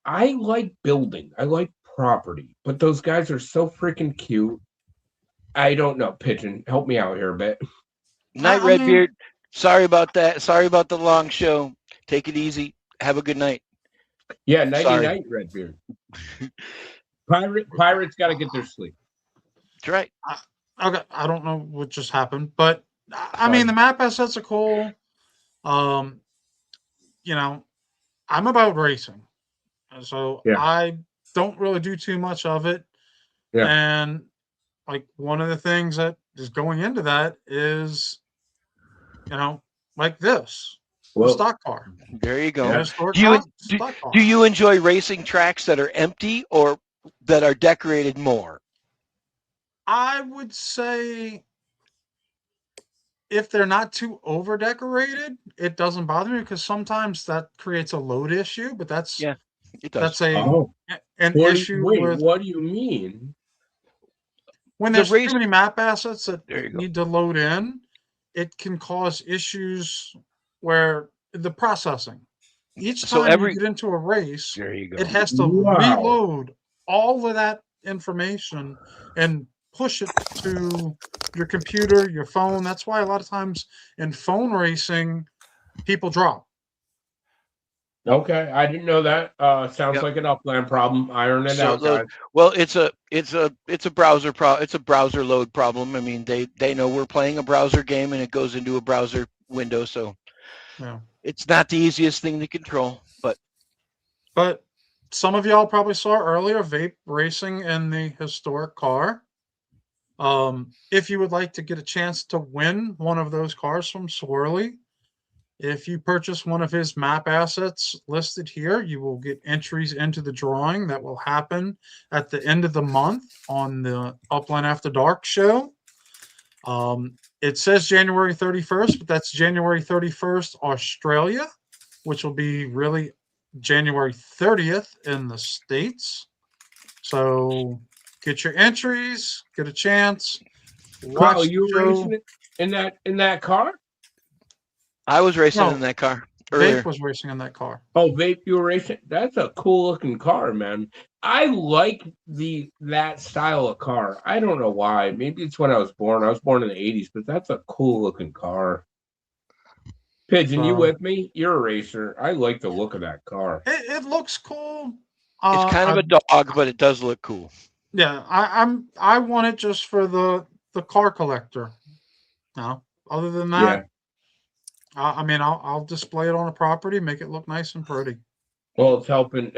[SPEAKER 2] I like building. I like property. But those guys are so freaking cute. I don't know. Pigeon, help me out here a bit.
[SPEAKER 4] Night, Redbeard. Sorry about that. Sorry about the long show. Take it easy. Have a good night.
[SPEAKER 2] Yeah, night, Redbeard. Pirates got to get their sleep.
[SPEAKER 4] That's right.
[SPEAKER 3] I don't know what just happened, but I mean, the map assets are cool. I'm about racing, so I don't really do too much of it. Yeah. And like one of the things that is going into that is, like this. Well, stock car.
[SPEAKER 4] There you go. Do you enjoy racing tracks that are empty or that are decorated more?
[SPEAKER 3] I would say if they're not too over decorated, it doesn't bother me, because sometimes that creates a load issue. But that's
[SPEAKER 4] it does.
[SPEAKER 3] That's an issue.
[SPEAKER 2] What do you mean?
[SPEAKER 3] When there's too many map assets that need to load in, it can cause issues where the processing. Each time you get into a race, it has to reload all of that information and push it to your computer, your phone. That's why a lot of times in phone racing, people drop.
[SPEAKER 2] Okay, I didn't know that. Sounds like an Upland problem. Iron it out, guys.
[SPEAKER 4] Well, it's a browser it's a browser load problem. I mean, they know we're playing a browser game and it goes into a browser window, so it's not the easiest thing to control.
[SPEAKER 3] But some of y'all probably saw earlier Vape racing in the historic car. If you would like to get a chance to win one of those cars from Swirly, if you purchase one of his map assets listed here, you will get entries into the drawing that will happen at the end of the month on the Upland After Dark show. It says January 31st, but that's January 31st, Australia, which will be really January 30th in the States. So get your entries, get a chance. Watch
[SPEAKER 2] Wow, you
[SPEAKER 3] the
[SPEAKER 2] were
[SPEAKER 3] show.
[SPEAKER 2] racing it in that car?
[SPEAKER 4] I was racing
[SPEAKER 3] No.
[SPEAKER 4] in that car earlier.
[SPEAKER 3] Vape was racing in that car.
[SPEAKER 2] Oh, Vape, you were racing. That's a cool looking car, man. I like that style of car. I don't know why. Maybe it's when I was born. I was born in the 80s, but that's a cool looking car. Pigeon, you with me? You're a racer. I like the look of that car.
[SPEAKER 3] It looks cool.
[SPEAKER 4] It's kind of a dog, but it does look cool.
[SPEAKER 3] Yeah, I want it just for the car collector. No, other than that, I mean, I'll display it on a property, make it look nice and pretty.
[SPEAKER 2] Well, it's helping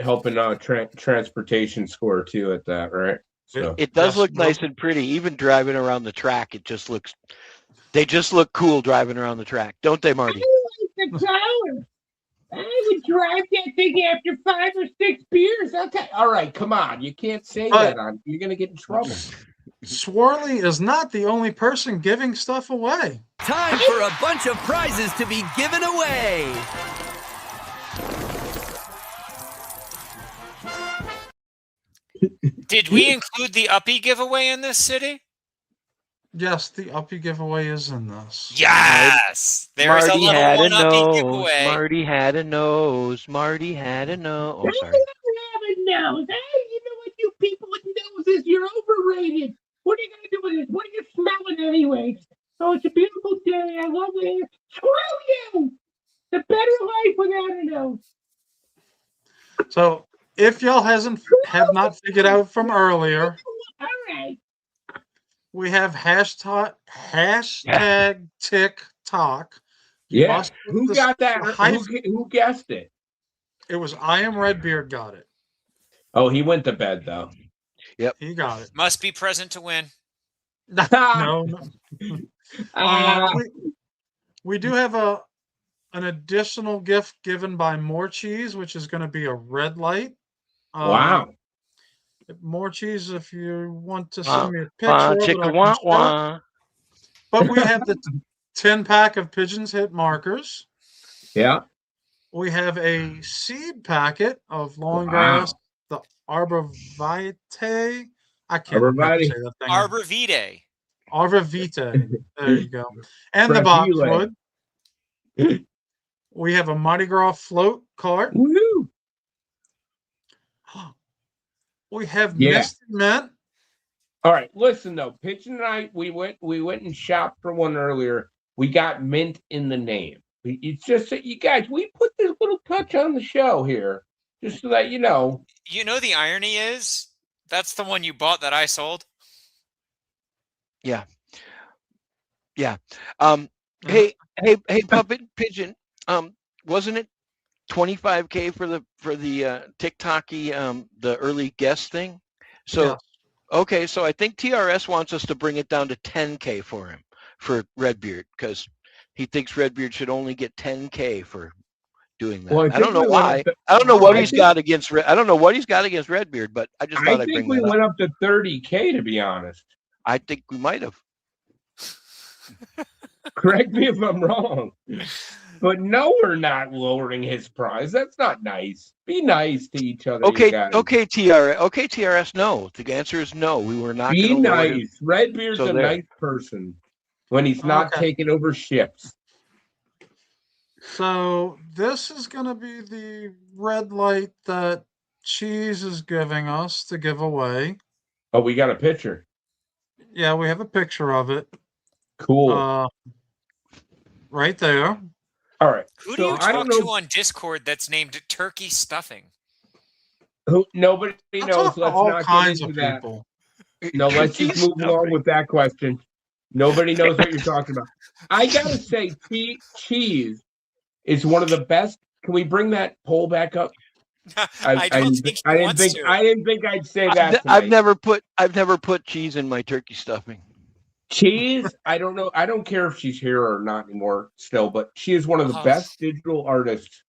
[SPEAKER 2] transportation score too at that, right? So
[SPEAKER 4] It does look nice and pretty. Even driving around the track, it just looks. They just look cool driving around the track, don't they, Marty?
[SPEAKER 2] I like the color. I would drive that thing after 5 or 6 beers. Okay, all right, come on. You can't say that on. You're gonna get in trouble.
[SPEAKER 3] Swirly is not the only person giving stuff away.
[SPEAKER 5] Time for a bunch of prizes to be given away.
[SPEAKER 6] Did we include the Uppie giveaway in this city?
[SPEAKER 3] Yes, the Uppie giveaway is in this.
[SPEAKER 6] Yes! There's a little one Uppie giveaway.
[SPEAKER 4] Marty had a nose. Marty had a nose. Oh, sorry.
[SPEAKER 2] You know what, you people with noses, you're overrated. What are you gonna do with this? What are you smelling anyways? Oh, it's a beautiful day. I love it. Screw you! The better life without a nose.
[SPEAKER 3] So if y'all have not figured out from earlier,
[SPEAKER 2] All right.
[SPEAKER 3] we have hashtag TikTok.
[SPEAKER 2] Yeah. Who got that? Who guessed it?
[SPEAKER 3] It was I Am Redbeard got it.
[SPEAKER 2] Oh, he went to bed though.
[SPEAKER 4] Yep.
[SPEAKER 3] He got it.
[SPEAKER 6] Must be present to win.
[SPEAKER 3] No. We do have an additional gift given by More Cheese, which is going to be a red light.
[SPEAKER 2] Wow.
[SPEAKER 3] More Cheese, if you want to send me a picture of it, I can show it. But we have the 10-pack of Pigeons Hit markers.
[SPEAKER 2] Yeah.
[SPEAKER 3] We have a seed packet of Longgrass, the Arbor Vitae. I can't remember say that thing.
[SPEAKER 6] Arbor Vitae.
[SPEAKER 3] Arbor Vitae. There you go. And the boxwood. We have a Mardi Gras float cart.
[SPEAKER 2] Woo!
[SPEAKER 3] We have Misty Mint.
[SPEAKER 2] All right, listen though, Pigeon and I, we went and shopped for one earlier. We got mint in the name. It's just that you guys, we put this little touch on the show here, just so that you know.
[SPEAKER 6] You know the irony is that's the one you bought that I sold.
[SPEAKER 4] Yeah. Yeah. Hey, Puppet Pigeon. Wasn't it 25K for the TikTok-y, the early guest thing? So, okay, so I think TRS wants us to bring it down to 10K for him, for Redbeard, because he thinks Redbeard should only get 10K for doing that. Well, I don't know why. I don't know what he's got against. I don't know what he's got against Redbeard, but I just thought I'd bring that up.
[SPEAKER 2] I think we went up to 30K, to be honest.
[SPEAKER 4] I think we might have.
[SPEAKER 2] Correct me if I'm wrong. But no, we're not lowering his price. That's not nice. Be nice to each other.
[SPEAKER 4] Okay, TRS. No, the answer is no. We were not.
[SPEAKER 2] Be nice. Redbeard's a nice person when he's not taking over ships.
[SPEAKER 3] So this is going to be the red light that Cheese is giving us to give away.
[SPEAKER 2] Oh, we got a picture.
[SPEAKER 3] Yeah, we have a picture of it.
[SPEAKER 2] Cool.
[SPEAKER 3] Right there.
[SPEAKER 2] All right.
[SPEAKER 6] Who do you talk to on Discord that's named Turkey Stuffing?
[SPEAKER 2] Who? Nobody knows. Let's not get into that.
[SPEAKER 3] People.
[SPEAKER 2] No, let's just move along with that question. Nobody knows what you're talking about. I gotta say, Cheese is one of the best. Can we bring that poll back up? I didn't think I'd say that.
[SPEAKER 4] I've never put cheese in my turkey stuffing.
[SPEAKER 2] Cheese, I don't know. I don't care if she's here or not anymore still, but she is one of the best digital artists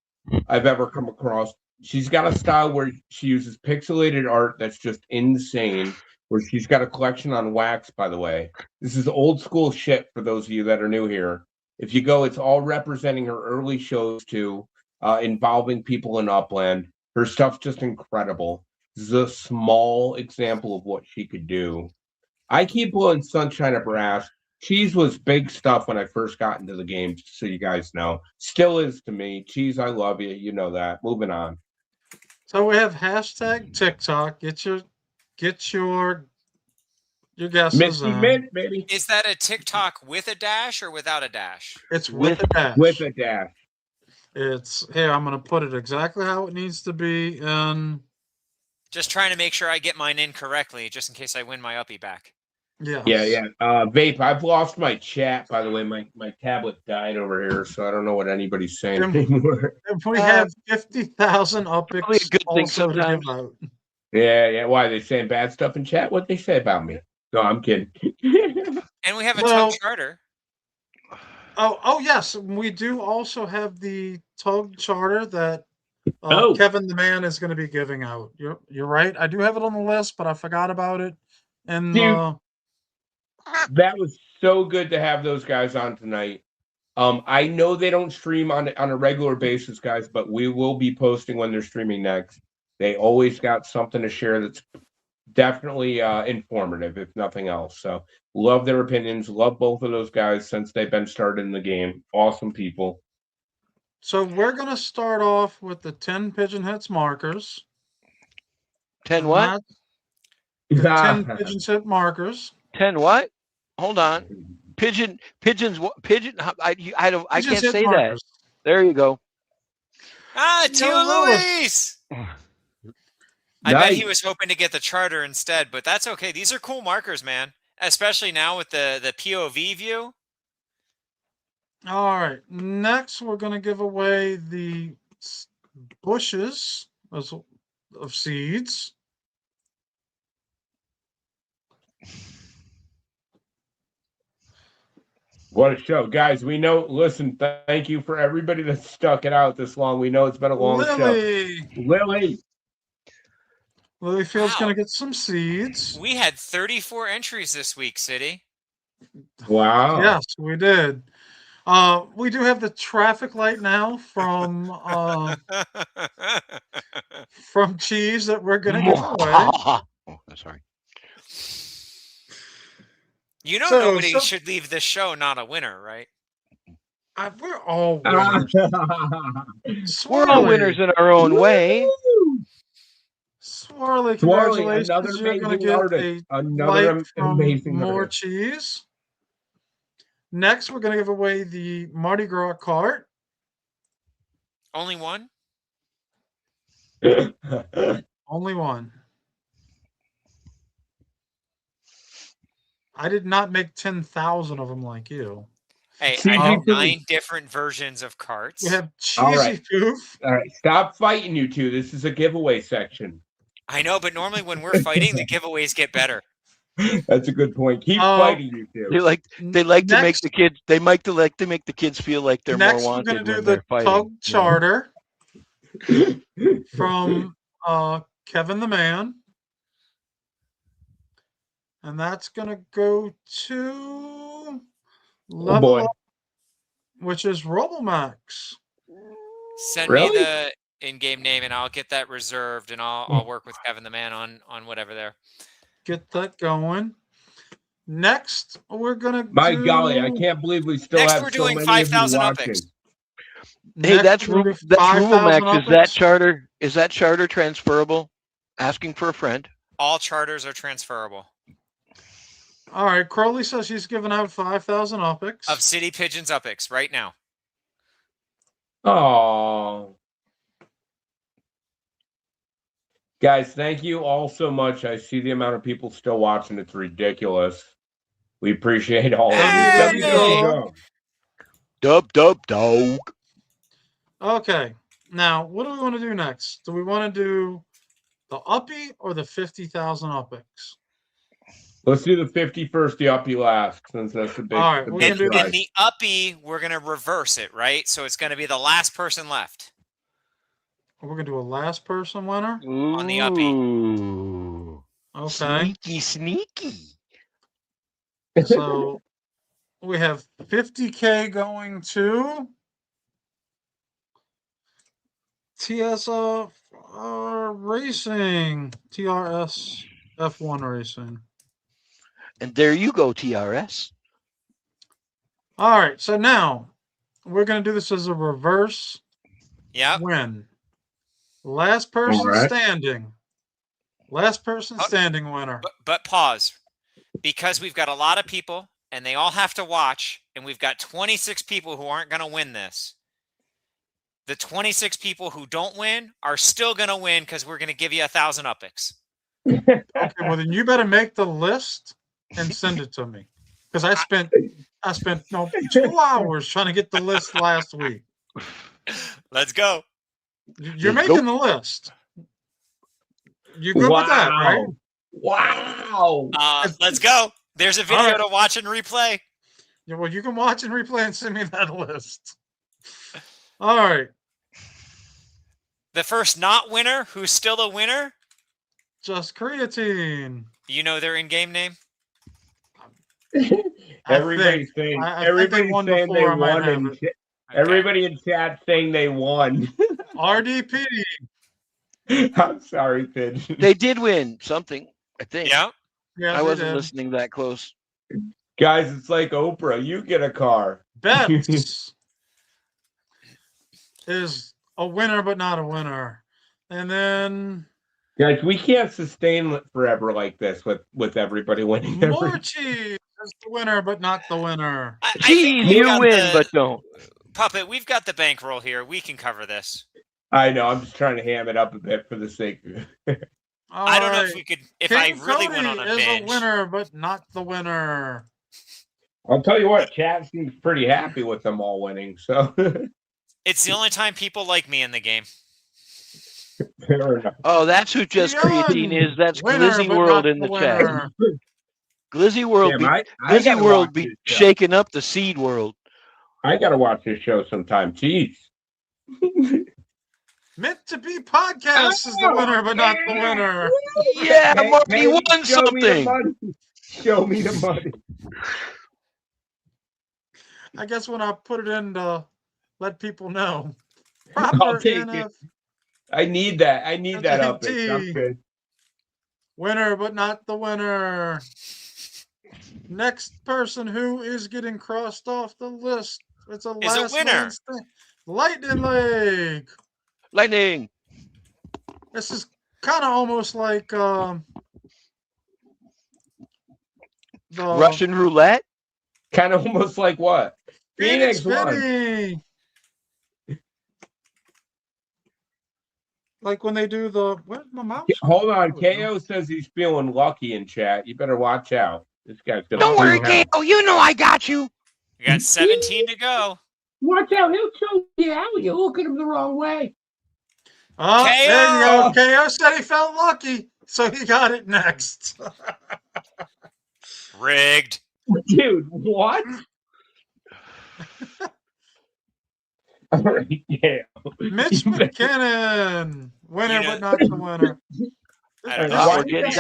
[SPEAKER 2] I've ever come across. She's got a style where she uses pixelated art that's just insane. where she's got a collection on wax, by the way. This is old school shit for those of you that are new here. If you go, it's all representing her early shows too, involving people in Upland. Her stuff's just incredible. This is a small example of what she could do. I keep blowing sunshine up her ass. Cheese was big stuff when I first got into the game, so you guys know. Still is to me. Cheese, I love you. You know that. Moving on.
[SPEAKER 3] So we have hashtag TikTok. Get your guesses
[SPEAKER 2] Misty
[SPEAKER 3] in.
[SPEAKER 2] Mint, baby.
[SPEAKER 6] Is that a TikTok with a dash or without a dash?
[SPEAKER 3] It's with a dash.
[SPEAKER 2] With a dash.
[SPEAKER 3] It's here. I'm going to put it exactly how it needs to be. And
[SPEAKER 6] Just trying to make sure I get mine in correctly, just in case I win my uppie back.
[SPEAKER 3] yeah,
[SPEAKER 2] Yeah. Vape, I've lost my chat, by the way. My tablet died over here, so I don't know what anybody's saying anymore.
[SPEAKER 3] If we have 50,000
[SPEAKER 4] Probably a
[SPEAKER 3] uppies
[SPEAKER 4] good thing
[SPEAKER 3] also to give
[SPEAKER 4] sometimes.
[SPEAKER 3] out.
[SPEAKER 2] Yeah. Why, they saying bad stuff in chat? What'd they say about me? No, I'm kidding.
[SPEAKER 6] And we have a
[SPEAKER 3] Well-
[SPEAKER 6] tug charter.
[SPEAKER 3] Oh yes, we do also have the tug charter that
[SPEAKER 2] Oh.
[SPEAKER 3] Kevin the Man is going to be giving out. You're right. I do have it on the list, but I forgot about it. And
[SPEAKER 2] Dude. That was so good to have those guys on tonight. I know they don't stream on a regular basis, guys, but we will be posting when they're streaming next. They always got something to share that's definitely informative, if nothing else. So love their opinions. Love both of those guys since they've been started in the game. Awesome people.
[SPEAKER 3] so we're going to start off with the 10 Pigeon Hits markers.
[SPEAKER 4] 10 what?
[SPEAKER 3] The 10 Pigeon Hit markers.
[SPEAKER 4] 10 what? Hold on. Pigeons. Pigeon. I
[SPEAKER 3] Pigeon
[SPEAKER 4] can't
[SPEAKER 3] Hit
[SPEAKER 4] say that.
[SPEAKER 3] markers.
[SPEAKER 4] There you go.
[SPEAKER 6] Ah, Tio
[SPEAKER 3] No,
[SPEAKER 6] Luis! I bet
[SPEAKER 2] Nice.
[SPEAKER 6] he was hoping to get the charter instead, but that's okay. These are cool markers, man. Especially now with the POV view.
[SPEAKER 3] All right. Next, we're going to give away the bushes of seeds.
[SPEAKER 2] What a show. Guys, we know, listen, thank you for everybody that stuck it out this long. We know it's been a long
[SPEAKER 3] Lily.
[SPEAKER 2] show. Lily.
[SPEAKER 3] Lilyfield's
[SPEAKER 6] Wow.
[SPEAKER 3] going to get some seeds.
[SPEAKER 6] We had 34 entries this week, City.
[SPEAKER 2] Wow.
[SPEAKER 3] Yes, we did. We do have the traffic light now from Cheese that we're going to give away.
[SPEAKER 4] Oh, sorry.
[SPEAKER 6] You know,
[SPEAKER 3] So-
[SPEAKER 6] nobody should leave this show not a winner, right?
[SPEAKER 3] We're all winners.
[SPEAKER 4] We're all
[SPEAKER 3] Swirly.
[SPEAKER 4] winners in our own way.
[SPEAKER 3] Swirly,
[SPEAKER 2] Swirly,
[SPEAKER 3] congratulations.
[SPEAKER 2] another
[SPEAKER 3] You're going to
[SPEAKER 2] amazing
[SPEAKER 3] get
[SPEAKER 2] artist.
[SPEAKER 3] a
[SPEAKER 2] Another
[SPEAKER 3] light from
[SPEAKER 2] amazing
[SPEAKER 3] More
[SPEAKER 2] artist.
[SPEAKER 3] Cheese. Next, we're going to give away the Mardi Gras cart.
[SPEAKER 6] Only one?
[SPEAKER 3] Only one. I did not make 10,000 of them like you.
[SPEAKER 6] Hey,
[SPEAKER 2] See,
[SPEAKER 6] I have
[SPEAKER 2] you-
[SPEAKER 6] 9 different versions of carts.
[SPEAKER 3] We have Cheesy
[SPEAKER 2] All right.
[SPEAKER 3] Poof.
[SPEAKER 2] All right, stop fighting, you two. This is a giveaway section.
[SPEAKER 6] I know, but normally when we're fighting, the giveaways get better.
[SPEAKER 2] That's a good point. Keep fighting, you two.
[SPEAKER 4] They like to make
[SPEAKER 3] Next-
[SPEAKER 4] the kids. They like to make the kids feel like they're
[SPEAKER 3] Next,
[SPEAKER 4] more
[SPEAKER 3] we're going
[SPEAKER 4] wanted
[SPEAKER 3] to do
[SPEAKER 4] when
[SPEAKER 3] the
[SPEAKER 4] they're fighting.
[SPEAKER 3] tug charter from Kevin the Man. And that's going to go to level
[SPEAKER 2] boy.
[SPEAKER 3] up, which is Robomax.
[SPEAKER 6] Send
[SPEAKER 2] Really?
[SPEAKER 6] me the in-game name, and I'll get that reserved, and I'll work with Kevin the Man on whatever there.
[SPEAKER 3] Get that going. Next, we're going to
[SPEAKER 2] My golly, I can't believe we still
[SPEAKER 6] Next,
[SPEAKER 2] have
[SPEAKER 6] we're
[SPEAKER 2] so
[SPEAKER 6] doing
[SPEAKER 2] many
[SPEAKER 6] 5,000
[SPEAKER 2] of you watching.
[SPEAKER 6] Uppies.
[SPEAKER 4] Hey, that's Rule Max. Is that charter transferable? Asking for a friend.
[SPEAKER 6] All charters are transferable.
[SPEAKER 3] All right, Crowley says she's giving out 5,000 Uppies.
[SPEAKER 6] Of City Pigeons Uppies right now.
[SPEAKER 2] Oh, guys, thank you all so much. I see the amount of people still watching. It's ridiculous. We appreciate all of you.
[SPEAKER 3] Hey!
[SPEAKER 2] WWW.
[SPEAKER 4] Dog.
[SPEAKER 3] Okay, now what do we want to do next? Do we want to do the Uppie or the 50,000 Uppies?
[SPEAKER 2] Let's do the 51st, the uppie last, since that's the big.
[SPEAKER 3] All right,
[SPEAKER 2] the
[SPEAKER 3] we're
[SPEAKER 2] big
[SPEAKER 3] gonna do
[SPEAKER 2] prize.
[SPEAKER 6] In the uppie, we're going to reverse it, right? So it's going to be the last person left.
[SPEAKER 3] We're going to do a last person winner.
[SPEAKER 6] On the uppie.
[SPEAKER 4] Ooh.
[SPEAKER 3] Okay.
[SPEAKER 4] Sneaky.
[SPEAKER 3] So we have 50K going to TSF Racing, TRS F1 Racing.
[SPEAKER 4] And there you go, TRS.
[SPEAKER 3] All right, so now we're going to do this as a reverse win. Last person standing. Last person standing winner.
[SPEAKER 6] But pause. Because we've got a lot of people and they all have to watch, and we've got 26 people who aren't going to win this. The 26 people who don't win are still going to win because we're going to give you 1,000 Uppies.
[SPEAKER 3] Okay, well then you better make the list and send it to me. Because I spent 2 hours trying to get the list last week.
[SPEAKER 6] Let's go.
[SPEAKER 3] You're making the list. You good with that, right?
[SPEAKER 2] Wow.
[SPEAKER 6] Let's go. There's a video to watch and replay.
[SPEAKER 3] Yeah, well, you can watch and replay and send me that list. All right.
[SPEAKER 6] The first not winner, who's still a winner?
[SPEAKER 3] Just Creatine.
[SPEAKER 6] You know their in-game name?
[SPEAKER 2] Everybody's saying they won. Everybody in chat saying they won.
[SPEAKER 3] RDP.
[SPEAKER 2] I'm sorry, Pigeon.
[SPEAKER 4] They did win something, I think.
[SPEAKER 6] Yeah.
[SPEAKER 4] I wasn't listening that close.
[SPEAKER 2] Guys, it's like Oprah. You get a car.
[SPEAKER 3] Bets is a winner, but not a winner. And then
[SPEAKER 2] guys, we can't sustain it forever like this with everybody winning.
[SPEAKER 3] Morchi is the winner, but not the winner.
[SPEAKER 4] You win, but don't.
[SPEAKER 6] Puppet, we've got the bankroll here. We can cover this.
[SPEAKER 2] I know. I'm just trying to ham it up a bit for the sake of it.
[SPEAKER 6] I don't know if we could. If I really went on a
[SPEAKER 3] is
[SPEAKER 6] binge.
[SPEAKER 3] a winner, but not the winner.
[SPEAKER 2] I'll tell you what, chat seems pretty happy with them all winning. So
[SPEAKER 6] it's the only time people like me in the game.
[SPEAKER 2] Fair enough.
[SPEAKER 4] Oh, that's who Just Creatine is. That's Glizzy World in the chat. Glizzy World, Glizzy World be shaking up the seed world.
[SPEAKER 2] I gotta watch this show sometime. Jeez.
[SPEAKER 3] Meant to Be Podcast is the winner, but not the winner.
[SPEAKER 4] Yeah, Marty won something.
[SPEAKER 2] Show me the money.
[SPEAKER 3] I guess when I put it in to let people know.
[SPEAKER 2] I'll take it. I need that. I need that up. I'm good.
[SPEAKER 3] Winner, but not the winner. Next person who is getting crossed off the list. It's a last
[SPEAKER 6] winner.
[SPEAKER 3] Lightning Leg.
[SPEAKER 4] Lightning.
[SPEAKER 3] This is kind of almost like the
[SPEAKER 4] Russian roulette.
[SPEAKER 2] Kind of almost like what? Phoenix
[SPEAKER 3] won. Like when they do the where's my mouse?
[SPEAKER 2] Hold on, KO says he's feeling lucky in chat. You better watch out. This guy's gonna.
[SPEAKER 4] Don't worry, KO. You know I got you.
[SPEAKER 6] You got 17 to go.
[SPEAKER 2] Watch out! He'll choke you out. You look at him the wrong way.
[SPEAKER 3] Oh, KO. There you go. KO said he felt lucky, so he got it next.
[SPEAKER 6] Rigged.
[SPEAKER 2] Dude, what? All right, yeah.
[SPEAKER 3] Mitch McKinnon, winner, but not the winner.
[SPEAKER 4] We're getting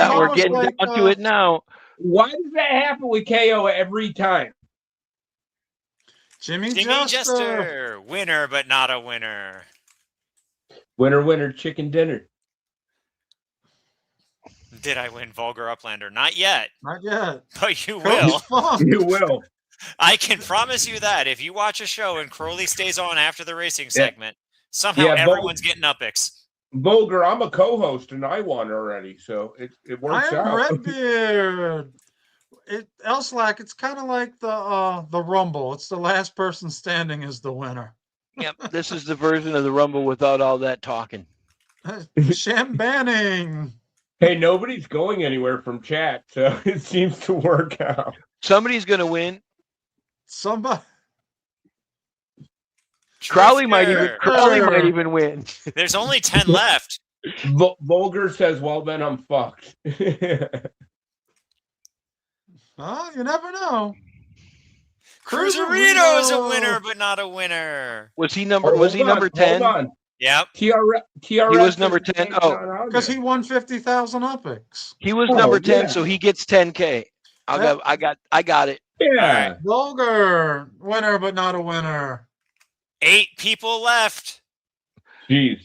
[SPEAKER 4] down to it now.
[SPEAKER 2] Why does that happen with KO every time?
[SPEAKER 3] Jimmy
[SPEAKER 6] Jester, winner, but not a winner.
[SPEAKER 2] Winner, winner, chicken dinner.
[SPEAKER 6] Did I win Vulgar Uplander? Not yet.
[SPEAKER 3] Not yet.
[SPEAKER 6] But you will.
[SPEAKER 2] You will.
[SPEAKER 6] I can promise you that if you watch a show and Crowley stays on after the racing segment, somehow everyone's getting Uppies.
[SPEAKER 2] Vulgar, I'm a co-host and I won already, so it works out.
[SPEAKER 3] Redbeard. Elslack, it's kind of like the Rumble. It's the last person standing is the winner.
[SPEAKER 4] Yep, this is the version of the Rumble without all that talking.
[SPEAKER 3] Shambanning.
[SPEAKER 2] Hey, nobody's going anywhere from chat, so it seems to work out.
[SPEAKER 4] Somebody's going to win.
[SPEAKER 3] Somebody.
[SPEAKER 4] Crowley might even win.
[SPEAKER 6] There's only 10 left.
[SPEAKER 2] Vulgar says, well, then I'm fucked.
[SPEAKER 3] Oh, you never know.
[SPEAKER 6] Cruiserino is a winner, but not a winner.
[SPEAKER 4] Was he number 10?
[SPEAKER 6] Yep.
[SPEAKER 2] TRX
[SPEAKER 4] He was number 10.
[SPEAKER 3] Because he won 50,000 Uppies.
[SPEAKER 4] He was number 10,
[SPEAKER 2] yeah.
[SPEAKER 4] so he gets 10K. I got it.
[SPEAKER 2] Yeah.
[SPEAKER 3] Vulgar winner, but not a winner.
[SPEAKER 6] 8 people left.
[SPEAKER 2] Jeez.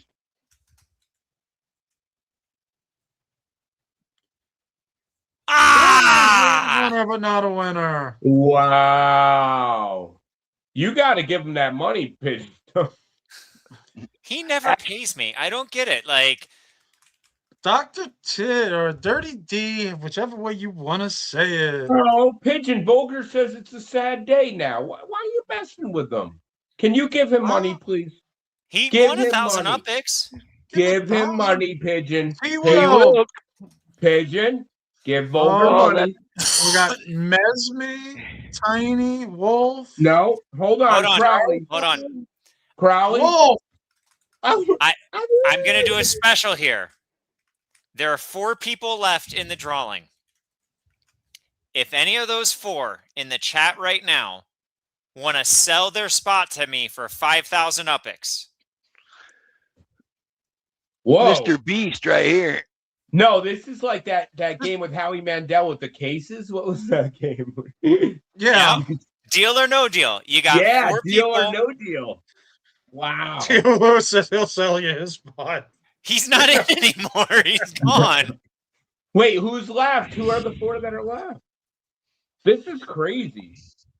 [SPEAKER 6] Ah!
[SPEAKER 3] Winner, but not a winner.
[SPEAKER 2] Wow. You got to give him that money, Pigeon.
[SPEAKER 6] He never pays me. I don't get it. Like,
[SPEAKER 3] Dr. Tit or Dirty D, whichever way you want to say it.
[SPEAKER 2] Oh, Pigeon Vulgar says it's a sad day now. Why are you messing with him? Can you give him money, please?
[SPEAKER 6] he
[SPEAKER 2] Give
[SPEAKER 6] won
[SPEAKER 2] him
[SPEAKER 6] 1,000
[SPEAKER 2] money.
[SPEAKER 6] Uppies.
[SPEAKER 2] Give him money, Pigeon.
[SPEAKER 3] He
[SPEAKER 2] Pigeon,
[SPEAKER 3] will.
[SPEAKER 2] Pigeon, give Vulgar
[SPEAKER 3] Oh,
[SPEAKER 2] money.
[SPEAKER 3] We got Mesme, Tiny, Wolf.
[SPEAKER 2] No, hold on,
[SPEAKER 6] Hold on.
[SPEAKER 2] Crowley.
[SPEAKER 6] Hold on.
[SPEAKER 2] Crowley.
[SPEAKER 3] Wolf.
[SPEAKER 6] I'm going to do a special here. There are 4 people left in the drawing. If any of those 4 in the chat right now want to sell their spot to me for 5,000 Uppies.
[SPEAKER 2] Whoa.
[SPEAKER 4] Mr. Beast right here.
[SPEAKER 2] No, this is like that game with Howie Mandel with the cases. What was that game?
[SPEAKER 3] Yeah.
[SPEAKER 6] Yep. Deal or no deal. You got 4
[SPEAKER 2] deal
[SPEAKER 6] people.
[SPEAKER 2] or no deal. Wow.
[SPEAKER 3] Theo says he'll sell you his spot.
[SPEAKER 6] He's not in anymore. He's gone.
[SPEAKER 2] Wait, who's left? Who are the 4 that are left? This is crazy.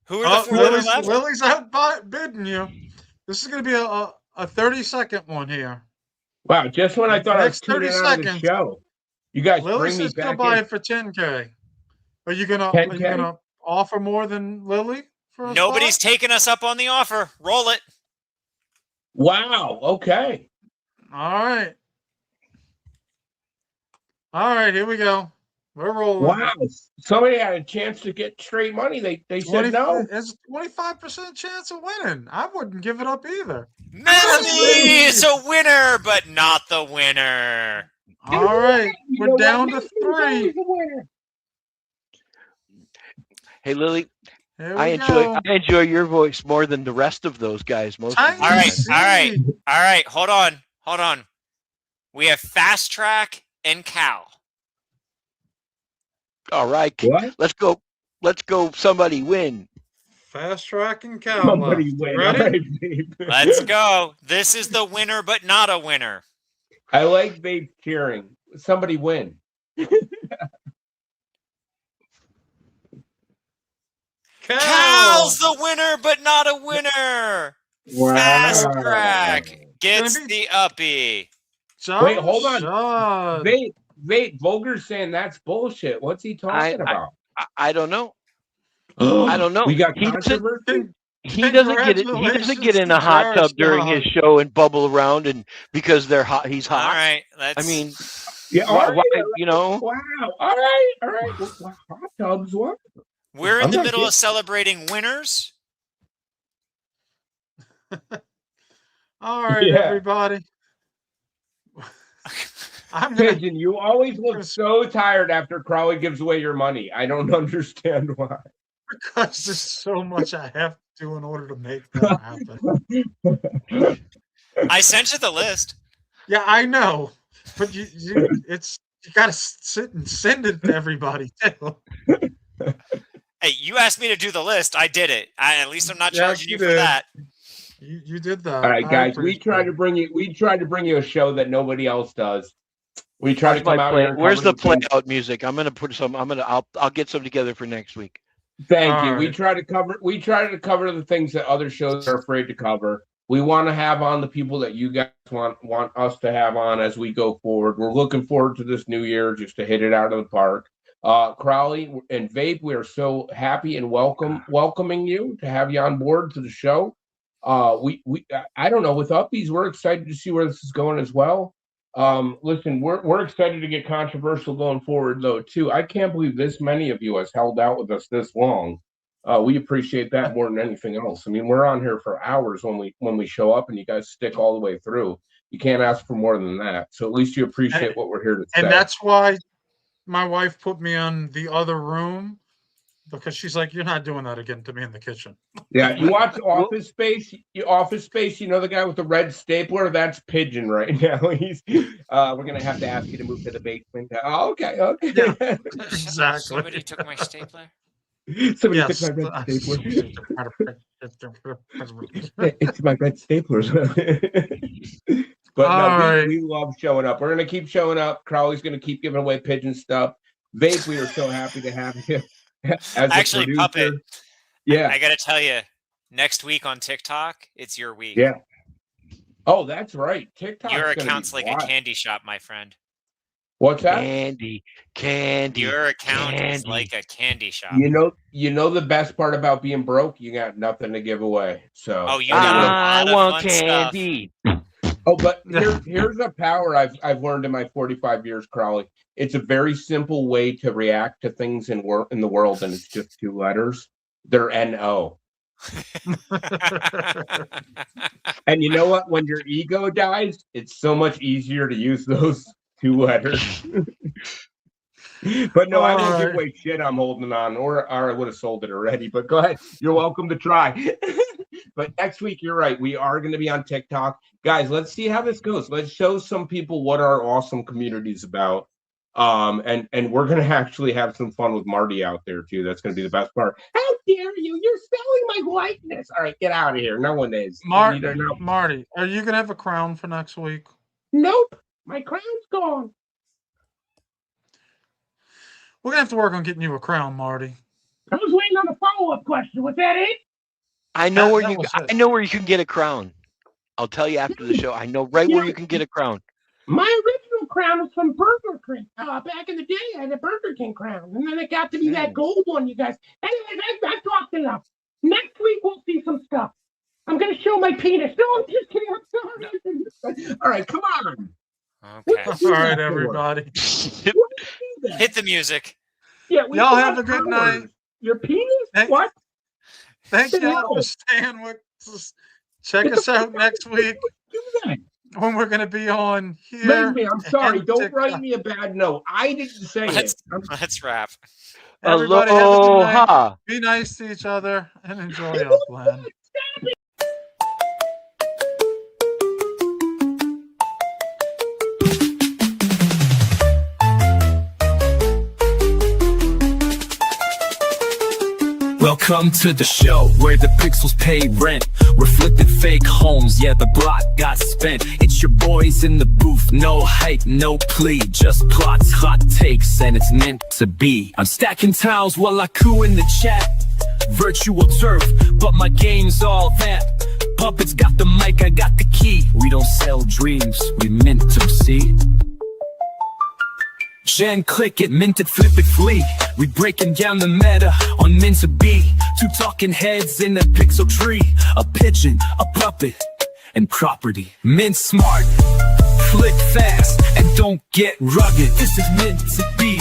[SPEAKER 6] Who are the 4 that are left?
[SPEAKER 3] Lily's out bidding you. This is going to be a 30-second one here.
[SPEAKER 2] Wow, just when I thought I was
[SPEAKER 3] Next 30
[SPEAKER 2] tuning out of the
[SPEAKER 3] seconds.
[SPEAKER 2] show. You guys
[SPEAKER 3] Lily
[SPEAKER 2] bring me
[SPEAKER 3] says she'll
[SPEAKER 2] back
[SPEAKER 3] buy
[SPEAKER 2] in.
[SPEAKER 3] it for 10K. Are you gonna
[SPEAKER 2] 10K?
[SPEAKER 3] offer more than Lily for a
[SPEAKER 6] Nobody's
[SPEAKER 3] spot?
[SPEAKER 6] taking us up on the offer. Roll it.
[SPEAKER 2] Wow, okay.
[SPEAKER 3] All right. All right, here we go. We're rolling.
[SPEAKER 2] Wow. Somebody had a chance to get straight money. They said no.
[SPEAKER 3] It's a 25% chance of winning. I wouldn't give it up either.
[SPEAKER 6] Messi is a winner, but not the winner.
[SPEAKER 3] All right, we're down to 3.
[SPEAKER 4] Hey, Lily,
[SPEAKER 3] Here we
[SPEAKER 4] I
[SPEAKER 3] go.
[SPEAKER 4] enjoy your voice more than the rest of those guys. Most of
[SPEAKER 3] Tiny
[SPEAKER 6] All right,
[SPEAKER 3] C.
[SPEAKER 6] all right, all right. Hold on. We have Fast Track and Cal.
[SPEAKER 4] All right,
[SPEAKER 2] What?
[SPEAKER 4] let's go. Somebody win.
[SPEAKER 3] Fast Track and Cow.
[SPEAKER 2] Somebody win.
[SPEAKER 3] Ready?
[SPEAKER 2] All right, babe.
[SPEAKER 6] Let's go. This is the winner, but not a winner.
[SPEAKER 2] I like babe cheering. Somebody win.
[SPEAKER 6] Cal's the winner, but not a winner.
[SPEAKER 2] Wow.
[SPEAKER 6] Fast Track gets
[SPEAKER 3] Gonna be-
[SPEAKER 6] the Uppie.
[SPEAKER 2] Wait, hold on.
[SPEAKER 3] Shot.
[SPEAKER 2] Vape, Vulgar's saying that's bullshit. What's he talking about?
[SPEAKER 4] I don't know. I don't know.
[SPEAKER 2] We got
[SPEAKER 4] He doesn't-
[SPEAKER 2] controversy?
[SPEAKER 4] He doesn't get it. He doesn't get in a hot tub during his show and bubble around, and because they're hot, he's
[SPEAKER 6] All
[SPEAKER 4] hot.
[SPEAKER 6] right, let's.
[SPEAKER 4] I mean,
[SPEAKER 2] Yeah,
[SPEAKER 4] why,
[SPEAKER 2] all right,
[SPEAKER 4] you know,
[SPEAKER 2] Wow. All right. Hot tubs, what?
[SPEAKER 6] we're in
[SPEAKER 2] I'm
[SPEAKER 6] the
[SPEAKER 2] not
[SPEAKER 6] middle
[SPEAKER 2] kidding.
[SPEAKER 6] of celebrating winners.
[SPEAKER 3] All right,
[SPEAKER 2] Yeah.
[SPEAKER 3] everybody. I'm gonna,
[SPEAKER 2] Pigeon, you always look so tired after Crowley gives away your money. I don't understand why.
[SPEAKER 3] because there's so much I have to do in order to make that happen.
[SPEAKER 6] I sent you the list.
[SPEAKER 3] Yeah, I know, but you got to sit and send it to everybody too.
[SPEAKER 6] Hey, you asked me to do the list. I did it. At least I'm not
[SPEAKER 3] Yes,
[SPEAKER 6] charging
[SPEAKER 3] you
[SPEAKER 6] you for
[SPEAKER 3] did.
[SPEAKER 6] that.
[SPEAKER 3] You did that.
[SPEAKER 2] All right,
[SPEAKER 3] I
[SPEAKER 2] guys. We
[SPEAKER 3] appreciate
[SPEAKER 2] tried to
[SPEAKER 3] it.
[SPEAKER 2] bring you a show that nobody else does. We try to
[SPEAKER 4] where's my
[SPEAKER 2] come out
[SPEAKER 4] play-
[SPEAKER 2] here. and
[SPEAKER 4] where's
[SPEAKER 2] cover
[SPEAKER 4] the play
[SPEAKER 2] things.
[SPEAKER 4] out music? I'm gonna put some. I'll get some together for next week.
[SPEAKER 2] Thank
[SPEAKER 3] All
[SPEAKER 2] you. We
[SPEAKER 3] right.
[SPEAKER 2] try to cover the things that other shows are afraid to cover. We want to have on the people that you guys want us to have on as we go forward. We're looking forward to this new year just to hit it out of the park. Crowley and Vape, we are so happy and welcoming you to have you on board to the show. I don't know, with Uppies, we're excited to see where this is going as well. Listen, we're excited to get controversial going forward though too. I can't believe this many of you has held out with us this long. We appreciate that more than anything else. I mean, we're on here for hours when we show up, and you guys stick all the way through. You can't ask for more than that. So at least you appreciate what we're here to say.
[SPEAKER 3] And that's why my wife put me on the other room, because she's like, "You're not doing that again to me in the kitchen."
[SPEAKER 2] Yeah, you watch Office Space. Office Space. You know the guy with the red stapler? That's Pigeon right now. He's. We're gonna have to ask you to move to the basement. Oh, okay. Okay.
[SPEAKER 3] Yeah, exactly.
[SPEAKER 6] Somebody took my stapler.
[SPEAKER 2] Somebody
[SPEAKER 3] Yes.
[SPEAKER 2] took my red stapler. It's my red staplers. But
[SPEAKER 3] All
[SPEAKER 2] no,
[SPEAKER 3] right.
[SPEAKER 2] we love showing up. We're gonna keep showing up. Crowley's gonna keep giving away Pigeon stuff. Vape, we are so happy to have you as
[SPEAKER 6] Actually,
[SPEAKER 2] a producer.
[SPEAKER 6] Puppet.
[SPEAKER 2] Yeah.
[SPEAKER 6] I got to tell you, next week on TikTok, it's your week.
[SPEAKER 2] Yeah. Oh, that's right. TikTok.
[SPEAKER 6] Your account's like a candy shop, my friend.
[SPEAKER 2] What's that?
[SPEAKER 4] Candy.
[SPEAKER 6] Your account is like a candy shop.
[SPEAKER 2] You know the best part about being broke, you got nothing to give away. So
[SPEAKER 6] Oh, you got a lot of
[SPEAKER 4] want
[SPEAKER 6] fun stuff.
[SPEAKER 4] candy.
[SPEAKER 2] Oh, but here's a power I've learned in my 45 years, Crowley. It's a very simple way to react to things in the world, and it's just 2 letters. They're N-O. And you know what? When your ego dies, it's so much easier to use those 2 letters. But no, I won't give away shit I'm holding on, or I would have sold it already. But go ahead. You're welcome to try. But next week, you're right. We are going to be on TikTok. Guys, let's see how this goes. Let's show some people what our awesome community is about. And we're going to actually have some fun with Marty out there, too. That's going to be the best part. How dare you? You're spelling my likeness. All right, get out of here. No one is.
[SPEAKER 3] Marty, are you going to have a crown for next week?
[SPEAKER 2] Nope. My crown's gone.
[SPEAKER 3] We're going to have to work on getting you a crown, Marty.
[SPEAKER 2] I was waiting on a follow-up question. Was that it?
[SPEAKER 4] I know where
[SPEAKER 3] That
[SPEAKER 4] I know where you can get a crown. I'll tell you after the show. I know right where you can get a crown.
[SPEAKER 2] My original crown was from Burger King. Back in the day, I had a Burger King crown. And then it got to be that gold one, you guys. Anyway, I've talked enough. Next week, we'll see some stuff. I'm going to show my penis. No, I'm just kidding. I'm sorry. All right, come on.
[SPEAKER 6] Okay.
[SPEAKER 3] All right, everybody.
[SPEAKER 6] Hit the music.
[SPEAKER 2] Yeah,
[SPEAKER 3] Y'all have a good night.
[SPEAKER 2] Your penis? What?
[SPEAKER 3] Thank y'all for staying with us. Check us out next week when we're going to be on here.
[SPEAKER 2] I'm sorry. Don't
[SPEAKER 3] TikTok.
[SPEAKER 2] write me a bad note. I didn't say it.
[SPEAKER 6] Let's wrap.
[SPEAKER 3] Everybody have a good night.
[SPEAKER 4] Aloha.
[SPEAKER 3] Be nice to each other and enjoy Upland.
[SPEAKER 1] Welcome to the show where the pixels pay rent. Reflected fake homes, yeah, the block got spent. It's your boys in the booth, no hype, no plea. Just plots, hot takes, and it's meant to be. I'm stacking tiles while I coo in the chat. Virtual turf, but my game's all that. Puppets got the mic, I got the key. We don't sell dreams, we mint them, see? Gen click it, mint it, flip it, flee. We breaking down the meta on mint to be. 2 talking heads in a pixel tree. A pigeon, a puppet, and property. Mint smart, flick fast, and don't get rugged. This is meant to be.